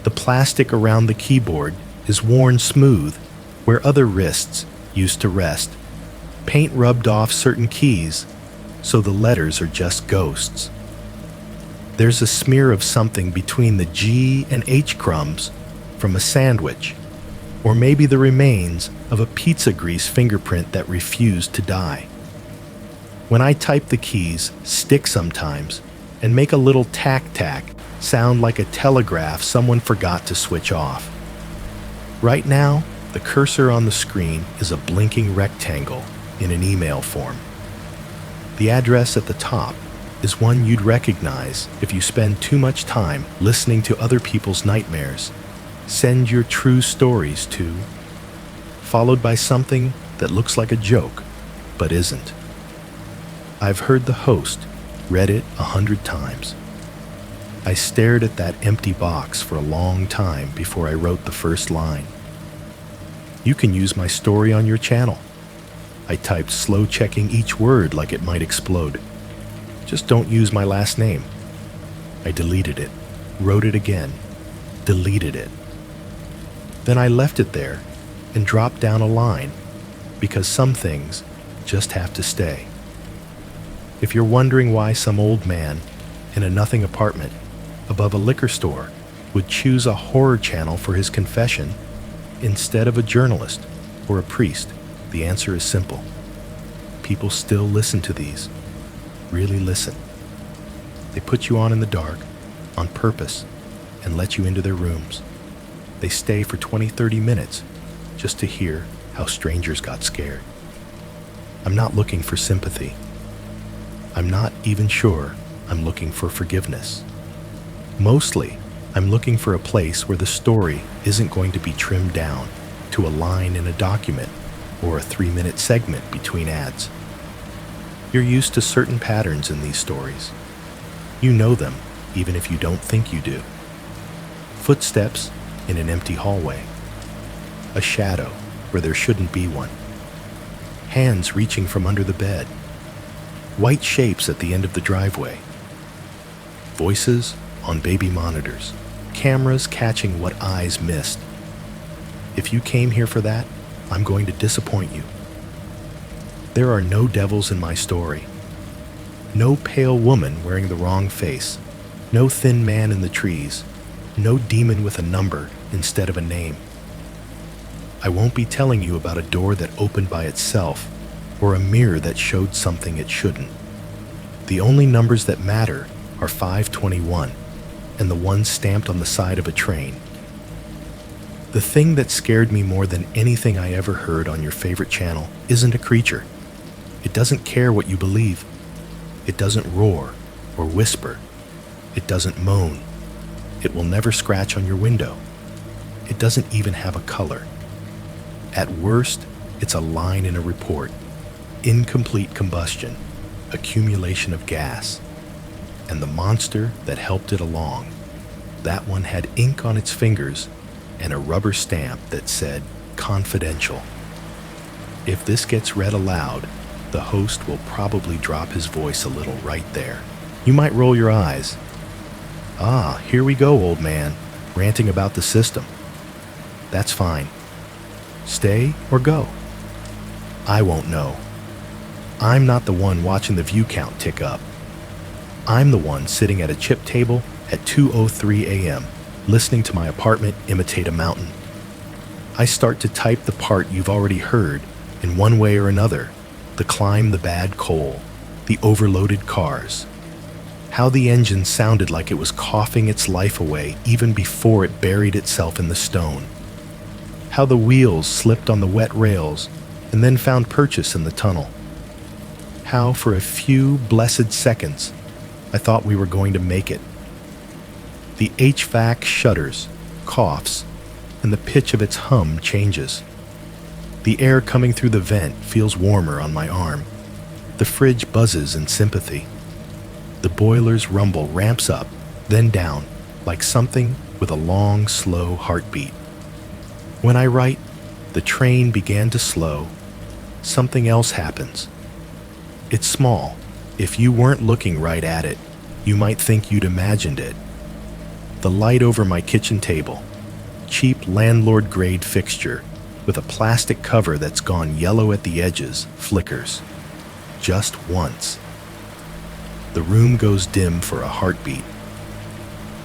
The plastic around the keyboard is worn smooth where other wrists used to rest. Paint rubbed off certain keys, so the letters are just ghosts. There's a smear of something between the G and H crumbs from a sandwich, or maybe the remains of a pizza grease fingerprint that refused to die. When I type, the keys stick sometimes and make a little tack-tack sound like a telegraph someone forgot to switch off. Right now, the cursor on the screen is a blinking rectangle in an email form. The address at the top is one you'd recognize if you spend too much time listening to other people's nightmares. Send your true stories to, followed by something that looks like a joke, but isn't. I've heard the host, read it 100 times. I stared at that empty box for a long time before I wrote the first line. You can use my story on your channel. I typed, slow checking each word like it might explode. Just don't use my last name. I deleted it, wrote it again, deleted it. Then I left it there and dropped down a line, because some things just have to stay. If you're wondering why some old man in a nothing apartment above a liquor store would choose a horror channel for his confession instead of a journalist or a priest, the answer is simple. People still listen to these. Really listen. They put you on in the dark, on purpose, and let you into their rooms. They stay for 20-30 minutes just to hear how strangers got scared. I'm not looking for sympathy. I'm not even sure I'm looking for forgiveness. Mostly, I'm looking for a place where the story isn't going to be trimmed down to a line in a document or a 3-minute segment between ads. You're used to certain patterns in these stories. You know them, even if you don't think you do. Footsteps in an empty hallway. A shadow where there shouldn't be one. Hands reaching from under the bed. White shapes at the end of the driveway. Voices on baby monitors. Cameras catching what eyes missed. If you came here for that, I'm going to disappoint you. There are no devils in my story. No pale woman wearing the wrong face. No thin man in the trees. No demon with a number instead of a name. I won't be telling you about a door that opened by itself or a mirror that showed something it shouldn't. The only numbers that matter are 521 and the one stamped on the side of a train. The thing that scared me more than anything I ever heard on your favorite channel isn't a creature. It doesn't care what you believe. It doesn't roar or whisper. It doesn't moan. It will never scratch on your window. It doesn't even have a color. At worst, it's a line in a report. Incomplete combustion, accumulation of gas. And the monster that helped it along, that one had ink on its fingers and a rubber stamp that said confidential. If this gets read aloud, the host will probably drop his voice a little right there. You might roll your eyes. Ah, here we go, old man, ranting about the system. That's fine. Stay or go? I won't know. I'm not the one watching the view count tick up. I'm the one sitting at a chip table at 2:03 a.m., listening to my apartment imitate a mountain. I start to type the part you've already heard in one way or another, the climb the bad coal, the overloaded cars, how the engine sounded like it was coughing its life away even before it buried itself in the stone, how the wheels slipped on the wet rails and then found purchase in the tunnel, how for a few blessed seconds I thought we were going to make it. The HVAC shudders, coughs, and the pitch of its hum changes. The air coming through the vent feels warmer on my arm. The fridge buzzes in sympathy. The boiler's rumble ramps up, then down, like something with a long, slow heartbeat. When I write, the train began to slow. Something else happens. It's small. If you weren't looking right at it, you might think you'd imagined it. The light over my kitchen table, cheap landlord-grade fixture with a plastic cover that's gone yellow at the edges, flickers. Just once. The room goes dim for a heartbeat.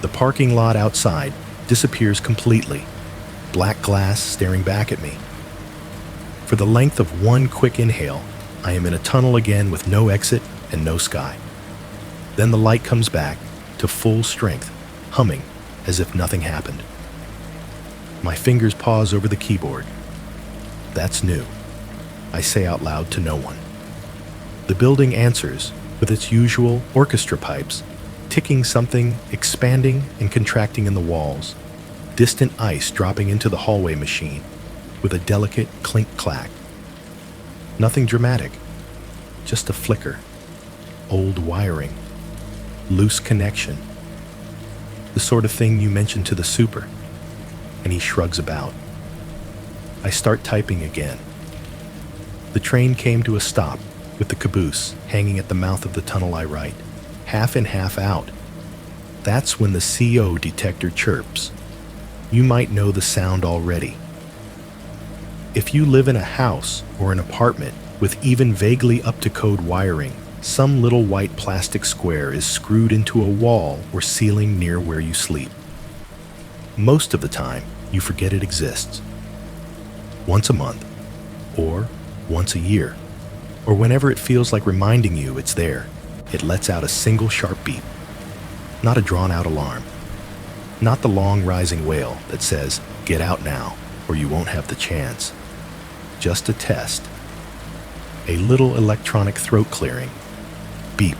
The parking lot outside disappears completely, black glass staring back at me. For the length of one quick inhale, I am in a tunnel again with no exit and no sky. Then the light comes back to full strength, humming as if nothing happened. My fingers pause over the keyboard. That's new, I say out loud to no one. The building answers with its usual orchestra pipes, ticking something, expanding and contracting in the walls, distant ice dropping into the hallway machine with a delicate clink-clack. Nothing dramatic, just a flicker, old wiring, loose connection, the sort of thing you mention to the super, and he shrugs about. I start typing again. The train came to a stop with the caboose hanging at the mouth of the tunnel I write, half in, half out. That's when the CO detector chirps. You might know the sound already. If you live in a house or an apartment with even vaguely up-to-code wiring, some little white plastic square is screwed into a wall or ceiling near where you sleep. Most of the time, you forget it exists. Once a month, or once a year, or whenever it feels like reminding you it's there, it lets out a single sharp beep. Not a drawn-out alarm. Not the long rising wail that says, "Get out now, or you won't have the chance." Just a test. A little electronic throat clearing. Beep.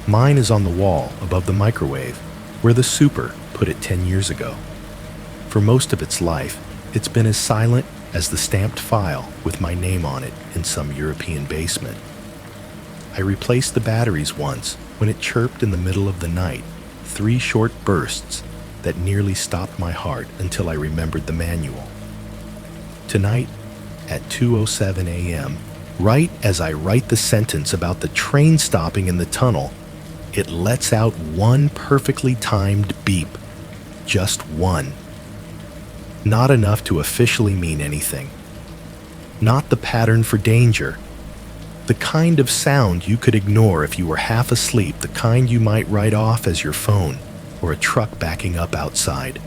Mine is on the wall above the microwave, where the super put it 10 years ago. For most of its life, it's been as silent as the stamped file with my name on it in some European basement. I replaced the batteries once when it chirped in the middle of the night, 3 short bursts that nearly stopped my heart until I remembered the manual. Tonight, at 2:07 a.m., right as I write the sentence about the train stopping in the tunnel, it lets out one perfectly timed beep. Just one. Not enough to officially mean anything. Not the pattern for danger. The kind of sound you could ignore if you were half asleep, the kind you might write off as your phone or a truck backing up outside.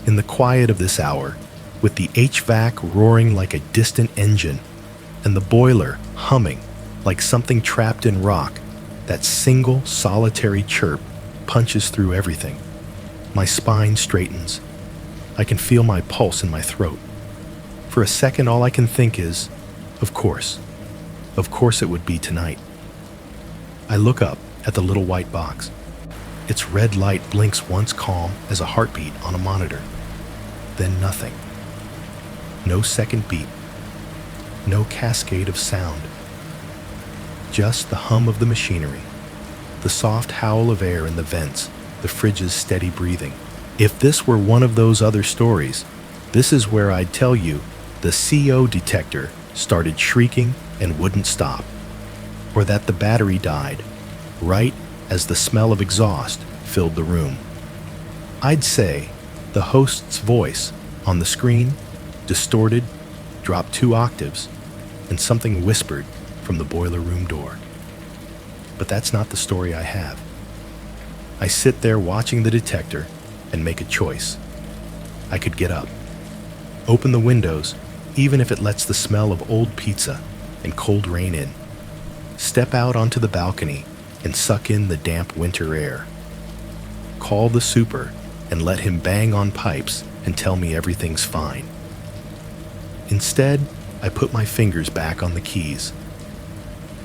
In the quiet of this hour, with the HVAC roaring like a distant engine, and the boiler humming like something trapped in rock, that single solitary chirp punches through everything. My spine straightens. I can feel my pulse in my throat. For a second, all I can think is, of course it would be tonight. I look up at the little white box. Its red light blinks once calm as a heartbeat on a monitor. Then nothing. No second beat. No cascade of sound. Just the hum of the machinery, the soft howl of air in the vents, the fridge's steady breathing. If this were one of those other stories, this is where I'd tell you the CO detector started shrieking and wouldn't stop, or that the battery died right as the smell of exhaust filled the room. I'd say the host's voice on the screen distorted, dropped 2 octaves, and something whispered from the boiler room door. But that's not the story I have. I sit there watching the detector and make a choice. I could get up, open the windows, even if it lets the smell of old pizza and cold rain in, step out onto the balcony and suck in the damp winter air, call the super and let him bang on pipes and tell me everything's fine. Instead, I put my fingers back on the keys.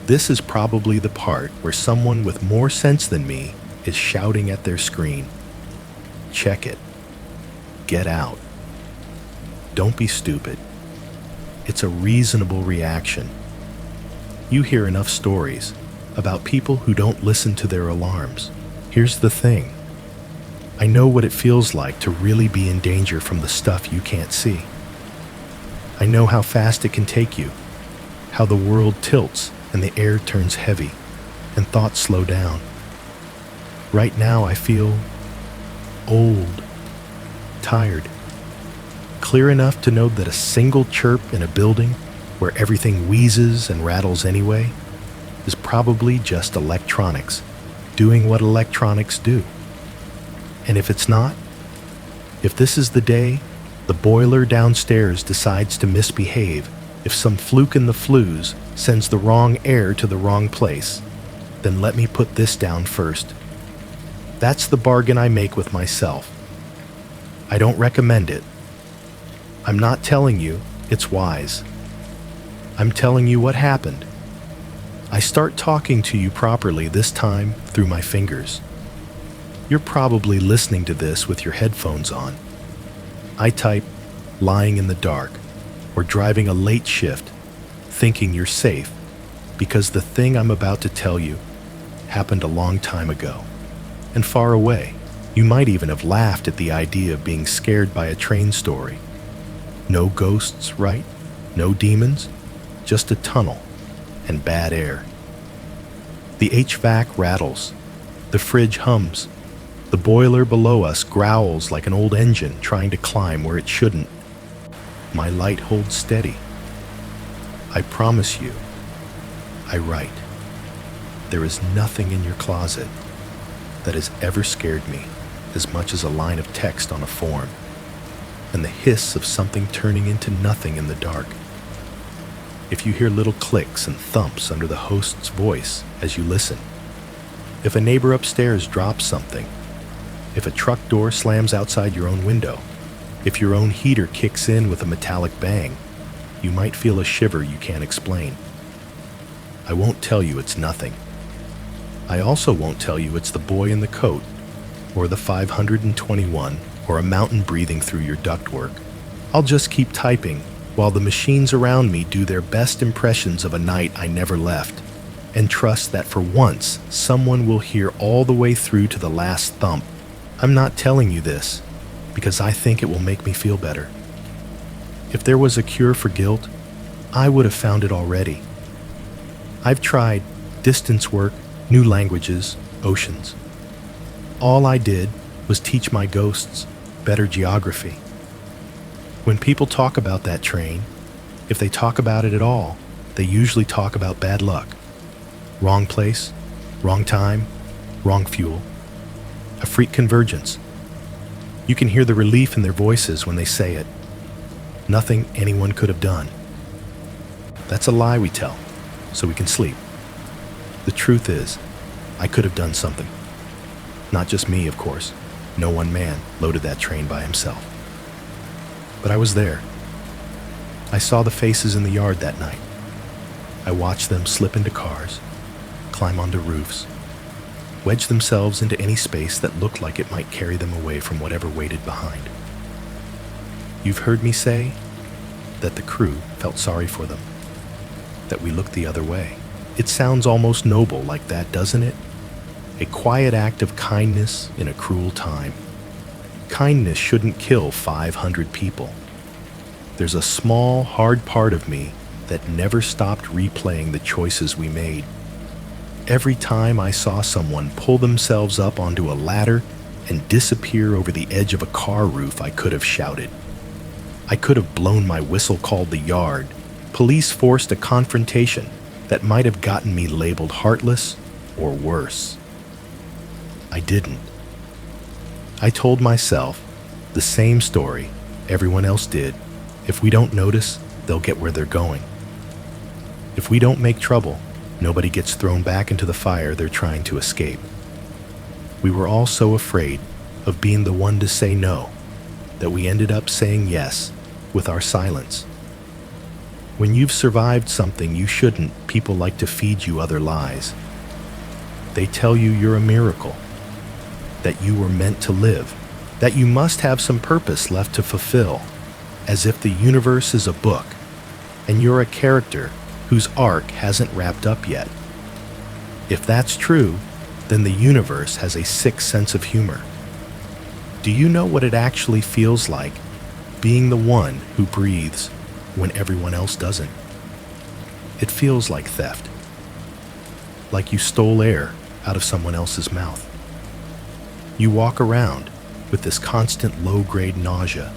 This is probably the part where someone with more sense than me is shouting at their screen. Check it. Get out. Don't be stupid. It's a reasonable reaction. You hear enough stories about people who don't listen to their alarms. Here's the thing. I know what it feels like to really be in danger from the stuff you can't see. I know how fast it can take you, how the world tilts and the air turns heavy and thoughts slow down. Right now I feel old, tired, clear enough to know that a single chirp in a building where everything wheezes and rattles anyway is probably just electronics doing what electronics do. And if it's not, if this is the day the boiler downstairs decides to misbehave, if some fluke in the flues sends the wrong air to the wrong place, then let me put this down first. That's the bargain I make with myself. I don't recommend it. I'm not telling you it's wise. I'm telling you what happened. I start talking to you properly this time through my fingers. You're probably listening to this with your headphones on. I type lying in the dark or driving a late shift, thinking you're safe because the thing I'm about to tell you happened a long time ago and far away. You might even have laughed at the idea of being scared by a train story. No ghosts, right? No demons? Just a tunnel and bad air. The HVAC rattles. The fridge hums. The boiler below us growls like an old engine trying to climb where it shouldn't. My light holds steady. I promise you, I write. There is nothing in your closet that has ever scared me as much as a line of text on a form and the hiss of something turning into nothing in the dark. If you hear little clicks and thumps under the host's voice as you listen, if a neighbor upstairs drops something, if a truck door slams outside your own window, if your own heater kicks in with a metallic bang, you might feel a shiver you can't explain. I won't tell you it's nothing. I also won't tell you it's the boy in the coat, or the 521, or a mountain breathing through your ductwork. I'll just keep typing while the machines around me do their best impressions of a night I never left, and trust that for once someone will hear all the way through to the last thump. I'm not telling you this because I think it will make me feel better. If there was a cure for guilt, I would have found it already. I've tried distance work, new languages, oceans. All I did was teach my ghosts better geography. When people talk about that train, if they talk about it at all, they usually talk about bad luck. Wrong place, wrong time, wrong fuel. A freak convergence. You can hear the relief in their voices when they say it. Nothing anyone could have done. That's a lie we tell, so we can sleep. The truth is, I could have done something. Not just me, of course. No one man loaded that train by himself. But I was there. I saw the faces in the yard that night. I watched them slip into cars, climb onto roofs, wedge themselves into any space that looked like it might carry them away from whatever waited behind. You've heard me say that the crew felt sorry for them, that we looked the other way. It sounds almost noble like that, doesn't it? A quiet act of kindness in a cruel time. Kindness shouldn't kill 500 people. There's a small, hard part of me that never stopped replaying the choices we made. Every time I saw someone pull themselves up onto a ladder and disappear over the edge of a car roof, I could have shouted. I could have blown my whistle called the yard. Police forced a confrontation that might have gotten me labeled heartless or worse. I didn't. I told myself the same story everyone else did. If we don't notice, they'll get where they're going. If we don't make trouble, nobody gets thrown back into the fire they're trying to escape. We were all so afraid of being the one to say no that we ended up saying yes with our silence. When you've survived something you shouldn't, people like to feed you other lies. They tell you you're a miracle, that you were meant to live, that you must have some purpose left to fulfill, as if the universe is a book and you're a character whose arc hasn't wrapped up yet. If that's true, then the universe has a sick sense of humor. Do you know what it actually feels like being the one who breathes when everyone else doesn't? It feels like theft, like you stole air out of someone else's mouth. You walk around with this constant low-grade nausea,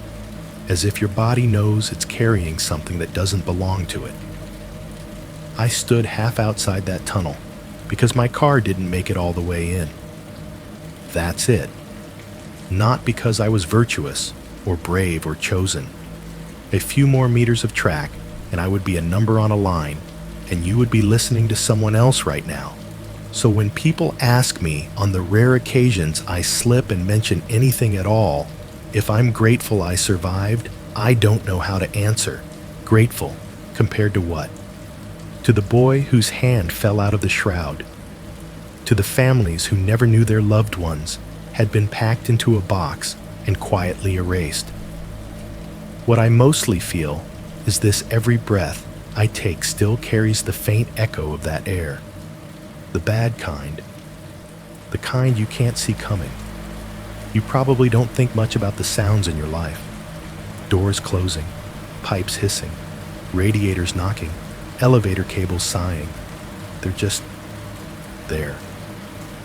as if your body knows it's carrying something that doesn't belong to it. I stood half outside that tunnel because my car didn't make it all the way in. That's it. Not because I was virtuous or brave or chosen. A few more meters of track and I would be a number on a line, and you would be listening to someone else right now. So when people ask me on the rare occasions I slip and mention anything at all, if I'm grateful I survived, I don't know how to answer. Grateful compared to what? To the boy whose hand fell out of the shroud, to the families who never knew their loved ones had been packed into a box and quietly erased. What I mostly feel is this: every breath I take still carries the faint echo of that air. The bad kind. The kind you can't see coming. You probably don't think much about the sounds in your life. Doors closing, pipes hissing, radiators knocking, elevator cables sighing. They're just there.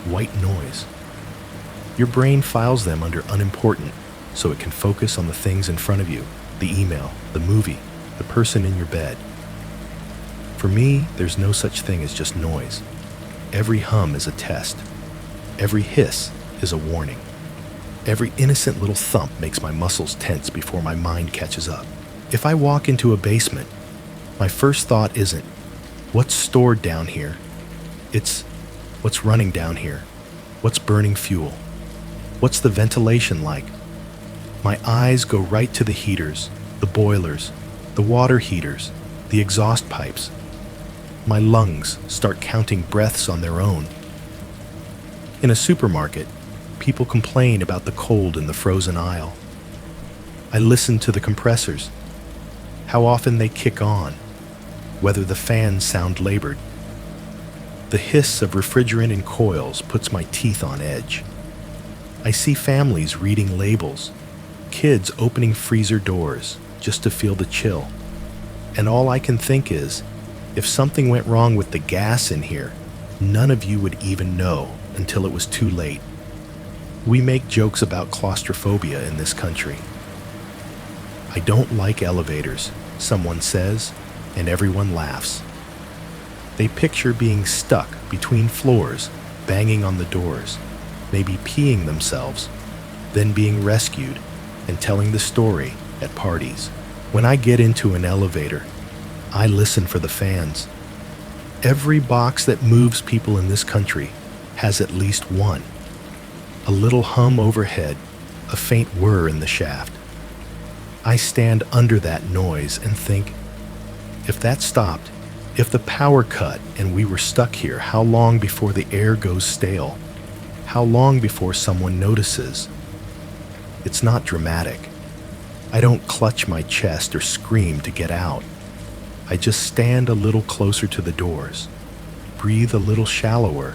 White noise. Your brain files them under unimportant so it can focus on the things in front of you: the email, the movie, the person in your bed. For me, there's no such thing as just noise. Every hum is a test. Every hiss is a warning. Every innocent little thump makes my muscles tense before my mind catches up. If I walk into a basement, my first thought isn't, what's stored down here? It's, what's running down here? What's burning fuel? What's the ventilation like? My eyes go right to the heaters, the boilers, the water heaters, the exhaust pipes. My lungs start counting breaths on their own. In a supermarket, people complain about the cold in the frozen aisle. I listen to the compressors, how often they kick on, whether the fans sound labored. The hiss of refrigerant in coils puts my teeth on edge. I see families reading labels, kids opening freezer doors just to feel the chill. And all I can think is, if something went wrong with the gas in here, none of you would even know until it was too late. We make jokes about claustrophobia in this country. I don't like elevators, someone says, and everyone laughs. They picture being stuck between floors, banging on the doors, maybe peeing themselves, then being rescued and telling the story at parties. When I get into an elevator, I listen for the fans. Every box that moves people in this country has at least one. A little hum overhead, a faint whir in the shaft. I stand under that noise and think, if that stopped, if the power cut and we were stuck here, how long before the air goes stale? How long before someone notices? It's not dramatic. I don't clutch my chest or scream to get out. I just stand a little closer to the doors, breathe a little shallower,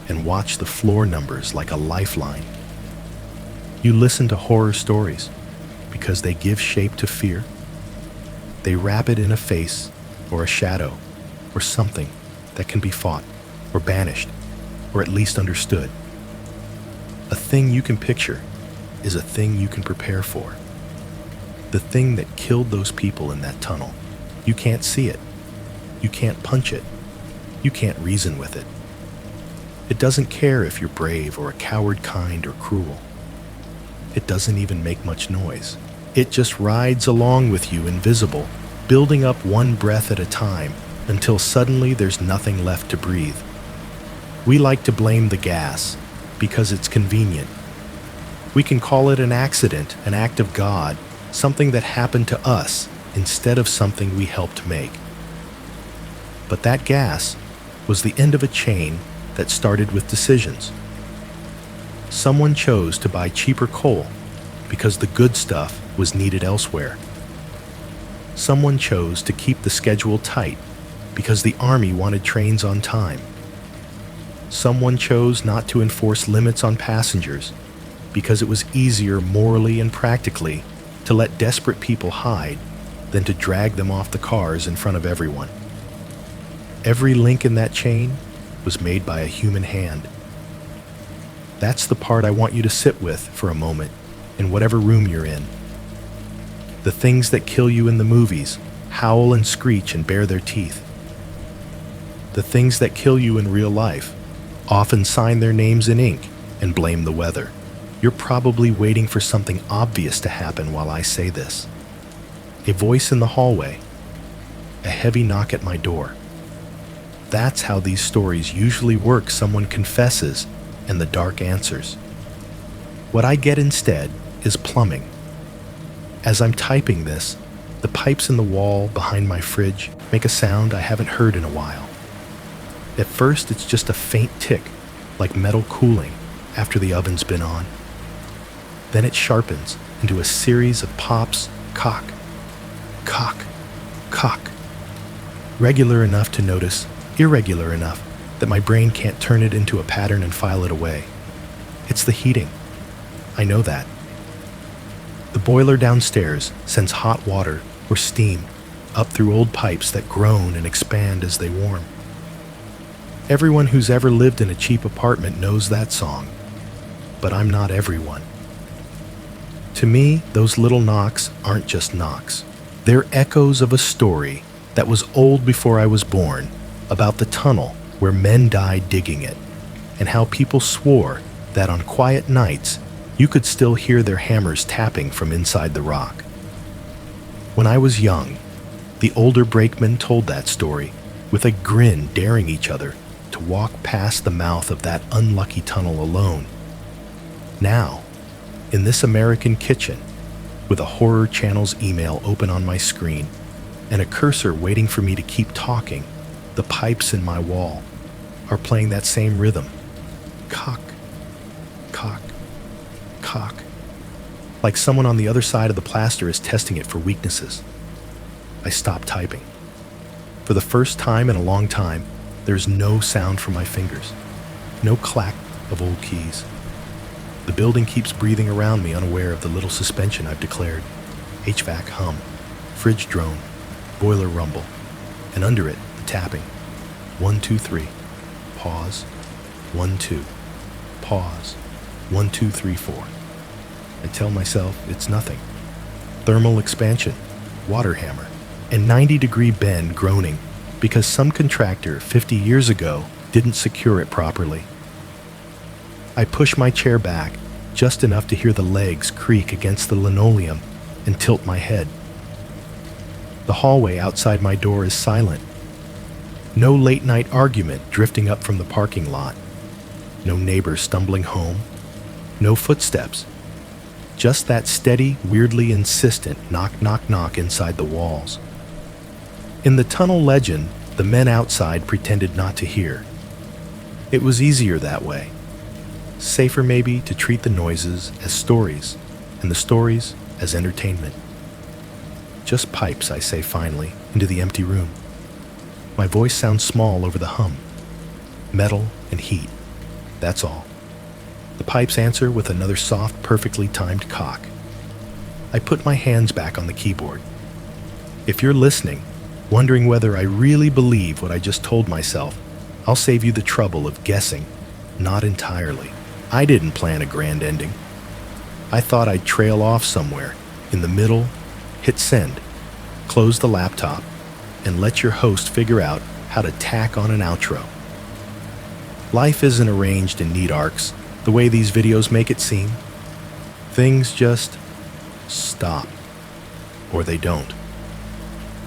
and watch the floor numbers like a lifeline. You listen to horror stories because they give shape to fear. They wrap it in a face or a shadow or something that can be fought or banished or at least understood. A thing you can picture is a thing you can prepare for. The thing that killed those people in that tunnel. You can't see it. You can't punch it. You can't reason with it. It doesn't care if you're brave or a coward, kind or cruel. It doesn't even make much noise. It just rides along with you invisible, building up one breath at a time until suddenly there's nothing left to breathe. We like to blame the gas because it's convenient. We can call it an accident, an act of God, something that happened to us instead of something we helped make. But that gas was the end of a chain that started with decisions. Someone chose to buy cheaper coal because the good stuff was needed elsewhere. Someone chose to keep the schedule tight because the army wanted trains on time. Someone chose not to enforce limits on passengers because it was easier morally and practically to let desperate people hide than to drag them off the cars in front of everyone. Every link in that chain was made by a human hand. That's the part I want you to sit with for a moment in whatever room you're in. The things that kill you in the movies howl and screech and bare their teeth. The things that kill you in real life often sign their names in ink and blame the weather. You're probably waiting for something obvious to happen while I say this. A voice in the hallway, a heavy knock at my door. That's how these stories usually work. Someone confesses and the dark answers. What I get instead is plumbing. As I'm typing this, the pipes in the wall behind my fridge make a sound I haven't heard in a while. At first, it's just a faint tick, like metal cooling after the oven's been on. Then it sharpens into a series of pops, cock, cock, cock. Regular enough to notice, irregular enough that my brain can't turn it into a pattern and file it away. It's the heating. I know that. The boiler downstairs sends hot water or steam up through old pipes that groan and expand as they warm. Everyone who's ever lived in a cheap apartment knows that song, but I'm not everyone. To me, those little knocks aren't just knocks. They're echoes of a story that was old before I was born, about the tunnel where men died digging it, and how people swore that on quiet nights you could still hear their hammers tapping from inside the rock. When I was young, the older brakemen told that story with a grin, daring each other to walk past the mouth of that unlucky tunnel alone. Now, in this American kitchen, with a Horror Channel's email open on my screen and a cursor waiting for me to keep talking, the pipes in my wall are playing that same rhythm. Cock, cock, cock. Like someone on the other side of the plaster is testing it for weaknesses. I stop typing. For the first time in a long time, there's no sound from my fingers, no clack of old keys. The building keeps breathing around me, unaware of the little suspension I've declared. HVAC hum, fridge drone, boiler rumble, and under it, the tapping. 1, 2, 3. Pause. 1, 2. Pause. 1, 2, 3, 4. I tell myself it's nothing. Thermal expansion, water hammer, and 90-degree bend groaning because some contractor 50 years ago didn't secure it properly. I push my chair back just enough to hear the legs creak against the linoleum and tilt my head. The hallway outside my door is silent. No late-night argument drifting up from the parking lot. No neighbors stumbling home. No footsteps. Just that steady, weirdly insistent knock, knock, knock inside the walls. In the tunnel legend, the men outside pretended not to hear. It was easier that way. Safer maybe to treat the noises as stories and the stories as entertainment. Just pipes, I say finally, into the empty room. My voice sounds small over the hum. Metal and heat, that's all. The pipes answer with another soft, perfectly timed cock. I put my hands back on the keyboard. If you're listening, wondering whether I really believe what I just told myself, I'll save you the trouble of guessing. Not entirely. I didn't plan a grand ending. I thought I'd trail off somewhere, in the middle, hit send, close the laptop, and let your host figure out how to tack on an outro. Life isn't arranged in neat arcs, the way these videos make it seem. Things just stop. Or they don't.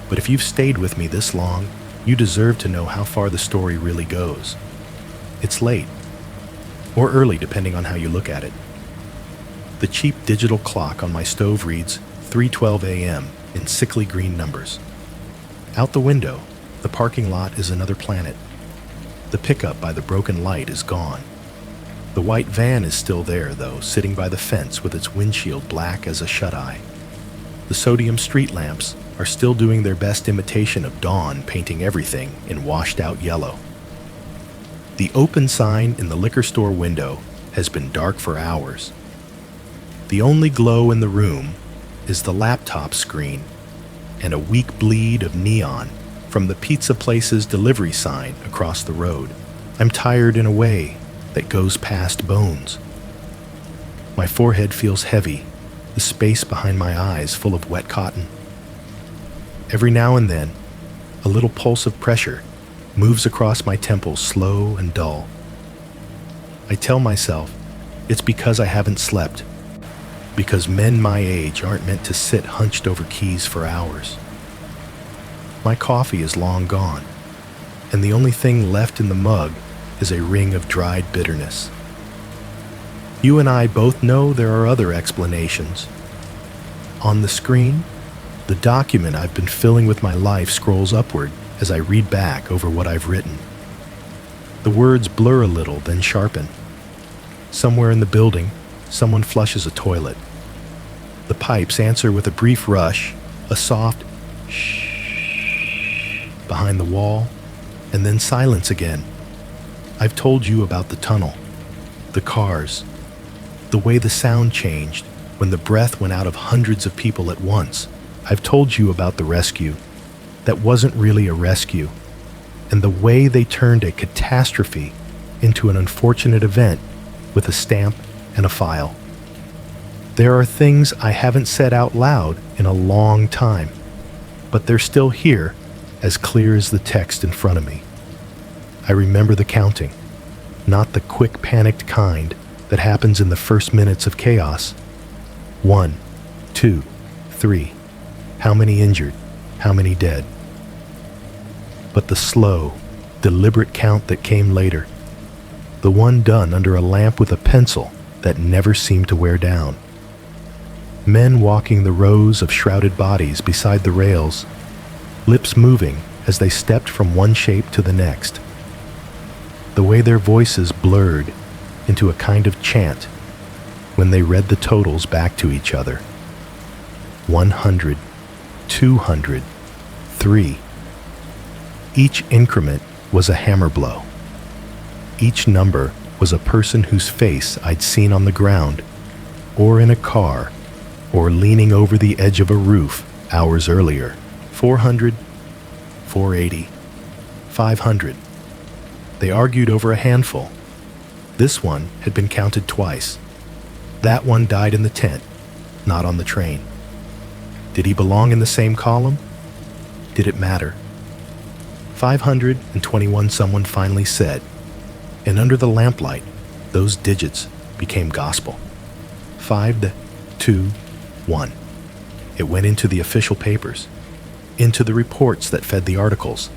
But if you've stayed with me this long, you deserve to know how far the story really goes. It's late. Or early, depending on how you look at it. The cheap digital clock on my stove reads 3:12 a.m. in sickly green numbers. Out the window, the parking lot is another planet. The pickup by the broken light is gone. The white van is still there, though, sitting by the fence with its windshield black as a shut-eye. The sodium street lamps are still doing their best imitation of dawn, painting everything in washed-out yellow. The open sign in the liquor store window has been dark for hours. The only glow in the room is the laptop screen and a weak bleed of neon from the pizza place's delivery sign across the road. I'm tired in a way that goes past bones. My forehead feels heavy, the space behind my eyes full of wet cotton. Every now and then, a little pulse of pressure moves across my temples, slow and dull. I tell myself it's because I haven't slept, because men my age aren't meant to sit hunched over keys for hours. My coffee is long gone, and the only thing left in the mug is a ring of dried bitterness. You and I both know there are other explanations. On the screen, the document I've been filling with my life scrolls upward as I read back over what I've written. The words blur a little, then sharpen. Somewhere in the building, someone flushes a toilet. The pipes answer with a brief rush, a soft shh behind the wall, and then silence again. I've told you about the tunnel, the cars, the way the sound changed when the breath went out of hundreds of people at once. I've told you about the rescue that wasn't really a rescue, and the way they turned a catastrophe into an unfortunate event with a stamp and a file. There are things I haven't said out loud in a long time, but they're still here, as clear as the text in front of me. I remember the counting, not the quick panicked kind that happens in the first minutes of chaos. 1, 2, 3. How many injured? How many dead? But the slow, deliberate count that came later, the one done under a lamp with a pencil that never seemed to wear down. Men walking the rows of shrouded bodies beside the rails, lips moving as they stepped from one shape to the next. The way their voices blurred into a kind of chant when they read the totals back to each other. 100, 200, 3. Each increment was a hammer blow. Each number was a person whose face I'd seen on the ground, or in a car, or leaning over the edge of a roof hours earlier. 400, 480, 500. They argued over a handful. This one had been counted twice. That one died in the tent, not on the train. Did he belong in the same column? Did it matter? 521, someone finally said, and under the lamplight, those digits became gospel. 5, 2, 1. It went into the official papers, into the reports that fed the articles,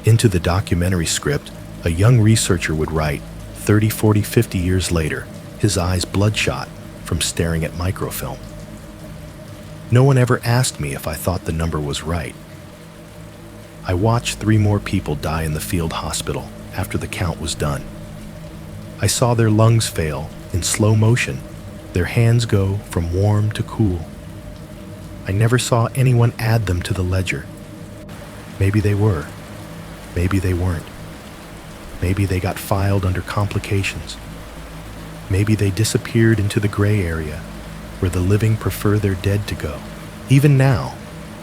into the documentary script a young researcher would write 30, 40, 50 years later, his eyes bloodshot from staring at microfilm. No one ever asked me if I thought the number was right. I watched 3 more people die in the field hospital after the count was done. I saw their lungs fail in slow motion, their hands go from warm to cool. I never saw anyone add them to the ledger. Maybe they were. Maybe they weren't. Maybe they got filed under complications. Maybe they disappeared into the gray area where the living prefer their dead to go. Even now,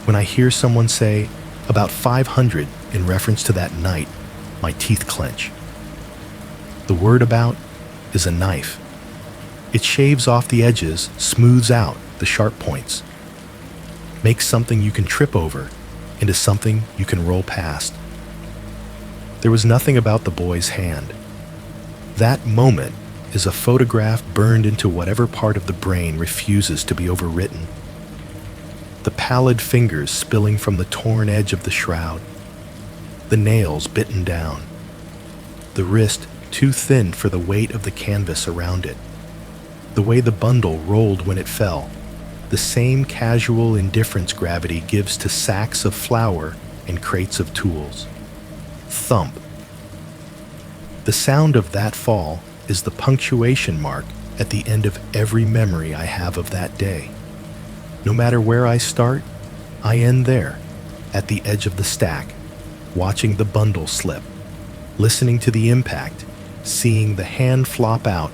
when I hear someone say about 500 in reference to that night, my teeth clench. The word about is a knife. It shaves off the edges, smooths out the sharp points, makes something you can trip over into something you can roll past. There was nothing about the boy's hand. That moment is a photograph burned into whatever part of the brain refuses to be overwritten. The pallid fingers spilling from the torn edge of the shroud, the nails bitten down, the wrist too thin for the weight of the canvas around it, the way the bundle rolled when it fell, the same casual indifference gravity gives to sacks of flour and crates of tools. Thump. The sound of that fall is the punctuation mark at the end of every memory I have of that day. No matter where I start, I end there, at the edge of the stack, watching the bundle slip, listening to the impact, seeing the hand flop out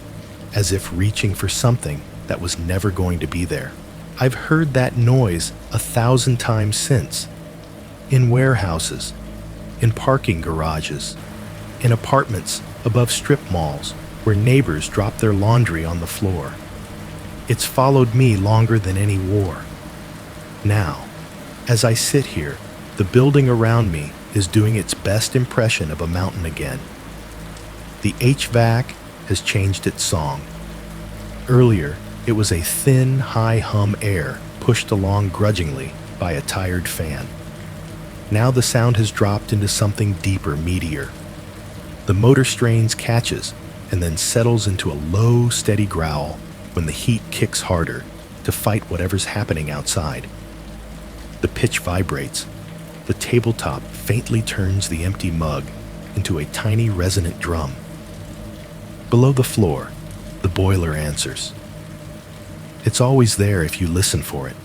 as if reaching for something that was never going to be there. I've heard that noise 1,000 times since. In warehouses, in parking garages, in apartments above strip malls where neighbors drop their laundry on the floor. It's followed me longer than any war. Now, as I sit here, the building around me is doing its best impression of a mountain again. The HVAC has changed its song. Earlier, it was a thin, high hum air pushed along grudgingly by a tired fan. Now the sound has dropped into something deeper, meatier. The motor strains catches and then settles into a low, steady growl when the heat kicks harder to fight whatever's happening outside. The pitch vibrates. The tabletop faintly turns the empty mug into a tiny resonant drum. Below the floor, the boiler answers. It's always there if you listen for it.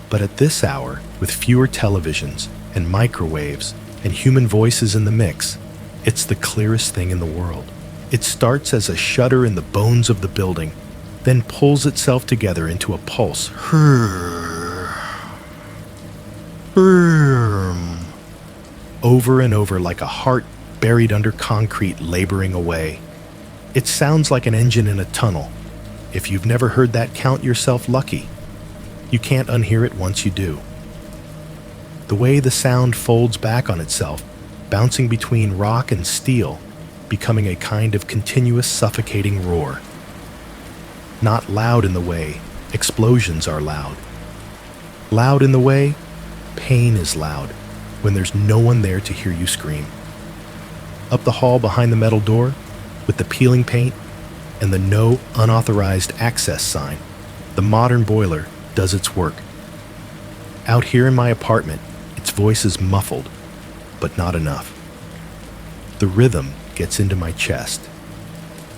But at this hour, with fewer televisions and microwaves and human voices in the mix, it's the clearest thing in the world. It starts as a shudder in the bones of the building, then pulls itself together into a pulse. Over and over like a heart buried under concrete laboring away. It sounds like an engine in a tunnel. If you've never heard that, count yourself lucky. You can't unhear it once you do. The way the sound folds back on itself, bouncing between rock and steel, becoming a kind of continuous suffocating roar. Not loud in the way explosions are loud. Loud in the way pain is loud when there's no one there to hear you scream. Up the hall behind the metal door, with the peeling paint and the no unauthorized access sign, the modern boiler does its work. Out here in my apartment, its voice is muffled, but not enough. The rhythm gets into my chest.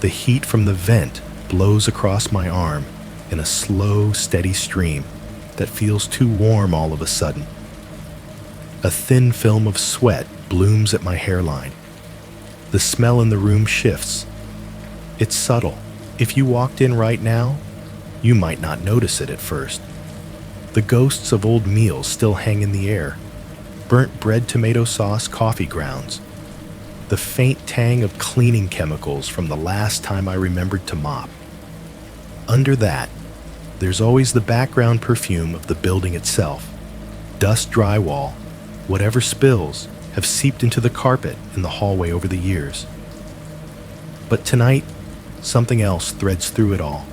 The heat from the vent blows across my arm in a slow, steady stream that feels too warm all of a sudden. A thin film of sweat blooms at my hairline. The smell in the room shifts. It's subtle. If you walked in right now, you might not notice it at first. The ghosts of old meals still hang in the air. Burnt bread, tomato sauce, coffee grounds. The faint tang of cleaning chemicals from the last time I remembered to mop. Under that, there's always the background perfume of the building itself. Dust, drywall, whatever spills have seeped into the carpet in the hallway over the years. But tonight, something else threads through it all.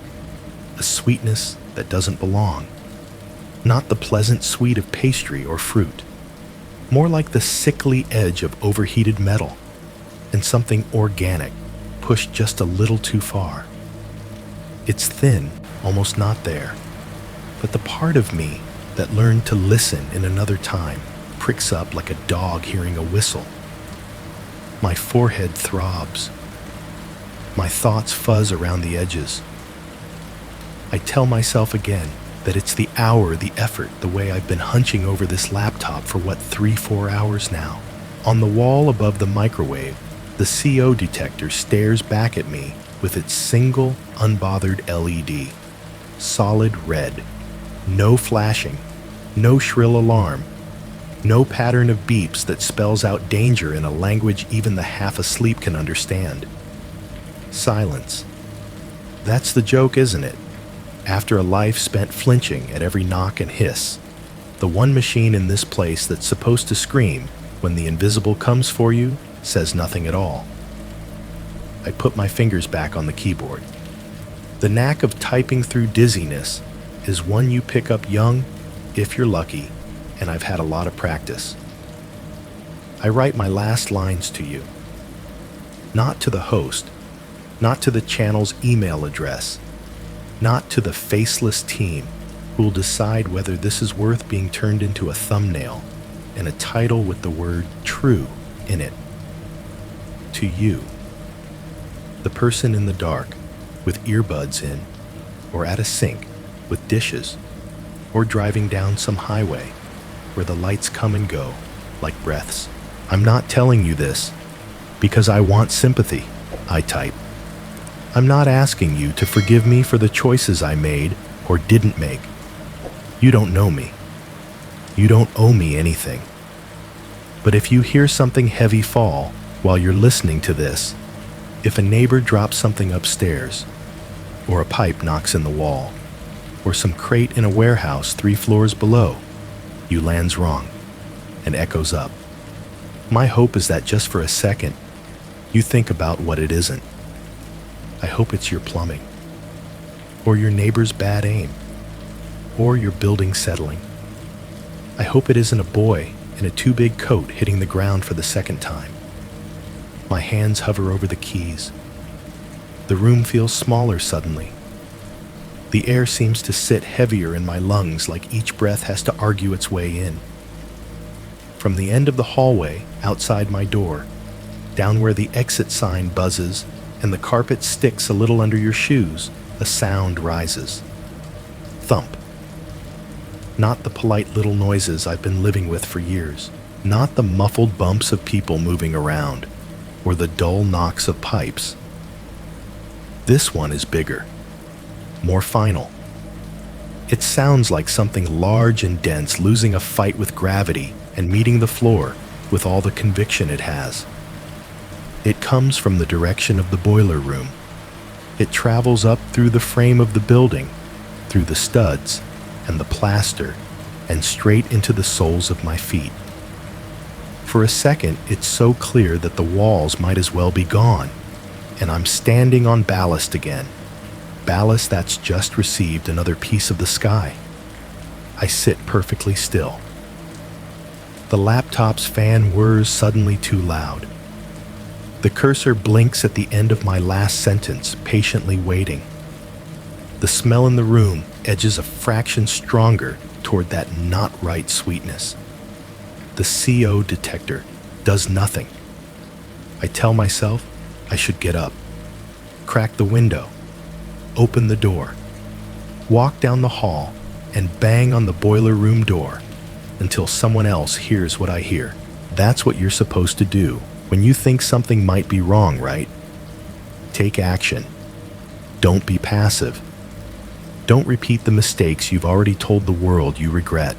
A sweetness that doesn't belong. Not the pleasant sweet of pastry or fruit. More like the sickly edge of overheated metal, and something organic, pushed just a little too far. It's thin, almost not there, but the part of me that learned to listen in another time pricks up like a dog hearing a whistle. My forehead throbs. My thoughts fuzz around the edges. I tell myself again that it's the hour, the effort, the way I've been hunching over this laptop for 3-4 hours now. On the wall above the microwave, the CO detector stares back at me with its single, unbothered LED. Solid red. No flashing. No shrill alarm. No pattern of beeps that spells out danger in a language even the half-asleep can understand. Silence. That's the joke, isn't it? After a life spent flinching at every knock and hiss, the one machine in this place that's supposed to scream when the invisible comes for you says nothing at all. I put my fingers back on the keyboard. The knack of typing through dizziness is one you pick up young, if you're lucky, and I've had a lot of practice. I write my last lines to you. Not to the host, not to the channel's email address, not to the faceless team who'll decide whether this is worth being turned into a thumbnail and a title with the word true in it. To you, the person in the dark with earbuds in, or at a sink with dishes, or driving down some highway where the lights come and go like breaths. I'm not telling you this because I want sympathy, I type. I'm not asking you to forgive me for the choices I made or didn't make. You don't know me. You don't owe me anything. But if you hear something heavy fall while you're listening to this, if a neighbor drops something upstairs, or a pipe knocks in the wall, or some crate in a warehouse 3 floors below, you lands wrong and echoes up. My hope is that just for a second, you think about what it isn't. I hope it's your plumbing, or your neighbor's bad aim, or your building settling. I hope it isn't a boy in a too big coat hitting the ground for the second time. My hands hover over the keys. The room feels smaller suddenly. The air seems to sit heavier in my lungs, like each breath has to argue its way in. From the end of the hallway, outside my door, down where the exit sign buzzes and the carpet sticks a little under your shoes, a sound rises. Thump. Not the polite little noises I've been living with for years. Not the muffled bumps of people moving around, or the dull knocks of pipes. This one is bigger, more final. It sounds like something large and dense losing a fight with gravity and meeting the floor with all the conviction it has. It comes from the direction of the boiler room. It travels up through the frame of the building, through the studs and the plaster, and straight into the soles of my feet. For a second, it's so clear that the walls might as well be gone, and I'm standing on ballast again. Ballast that's just received another piece of the sky. I sit perfectly still. The laptop's fan whirs suddenly too loud. The cursor blinks at the end of my last sentence, patiently waiting. The smell in the room edges a fraction stronger toward that not right sweetness. The CO detector does nothing. I tell myself I should get up, crack the window, open the door, walk down the hall, and bang on the boiler room door until someone else hears what I hear. That's what you're supposed to do when you think something might be wrong, right? Take action. Don't be passive. Don't repeat the mistakes you've already told the world you regret.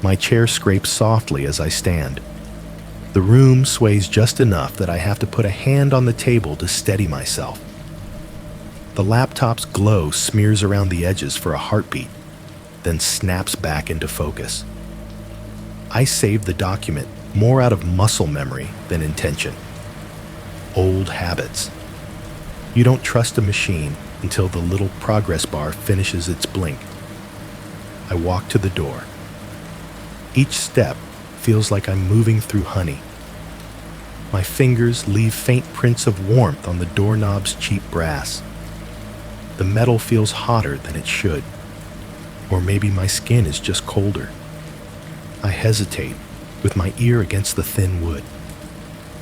My chair scrapes softly as I stand. The room sways just enough that I have to put a hand on the table to steady myself. The laptop's glow smears around the edges for a heartbeat, then snaps back into focus. I save the document more out of muscle memory than intention. Old habits. You don't trust a machine until the little progress bar finishes its blink. I walk to the door. Each step feels like I'm moving through honey. My fingers leave faint prints of warmth on the doorknob's cheap brass. The metal feels hotter than it should. Or maybe my skin is just colder. I hesitate, with my ear against the thin wood.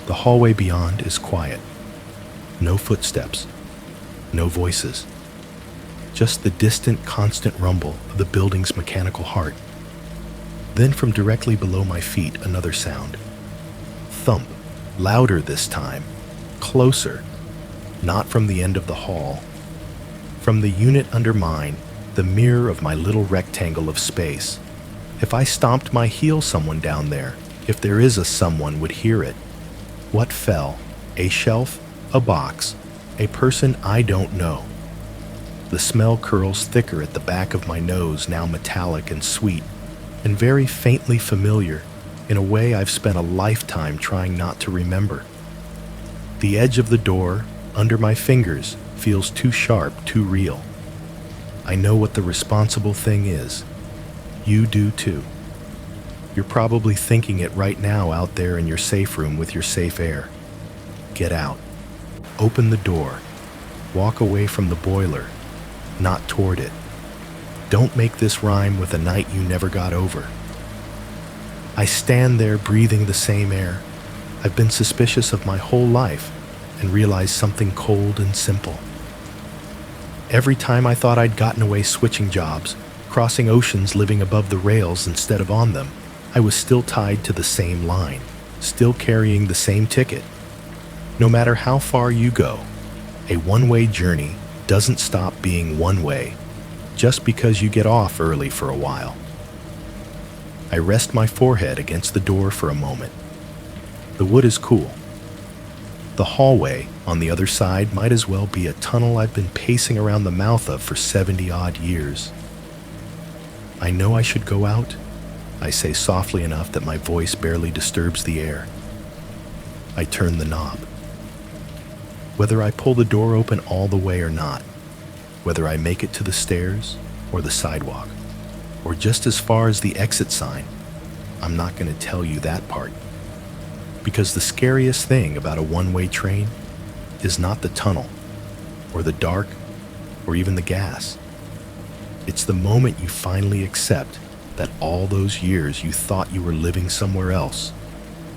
The hallway beyond is quiet. No footsteps, no voices. Just the distant, constant rumble of the building's mechanical heart. Then from directly below my feet, another sound. Thump, louder this time, closer, not from the end of the hall. From the unit under mine, the mirror of my little rectangle of space. If I stomped my heel, someone down there, if there is a someone, would hear it. What fell? A shelf? A box? A person I don't know. The smell curls thicker at the back of my nose, now metallic and sweet, and very faintly familiar, in a way I've spent a lifetime trying not to remember. The edge of the door, under my fingers, feels too sharp, too real. I know what the responsible thing is. You do too. You're probably thinking it right now out there in your safe room with your safe air. Get out. Open the door. Walk away from the boiler, not toward it. Don't make this rhyme with a night you never got over. I stand there breathing the same air. I've been suspicious of my whole life and realized something cold and simple. Every time I thought I'd gotten away switching jobs, crossing oceans living above the rails instead of on them, I was still tied to the same line, still carrying the same ticket. No matter how far you go, a one-way journey doesn't stop being one way just because you get off early for a while. I rest my forehead against the door for a moment. The wood is cool. The hallway on the other side might as well be a tunnel I've been pacing around the mouth of for 70-odd years. I know I should go out, I say softly enough that my voice barely disturbs the air. I turn the knob. Whether I pull the door open all the way or not, whether I make it to the stairs or the sidewalk, or just as far as the exit sign, I'm not going to tell you that part. Because the scariest thing about a one-way train is not the tunnel, or the dark, or even the gas. It's the moment you finally accept that all those years you thought you were living somewhere else,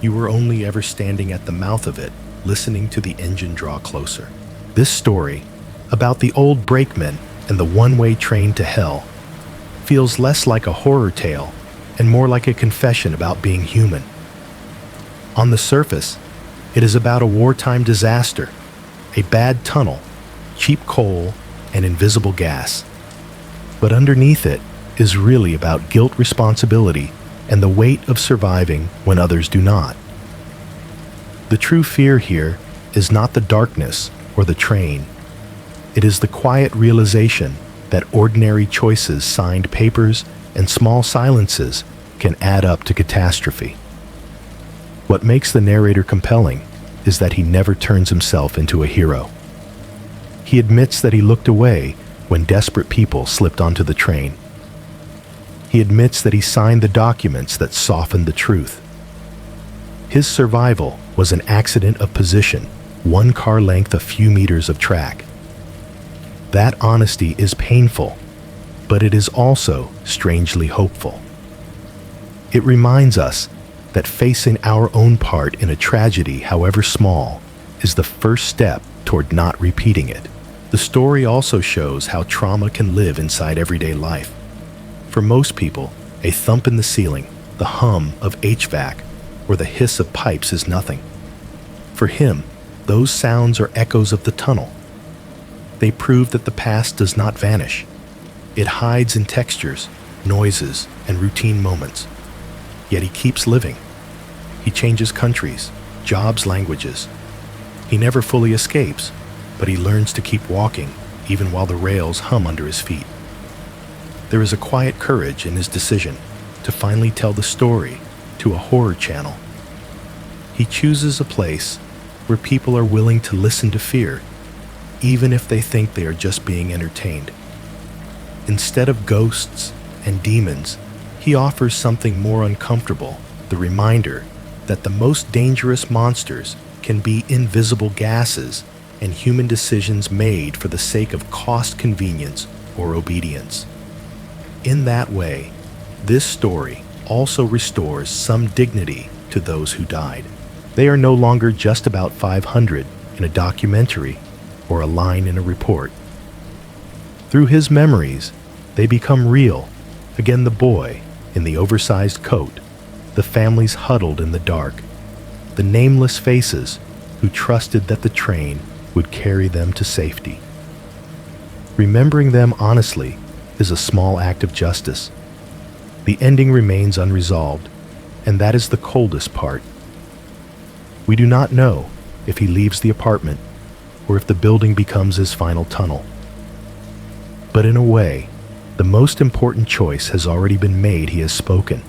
you were only ever standing at the mouth of it, listening to the engine draw closer. This story, about the old brakeman and the one-way train to hell, feels less like a horror tale and more like a confession about being human. On the surface, it is about a wartime disaster, a bad tunnel, cheap coal, and invisible gas. But underneath it is really about guilt, responsibility, and the weight of surviving when others do not. The true fear here is not the darkness or the train. It is the quiet realization that ordinary choices, signed papers, and small silences can add up to catastrophe. What makes the narrator compelling is that he never turns himself into a hero. He admits that he looked away when desperate people slipped onto the train. He admits that he signed the documents that softened the truth. His survival was an accident of position, one car length, a few meters of track. That honesty is painful, but it is also strangely hopeful. It reminds us that facing our own part in a tragedy, however small, is the first step toward not repeating it. The story also shows how trauma can live inside everyday life. For most people, a thump in the ceiling, the hum of HVAC, or the hiss of pipes is nothing. For him, those sounds are echoes of the tunnel. They prove that the past does not vanish. It hides in textures, noises, and routine moments. Yet he keeps living. He changes countries, jobs, languages. He never fully escapes, but he learns to keep walking, even while the rails hum under his feet. There is a quiet courage in his decision to finally tell the story to a horror channel. He chooses a place where people are willing to listen to fear, even if they think they are just being entertained. Instead of ghosts and demons, he offers something more uncomfortable, the reminder that the most dangerous monsters can be invisible gases and human decisions made for the sake of cost, convenience, or obedience. In that way, this story also restores some dignity to those who died. They are no longer just about 500, in a documentary or a line in a report. Through his memories, they become real. Again, the boy in the oversized coat, the families huddled in the dark, the nameless faces who trusted that the train would carry them to safety. Remembering them honestly is a small act of justice. The ending remains unresolved, and that is the coldest part. We do not know if he leaves the apartment or if the building becomes his final tunnel. But in a way, the most important choice has already been made. He has spoken.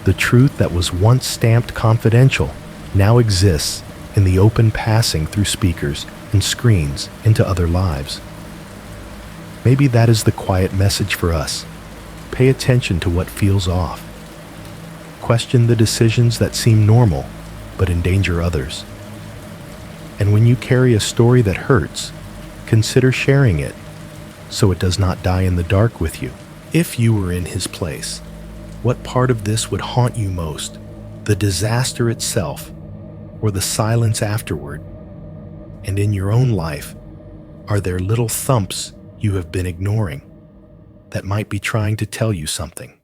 The truth that was once stamped confidential now exists in the open passing through speakers and screens into other lives. Maybe that is the quiet message for us. Pay attention to what feels off. Question the decisions that seem normal but endanger others. And when you carry a story that hurts, consider sharing it so it does not die in the dark with you. If you were in his place, what part of this would haunt you most? The disaster itself or the silence afterward? And in your own life, are there little thumps you have been ignoring that might be trying to tell you something?